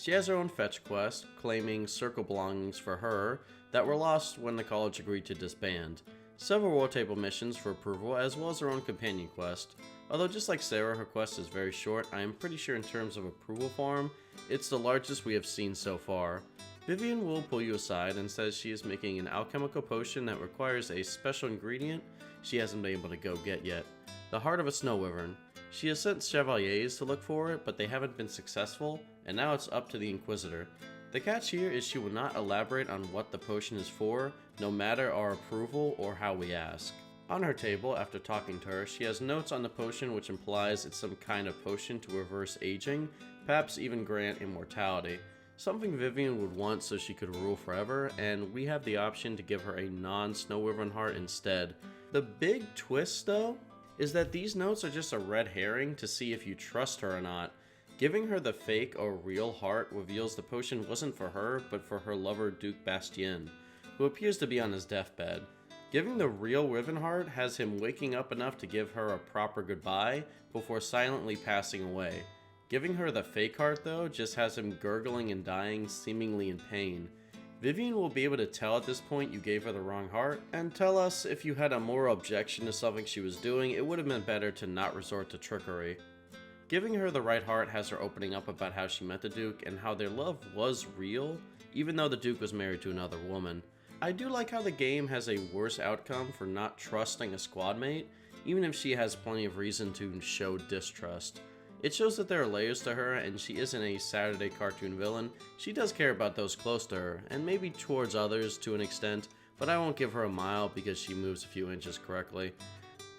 She has her own fetch quest, claiming circle belongings for her that were lost when the college agreed to disband. Several war table missions for approval, as well as her own companion quest. Although just like Sera, her quest is very short, I am pretty sure in terms of approval farm, it's the largest we have seen so far. Vivienne will pull you aside and says she is making an alchemical potion that requires a special ingredient she hasn't been able to go get yet. The heart of a snow wyvern. She has sent chevaliers to look for it, but they haven't been successful, and now it's up to the Inquisitor. The catch here is she will not elaborate on what the potion is for, no matter our approval or how we ask. On her table, after talking to her, she has notes on the potion which implies it's some kind of potion to reverse aging, perhaps even grant immortality. Something Vivienne would want so she could rule forever, and we have the option to give her a non-Snow Wyvern heart instead. The big twist, though, is that these notes are just a red herring to see if you trust her or not. Giving her the fake or real heart reveals the potion wasn't for her, but for her lover Duke Bastien, who appears to be on his deathbed. Giving the real Wyvern heart has him waking up enough to give her a proper goodbye before silently passing away. Giving her the fake heart, though, just has him gurgling and dying, seemingly in pain. Vivienne will be able to tell at this point you gave her the wrong heart, and tell us if you had a moral objection to something she was doing, it would have been better to not resort to trickery. Giving her the right heart has her opening up about how she met the Duke and how their love was real, even though the Duke was married to another woman. I do like how the game has a worse outcome for not trusting a squad mate, even if she has plenty of reason to show distrust. It shows that there are layers to her, and she isn't a Saturday cartoon villain. She does care about those close to her, and maybe towards others to an extent, but I won't give her a mile because she moves a few inches correctly.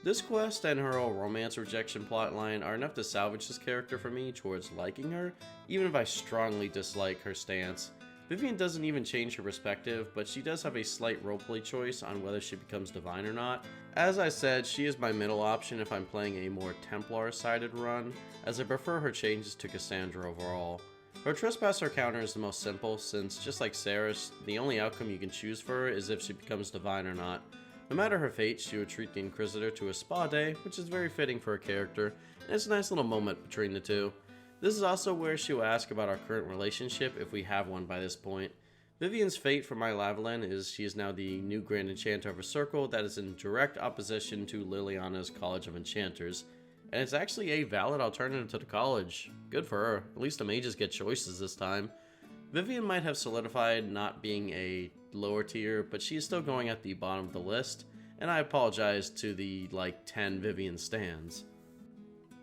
This quest and her whole romance rejection plotline are enough to salvage this character for me towards liking her, even if I strongly dislike her stance. Vivienne doesn't even change her perspective, but she does have a slight roleplay choice on whether she becomes divine or not. As I said, she is my middle option if I'm playing a more Templar-sided run, as I prefer her changes to Cassandra overall. Her Trespasser counter is the most simple, since just like Sera's, the only outcome you can choose for her is if she becomes divine or not. No matter her fate, she would treat the Inquisitor to a spa day, which is very fitting for her character, and it's a nice little moment between the two. This is also where she will ask about our current relationship if we have one by this point. Vivienne's fate for my Lavalin is she is now the new Grand Enchanter of a circle that is in direct opposition to Leliana's College of Enchanters, and it's actually a valid alternative to the college. Good for her, at least the mages get choices this time. Vivienne might have solidified not being a lower tier, but she is still going at the bottom of the list, and I apologize to the 10 Vivienne stans.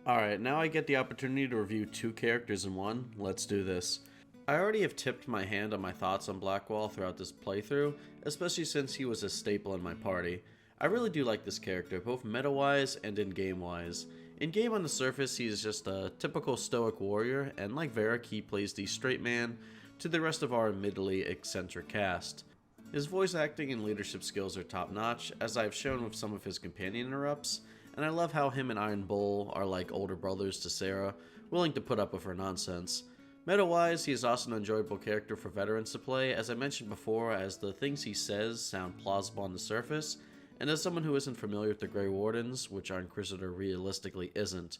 Alright, now I get the opportunity to review two characters in one. Let's do this. I already have tipped my hand on my thoughts on Blackwall throughout this playthrough, especially since he was a staple in my party. I really do like this character, both meta-wise and in-game wise. In-game on the surface, he is just a typical stoic warrior, and like Varric, he plays the straight man to the rest of our admittedly eccentric cast. His voice acting and leadership skills are top-notch, as I have shown with some of his companion interrupts, and I love how him and Iron Bull are like older brothers to Sera, willing to put up with her nonsense. Meta-wise, he is also an enjoyable character for veterans to play, as I mentioned before, as the things he says sound plausible on the surface, and as someone who isn't familiar with the Grey Wardens, which our Inquisitor realistically isn't.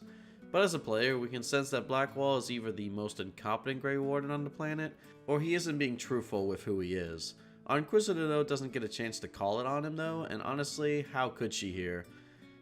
But as a player, we can sense that Blackwall is either the most incompetent Grey Warden on the planet, or he isn't being truthful with who he is. Our Inquisitor, though, doesn't get a chance to call it on him, though, and honestly, how could she here?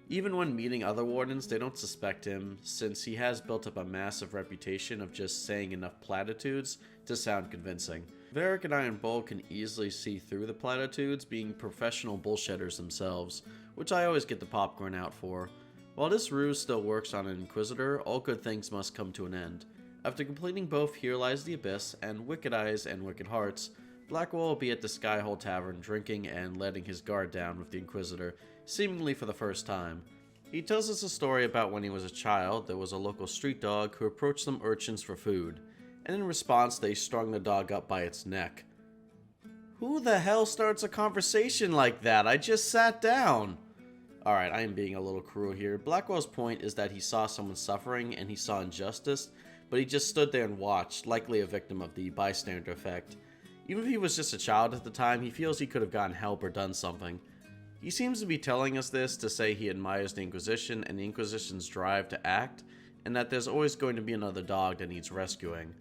Even when meeting other Wardens, they don't suspect him, since he has built up a massive reputation of just saying enough platitudes to sound convincing. Varric and Iron Bull can easily see through the platitudes, being professional bullshitters themselves, which I always get the popcorn out for. While this ruse still works on an Inquisitor, all good things must come to an end. After completing both Here Lies the Abyss and Wicked Eyes and Wicked Hearts, Blackwall will be at the Skyhold Tavern drinking and letting his guard down with the Inquisitor, seemingly for the first time. He tells us a story about when he was a child, there was a local street dog who approached some urchins for food, and in response they strung the dog up by its neck. Who the hell starts a conversation like that? I just sat down! Alright, I am being a little cruel here. Blackwall's point is that he saw someone suffering and he saw injustice, but he just stood there and watched, likely a victim of the bystander effect. Even if he was just a child at the time, he feels he could have gotten help or done something. He seems to be telling us this to say he admires the Inquisition and the Inquisition's drive to act, and that there's always going to be another dog that needs rescuing.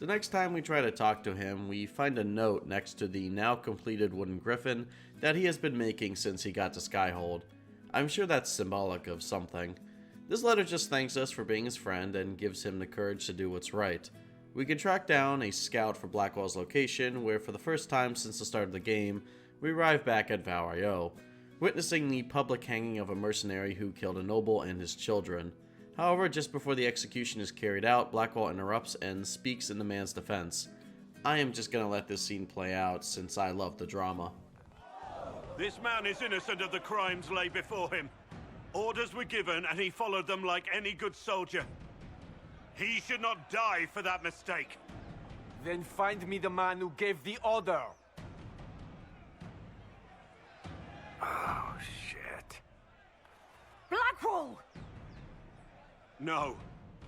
The next time we try to talk to him, we find a note next to the now completed wooden griffin that he has been making since he got to Skyhold. I'm sure that's symbolic of something. This letter just thanks us for being his friend and gives him the courage to do what's right. We can track down a scout for Blackwall's location, where for the first time since the start of the game, we arrive back at Varric, witnessing the public hanging of a mercenary who killed a noble and his children. However, just before the execution is carried out, Blackwall interrupts and speaks in the man's defense. I am just gonna let this scene play out since I love the drama. This man is innocent of the crimes laid before him. Orders were given and he followed them like any good soldier. He should not die for that mistake. Then find me the man who gave the order. Oh, shit. Blackwall! No,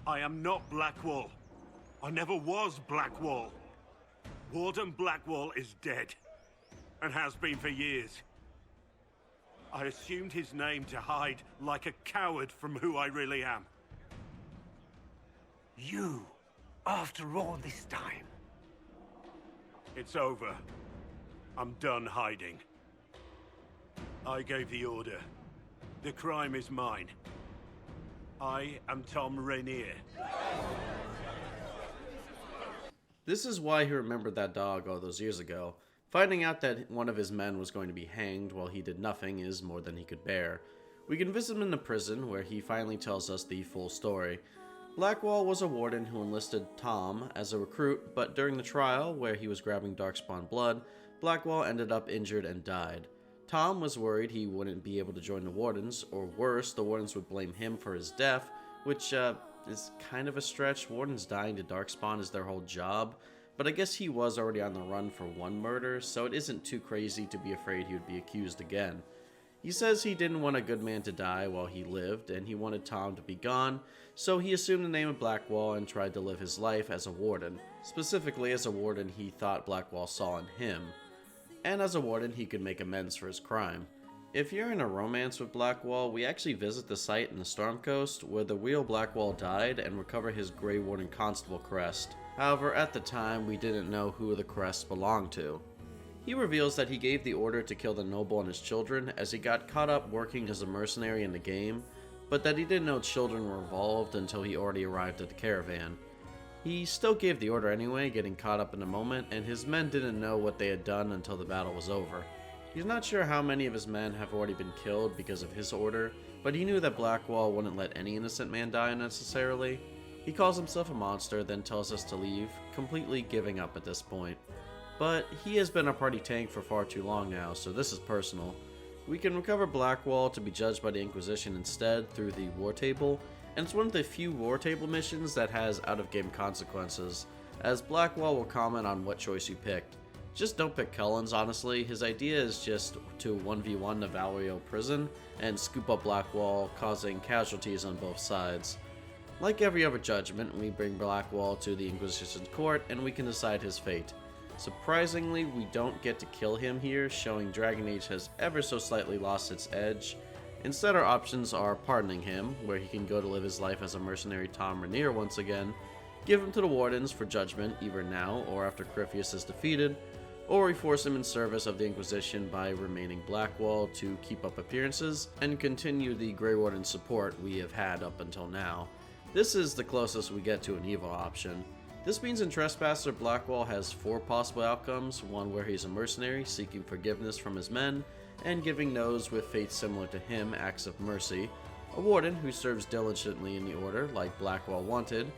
I am not Blackwall. I never was Blackwall. Warden Blackwall is dead, and has been for years. I assumed his name to hide like a coward from who I really am. You, after all this time. It's over. I'm done hiding. I gave the order. The crime is mine. I am Tom Rainier. This is why he remembered that dog all those years ago. Finding out that one of his men was going to be hanged while he did nothing is more than he could bear. We can visit him in the prison, where he finally tells us the full story. Blackwall was a warden who enlisted Tom as a recruit, but during the trial, where he was grabbing darkspawn blood, Blackwall ended up injured and died. Tom was worried he wouldn't be able to join the Wardens, or worse, the Wardens would blame him for his death, which is kind of a stretch. Wardens dying to darkspawn is their whole job, but I guess he was already on the run for one murder, so it isn't too crazy to be afraid he would be accused again. He says he didn't want a good man to die while he lived, and he wanted Tom to be gone, so he assumed the name of Blackwall and tried to live his life as a warden. Specifically as a warden he thought Blackwall saw in him. And as a warden he could make amends for his crime. If you're in a romance with Blackwall, we actually visit the site in the Storm Coast where the real Blackwall died and recover his Grey Warden Constable crest. However, at the time we didn't know who the crest belonged to. He reveals that he gave the order to kill the noble and his children as he got caught up working as a mercenary in the game, but that he didn't know children were involved until he already arrived at the caravan. He still gave the order anyway, getting caught up in the moment, and his men didn't know what they had done until the battle was over. He's not sure how many of his men have already been killed because of his order, but he knew that Blackwall wouldn't let any innocent man die unnecessarily. He calls himself a monster, then tells us to leave, completely giving up at this point. But he has been a party tank for far too long now, so this is personal. We can recover Blackwall to be judged by the Inquisition instead through the War Table, and it's one of the few War Table missions that has out-of-game consequences, as Blackwall will comment on what choice you picked. Just don't pick Cullen's, honestly. His idea is just to 1v1 the Varric prison and scoop up Blackwall, causing casualties on both sides. Like every other judgment, we bring Blackwall to the Inquisition's court and we can decide his fate. Surprisingly, we don't get to kill him here, showing Dragon Age has ever so slightly lost its edge. Instead, our options are pardoning him, where he can go to live his life as a mercenary Tom Rainier once again, give him to the Wardens for judgment either now or after Corypheus is defeated, or we force him in service of the Inquisition by remaining Blackwall to keep up appearances and continue the Grey Warden support we have had up until now. This is the closest we get to an evil option. This means in Tressoasser, Blackwall has 4 possible outcomes, one where he's a mercenary seeking forgiveness from his men, and giving those with faith similar to him acts of mercy, a warden who serves diligently in the order, like Blackwall wanted,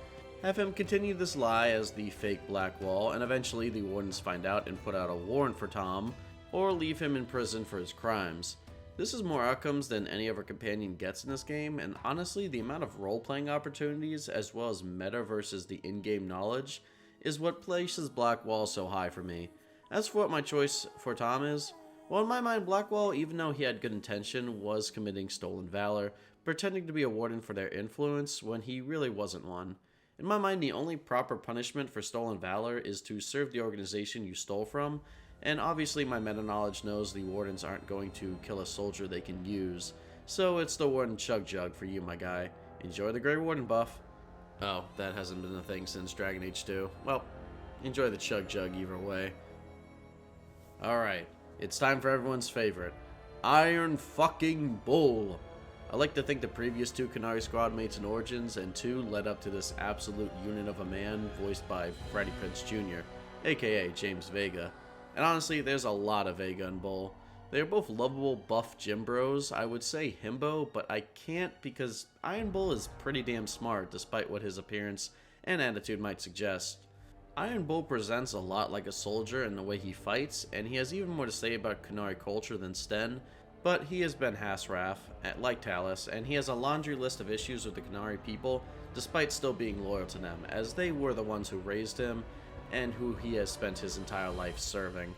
have him continue this lie as the fake Blackwall, and eventually the wardens find out and put out a warrant for Tom, or leave him in prison for his crimes. This is more outcomes than any other companion gets in this game, and honestly, the amount of role-playing opportunities, as well as meta versus the in-game knowledge, is what places Blackwall so high for me. As for what my choice for Tom is, well, in my mind, Blackwall, even though he had good intention, was committing stolen valor, pretending to be a warden for their influence when he really wasn't one. In my mind, the only proper punishment for stolen valor is to serve the organization you stole from, and obviously my meta-knowledge knows the wardens aren't going to kill a soldier they can use, so it's the Warden Chug Jug for you, my guy. Enjoy the Grey Warden buff. Oh, that hasn't been a thing since Dragon Age 2. Well, Enjoy the chug jug either way. Alright, it's time for everyone's favorite. Iron fucking Bull! I like to think the previous 2 Qunari squad mates in Origins and 2 led up to this absolute unit of a man voiced by Freddie Prinze Jr., aka James Vega. And honestly, there's a lot of Vega and Bull. They are both lovable buff gym bros. I would say himbo, but I can't because Iron Bull is pretty damn smart despite what his appearance and attitude might suggest. Iron Bull presents a lot like a soldier in the way he fights, and he has even more to say about Qunari culture than Sten, but he has been Hasraf, like Talus, and he has a laundry list of issues with the Qunari people despite still being loyal to them, as they were the ones who raised him and who he has spent his entire life serving.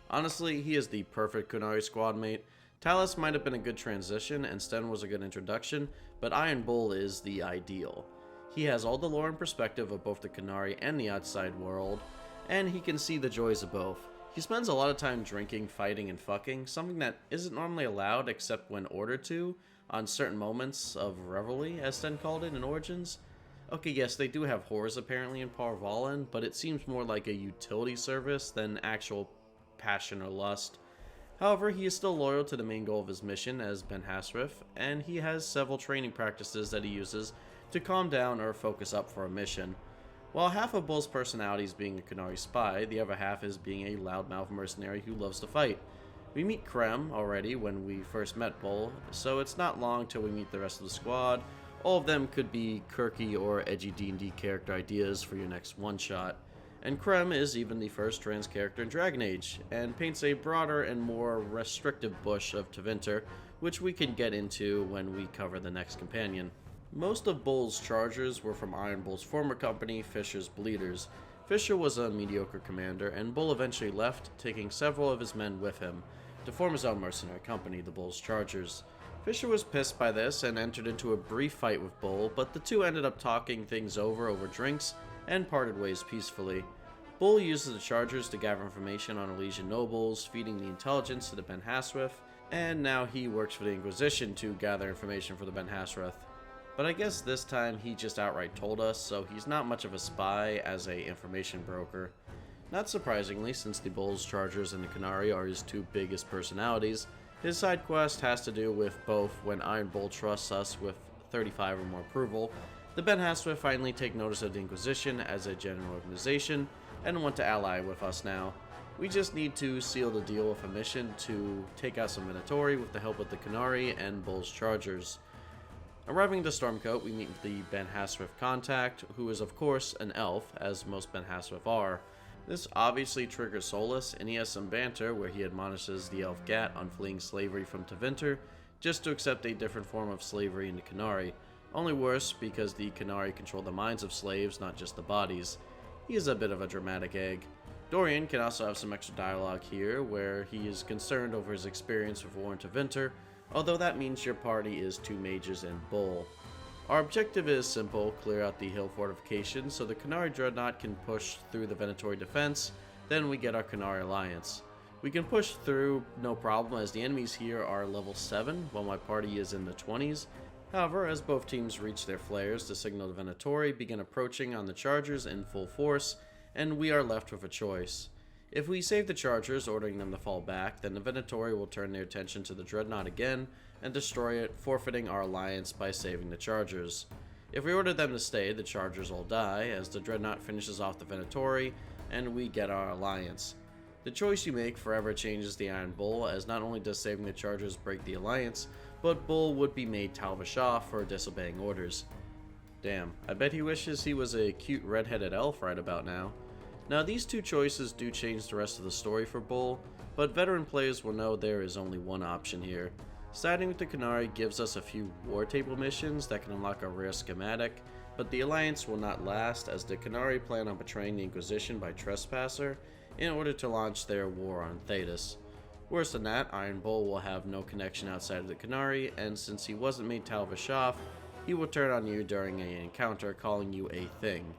Honestly, he is the perfect Qunari squad mate. Talus might have been a good transition and Sten was a good introduction, but Iron Bull is the ideal. He has all the lore and perspective of both the Qunari and the outside world, and he can see the joys of both. He spends a lot of time drinking, fighting, and fucking, something that isn't normally allowed except when ordered to, on certain moments of revelry, as Sten called it in Origins. Okay, yes, they do have whores apparently in Parvalen, but it seems more like a utility service than actual passion or lust. However, he is still loyal to the main goal of his mission as Ben Hasraf, and he has several training practices that he uses to calm down or focus up for a mission. While half of Bull's personality is being a Qunari spy, the other half is being a loudmouth mercenary who loves to fight. We meet Krem already when we first met Bull, so it's not long till we meet the rest of the squad. All of them could be quirky or edgy D&D character ideas for your next one-shot. And Krem is even the first trans character in Dragon Age, and paints a broader and more restrictive bush of Tevinter, which we can get into when we cover the next companion. Most of Bull's chargers were from Iron Bull's former company, Fisher's Bleeders. Fisher was a mediocre commander, and Bull eventually left, taking several of his men with him, to form his own mercenary company, the Bull's Chargers. Fisher was pissed by this and entered into a brief fight with Bull, but the two ended up talking things over drinks and parted ways peacefully. Bull uses the Chargers to gather information on Elysian nobles, feeding the intelligence to the Ben Hasraf, and now he works for the Inquisition to gather information for the Ben Hasraf. But I guess this time he just outright told us, so he's not much of a spy as a information broker. Not surprisingly, since the Bull's Chargers and the Qunari are his 2 biggest personalities, his side quest has to do with both when Iron Bull trusts us with 35 or more approval, the Ben Hasraf finally take notice of the Inquisition as a general organization, and want to ally with us now. We just need to seal the deal with a mission to take out some Venatori with the help of the Qunari and Bull's Chargers. Arriving at Stormcoat, we meet the Ben Hasraf contact, who is of course an elf, as most Ben Hasraf are. This obviously triggers Solas, and he has some banter where he admonishes the elf Gat on fleeing slavery from Tevinter, just to accept a different form of slavery in the Qunari. Only worse, because the Qunari control the minds of slaves, not just the bodies. He is a bit of a dramatic egg. Dorian can also have some extra dialogue here, where he is concerned over his experience with war in Tevinter, although that means your party is 2 mages and Bull. Our objective is simple: clear out the hill fortification so the Qunari Dreadnought can push through the Venatori defense, then we get our Qunari alliance. We can push through no problem as the enemies here are level 7, while my party is in the 20s. However, as both teams reach their flares, the signal the Venatori begin approaching on the Chargers in full force, and we are left with a choice. If we save the Chargers, ordering them to fall back, then the Venatori will turn their attention to the Dreadnought again and destroy it, forfeiting our alliance by saving the Chargers. If we order them to stay, the Chargers will die, as the Dreadnought finishes off the Venatori, and we get our alliance. The choice you make forever changes the Iron Bull, as not only does saving the Chargers break the alliance, but Bull would be made Talvashah for disobeying orders. Damn, I bet he wishes he was a cute red-headed elf right about now. Now, these 2 choices do change the rest of the story for Bull, but veteran players will know there is only one option here. Siding with the Qunari gives us a few war table missions that can unlock a rare schematic, but the alliance will not last as the Qunari plan on betraying the Inquisition by Tressoasser in order to launch their war on Thedas. Worse than that, Iron Bull will have no connection outside of the Qunari, and since he wasn't made Talvashah, he will turn on you during an encounter, calling you a thing.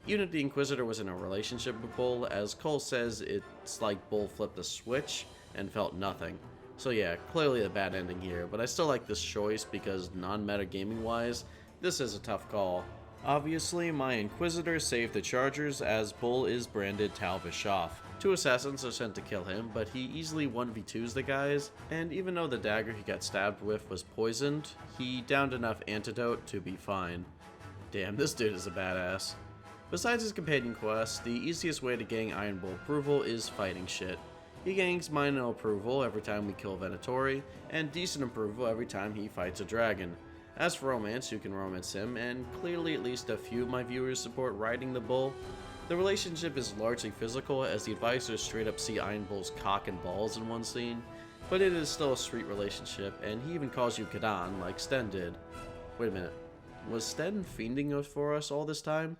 Even if the Inquisitor was in a relationship with Bull, as Cole says, it's like Bull flipped a switch and felt nothing. So yeah, clearly a bad ending here, but I still like this choice because non-meta gaming wise, this is a tough call. Obviously, my Inquisitor saved the Chargers as Bull is branded Talvishoff. 2 assassins are sent to kill him, but he easily 1v2s the guys, and even though the dagger he got stabbed with was poisoned, he downed enough antidote to be fine. Damn, this dude is a badass. Besides his companion quest, the easiest way to gain Iron Bull approval is fighting shit. He gains minor approval every time we kill Venatori, and decent approval every time he fights a dragon. As for romance, you can romance him, and clearly at least a few of my viewers support riding the bull. The relationship is largely physical, as the advisors straight up see Iron Bull's cock and balls in one scene, but it is still a sweet relationship, and he even calls you Kadan like Sten did. Wait a minute, was Sten fiending for us all this time?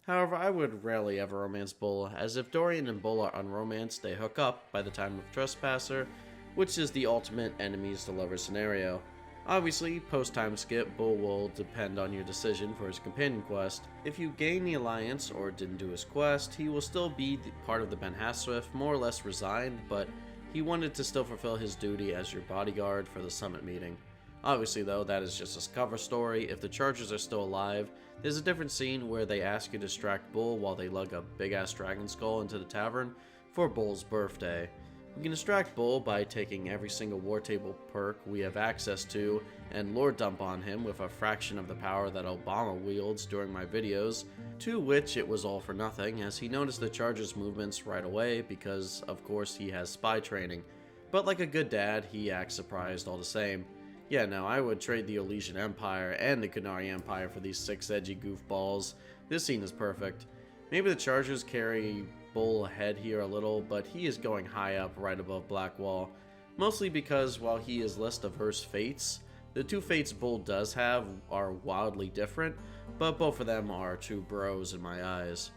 However, I would rarely ever romance Bull, as if Dorian and Bull are unromanced, they hook up by the time of Tressoasser, which is the ultimate enemies to lovers scenario. Obviously, post-time skip, Bull will depend on your decision for his companion quest. If you gain the Alliance or didn't do his quest, he will still be part of the Ben Hasswift, more or less resigned, but he wanted to still fulfill his duty as your bodyguard for the summit meeting. Obviously though, that is just a cover story. If the Chargers are still alive, there's a different scene where they ask you to distract Bull while they lug a big-ass dragon skull into the tavern for Bull's birthday. We can distract Bull by taking every single war table perk we have access to and lore dump on him with a fraction of the power that Obama wields during my videos, to which it was all for nothing as he noticed the Charger's movements right away because of course he has spy training, but like a good dad he acts surprised all the same. Yeah, no, I would trade the Elysian Empire and the Qunari Empire for these 6 edgy goofballs. This scene is perfect. Maybe the Chargers carry Bull ahead here a little, but he is going high up right above Blackwall, mostly because while he is less diverse fates, the 2 fates Bull does have are wildly different, but both of them are true bros in my eyes.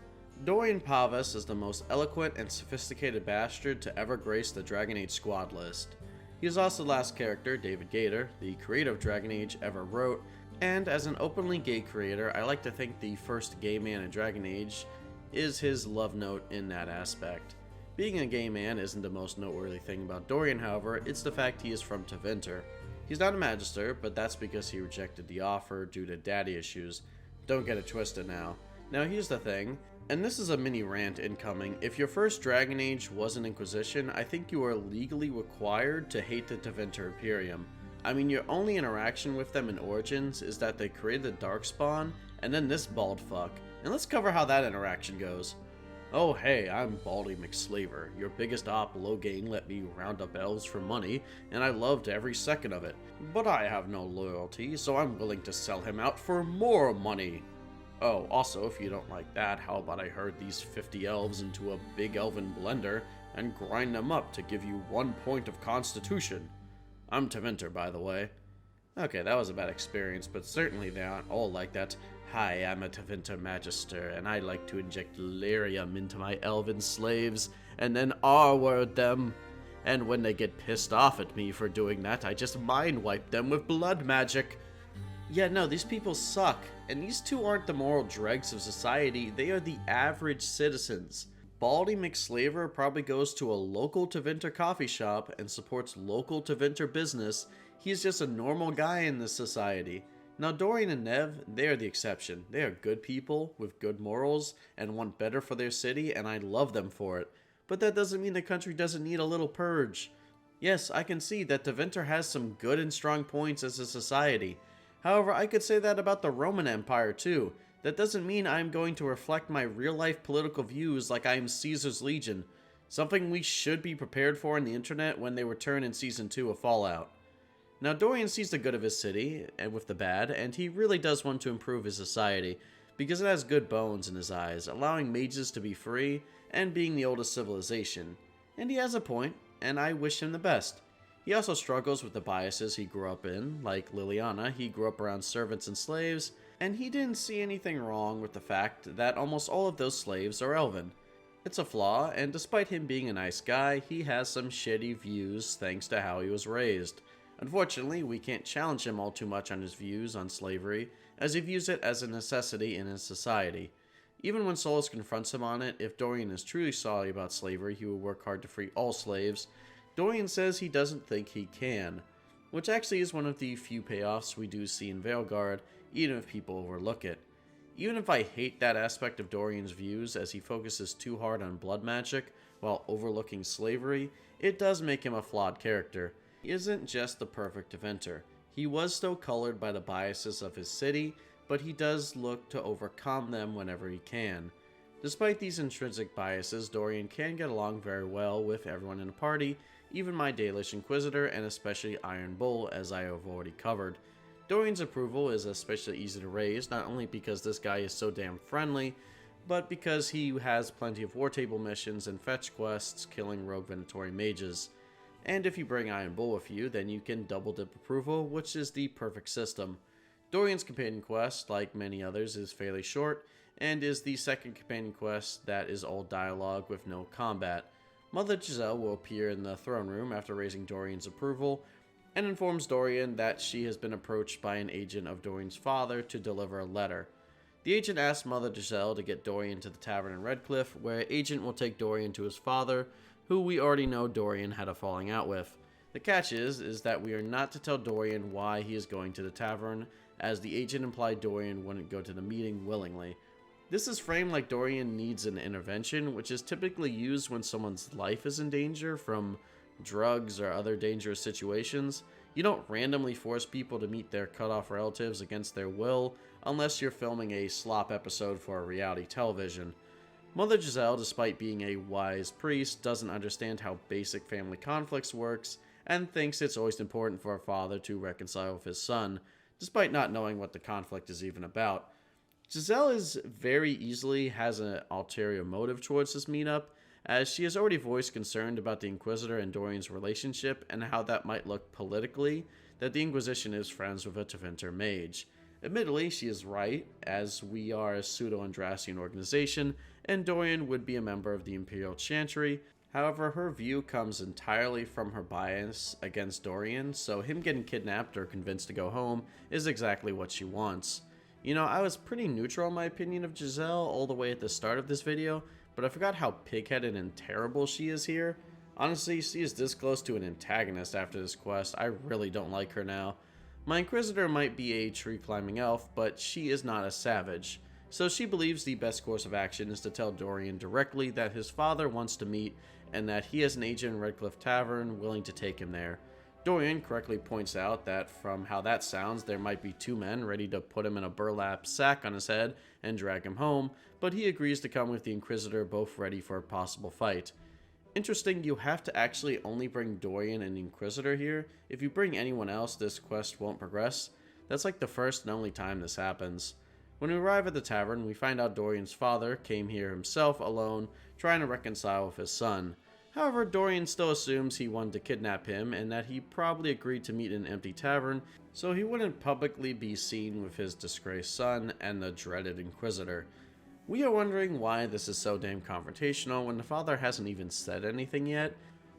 Dorian Pavas is the most eloquent and sophisticated bastard to ever grace the Dragon Age squad list. He is also the last character David Gator, the creator of Dragon Age, ever wrote, and as an openly gay creator, I like to think the first gay man in Dragon Age is his love note in that aspect. Being a gay man isn't the most noteworthy thing about Dorian, however, it's the fact he is from Tevinter. He's not a Magister, but that's because he rejected the offer due to daddy issues. Don't get it twisted now. Now here's the thing, and this is a mini rant incoming. If your first Dragon Age was an Inquisition, I think you are legally required to hate the Tevinter Imperium. I mean, your only interaction with them in Origins is that they created the Darkspawn, and then this bald fuck. And let's cover how that interaction goes. Oh hey, I'm Baldy McSlaver. Your biggest op, Loghain, let me round up elves for money, and I loved every second of it. But I have no loyalty, so I'm willing to sell him out for more money. Oh, also, if you don't like that, how about I herd these 50 elves into a big elven blender and grind them up to give you 1 point of constitution? I'm Tevinter, by the way. Okay, that was a bad experience, but certainly they aren't all like that. Hi, I'm a Tevinter Magister, and I like to inject lyrium into my elven slaves, and then R-word them. And when they get pissed off at me for doing that, I just mind-wipe them with blood magic. Yeah, no, these people suck, and these 2 aren't the moral dregs of society, they are the average citizens. Baldy McSlaver probably goes to a local Tevinter coffee shop and supports local Tevinter business. He's just a normal guy in this society. Now Dorian and Nev, they are the exception. They are good people with good morals and want better for their city, and I love them for it. But that doesn't mean the country doesn't need a little purge. Yes, I can see that Tevinter has some good and strong points as a society. However, I could say that about the Roman Empire too. That doesn't mean I'm going to reflect my real-life political views like I am Caesar's Legion. Something we should be prepared for on the internet when they return in Season 2 of Fallout. Now Dorian sees the good of his city, and with the bad, and he really does want to improve his society, because it has good bones in his eyes, allowing mages to be free, and being the oldest civilization. And he has a point, and I wish him the best. He also struggles with the biases he grew up in, like Leliana, he grew up around servants and slaves, and he didn't see anything wrong with the fact that almost all of those slaves are elven. It's a flaw, and despite him being a nice guy, he has some shitty views thanks to how he was raised. Unfortunately, we can't challenge him all too much on his views on slavery, as he views it as a necessity in his society. Even when Solas confronts him on it, if Dorian is truly sorry about slavery, he will work hard to free all slaves. Dorian says he doesn't think he can, which actually is one of the few payoffs we do see in Veilguard, even if people overlook it. Even if I hate that aspect of Dorian's views as he focuses too hard on blood magic while overlooking slavery, it does make him a flawed character. He isn't just the perfect Teventer. He was still colored by the biases of his city, but he does look to overcome them whenever he can. Despite these intrinsic biases, Dorian can get along very well with everyone in the party, even my Dalish Inquisitor and especially Iron Bull, as I have already covered. Dorian's approval is especially easy to raise, not only because this guy is so damn friendly, but because he has plenty of war table missions and fetch quests killing rogue Venatori mages. And if you bring Iron Bull with you, then you can double dip approval, which is the perfect system. Dorian's companion quest, like many others, is fairly short, and is the second companion quest that is all dialogue with no combat. Mother Giselle will appear in the throne room after raising Dorian's approval, and informs Dorian that she has been approached by an agent of Dorian's father to deliver a letter. The agent asks Mother Giselle to get Dorian to the tavern in Redcliffe, where agent will take Dorian to his father, who we already know Dorian had a falling out with. The catch is that we are not to tell Dorian why he is going to the tavern, as the agent implied Dorian wouldn't go to the meeting willingly. This is framed like Dorian needs an intervention, which is typically used when someone's life is in danger from drugs or other dangerous situations. You don't randomly force people to meet their cut-off relatives against their will, unless you're filming a slop episode for reality television. Mother Giselle, despite being a wise priest, doesn't understand how basic family conflicts works, and thinks it's always important for a father to reconcile with his son, despite not knowing what the conflict is even about. Giselle is very easily has an ulterior motive towards this meetup, as she has already voiced concern about the Inquisitor and Dorian's relationship and how that might look politically, that the Inquisition is friends with a Teventer mage. Admittedly, she is right, as we are a pseudo-Andrastian organization, and Dorian would be a member of the Imperial Chantry. However, her view comes entirely from her bias against Dorian, so him getting kidnapped or convinced to go home is exactly what she wants. You know, I was pretty neutral in my opinion of Giselle all the way at the start of this video, but I forgot how pig-headed and terrible she is here. Honestly, she is this close to an antagonist after this quest. I really don't like her now. My Inquisitor might be a tree-climbing elf, but she is not a savage. So she believes the best course of action is to tell Dorian directly that his father wants to meet and that he has an agent in Redcliffe Tavern willing to take him there. Dorian correctly points out that from how that sounds, there might be two men ready to put him in a burlap sack on his head and drag him home, but he agrees to come with the Inquisitor, both ready for a possible fight. Interesting, you have to actually only bring Dorian and the Inquisitor here. If you bring anyone else, this quest won't progress. That's like the first and only time this happens. When we arrive at the tavern, we find out Dorian's father came here himself alone, trying to reconcile with his son. However, Dorian still assumes he wanted to kidnap him and that he probably agreed to meet in an empty tavern, so he wouldn't publicly be seen with his disgraced son and the dreaded Inquisitor. We are wondering why this is so damn confrontational when the father hasn't even said anything yet,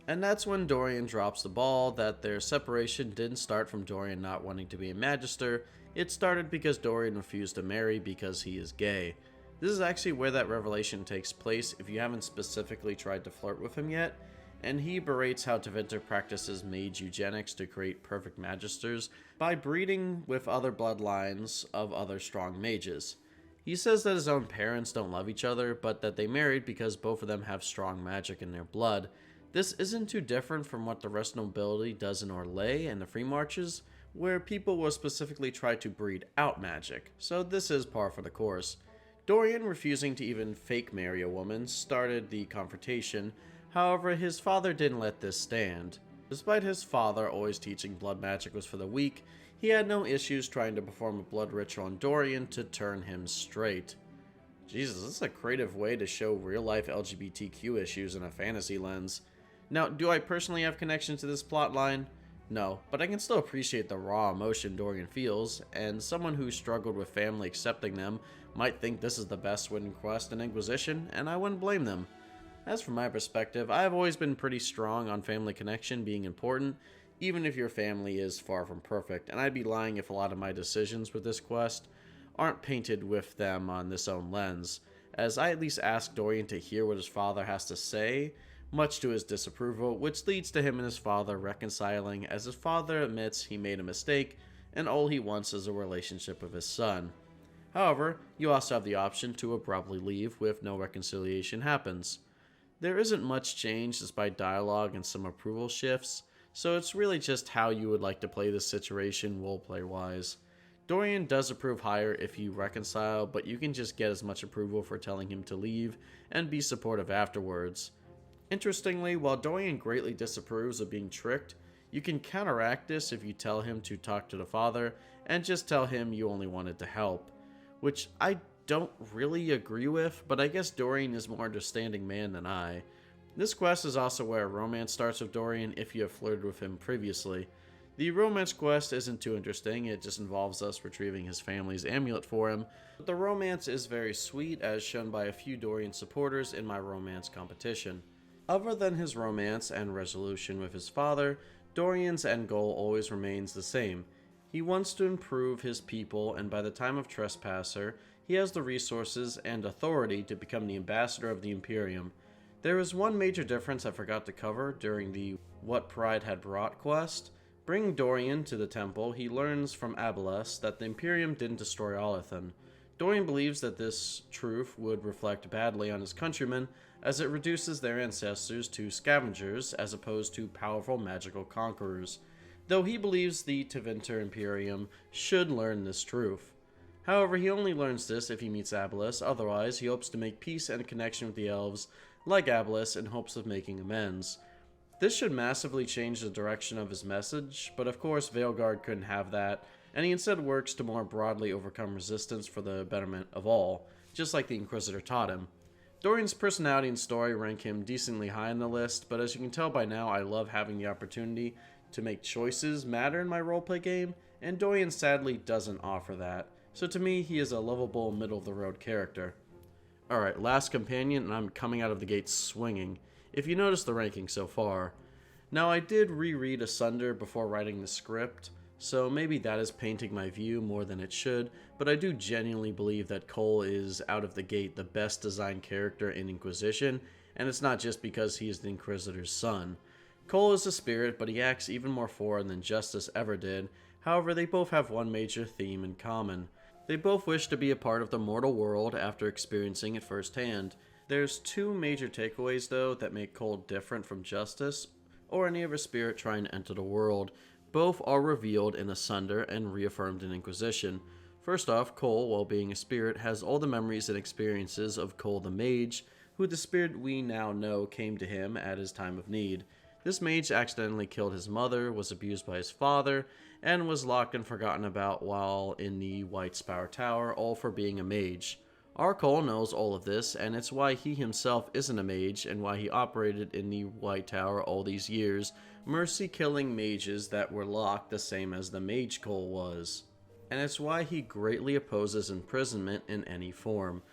and that's when Dorian drops the ball that their separation didn't start from Dorian not wanting to be a magister. It started because Dorian refused to marry because he is gay. This is actually where that revelation takes place if you haven't specifically tried to flirt with him yet, and he berates how Teventer practices mage eugenics to create perfect magisters by breeding with other bloodlines of other strong mages. He says that his own parents don't love each other, but that they married because both of them have strong magic in their blood. This isn't too different from what the rest of nobility does in Orlais and the Free Marches, where people will specifically try to breed out magic, so this is par for the course. Dorian refusing to even fake marry a woman started the confrontation, however his father didn't let this stand. Despite his father always teaching blood magic was for the weak, he had no issues trying to perform a blood ritual on Dorian to turn him straight. Jesus, this is a creative way to show real-life LGBTQ issues in a fantasy lens. Now, do I personally have connection to this plotline? No, but I can still appreciate the raw emotion Dorian feels, and someone who struggled with family accepting them might think this is the best winning quest in Inquisition, and I wouldn't blame them. As for my perspective, I have always been pretty strong on family connection being important, even if your family is far from perfect, and I'd be lying if a lot of my decisions with this quest aren't painted with them on this own lens, as I at least ask Dorian to hear what his father has to say, much to his disapproval, which leads to him and his father reconciling, as his father admits he made a mistake, and all he wants is a relationship with his son. However, you also have the option to abruptly leave if no reconciliation happens. There isn't much change despite dialogue and some approval shifts, so it's really just how you would like to play this situation roleplay-wise. Dorian does approve higher if you reconcile, but you can just get as much approval for telling him to leave and be supportive afterwards. Interestingly, while Dorian greatly disapproves of being tricked, you can counteract this if you tell him to talk to the father and just tell him you only wanted to help, which I don't really agree with, but I guess Dorian is a more understanding man than I. This quest is also where a romance starts with Dorian if you have flirted with him previously. The romance quest isn't too interesting, it just involves us retrieving his family's amulet for him, but the romance is very sweet as shown by a few Dorian supporters in my romance competition. Other than his romance and resolution with his father, Dorian's end goal always remains the same. He wants to improve his people, and by the time of Tressoasser, he has the resources and authority to become the ambassador of the Imperium. There is one major difference I forgot to cover during the What Pride Had Brought quest. Bringing Dorian to the temple, he learns from Abeles that the Imperium didn't destroy Olathan. Dorian believes that this truth would reflect badly on his countrymen, as it reduces their ancestors to scavengers as opposed to powerful magical conquerors, though he believes the Tevinter Imperium should learn this truth. However, he only learns this if he meets Abeles, otherwise he hopes to make peace and connection with the elves like Abeles in hopes of making amends. This should massively change the direction of his message, but of course Veilguard couldn't have that, and he instead works to more broadly overcome resistance for the betterment of all, just like the Inquisitor taught him. Dorian's personality and story rank him decently high on the list, but as you can tell by now, I love having the opportunity to make choices matter in my roleplay game, and Dorian sadly doesn't offer that, so to me he is a lovable middle-of-the-road character. Alright, last companion, and I'm coming out of the gate swinging. If you notice the ranking so far. Now I did reread Asunder before writing the script, so maybe that is painting my view more than it should, but I do genuinely believe that Cole is out of the gate the best designed character in Inquisition, and it's not just because he is the Inquisitor's son. Cole is a spirit, but he acts even more foreign than Justice ever did. However, they both have one major theme in common. They both wish to be a part of the mortal world after experiencing it firsthand. There's two major takeaways though that make Cole different from Justice or any other spirit trying to enter the world. Both are revealed in Asunder and reaffirmed in Inquisition. First off, Cole, while being a spirit, has all the memories and experiences of Cole the Mage, who the spirit we now know came to him at his time of need. This mage accidentally killed his mother, was abused by his father, and was locked and forgotten about while in the White Spire Tower, all for being a mage. Our Cole knows all of this, and it's why he himself isn't a mage, and why he operated in the White Tower all these years, mercy-killing mages that were locked the same as the mage Cole was. And it's why he greatly opposes imprisonment in any form.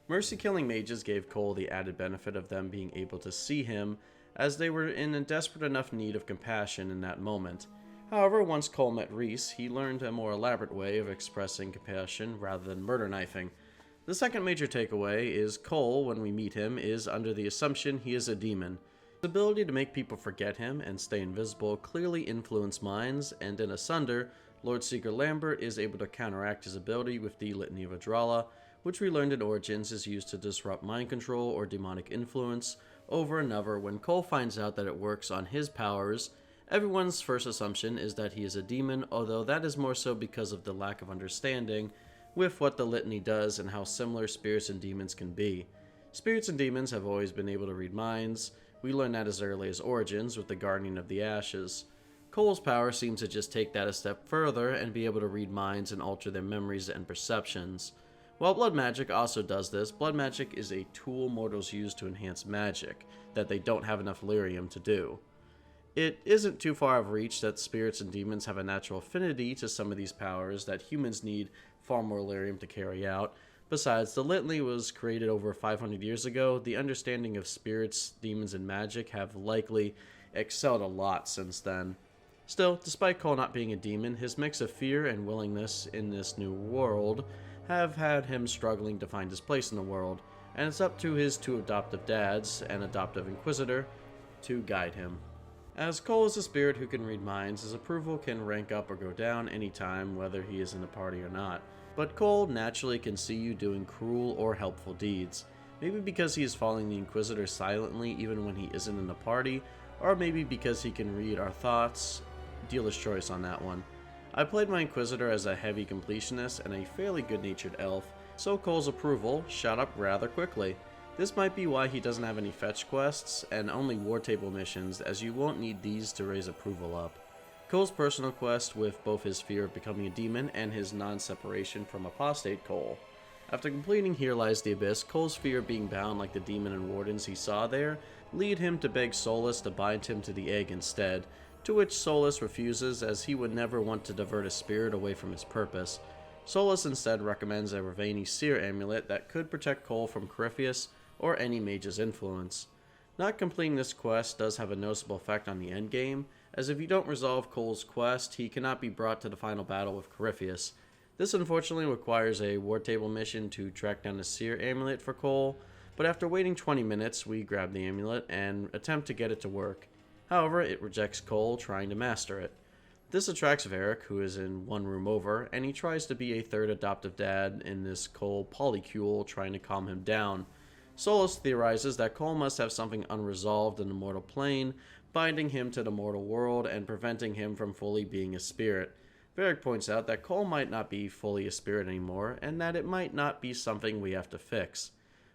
Mercy-killing mages gave Cole the added benefit of them being able to see him, as they were in a desperate enough need of compassion in that moment. However, once Cole met Reese, he learned a more elaborate way of expressing compassion rather than murder-knifing. The second major takeaway is Cole, when we meet him, is under the assumption he is a demon. His ability to make people forget him and stay invisible clearly influence minds, and in Asunder, Lord Seeker Lambert is able to counteract his ability with the Litany of Adralla, which we learned in Origins is used to disrupt mind control or demonic influence over another. When Cole finds out that it works on his powers, everyone's first assumption is that he is a demon, although that is more so because of the lack of understanding with what the litany does and how similar spirits and demons can be. Spirits and demons have always been able to read minds. We learned that as early as Origins with the Guardian of the Ashes. Cole's power seems to just take that a step further and be able to read minds and alter their memories and perceptions. While blood magic also does this, blood magic is a tool mortals use to enhance magic that they don't have enough lyrium to do. It isn't too far of reach that spirits and demons have a natural affinity to some of these powers that humans need far more lyrium to carry out. Besides, the litany was created over 500 years ago. The understanding of spirits, demons, and magic have likely excelled a lot since then. Still, despite Cole not being a demon, his mix of fear and willingness in this new world have had him struggling to find his place in the world, and it's up to his two adoptive dads and adoptive inquisitor to guide him. As Cole is a spirit who can read minds, his approval can rank up or go down anytime, whether he is in a party or not. but Cole naturally can see you doing cruel or helpful deeds. Maybe because he is following the Inquisitor silently even when he isn't in the party, or maybe because he can read our thoughts. Dealer's choice on that one. I played my Inquisitor as a heavy completionist and a fairly good-natured elf, so Cole's approval shot up rather quickly. This might be why he doesn't have any fetch quests and only war table missions, as you won't need these to raise approval up. Cole's personal quest with both his fear of becoming a demon and his non-separation from apostate Cole. After completing Here Lies the Abyss, Cole's fear of being bound like the demon and wardens he saw there lead him to beg Solas to bind him to the egg instead, to which Solas refuses as he would never want to divert a spirit away from his purpose. Solas instead recommends a Ravani Seer amulet that could protect Cole from Corypheus or any mage's influence. Not completing this quest does have a noticeable effect on the endgame, as if you don't resolve Cole's quest, he cannot be brought to the final battle with Corypheus. This unfortunately requires a war table mission to track down a Seer amulet for Cole, but after waiting 20 minutes, we grab the amulet and attempt to get it to work. However, it rejects Cole trying to master it. This attracts Varric, who is in one room over, and he tries to be a third adoptive dad in this Cole polycule, trying to calm him down. Solas theorizes that Cole must have something unresolved in the mortal plane, binding him to the mortal world and preventing him from fully being a spirit. Varric points out that Cole might not be fully a spirit anymore, and that it might not be something we have to fix.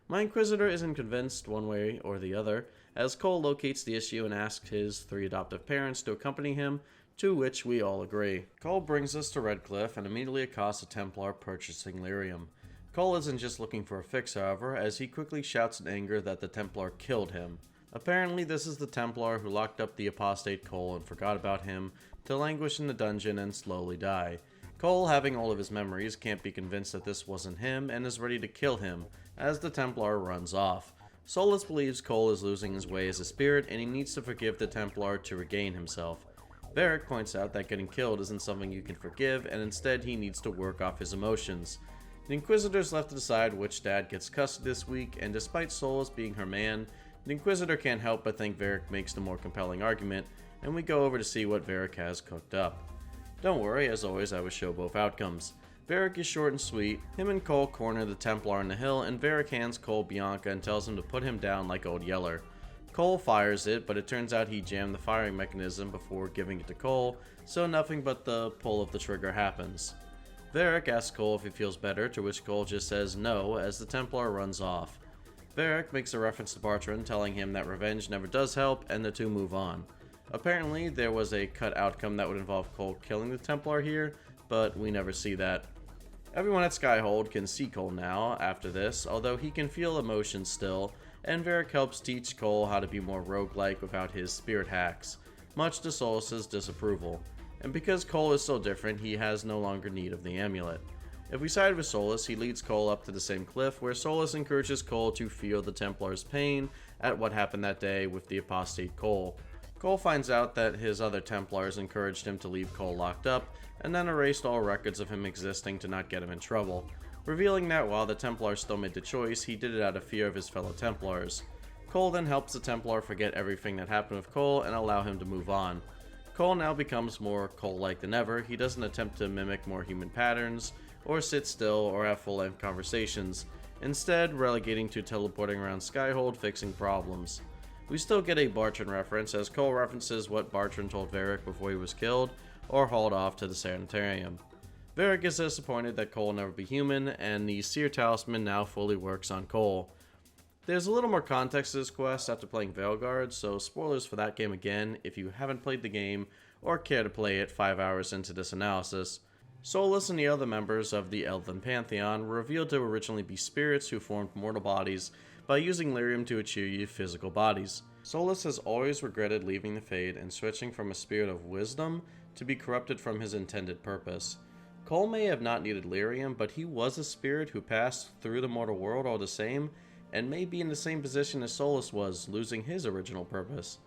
My Inquisitor isn't convinced one way or the other, as Cole locates the issue and asks his 3 adoptive parents to accompany him, to which we all agree. Cole brings us to Redcliffe and immediately accosts a Templar purchasing lyrium. Cole isn't just looking for a fix, however, as he quickly shouts in anger that the Templar killed him. Apparently, this is the Templar who locked up the apostate Cole and forgot about him to languish in the dungeon and slowly die. Cole, having all of his memories, can't be convinced that this wasn't him and is ready to kill him, as the Templar runs off. Solas believes Cole is losing his way as a spirit and he needs to forgive the Templar to regain himself. Varric points out that getting killed isn't something you can forgive, and instead he needs to work off his emotions. The Inquisitor's left to decide which dad gets custody this week, and despite Solas being her man, the Inquisitor can't help but think Varric makes the more compelling argument, and we go over to see what Varric has cooked up. Don't worry, as always I will show both outcomes. Varric is short and sweet. Him and Cole corner the Templar on the hill, and Varric hands Cole Bianca and tells him to put him down like Old Yeller. Cole fires it, but it turns out he jammed the firing mechanism before giving it to Cole, so nothing but the pull of the trigger happens. Varric asks Cole if he feels better, to which Cole just says no as the Templar runs off. Varric makes a reference to Bartrand, telling him that revenge never does help, and the two move on. Apparently, there was a cut outcome that would involve Cole killing the Templar here, but we never see that. Everyone at Skyhold can see Cole now after this, although he can feel emotions still, and Varric helps teach Cole how to be more roguelike without his spirit hacks, much to Solas' disapproval. And because Cole is so different, he has no longer need of the amulet. If we side with Solas, he leads Cole up to the same cliff, where Solas encourages Cole to feel the Templar's pain at what happened that day with the apostate Cole. Cole finds out that his other Templars encouraged him to leave Cole locked up, and then erased all records of him existing to not get him in trouble, revealing that while the Templars still made the choice, he did it out of fear of his fellow Templars. Cole then helps the Templar forget everything that happened with Cole and allow him to move on. Cole now becomes more Cole-like than ever. He doesn't attempt to mimic more human patterns, or sit still, or have full-length conversations, instead relegating to teleporting around Skyhold fixing problems. We still get a Bartrand reference, as Cole references what Bartrand told Varric before he was killed, or hauled off to the sanitarium. Varric is disappointed that Cole will never be human, and the Seer Talisman now fully works on Cole. There's a little more context to this quest after playing Veilguard, so spoilers for that game again if you haven't played the game or care to play it 5 hours into this analysis. Solas and the other members of the Elven Pantheon were revealed to originally be spirits who formed mortal bodies by using lyrium to achieve physical bodies. Solas has always regretted leaving the Fade and switching from a spirit of wisdom to be corrupted from his intended purpose. Cole may have not needed lyrium, but he was a spirit who passed through the mortal world all the same, and may be in the same position as Solas was, losing his original purpose.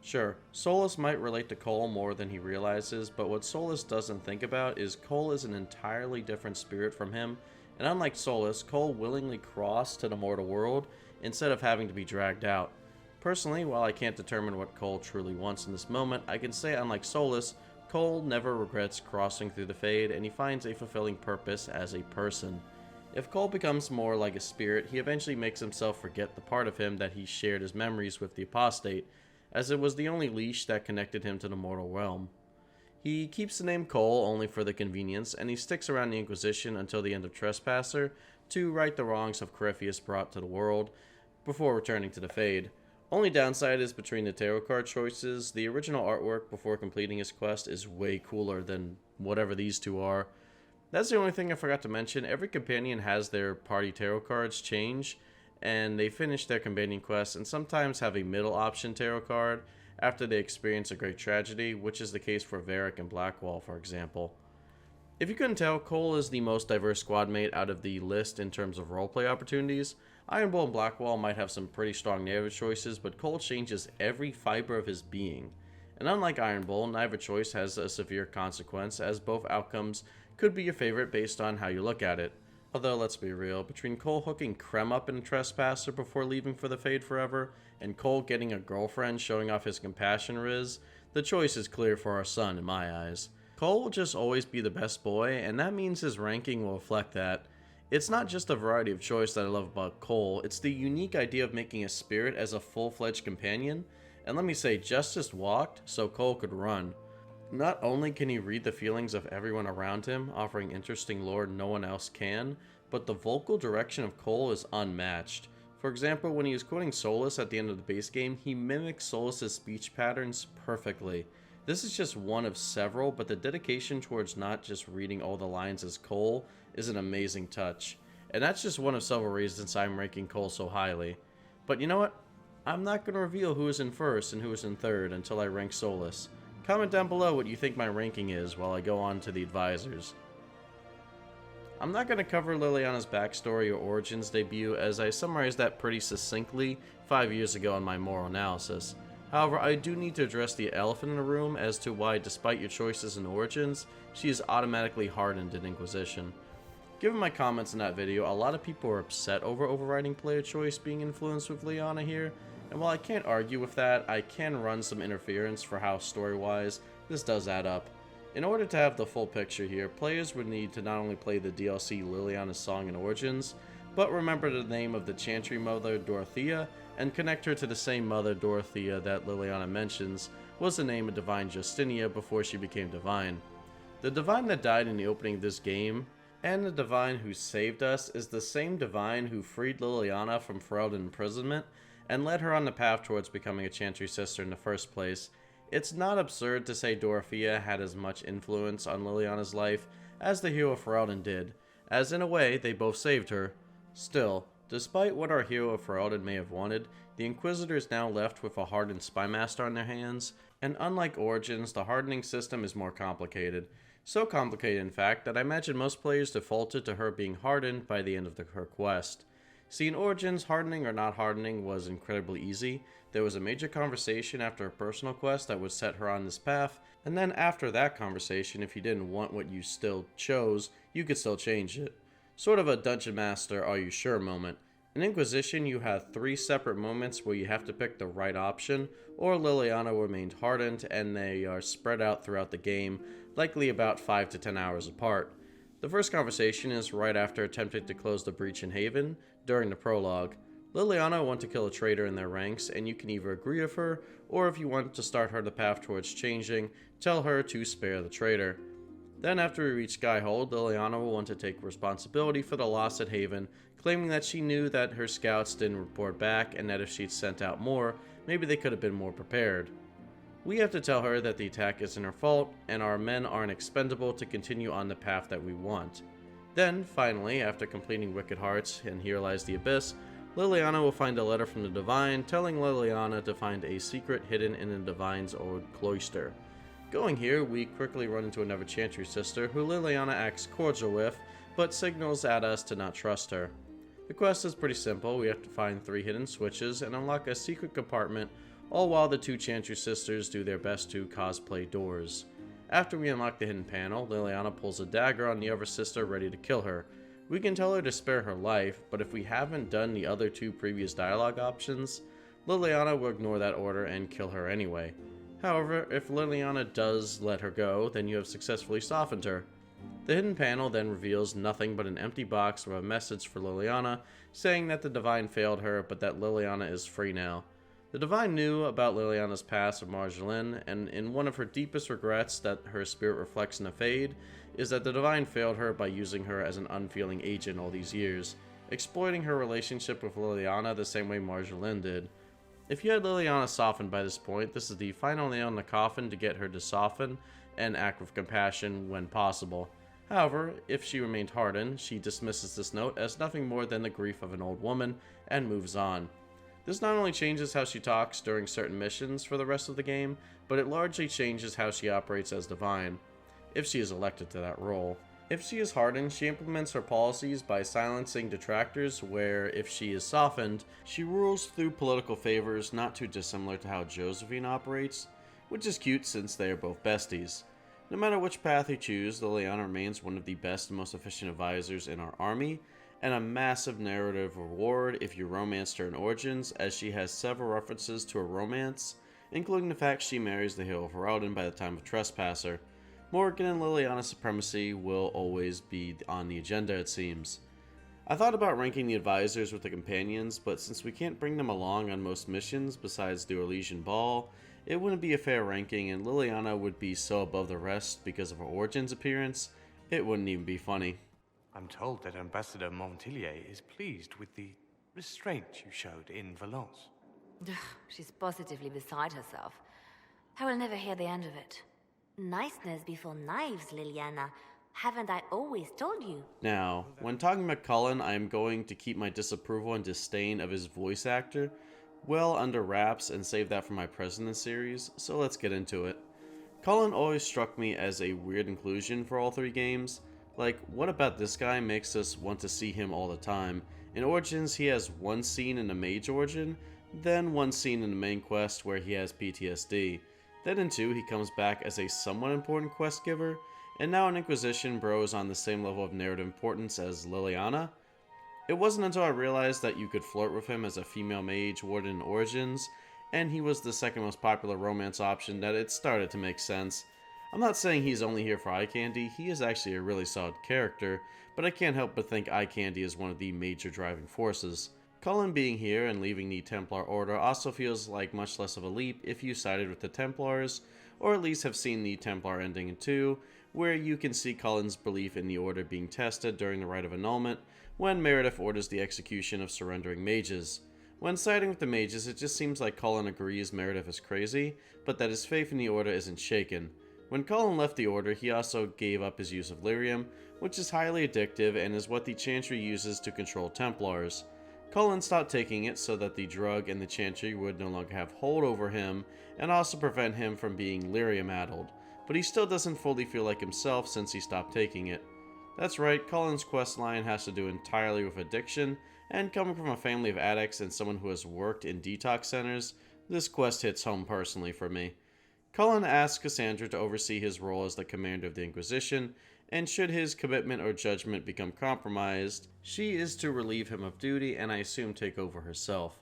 Sure, Solas might relate to Cole more than he realizes, but what Solas doesn't think about is Cole is an entirely different spirit from him, and unlike Solas, Cole willingly crossed to the mortal world instead of having to be dragged out. Personally, while I can't determine what Cole truly wants in this moment, I can say unlike Solas, Cole never regrets crossing through the Fade, and he finds a fulfilling purpose as a person. If Cole becomes more like a spirit, he eventually makes himself forget the part of him that he shared his memories with the apostate, as it was the only leash that connected him to the mortal realm. He keeps the name Cole only for the convenience, and he sticks around the Inquisition until the end of Tressoasser to right the wrongs of Corypheus brought to the world, before returning to the Fade. Only downside is between the tarot card choices, the original artwork before completing his quest is way cooler than whatever these two are. That's the only thing I forgot to mention. Every companion has their party tarot cards change, and they finish their companion quests and sometimes have a middle option tarot card after they experience a great tragedy, which is the case for Varric and Blackwall, for example. If you couldn't tell, Cole is the most diverse squad mate out of the list in terms of roleplay opportunities. Iron Bull and Blackwall might have some pretty strong narrative choices, but Cole changes every fiber of his being. And unlike Iron Bull, neither choice has a severe consequence, as both outcomes could be your favorite based on how you look at it. Although, let's be real, between Cole hooking Creme up in Tressoasser before leaving for the Fade forever, and Cole getting a girlfriend showing off his compassion riz, the choice is clear for our son in my eyes. Cole will just always be the best boy, and that means his ranking will reflect that. It's not just the variety of choice that I love about Cole, it's the unique idea of making a spirit as a full-fledged companion, and let me say, Justice walked so Cole could run. Not only can he read the feelings of everyone around him, offering interesting lore no one else can, but the vocal direction of Cole is unmatched. For example, when he is quoting Solas at the end of the base game, he mimics Solas' speech patterns perfectly. This is just one of several, but the dedication towards not just reading all the lines as Cole is an amazing touch. And that's just one of several reasons I'm ranking Cole so highly. But you know what? I'm not going to reveal who is in first and who is in third until I rank Solas. Comment down below what you think my ranking is while I go on to the advisors. I'm not going to cover Leliana's backstory or origins debut, as I summarized that pretty succinctly 5 years ago in my moral analysis. However, I do need to address the elephant in the room as to why, despite your choices and origins, she is automatically hardened in Inquisition. Given my comments in that video, a lot of people are upset over overriding player choice being influenced with Leliana here, and while I can't argue with that, I can run some interference for how story-wise this does add up. In order to have the full picture here, players would need to not only play the DLC Leliana's Song and Origins, but remember the name of the Chantry Mother Dorothea, and connect her to the same Mother Dorothea that Leliana mentions was the name of Divine Justinia before she became Divine. The Divine that died in the opening of this game, and the Divine who saved us, is the same Divine who freed Leliana from Ferelden imprisonment, and led her on the path towards becoming a Chantry Sister in the first place. It's not absurd to say Dorothea had as much influence on Leliana's life as the hero of Ferelden did, as in a way they both saved her. Still, despite what our hero of Ferelden may have wanted, the Inquisitor is now left with a hardened Spymaster on their hands, and unlike Origins, the hardening system is more complicated. So complicated, in fact, that I imagine most players defaulted to her being hardened by the end of her quest. See, in Origins, hardening or not hardening was incredibly easy. There was a major conversation after a personal quest that would set her on this path, and then after that conversation, if you didn't want what you still chose, you could still change it. Sort of a Dungeon Master are you sure moment. In Inquisition, you have 3 separate moments where you have to pick the right option, or Leliana remained hardened, and they are spread out throughout the game, likely about 5 to 10 hours apart. The first conversation is right after attempting to close the breach in Haven, during the prologue. Leliana want to kill a traitor in their ranks, and you can either agree with her, or if you want to start her the path towards changing, tell her to spare the traitor. Then after we reach Skyhold, Leliana will want to take responsibility for the loss at Haven, claiming that she knew that her scouts didn't report back, and that if she'd sent out more, maybe they could have been more prepared. We have to tell her that the attack isn't her fault, and our men aren't expendable to continue on the path that we want. Then, finally, after completing Wicked Hearts and Here Lies the Abyss, Leliana will find a letter from the Divine telling Leliana to find a secret hidden in the Divine's old cloister. Going here, we quickly run into another Chantry Sister who Leliana acts cordial with, but signals at us to not trust her. The quest is pretty simple. We have to find 3 hidden switches and unlock a secret compartment, all while the 2 Chantry Sisters do their best to cosplay doors. After we unlock the hidden panel, Leliana pulls a dagger on the other sister ready to kill her. We can tell her to spare her life, but if we haven't done the other 2 previous dialogue options, Leliana will ignore that order and kill her anyway. However, if Leliana does let her go, then you have successfully softened her. The hidden panel then reveals nothing but an empty box with a message for Leliana, saying that the Divine failed her, but that Leliana is free now. The Divine knew about Liliana's past with Marjolaine, and in one of her deepest regrets that her spirit reflects in a fade, is that the Divine failed her by using her as an unfeeling agent all these years, exploiting her relationship with Leliana the same way Marjolaine did. If you had Leliana softened by this point, this is the final nail in the coffin to get her to soften and act with compassion when possible. However, if she remained hardened, she dismisses this note as nothing more than the grief of an old woman and moves on. This not only changes how she talks during certain missions for the rest of the game, but it largely changes how she operates as Divine, if she is elected to that role. If she is hardened, she implements her policies by silencing detractors, where if she is softened, she rules through political favors not too dissimilar to how Josephine operates, which is cute since they are both besties. No matter which path you choose, Leliana remains one of the best and most efficient advisors in our army, and a massive narrative reward if you romanced her in Origins, as she has several references to a romance, including the fact she marries the hero of Wrought by the time of Tressoasser. Morgan and Liliana's supremacy will always be on the agenda, it seems. I thought about ranking the advisors with the companions, but since we can't bring them along on most missions besides the Orlesian Ball, it wouldn't be a fair ranking, and Liliana would be so above the rest because of her Origins appearance, it wouldn't even be funny. I'm told that Ambassador Montillier is pleased with the restraint you showed in Valence. She's positively beside herself. I will never hear the end of it. Niceness before knives, Leliana. Haven't I always told you? Now, when talking about Cullen, I am going to keep my disapproval and disdain of his voice actor well under wraps and save that for my President series, so let's get into it. Cullen always struck me as a weird inclusion for all three games. Like, what about this guy makes us want to see him all the time? In Origins, he has one scene in the Mage Origin, then one scene in the main quest where he has PTSD. Then in 2, he comes back as a somewhat important quest giver, and now in Inquisition, bro is on the same level of narrative importance as Leliana. It wasn't until I realized that you could flirt with him as a female mage warden in Origins, and he was the second most popular romance option, that it started to make sense. I'm not saying he's only here for eye candy, he is actually a really solid character, but I can't help but think eye candy is one of the major driving forces. Cullen being here and leaving the Templar Order also feels like much less of a leap if you sided with the Templars, or at least have seen the Templar ending in 2, where you can see Cullen's belief in the Order being tested during the Rite of Annulment, when Meredith orders the execution of surrendering mages. When siding with the mages, it just seems like Cullen agrees Meredith is crazy, but that his faith in the Order isn't shaken. When Cullen left the Order, he also gave up his use of lyrium, which is highly addictive and is what the Chantry uses to control Templars. Cullen stopped taking it so that the drug and the Chantry would no longer have hold over him, and also prevent him from being lyrium-addled, but he still doesn't fully feel like himself since he stopped taking it. That's right, Cullen's questline has to do entirely with addiction, and coming from a family of addicts and someone who has worked in detox centers, this quest hits home personally for me. Cullen asks Cassandra to oversee his role as the commander of the Inquisition, and should his commitment or judgment become compromised, she is to relieve him of duty and I assume take over herself.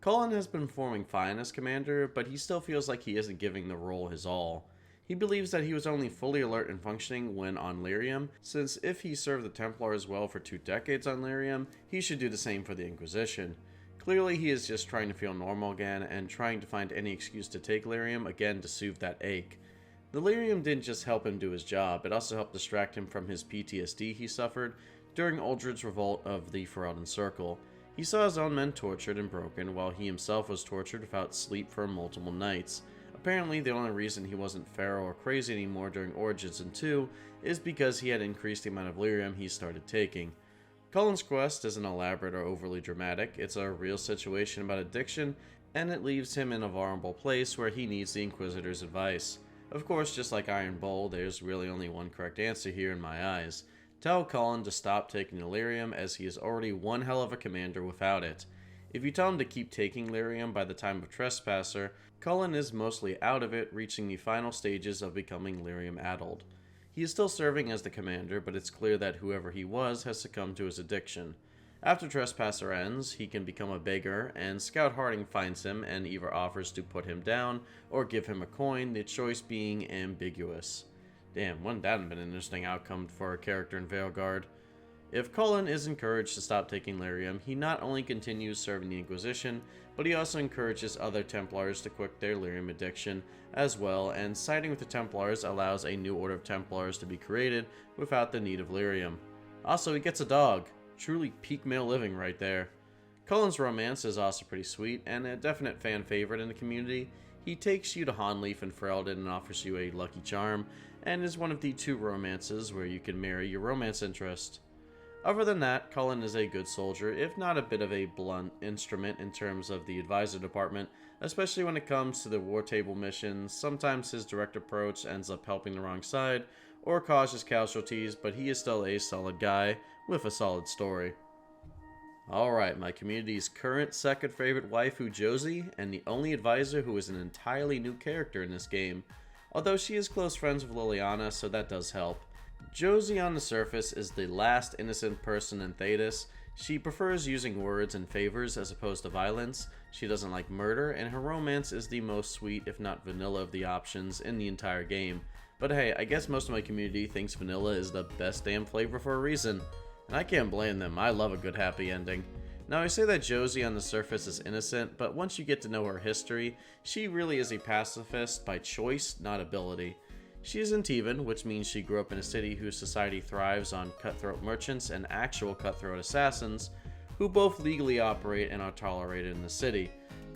Cullen has been performing fine as commander, but he still feels like he isn't giving the role his all. He believes that he was only fully alert and functioning when on lyrium, since if he served the Templars well for 2 decades on lyrium, he should do the same for the Inquisition. Clearly he is just trying to feel normal again and trying to find any excuse to take lyrium again to soothe that ache. The lyrium didn't just help him do his job, it also helped distract him from his PTSD he suffered during Uldred's revolt of the Ferelden Circle. He saw his own men tortured and broken, while he himself was tortured without sleep for multiple nights. Apparently, the only reason he wasn't feral or crazy anymore during Origins and 2 is because he had increased the amount of lyrium he started taking. Cullen's quest isn't elaborate or overly dramatic, it's a real situation about addiction, and it leaves him in a vulnerable place where he needs the Inquisitor's advice. Of course, just like Iron Bowl, there's really only one correct answer here in my eyes. Tell Cullen to stop taking lyrium, as he is already one hell of a commander without it. If you tell him to keep taking lyrium by the time of Tressoasser, Cullen is mostly out of it, reaching the final stages of becoming lyrium-addled. He is still serving as the commander, but it's clear that whoever he was has succumbed to his addiction. After Trespasser ends, he can become a beggar, and Scout Harding finds him and either offers to put him down or give him a coin, the choice being ambiguous. Damn, wouldn't that have been an interesting outcome for a character in Veilguard? If Cullen is encouraged to stop taking lyrium, he not only continues serving the Inquisition, but he also encourages other Templars to quit their lyrium addiction as well, and siding with the Templars allows a new order of Templars to be created without the need of lyrium. Also, he gets a dog. Truly peak male living right there. Cullen's romance is also pretty sweet, and a definite fan favorite in the community. He takes you to Hawnleaf and Ferelden and offers you a lucky charm, and is one of the 2 romances where you can marry your romance interest. Other than that, Cullen is a good soldier, if not a bit of a blunt instrument in terms of the advisor department, especially when it comes to the war table missions. Sometimes his direct approach ends up helping the wrong side, or causes casualties, but he is still a solid guy with a solid story. Alright, my community's current second favorite waifu, Josie, and the only advisor who is an entirely new character in this game, although she is close friends with Leliana, so that does help. Josie on the surface is the last innocent person in Thedas. She prefers using words and favors as opposed to violence. She doesn't like murder, and her romance is the most sweet, if not vanilla, of the options in the entire game. But hey, I guess most of my community thinks vanilla is the best damn flavor for a reason. And I can't blame them, I love a good happy ending. Now I say that Josie on the surface is innocent, but once you get to know her history, she really is a pacifist by choice, not ability. She is Antivan, which means she grew up in a city whose society thrives on cutthroat merchants and actual cutthroat assassins, who both legally operate and are tolerated in the city.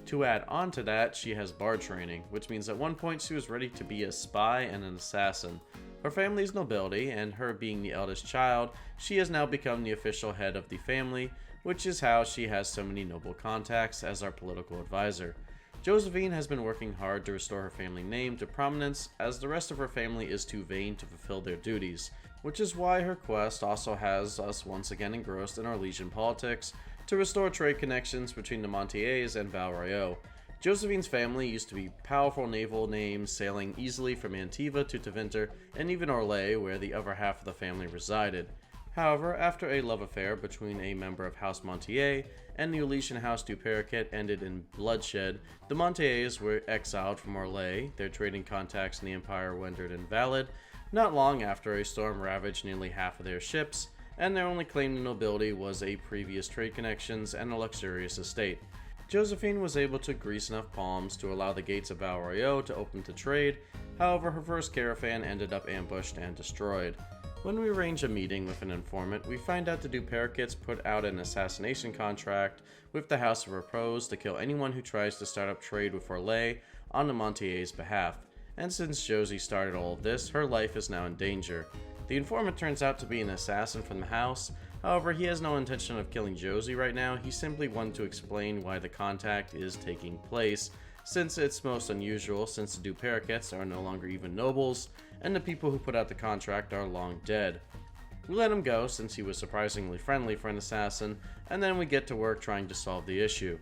To add on to that, she has bard training, which means at one point she was ready to be a spy and an assassin. Her family's nobility, and her being the eldest child, she has now become the official head of the family, which is how she has so many noble contacts as our political advisor. Josephine has been working hard to restore her family name to prominence, as the rest of her family is too vain to fulfill their duties, which is why her quest also has us once again engrossed in our Legion politics to restore trade connections between the Montiers and Val Royeaux. Josephine's family used to be powerful naval names, sailing easily from Antiva to Tevinter and even Orlais, where the other half of the family resided. However, after a love affair between a member of House Montier and the Elysian House du Paraquet ended in bloodshed, the Montiers were exiled from Orlais, their trading contacts in the Empire rendered invalid, not long after a storm ravaged nearly half of their ships, and their only claim to nobility was a previous trade connections and a luxurious estate. Josephine was able to grease enough palms to allow the gates of Val Royeaux to open to trade, however her first caravan ended up ambushed and destroyed. When we arrange a meeting with an informant, we find out the du Paraquets put out an assassination contract with the House of Repose to kill anyone who tries to start up trade with Orlais on the Montier's behalf, and since Josie started all of this, her life is now in danger. The informant turns out to be an assassin from the house, however he has no intention of killing Josie right now, he simply wanted to explain why the contact is taking place, since it's most unusual since the du Paraquets are no longer even nobles, and the people who put out the contract are long dead. We let him go since he was surprisingly friendly for an assassin, and then we get to work trying to solve the issue.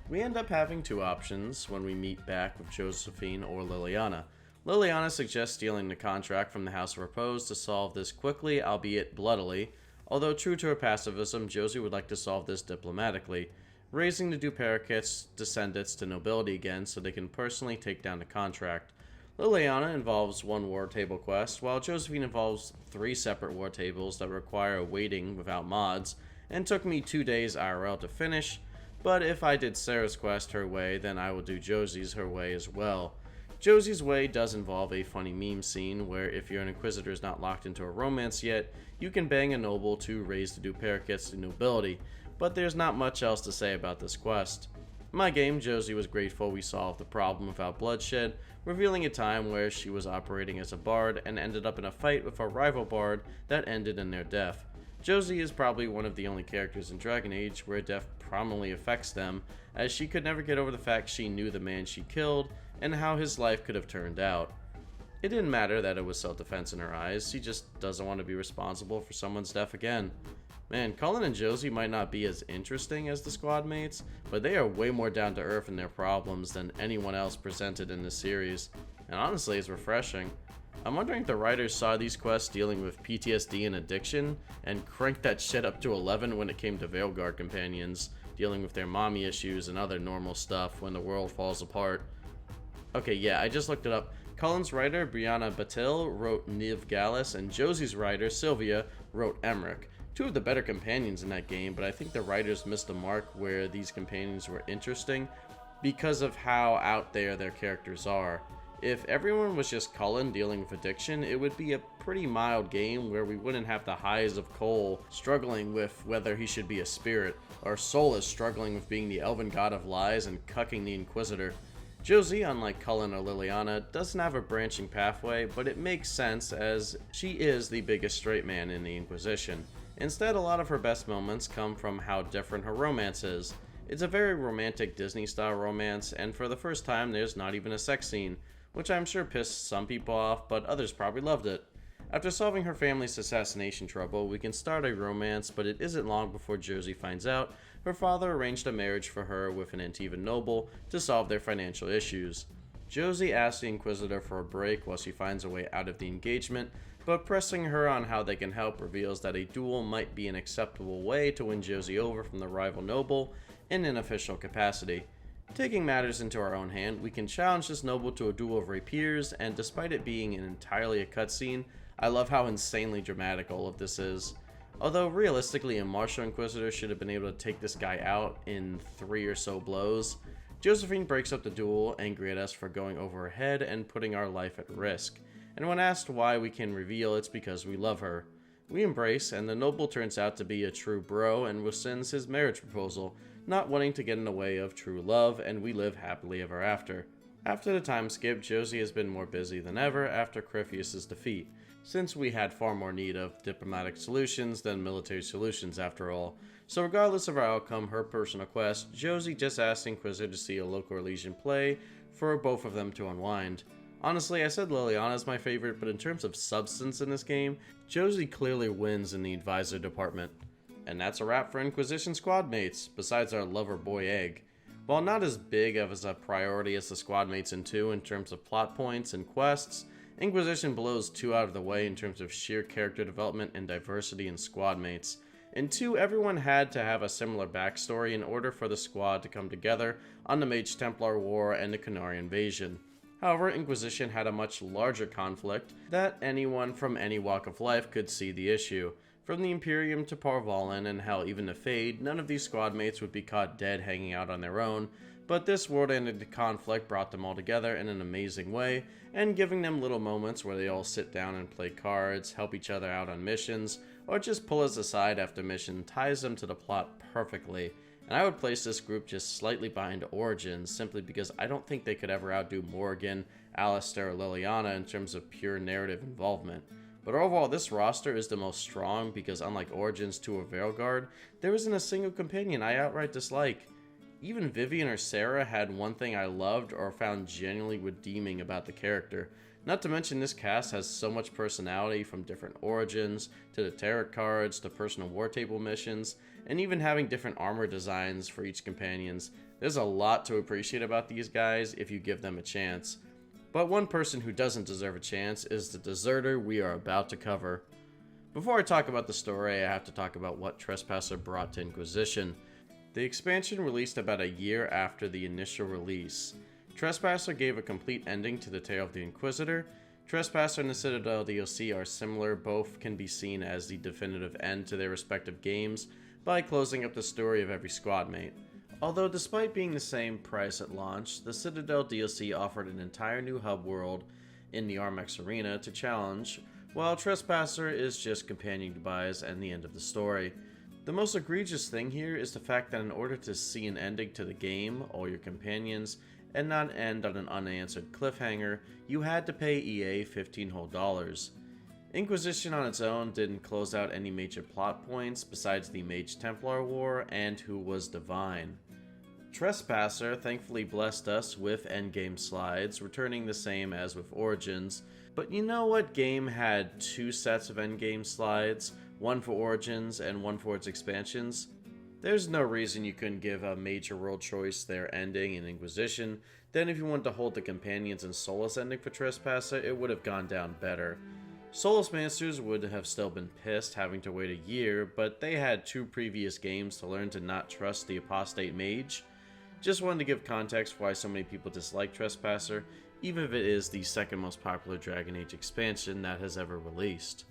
We end up having 2 options when we meet back with Josephine or Leliana. Leliana suggests stealing the contract from the House of Repose to solve this quickly, albeit bloodily, although true to her pacifism, Josie would like to solve this diplomatically, raising the du Paraquets' descendants to nobility again so they can personally take down the contract. Leliana involves 1 war table quest, while Josephine involves 3 separate war tables that require waiting without mods, and took me 2 days IRL to finish, but if I did Sera's quest her way, then I will do Josie's her way as well. Josie's way does involve a funny meme scene where if your Inquisitor is not locked into a romance yet, you can bang a noble to raise the du Paraquets to nobility, but there's not much else to say about this quest. In my game, Josie was grateful we solved the problem without bloodshed, revealing a time where she was operating as a bard and ended up in a fight with a rival bard that ended in their death. Josie is probably one of the only characters in Dragon Age where death prominently affects them, as she could never get over the fact she knew the man she killed and how his life could have turned out. It didn't matter that it was self-defense in her eyes, she just doesn't want to be responsible for someone's death again. Man, Cullen and Josie might not be as interesting as the squad mates, but they are way more down to earth in their problems than anyone else presented in this series, and honestly it's refreshing. I'm wondering if the writers saw these quests dealing with PTSD and addiction, and cranked that shit up to 11 when it came to Veilguard companions, dealing with their mommy issues and other normal stuff when the world falls apart. Okay, yeah, I just looked it up. Cullen's writer, Brianna Batil, wrote Niv Gallus, and Josie's writer, Sylvia, wrote Emmerich. Two of the better companions in that game, but I think the writers missed the mark where these companions were interesting because of how out there their characters are. If everyone was just Cullen dealing with addiction, it would be a pretty mild game where we wouldn't have the highs of Cole struggling with whether he should be a spirit, or Solas struggling with being the elven god of lies and cucking the Inquisitor. Josie, unlike Cullen or Leliana, doesn't have a branching pathway, but it makes sense as she is the biggest straight man in the Inquisition. Instead, a lot of her best moments come from how different her romance is. It's a very romantic Disney-style romance, and for the first time there's not even a sex scene, which I'm sure pissed some people off, but others probably loved it. After solving her family's assassination trouble, we can start a romance, but it isn't long before Josie finds out her father arranged a marriage for her with an Antivan noble to solve their financial issues. Josie asks the Inquisitor for a break while she finds a way out of the engagement, but pressing her on how they can help reveals that a duel might be an acceptable way to win Josie over from the rival noble in an official capacity. Taking matters into our own hand, we can challenge this noble to a duel of rapiers, and despite it being entirely a cutscene, I love how insanely dramatic all of this is. Although realistically a martial Inquisitor should have been able to take this guy out in 3 or so blows, Josephine breaks up the duel, angry at us for going over her head and putting our life at risk. And when asked why, we can reveal it's because we love her. We embrace, and the noble turns out to be a true bro and rescinds his marriage proposal, not wanting to get in the way of true love, and we live happily ever after. After the time skip, Josie has been more busy than ever after Crephius' defeat, since we had far more need of diplomatic solutions than military solutions after all. So regardless of our outcome, her personal quest, Josie just asked the Inquisitor to see a local Elysian play for both of them to unwind. Honestly, I said Leliana is my favorite, but in terms of substance in this game, Josie clearly wins in the advisor department. And that's a wrap for Inquisition squad mates, besides our lover boy Egg. While not as big of a priority as the squad mates in 2 in terms of plot points and quests, Inquisition blows 2 out of the way in terms of sheer character development and diversity in squad mates. In 2, everyone had to have a similar backstory in order for the squad to come together on the Mage Templar War and the Canary invasion. However, Inquisition had a much larger conflict that anyone from any walk of life could see the issue. From the Imperium to Parvalen and hell even to Fade, none of these squad mates would be caught dead hanging out on their own, but this world-ending conflict brought them all together in an amazing way, and giving them little moments where they all sit down and play cards, help each other out on missions, or just pull us aside after mission ties them to the plot perfectly. And I would place this group just slightly behind Origins, simply because I don't think they could ever outdo Morrigan, Alistair, or Leliana in terms of pure narrative involvement. But overall, this roster is the most strong because unlike Origins 2 or Veilguard, there isn't a single companion I outright dislike. Even Vivienne or Sera had one thing I loved or found genuinely redeeming about the character. Not to mention this cast has so much personality, from different origins, to the tarot cards, to personal war table missions, and even having different armor designs for each companions. There's a lot to appreciate about these guys if you give them a chance. But one person who doesn't deserve a chance is the deserter we are about to cover. Before I talk about the story, I have to talk about what Tressoasser brought to Inquisition. The expansion released about a year after the initial release. Tressoasser gave a complete ending to the tale of the Inquisitor. Tressoasser and the Citadel DLC are similar, both can be seen as the definitive end to their respective games by closing up the story of every squad mate. Although despite being the same price at launch, the Citadel DLC offered an entire new hub world in the Armex Arena to challenge, while Tressoasser is just companion goodbyes and the end of the story. The most egregious thing here is the fact that in order to see an ending to the game, all your companions, and not end on an unanswered cliffhanger, you had to pay EA $15 whole. Inquisition on its own didn't close out any major plot points besides the Mage Templar War and who was divine. Tressoasser thankfully blessed us with endgame slides, returning the same as with Origins, but you know what game had 2 sets of endgame slides, one for Origins and one for its expansions? There's no reason you couldn't give a major world choice their ending in Inquisition. Then if you wanted to hold the companions and Solas ending for Tressoasser, it would have gone down better. Solas Masters would have still been pissed having to wait a year, but they had 2 previous games to learn to not trust the apostate mage. Just wanted to give context for why so many people dislike Tressoasser, even if it is the second most popular Dragon Age expansion that has ever released.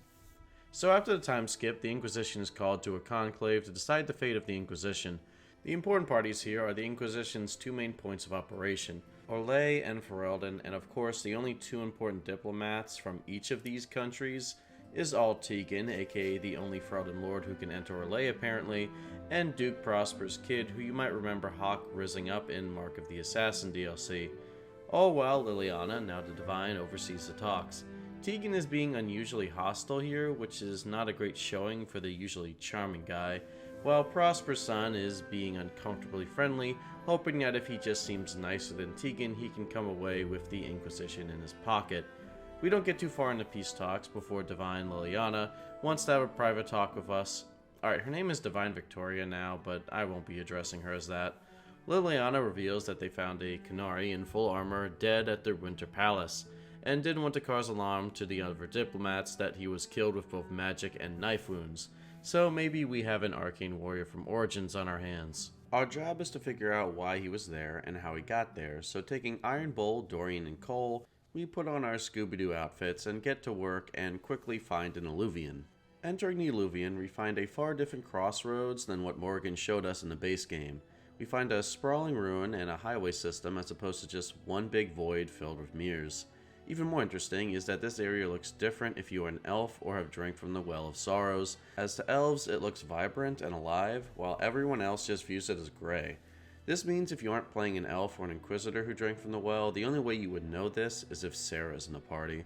So after the time skip, the Inquisition is called to a conclave to decide the fate of the Inquisition. The important parties here are the Inquisition's 2 main points of operation, Orlais and Ferelden, and of course the only 2 important diplomats from each of these countries is Tegan, aka the only Ferelden lord who can enter Orlais apparently, and Duke Prosper's kid, who you might remember Hawke rising up in Mark of the Assassin DLC. All while Leliana, now the Divine, oversees the talks. Tegan is being unusually hostile here, which is not a great showing for the usually charming guy, while Prosper's son is being uncomfortably friendly, hoping that if he just seems nicer than Tegan, he can come away with the Inquisition in his pocket. We don't get too far into peace talks before Divine Leliana wants to have a private talk with us. Alright, her name is Divine Victoria now, but I won't be addressing her as that. Leliana reveals that they found a Qunari in full armor dead at their Winter Palace, and didn't want to cause alarm to the other diplomats that he was killed with both magic and knife wounds, so maybe we have an arcane warrior from Origins on our hands. Our job is to figure out why he was there and how he got there, so taking Iron Bull, Dorian, and Cole, we put on our Scooby-Doo outfits and get to work and quickly find an alluvion. Entering the alluvion, we find a far different crossroads than what Morgan showed us in the base game. We find a sprawling ruin and a highway system as opposed to just one big void filled with mirrors. Even more interesting is that this area looks different if you are an elf or have drank from the Well of Sorrows. As to elves, it looks vibrant and alive, while everyone else just views it as gray. This means if you aren't playing an elf or an inquisitor who drank from the well, the only way you would know this is if Sera is in the party.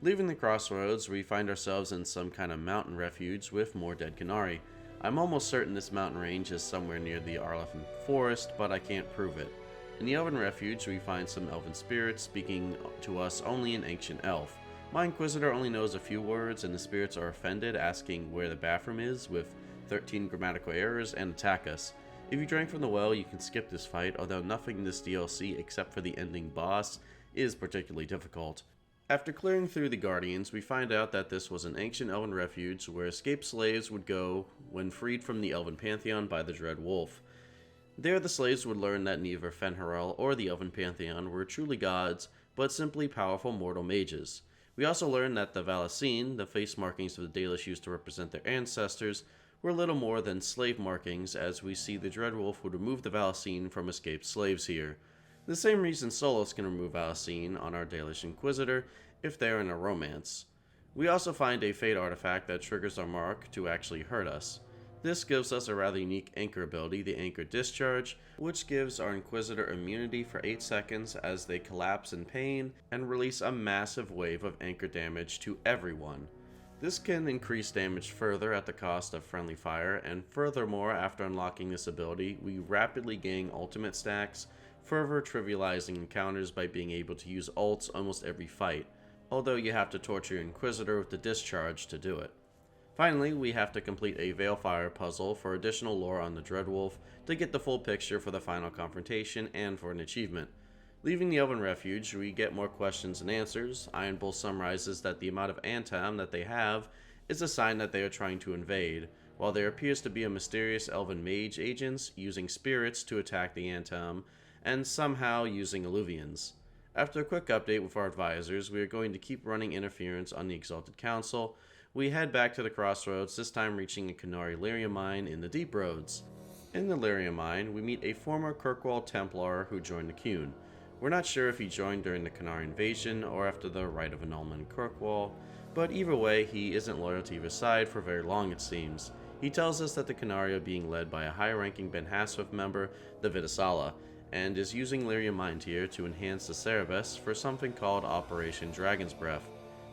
Leaving the crossroads, we find ourselves in some kind of mountain refuge with more dead Qunari. I'm almost certain this mountain range is somewhere near the Arlefin Forest, but I can't prove it. In the Elven Refuge, we find some elven spirits speaking to us only in Ancient Elf. My Inquisitor only knows a few words, and the spirits are offended, asking where the bathroom is, with 13 grammatical errors, and attack us. If you drank from the well, you can skip this fight, although nothing in this DLC, except for the ending boss, is particularly difficult. After clearing through the Guardians, we find out that this was an ancient elven refuge where escaped slaves would go when freed from the Elven Pantheon by the Dread Wolf. There, the slaves would learn that neither Fen'Harel or the Elven Pantheon were truly gods, but simply powerful mortal mages. We also learn that the Valacine, the face markings of the Dalish used to represent their ancestors, were little more than slave markings, as we see the Dread Wolf would remove the Valacine from escaped slaves here. The same reason Solas can remove Valacine on our Dalish Inquisitor if they're in a romance. We also find a Fate artifact that triggers our mark to actually hurt us. This gives us a rather unique anchor ability, the Anchor Discharge, which gives our Inquisitor immunity for 8 seconds as they collapse in pain and release a massive wave of anchor damage to everyone. This can increase damage further at the cost of friendly fire, and furthermore, after unlocking this ability, we rapidly gain ultimate stacks, further trivializing encounters by being able to use ults almost every fight, although you have to torture your Inquisitor with the discharge to do it. Finally, we have to complete a Veilfire puzzle for additional lore on the Dreadwolf to get the full picture for the final confrontation and for an achievement. Leaving the Elven Refuge, we get more questions and answers. Iron Bull summarizes that the amount of Antam that they have is a sign that they are trying to invade, while there appears to be a mysterious Elven mage agents using spirits to attack the Antam, and somehow using alluvions. After a quick update with our advisors, we are going to keep running interference on the Exalted Council. We head back to the crossroads, this time reaching a Qunari Lyrium mine in the Deep Roads. In the Lyrium mine, we meet a former Kirkwall Templar who joined the Qun. We're not sure if he joined during the Qunari invasion or after the Rite of Annulment in Kirkwall, but either way, he isn't loyal to either side for very long it seems. He tells us that the Qunari are being led by a high-ranking Ben Hasswith member, the Vidasala, and is using Lyrium Mine Tier to enhance the Cerebus for something called Operation Dragon's Breath.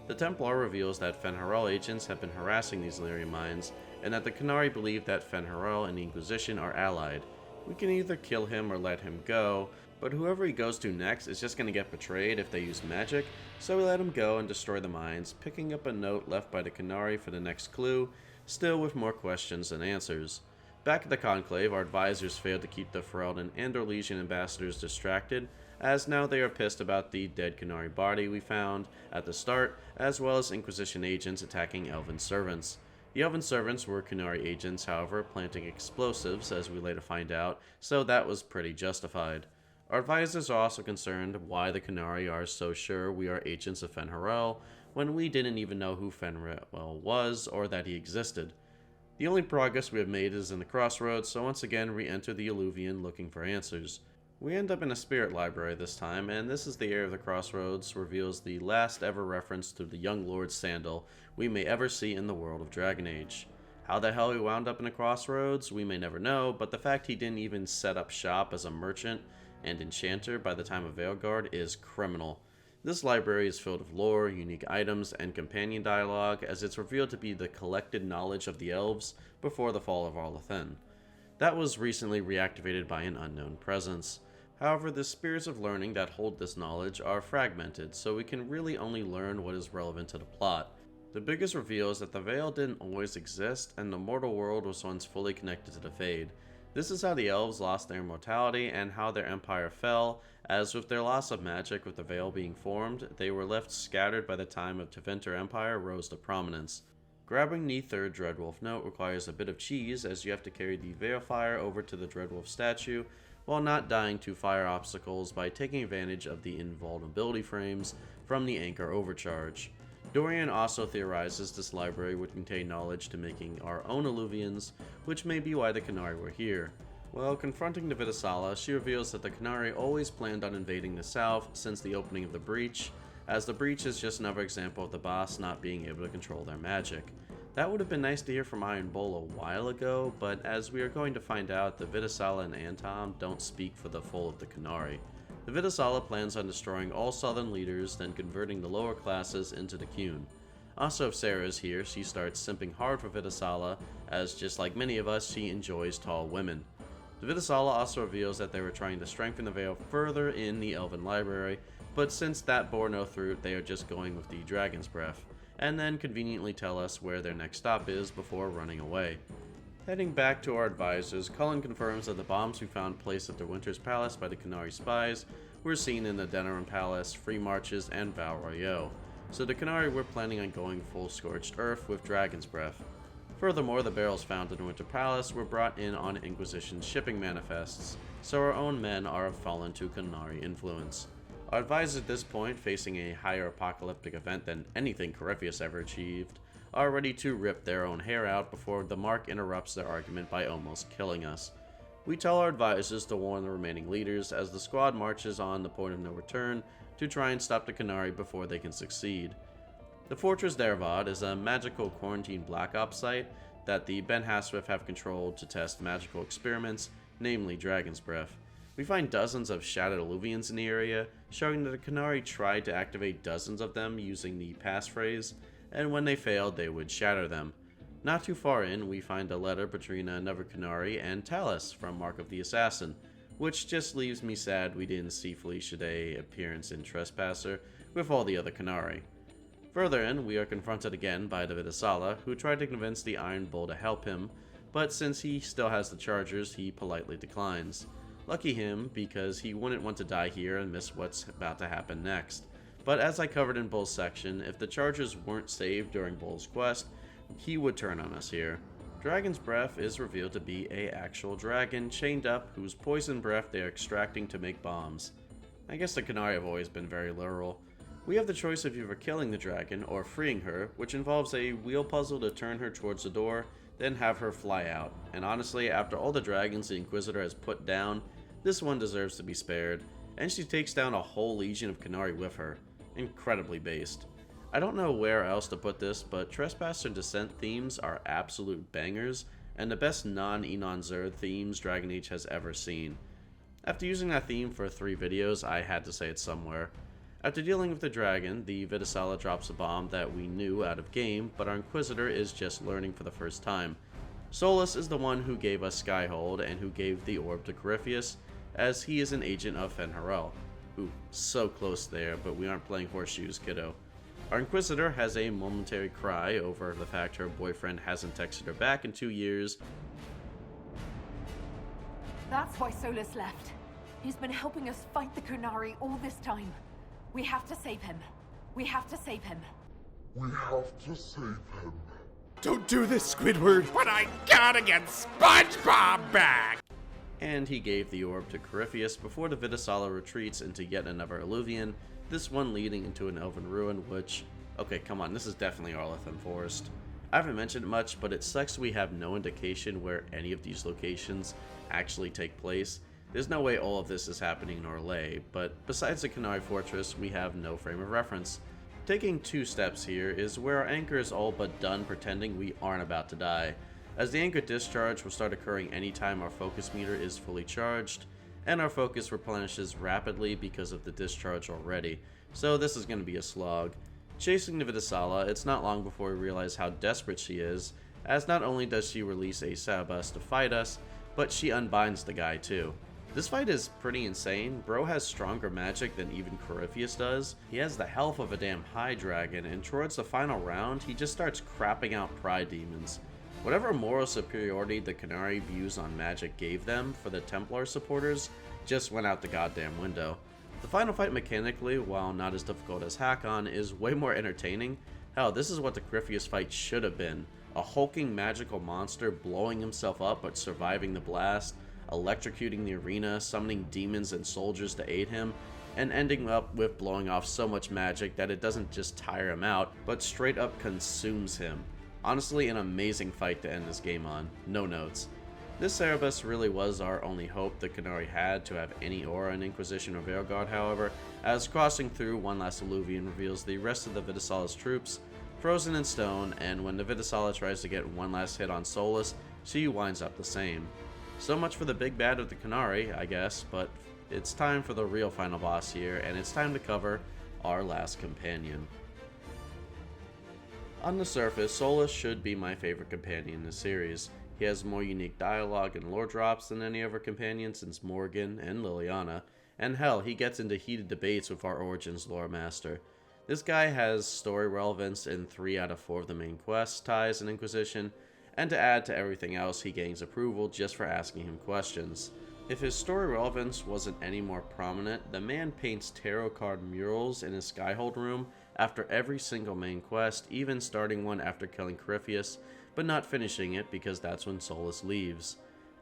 The Templar reveals that Fen'Harel agents have been harassing these Lyrium mines, and that the Qunari believe that Fen'Harel and the Inquisition are allied. We can either kill him or let him go, but whoever he goes to next is just going to get betrayed if they use magic, so we let him go and destroy the mines, picking up a note left by the Qunari for the next clue, still with more questions than answers. Back at the Conclave, our advisors failed to keep the Ferelden and our Legion ambassadors distracted, as now they are pissed about the dead Qunari body we found at the start, as well as Inquisition agents attacking Elven servants. The Elven servants were Qunari agents, however, planting explosives, as we later find out, so that was pretty justified. Our advisors are also concerned why the Qunari are so sure we are agents of Fen'Harel, when we didn't even know who Fen'Harel was, or that he existed. The only progress we have made is in the crossroads, so once again re-enter the Alluvion looking for answers. We end up in a spirit library this time, and this is the area of the crossroads reveals the last ever reference to the young Lord's sandal we may ever see in the world of Dragon Age. How the hell he wound up in a crossroads, we may never know, but the fact he didn't even set up shop as a merchant and enchanter by the time of Veilguard is criminal. This library is filled with lore, unique items, and companion dialogue, as it's revealed to be the collected knowledge of the elves before the fall of Arlathen. That was recently reactivated by an unknown presence. However, the spirits of learning that hold this knowledge are fragmented, so we can really only learn what is relevant to the plot. The biggest reveal is that the Veil didn't always exist, and the mortal world was once fully connected to the Fade. This is how the elves lost their immortality and how their empire fell, as with their loss of magic with the Veil being formed, they were left scattered by the time of Tevinter Empire rose to prominence. Grabbing the third Dreadwolf note requires a bit of cheese, as you have to carry the Veilfire over to the Dreadwolf statue, while not dying to fire obstacles by taking advantage of the invulnerability frames from the Anchor Overcharge. Dorian also theorizes this library would contain knowledge to making our own Alluvions, which may be why the Qunari were here. While confronting the Vidasala, she reveals that the Qunari always planned on invading the south since the opening of the Breach, as the Breach is just another example of the boss not being able to control their magic. That would have been nice to hear from Iron Bull a while ago, but as we are going to find out, the Vidasala and Antom don't speak for the full of the Qunari. The Vidasala plans on destroying all southern leaders, then converting the lower classes into the Qun. Also, if Sera is here, she starts simping hard for Vidasala, as just like many of us, she enjoys tall women. The Vidasala also reveals that they were trying to strengthen the Veil further in the Elven Library, but since that bore no fruit, they are just going with the Dragon's Breath, and then conveniently tell us where their next stop is before running away. Heading back to our advisors, Cullen confirms that the bombs we found placed at the Winter's Palace by the Qunari spies were seen in the Denerim Palace, Free Marches, and Val Royeaux, so the Qunari were planning on going full Scorched Earth with Dragon's Breath. Furthermore, the barrels found in the Winter Palace were brought in on Inquisition shipping manifests, so our own men are fallen to Qunari influence. Our advisors at this point, facing a higher apocalyptic event than anything Corypheus ever achieved, are ready to rip their own hair out before the Mark interrupts their argument by almost killing us. We tell our advisors to warn the remaining leaders as the squad marches on the point of no return to try and stop the Qunari before they can succeed. The Fortress Dervad is a magical quarantine Black Ops site that the Ben Haswith have controlled to test magical experiments, namely Dragon's Breath. We find dozens of shattered Alluvions in the area, showing that the Qunari tried to activate dozens of them using the passphrase, and when they failed, they would shatter them. Not too far in, we find a letter between another Qunari and Talus from Mark of the Assassin, which just leaves me sad we didn't see Felicia Day appearance in Trespasser with all the other Qunari. Further in, we are confronted again by the Vidasala, who tried to convince the Iron Bull to help him, but since he still has the Chargers, he politely declines. Lucky him, because he wouldn't want to die here and miss what's about to happen next. But as I covered in Bull's section, if the Chargers weren't saved during Bull's quest, he would turn on us here. Dragon's Breath is revealed to be an actual dragon chained up whose poison breath they are extracting to make bombs. I guess the Qunari have always been very literal. We have the choice of either killing the dragon or freeing her, which involves a wheel puzzle to turn her towards the door, then have her fly out. And honestly, after all the dragons the Inquisitor has put down, this one deserves to be spared, and she takes down a whole legion of Qunari with her. Incredibly based. I don't know where else to put this, but Trespasser and Descent themes are absolute bangers, and the best non-Enon Zerd themes Dragon Age has ever seen. After using that theme for 3 videos, I had to say it somewhere. After dealing with the dragon, the Vidasala drops a bomb that we knew out of game, but our Inquisitor is just learning for the first time. Solas is the one who gave us Skyhold and who gave the orb to Corypheus, as he is an agent of Fen'Harel. Ooh, so close there, but we aren't playing horseshoes, kiddo. Our Inquisitor has a momentary cry over the fact her boyfriend hasn't texted her back in 2 years, that's why Solas left. He's been helping us fight the Kunari all this time. We have to save him. We have to save him. We have to save him. Don't do this, Squidward! But I gotta get SpongeBob back! And he gave the orb to Corypheus before the Vidisala retreats into yet another Alluvion, this one leading into an elven ruin, which... okay, come on, this is definitely Arletham Forest. I haven't mentioned it much, but it sucks we have no indication where any of these locations actually take place. There's no way all of this is happening in Orlais, but besides the Kunari Fortress, we have no frame of reference. Taking 2 steps here is where our anchor is all but done pretending we aren't about to die, as the anchor discharge will start occurring anytime our focus meter is fully charged, and our focus replenishes rapidly because of the discharge already, so this is going to be a slog. Chasing the Vidisala, it's not long before we realize how desperate she is, as not only does she release a Sabas to fight us, but she unbinds the guy too. This fight is pretty insane. Bro has stronger magic than even Corypheus does. He has the health of a damn high dragon, and towards the final round, he just starts crapping out pride demons. Whatever moral superiority the Kunari views on magic gave them for the Templar supporters just went out the goddamn window. The final fight mechanically, while not as difficult as Hakkon, is way more entertaining. Hell, this is what the Corypheus fight should have been. A hulking magical monster blowing himself up but surviving the blast, electrocuting the arena, summoning demons and soldiers to aid him, and ending up with blowing off so much magic that it doesn't just tire him out, but straight up consumes him. Honestly, an amazing fight to end this game on. No notes. This Erebus really was our only hope the Kunari had to have any aura in Inquisition or Veilguard, however, as crossing through one last Alluvion reveals the rest of the Vidisala's troops, frozen in stone, and when the Vidisala tries to get one last hit on Solas, she winds up the same. So much for the big bad of the Kunari, I guess, but it's time for the real final boss here, and it's time to cover our last companion. On the surface, Solas should be my favorite companion in the series. He has more unique dialogue and lore drops than any of our companions since Morgan and Leliana, and hell, he gets into heated debates with our Origins lore master. This guy has story relevance in 3 out of 4 of the main quest ties in Inquisition, and to add to everything else, he gains approval just for asking him questions. If his story relevance wasn't any more prominent, the man paints tarot card murals in his skyhold room after every single main quest, even starting one after killing Corypheus, but not finishing it because that's when Solas leaves.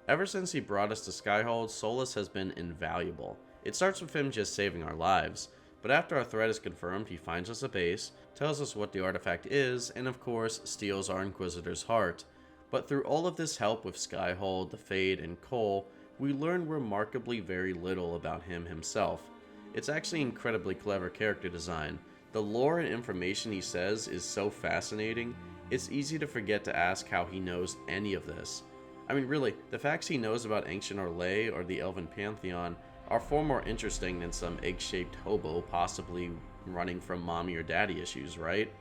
Ever since he brought us to Skyhold, Solas has been invaluable. It starts with him just saving our lives, but after our threat is confirmed, he finds us a base, tells us what the artifact is, and of course, steals our Inquisitor's heart. But through all of this help with Skyhold, the Fade, and Cole, we learn remarkably very little about him himself. It's actually incredibly clever character design. The lore and information he says is so fascinating, it's easy to forget to ask how he knows any of this. I mean really, the facts he knows about ancient Orlais or the Elven Pantheon are far more interesting than some egg-shaped hobo possibly running from mommy or daddy issues, right?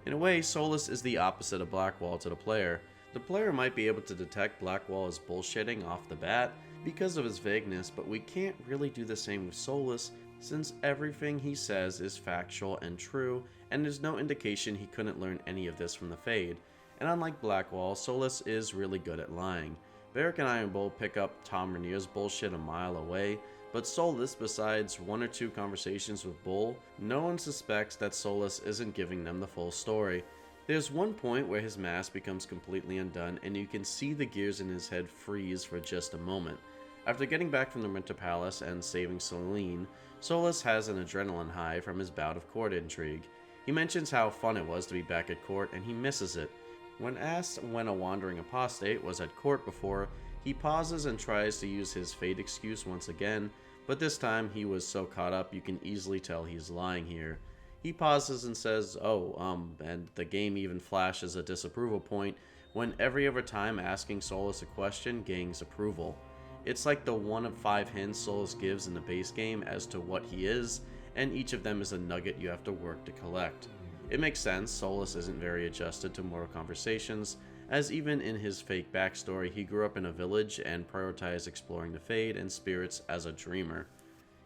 In a way, Solas is the opposite of Blackwall to the player. The player might be able to detect Blackwall as bullshitting off the bat because of his vagueness, but we can't really do the same with Solas since everything he says is factual and true, and there's no indication he couldn't learn any of this from the Fade. And unlike Blackwall, Solas is really good at lying. Varric and Iron Bull pick up Tom Rainier's bullshit a mile away, but Solas, besides 1 or 2 conversations with Bull, no one suspects that Solas isn't giving them the full story. There's one point where his mask becomes completely undone and you can see the gears in his head freeze for just a moment. After getting back from the Winter Palace and saving Celine, Solas has an adrenaline high from his bout of court intrigue. He mentions how fun it was to be back at court and he misses it. When asked when a wandering apostate was at court before, he pauses and tries to use his fate excuse once again, but this time he was so caught up you can easily tell he's lying here. He pauses and says, and the game even flashes a disapproval point when every other time asking Solas a question gains approval. It's like the 1 of 5 hints Solas gives in the base game as to what he is, and each of them is a nugget you have to work to collect. It makes sense, Solas isn't very adjusted to mortal conversations, as even in his fake backstory he grew up in a village and prioritized exploring the Fade and spirits as a dreamer.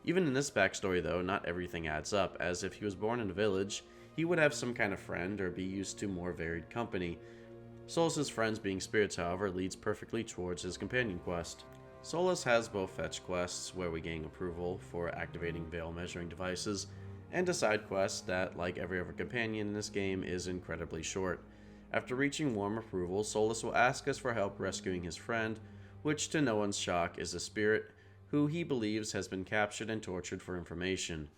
Even in this backstory though, not everything adds up, as if he was born in a village, he would have some kind of friend or be used to more varied company. Solas' friends being spirits, however, leads perfectly towards his companion quest. Solas has both fetch quests, where we gain approval for activating veil measuring devices, and a side quest that, like every other companion in this game, is incredibly short. After reaching warm approval, Solas will ask us for help rescuing his friend, which to no one's shock is a spirit who he believes has been captured and tortured for information.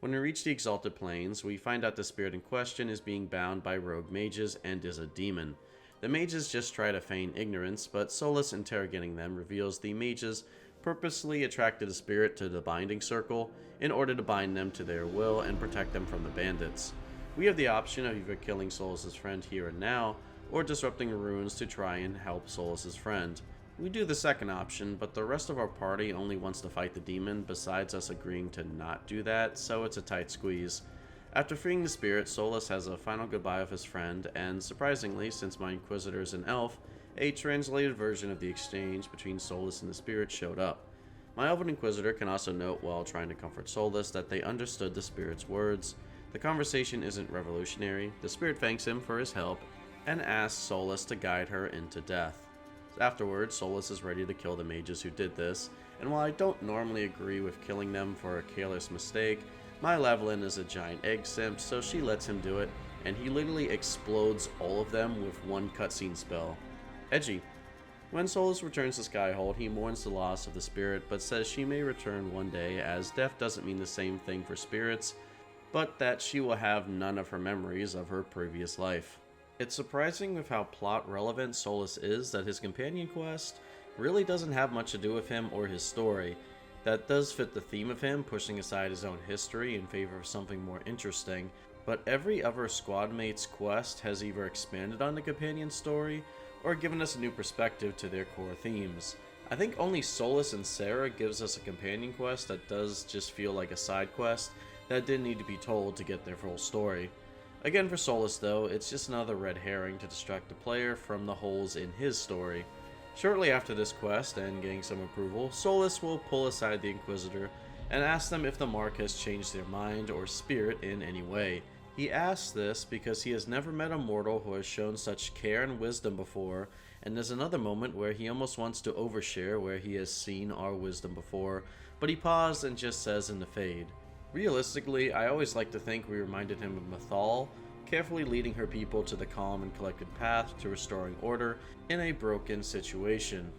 When we reach the exalted planes, we find out the spirit in question is being bound by rogue mages and is a demon. The mages just try to feign ignorance, but Solas interrogating them reveals the mages purposely attracted the spirit to the binding circle in order to bind them to their will and protect them from the bandits. We have the option of either killing Solas' friend here and now, or disrupting the ruins to try and help Solas' friend. We do the second option, but the rest of our party only wants to fight the demon besides us agreeing to not do that, so it's a tight squeeze. After freeing the spirit, Solas has a final goodbye of his friend, and surprisingly, since my Inquisitor is an elf, a translated version of the exchange between Solas and the spirit showed up. My Elven Inquisitor can also note while trying to comfort Solas that they understood the spirit's words. The conversation isn't revolutionary. The spirit thanks him for his help and asks Solas to guide her into death. Afterwards, Solas is ready to kill the mages who did this, and while I don't normally agree with killing them for a careless mistake, my Lavalin is a giant egg simp, so she lets him do it, and he literally explodes all of them with one cutscene spell. Edgy. When Solas returns to Skyhold, he mourns the loss of the spirit, but says she may return one day, as death doesn't mean the same thing for spirits, but that she will have none of her memories of her previous life. It's surprising with how plot relevant Solas is that his companion quest really doesn't have much to do with him or his story. That does fit the theme of him pushing aside his own history in favor of something more interesting, but every other squad mate's quest has either expanded on the companion story or given us a new perspective to their core themes. I think only Solas and Sera gives us a companion quest that does just feel like a side quest that didn't need to be told to get their full story. Again, for Solas though, it's just another red herring to distract the player from the holes in his story. Shortly after this quest and getting some approval, Solas will pull aside the Inquisitor and ask them if the mark has changed their mind or spirit in any way. He asks this because he has never met a mortal who has shown such care and wisdom before, and there's another moment where he almost wants to overshare where he has seen our wisdom before, but he paused and just says in the fade. Realistically, I always like to think we reminded him of Mythal, carefully leading her people to the calm and collected path to restoring order in a broken situation.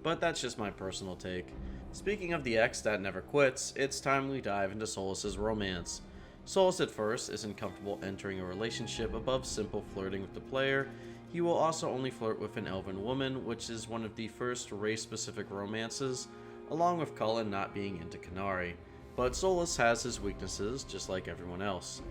But that's just my personal take. Speaking of the ex that never quits, it's time we dive into Solas' romance. Solas at first isn't comfortable entering a relationship above simple flirting with the player. He will also only flirt with an elven woman, which is one of the first race-specific romances, along with Cullen not being into Qunari. But Solas has his weaknesses, just like everyone else.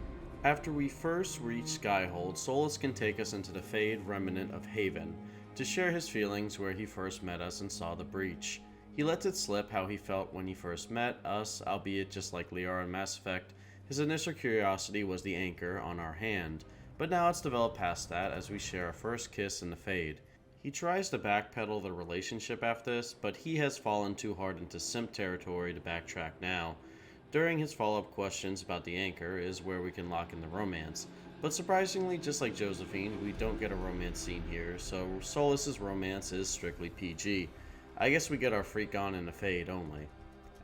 After we first reach Skyhold, Solas can take us into the Fade remnant of Haven, to share his feelings where he first met us and saw the breach. He lets it slip how he felt when he first met us, albeit just like Liara in Mass Effect, his initial curiosity was the anchor on our hand, but now it's developed past that as we share our first kiss in the Fade. He tries to backpedal the relationship after this, but he has fallen too hard into simp territory to backtrack now. During his follow-up questions about the anchor is where we can lock in the romance, but surprisingly, just like Josephine, we don't get a romance scene here, so Solas' romance is strictly PG. I guess we get our freak on in the Fade only.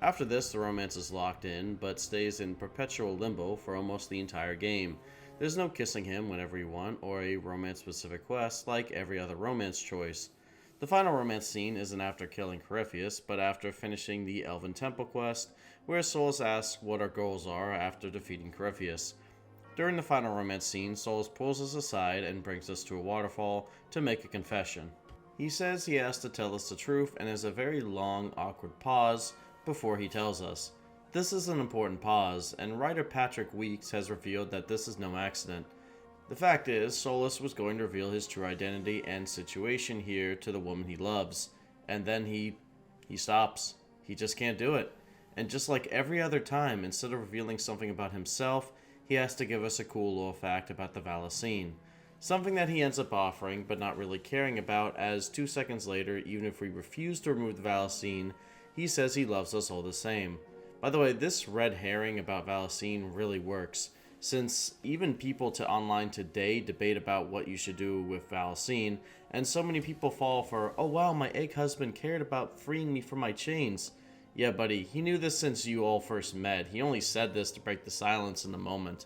After this, the romance is locked in, but stays in perpetual limbo for almost the entire game. There's no kissing him whenever you want, or a romance-specific quest like every other romance choice. The final romance scene isn't after killing Corypheus, but after finishing the Elven Temple quest, where Solas asks what our goals are after defeating Corypheus. During the final romance scene, Solas pulls us aside and brings us to a waterfall to make a confession. He says he has to tell us the truth, and there's a very long, awkward pause before he tells us. This is an important pause, and writer Patrick Weeks has revealed that this is no accident. The fact is, Solas was going to reveal his true identity and situation here to the woman he loves, and then he stops. He just can't do it. And just like every other time, instead of revealing something about himself, he has to give us a cool little fact about the Valicene. Something that he ends up offering, but not really caring about, as 2 seconds later, even if we refuse to remove the Valicene, he says he loves us all the same. By the way, this red herring about Valicene really works. since even people online today debate about what you should do with Valacine, and so many people fall for, oh wow, my egg husband cared about freeing me from my chains. Yeah buddy, he knew this since you all first met. He only said this to break the silence in the moment.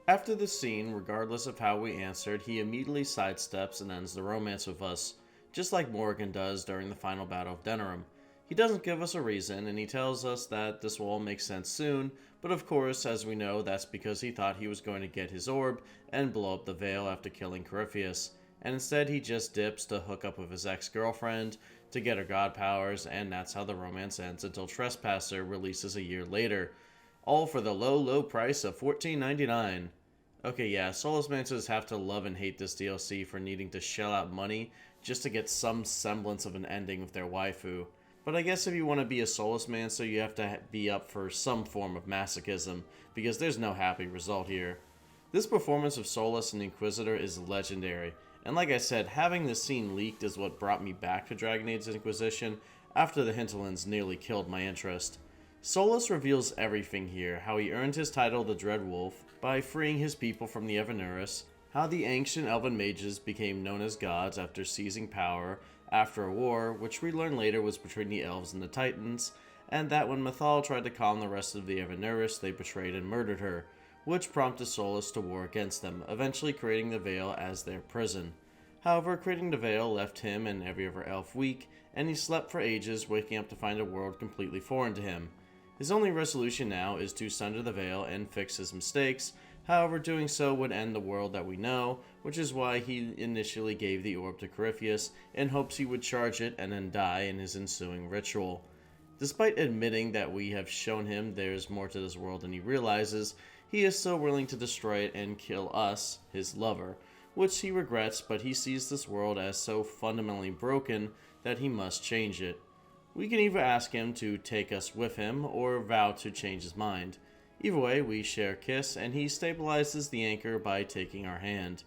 After the scene, regardless of how we answered, he immediately sidesteps and ends the romance with us, just like Morgan does during the final battle of Denerim. He doesn't give us a reason, and he tells us that this will all make sense soon, but of course, as we know, that's because he thought he was going to get his orb and blow up the veil after killing Corypheus, and instead he just dips to hook up with his ex-girlfriend to get her god powers, and that's how the romance ends until Tressoasser releases a year later. All for the low price of $14.99. Okay, yeah, Solas Mancers have to love and hate this DLC for needing to shell out money just to get some semblance of an ending with their waifu. But I guess if you want to be a Solas Mancer, you have to be up for some form of masochism, because there's no happy result here. This performance of Solas and the Inquisitor is legendary, and like I said, having this scene leaked is what brought me back to Dragon Age Inquisition after the hinterlands nearly killed my interest. Solas reveals everything here, how he earned his title the Dread Wolf by freeing his people from the Evanuris, how the ancient elven mages became known as gods after seizing power after a war, which we learn later was between the elves and the titans, and that when Mythal tried to calm the rest of the Evanuris, they betrayed and murdered her, which prompted Solas to war against them, eventually creating the Veil as their prison. However, creating the Veil left him and every other elf weak, and he slept for ages, waking up to find a world completely foreign to him. His only resolution now is to sunder the Veil and fix his mistakes. However, doing so would end the world that we know, which is why he initially gave the orb to Corypheus in hopes he would charge it and then die in his ensuing ritual. Despite admitting that we have shown him there's more to this world than he realizes, he is still willing to destroy it and kill us, his lover, which he regrets, but he sees this world as so fundamentally broken that he must change it. We can either ask him to take us with him, or vow to change his mind. Either way, we share a kiss, and he stabilizes the anchor by taking our hand.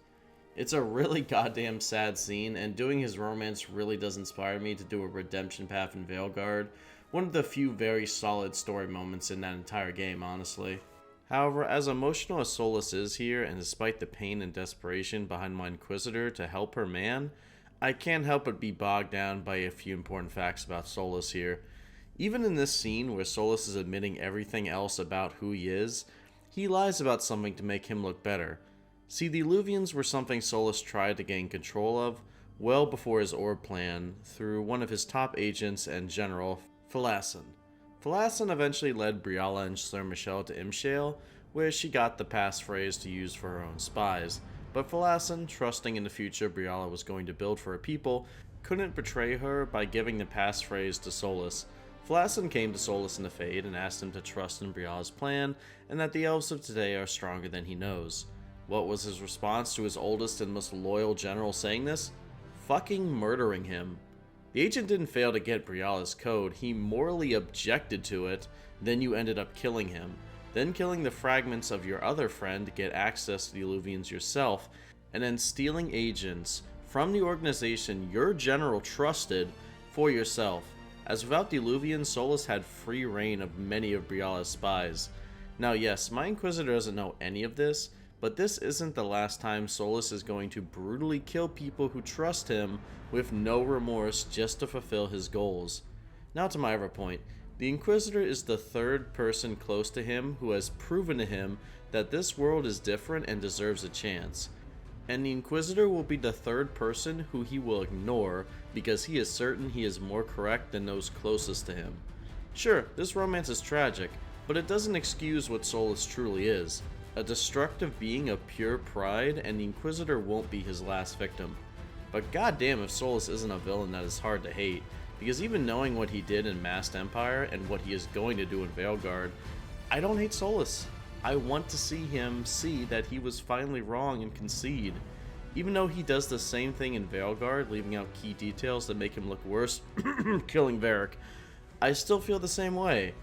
It's a really goddamn sad scene, and doing his romance really does inspire me to do a redemption path in Veilguard, one of the few very solid story moments in that entire game, honestly. However, as emotional as Solas is here, and despite the pain and desperation behind my Inquisitor to help her man, I can't help but be bogged down by a few important facts about Solas here. Even in this scene where Solas is admitting everything else about who he is, he lies about something to make him look better. See, the Eluvians were something Solas tried to gain control of well before his orb plan through one of his top agents and general, Falassen. Falassen eventually led Briala and Sir Michelle to Imshale, where she got the passphrase to use for her own spies. But Falassen, trusting in the future Briala was going to build for her people, couldn't betray her by giving the passphrase to Solas. Falassen came to Solas in the Fade and asked him to trust in Briala's plan, and that the elves of today are stronger than he knows. What was his response to his oldest and most loyal general saying this? Fucking murdering him. The agent didn't fail to get Briala's code, he morally objected to it, then you ended up killing him. Then killing the fragments of your other friend to get access to the Eluvians yourself, and then stealing agents from the organization your general trusted for yourself, as without the Eluvians, Solas had free reign of many of Briala's spies. Now yes, my Inquisitor doesn't know any of this, but this isn't the last time Solas is going to brutally kill people who trust him with no remorse just to fulfill his goals. Now to my other point. The Inquisitor is the third person close to him who has proven to him that this world is different and deserves a chance. And the Inquisitor will be the third person who he will ignore because he is certain he is more correct than those closest to him. Sure, this romance is tragic, but it doesn't excuse what Solas truly is. A destructive being of pure pride, and the Inquisitor won't be his last victim. But goddamn if Solas isn't a villain that is hard to hate. Because even knowing what he did in Masked Empire and what he is going to do in Veilguard, I don't hate Solas. I want to see him see that he was finally wrong and concede. Even though he does the same thing in Veilguard, leaving out key details that make him look worse, killing Varric, I still feel the same way.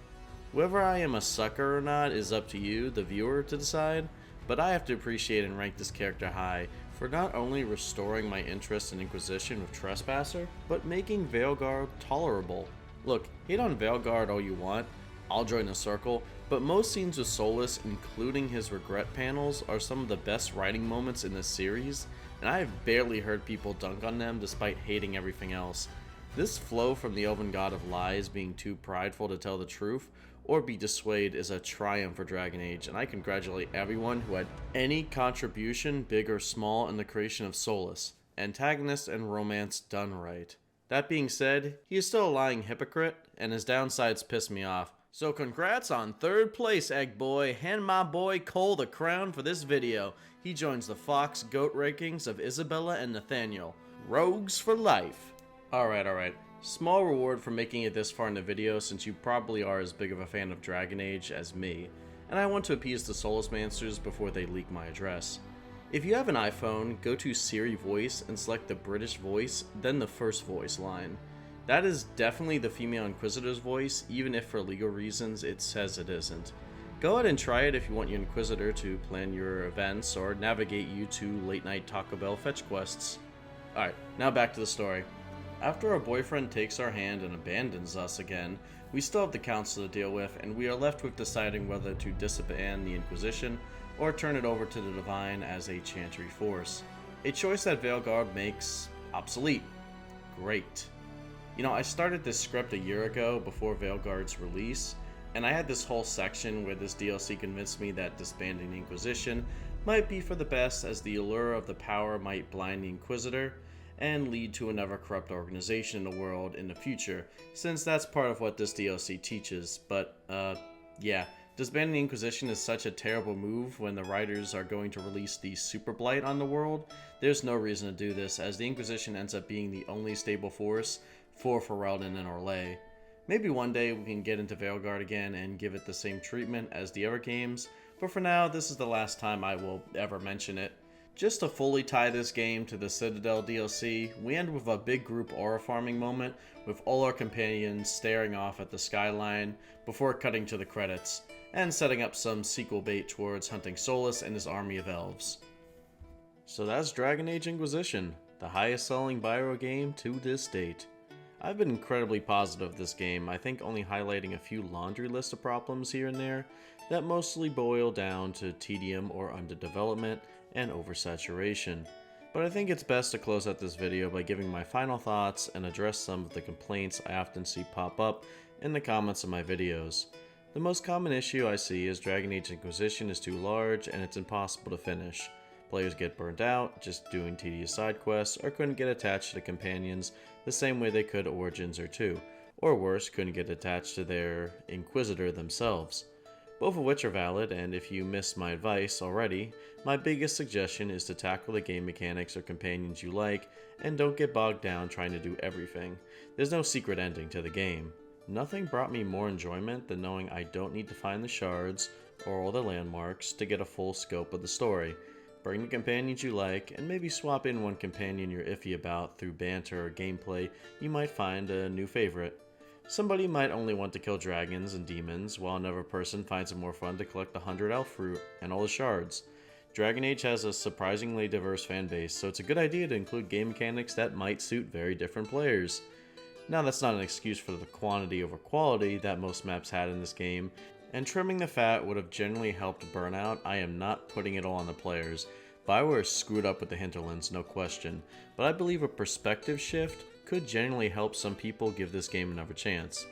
Whether I am a sucker or not is up to you, the viewer, to decide, but I have to appreciate and rank this character high for not only restoring my interest in Inquisition with Tressoasser, but making Veilguard tolerable. Look, hate on Veilguard all you want, I'll join the circle, but most scenes with Solas, including his regret panels, are some of the best writing moments in this series, and I have barely heard people dunk on them despite hating everything else. This flow from the Elven God of Lies being too prideful to tell the truth or be dissuaded is a triumph for Dragon Age, and I congratulate everyone who had any contribution, big or small, in the creation of Solas. Antagonist and romance done right. That being said, he is still a lying hypocrite, and his downsides piss me off. So congrats on 3rd place, Egg Boy. Hand my boy Cole the crown for this video. He joins the Fox GOAT rankings of Isabella and Nathaniel. Rogues for life. Alright. Small reward for making it this far in the video, since you probably are as big of a fan of Dragon Age as me, and I want to appease the Solas Mancers before they leak my address. If you have an iPhone, go to Siri Voice and select the British voice, then the first voice line. That is definitely the female Inquisitor's voice, even if for legal reasons it says it isn't. Go ahead and try it if you want your Inquisitor to plan your events or navigate you to late night Taco Bell fetch quests. Alright, now back to the story. After our boyfriend takes our hand and abandons us again, we still have the council to deal with, and we are left with deciding whether to disband the Inquisition or turn it over to the Divine as a chantry force. A choice that Veilguard makes obsolete. Great. You know, I started this script a year ago before Veilguard's release, and I had this whole section where this DLC convinced me that disbanding the Inquisition might be for the best, as the allure of the power might blind the Inquisitor and lead to another corrupt organization in the world in the future, since that's part of what this DLC teaches. But, yeah, disbanding the Inquisition is such a terrible move when the writers are going to release the Super Blight on the world. There's no reason to do this, as the Inquisition ends up being the only stable force for Ferelden and Orlais. Maybe one day we can get into Veilguard again and give it the same treatment as the other games, but for now, this is the last time I will ever mention it. Just to fully tie this game to the Citadel DLC, we end with a big group aura farming moment with all our companions staring off at the skyline before cutting to the credits, and setting up some sequel bait towards hunting Solas and his army of elves. So that's Dragon Age Inquisition, the highest selling bioware game to this date. I've been incredibly positive of this game, I think only highlighting a few laundry list of problems here and there that mostly boil down to tedium or underdevelopment and oversaturation. But I think it's best to close out this video by giving my final thoughts and address some of the complaints I often see pop up in the comments of my videos. The most common issue I see is Dragon Age Inquisition is too large and it's impossible to finish. Players get burnt out just doing tedious side quests, or couldn't get attached to the companions the same way they could Origins or 2, or worse, couldn't get attached to their Inquisitor themselves. Both of which are valid, and if you missed my advice already, my biggest suggestion is to tackle the game mechanics or companions you like, and don't get bogged down trying to do everything. There's no secret ending to the game. Nothing brought me more enjoyment than knowing I don't need to find the shards or all the landmarks to get a full scope of the story. Bring the companions you like, and maybe swap in one companion you're iffy about through banter or gameplay. You might find a new favorite. Somebody might only want to kill dragons and demons, while another person finds it more fun to collect the 100 elf fruit and all the shards. Dragon Age has a surprisingly diverse fanbase, so it's a good idea to include game mechanics that might suit very different players. Now, that's not an excuse for the quantity over quality that most maps had in this game, and trimming the fat would have generally helped burnout. I am not putting it all on the players. BioWare screwed up with the hinterlands, no question, but I believe a perspective shift could genuinely help some people give this game another chance.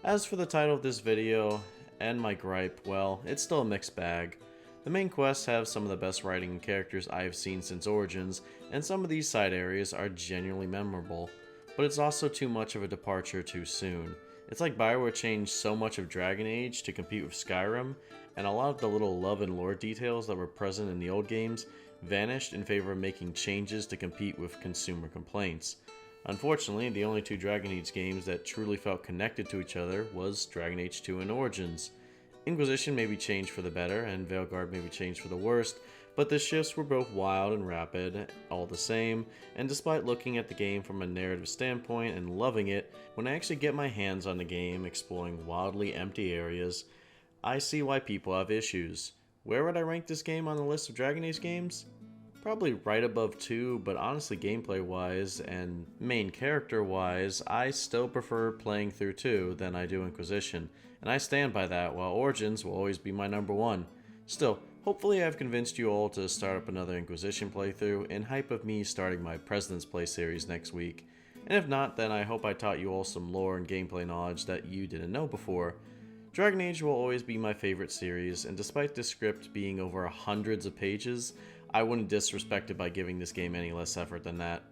As for the title of this video, and my gripe, well, it's still a mixed bag. The main quests have some of the best writing and characters I have seen since Origins, and some of these side areas are genuinely memorable, but it's also too much of a departure too soon. It's like BioWare changed so much of Dragon Age to compete with Skyrim, and a lot of the little love and lore details that were present in the old games vanished in favor of making changes to compete with consumer complaints. Unfortunately, the only two Dragon Age games that truly felt connected to each other was Dragon Age 2 and Origins. Inquisition may be changed for the better, and Veilguard may be changed for the worst, but the shifts were both wild and rapid, all the same, and despite looking at the game from a narrative standpoint and loving it, when I actually get my hands on the game exploring wildly empty areas, I see why people have issues. Where would I rank this game on the list of Dragon Age games? probably right above 2, but honestly gameplay wise and main character wise, I still prefer playing through 2 than I do Inquisition, and I stand by that, while Origins will always be my number 1. Still, hopefully I've convinced you all to start up another Inquisition playthrough in hype of me starting my President's Play series next week. And if not, then I hope I taught you all some lore and gameplay knowledge that you didn't know before. Dragon Age will always be my favorite series, and despite this script being over hundreds of pages, I wouldn't disrespect it by giving this game any less effort than that.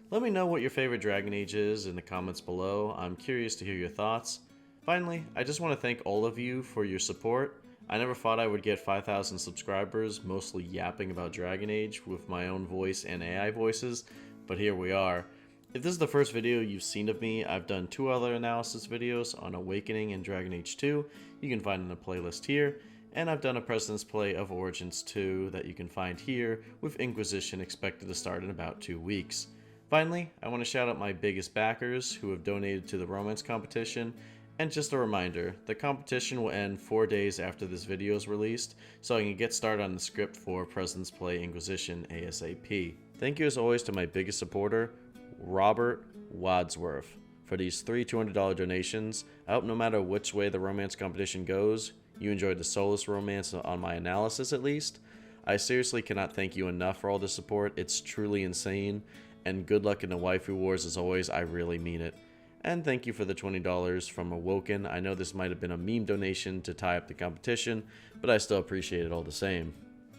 Let me know what your favorite Dragon Age is in the comments below. I'm curious to hear your thoughts. Finally, I just want to thank all of you for your support. I never thought I would get 5,000 subscribers, mostly yapping about Dragon Age with my own voice and AI voices, but here we are. If this is the first video you've seen of me, I've done 2 other analysis videos on Awakening and Dragon Age 2, you can find in the playlist here, and I've done a President's Play of Origins 2 that you can find here, with Inquisition expected to start in about 2 weeks. Finally, I want to shout out my biggest backers who have donated to the romance competition, and just a reminder, the competition will end 4 days after this video is released, so I can get started on the script for President's Play Inquisition ASAP. Thank you as always to my biggest supporter, Robert Wadsworth, for these 3 $200 donations. I hope no matter which way the romance competition goes, you enjoyed the Solas romance on my analysis at least. I seriously cannot thank you enough for all the support, it's truly insane, and good luck in the waifu wars as always, I really mean it. And thank you for the $20 from Awoken. I know this might have been a meme donation to tie up the competition, but I still appreciate it all the same.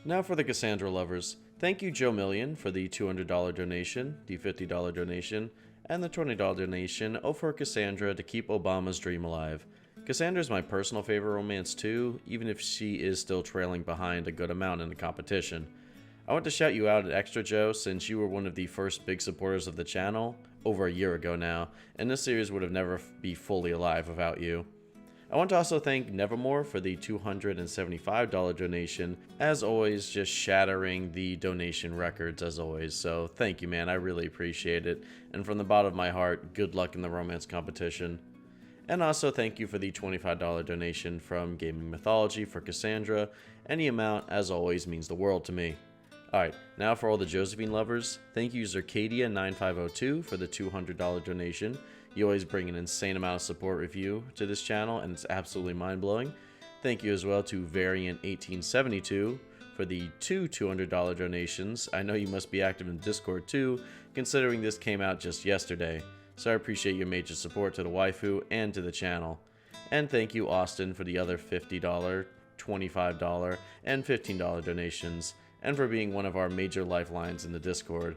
Now for the Cassandra lovers. Thank you Joe Million for the $200 donation, the $50 donation, and the $20 donation for Cassandra to keep Obama's dream alive. Cassandra is my personal favorite romance too, even if she is still trailing behind a good amount in the competition. I want to shout you out at Extra Joe since you were one of the first big supporters of the channel, over a year ago now, and this series would have never be fully alive without you. I want to also thank Nevermore for the $275 donation, as always just shattering the donation records as always, so thank you man, I really appreciate it, and from the bottom of my heart, good luck in the romance competition. And also thank you for the $25 donation from Gaming Mythology for Cassandra. Any amount, as always, means the world to me. Alright, now for all the Josephine lovers, thank you Zircadia9502 for the $200 donation. You always bring an insane amount of support review to this channel, and it's absolutely mind-blowing. Thank you as well to Variant1872 for the 2 $200 donations. I know you must be active in Discord too, considering this came out just yesterday. So I appreciate your major support to the waifu and to the channel. And thank you Austin for the other $50, $25, and $15 donations, and for being one of our major lifelines in the Discord.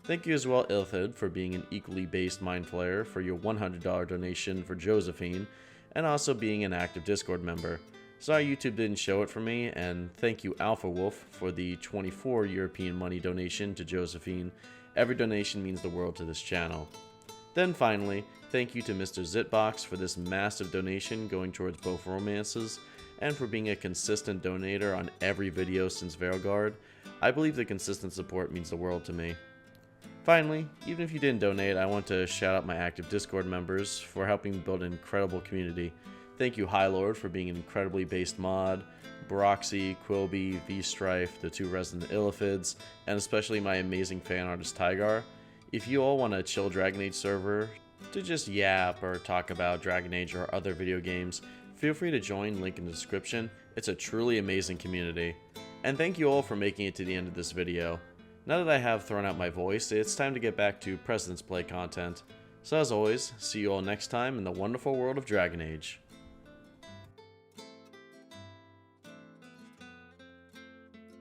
Thank you as well Ilthid for being an equally based Mind Flayer for your $100 donation for Josephine, and also being an active Discord member. Sorry YouTube didn't show it for me, and thank you Alpha Wolf for the 24 European money donation to Josephine. Every donation means the world to this channel. Then finally, thank you to Mr. Zitbox for this massive donation going towards both romances, and for being a consistent donator on every video since Veilguard. I believe the consistent support means the world to me. Finally, even if you didn't donate, I want to shout out my active Discord members for helping build an incredible community. Thank you High Lord for being an incredibly based mod, Broxy, Quilby, V-Strife, the 2 resident Illithids, and especially my amazing fan artist Tygar. If you all want a chill Dragon Age server to just yap or talk about Dragon Age or other video games, feel free to join, link in the description. It's a truly amazing community. And thank you all for making it to the end of this video. Now that I have thrown out my voice, it's time to get back to President's Play content. So as always, see you all next time in the wonderful world of Dragon Age.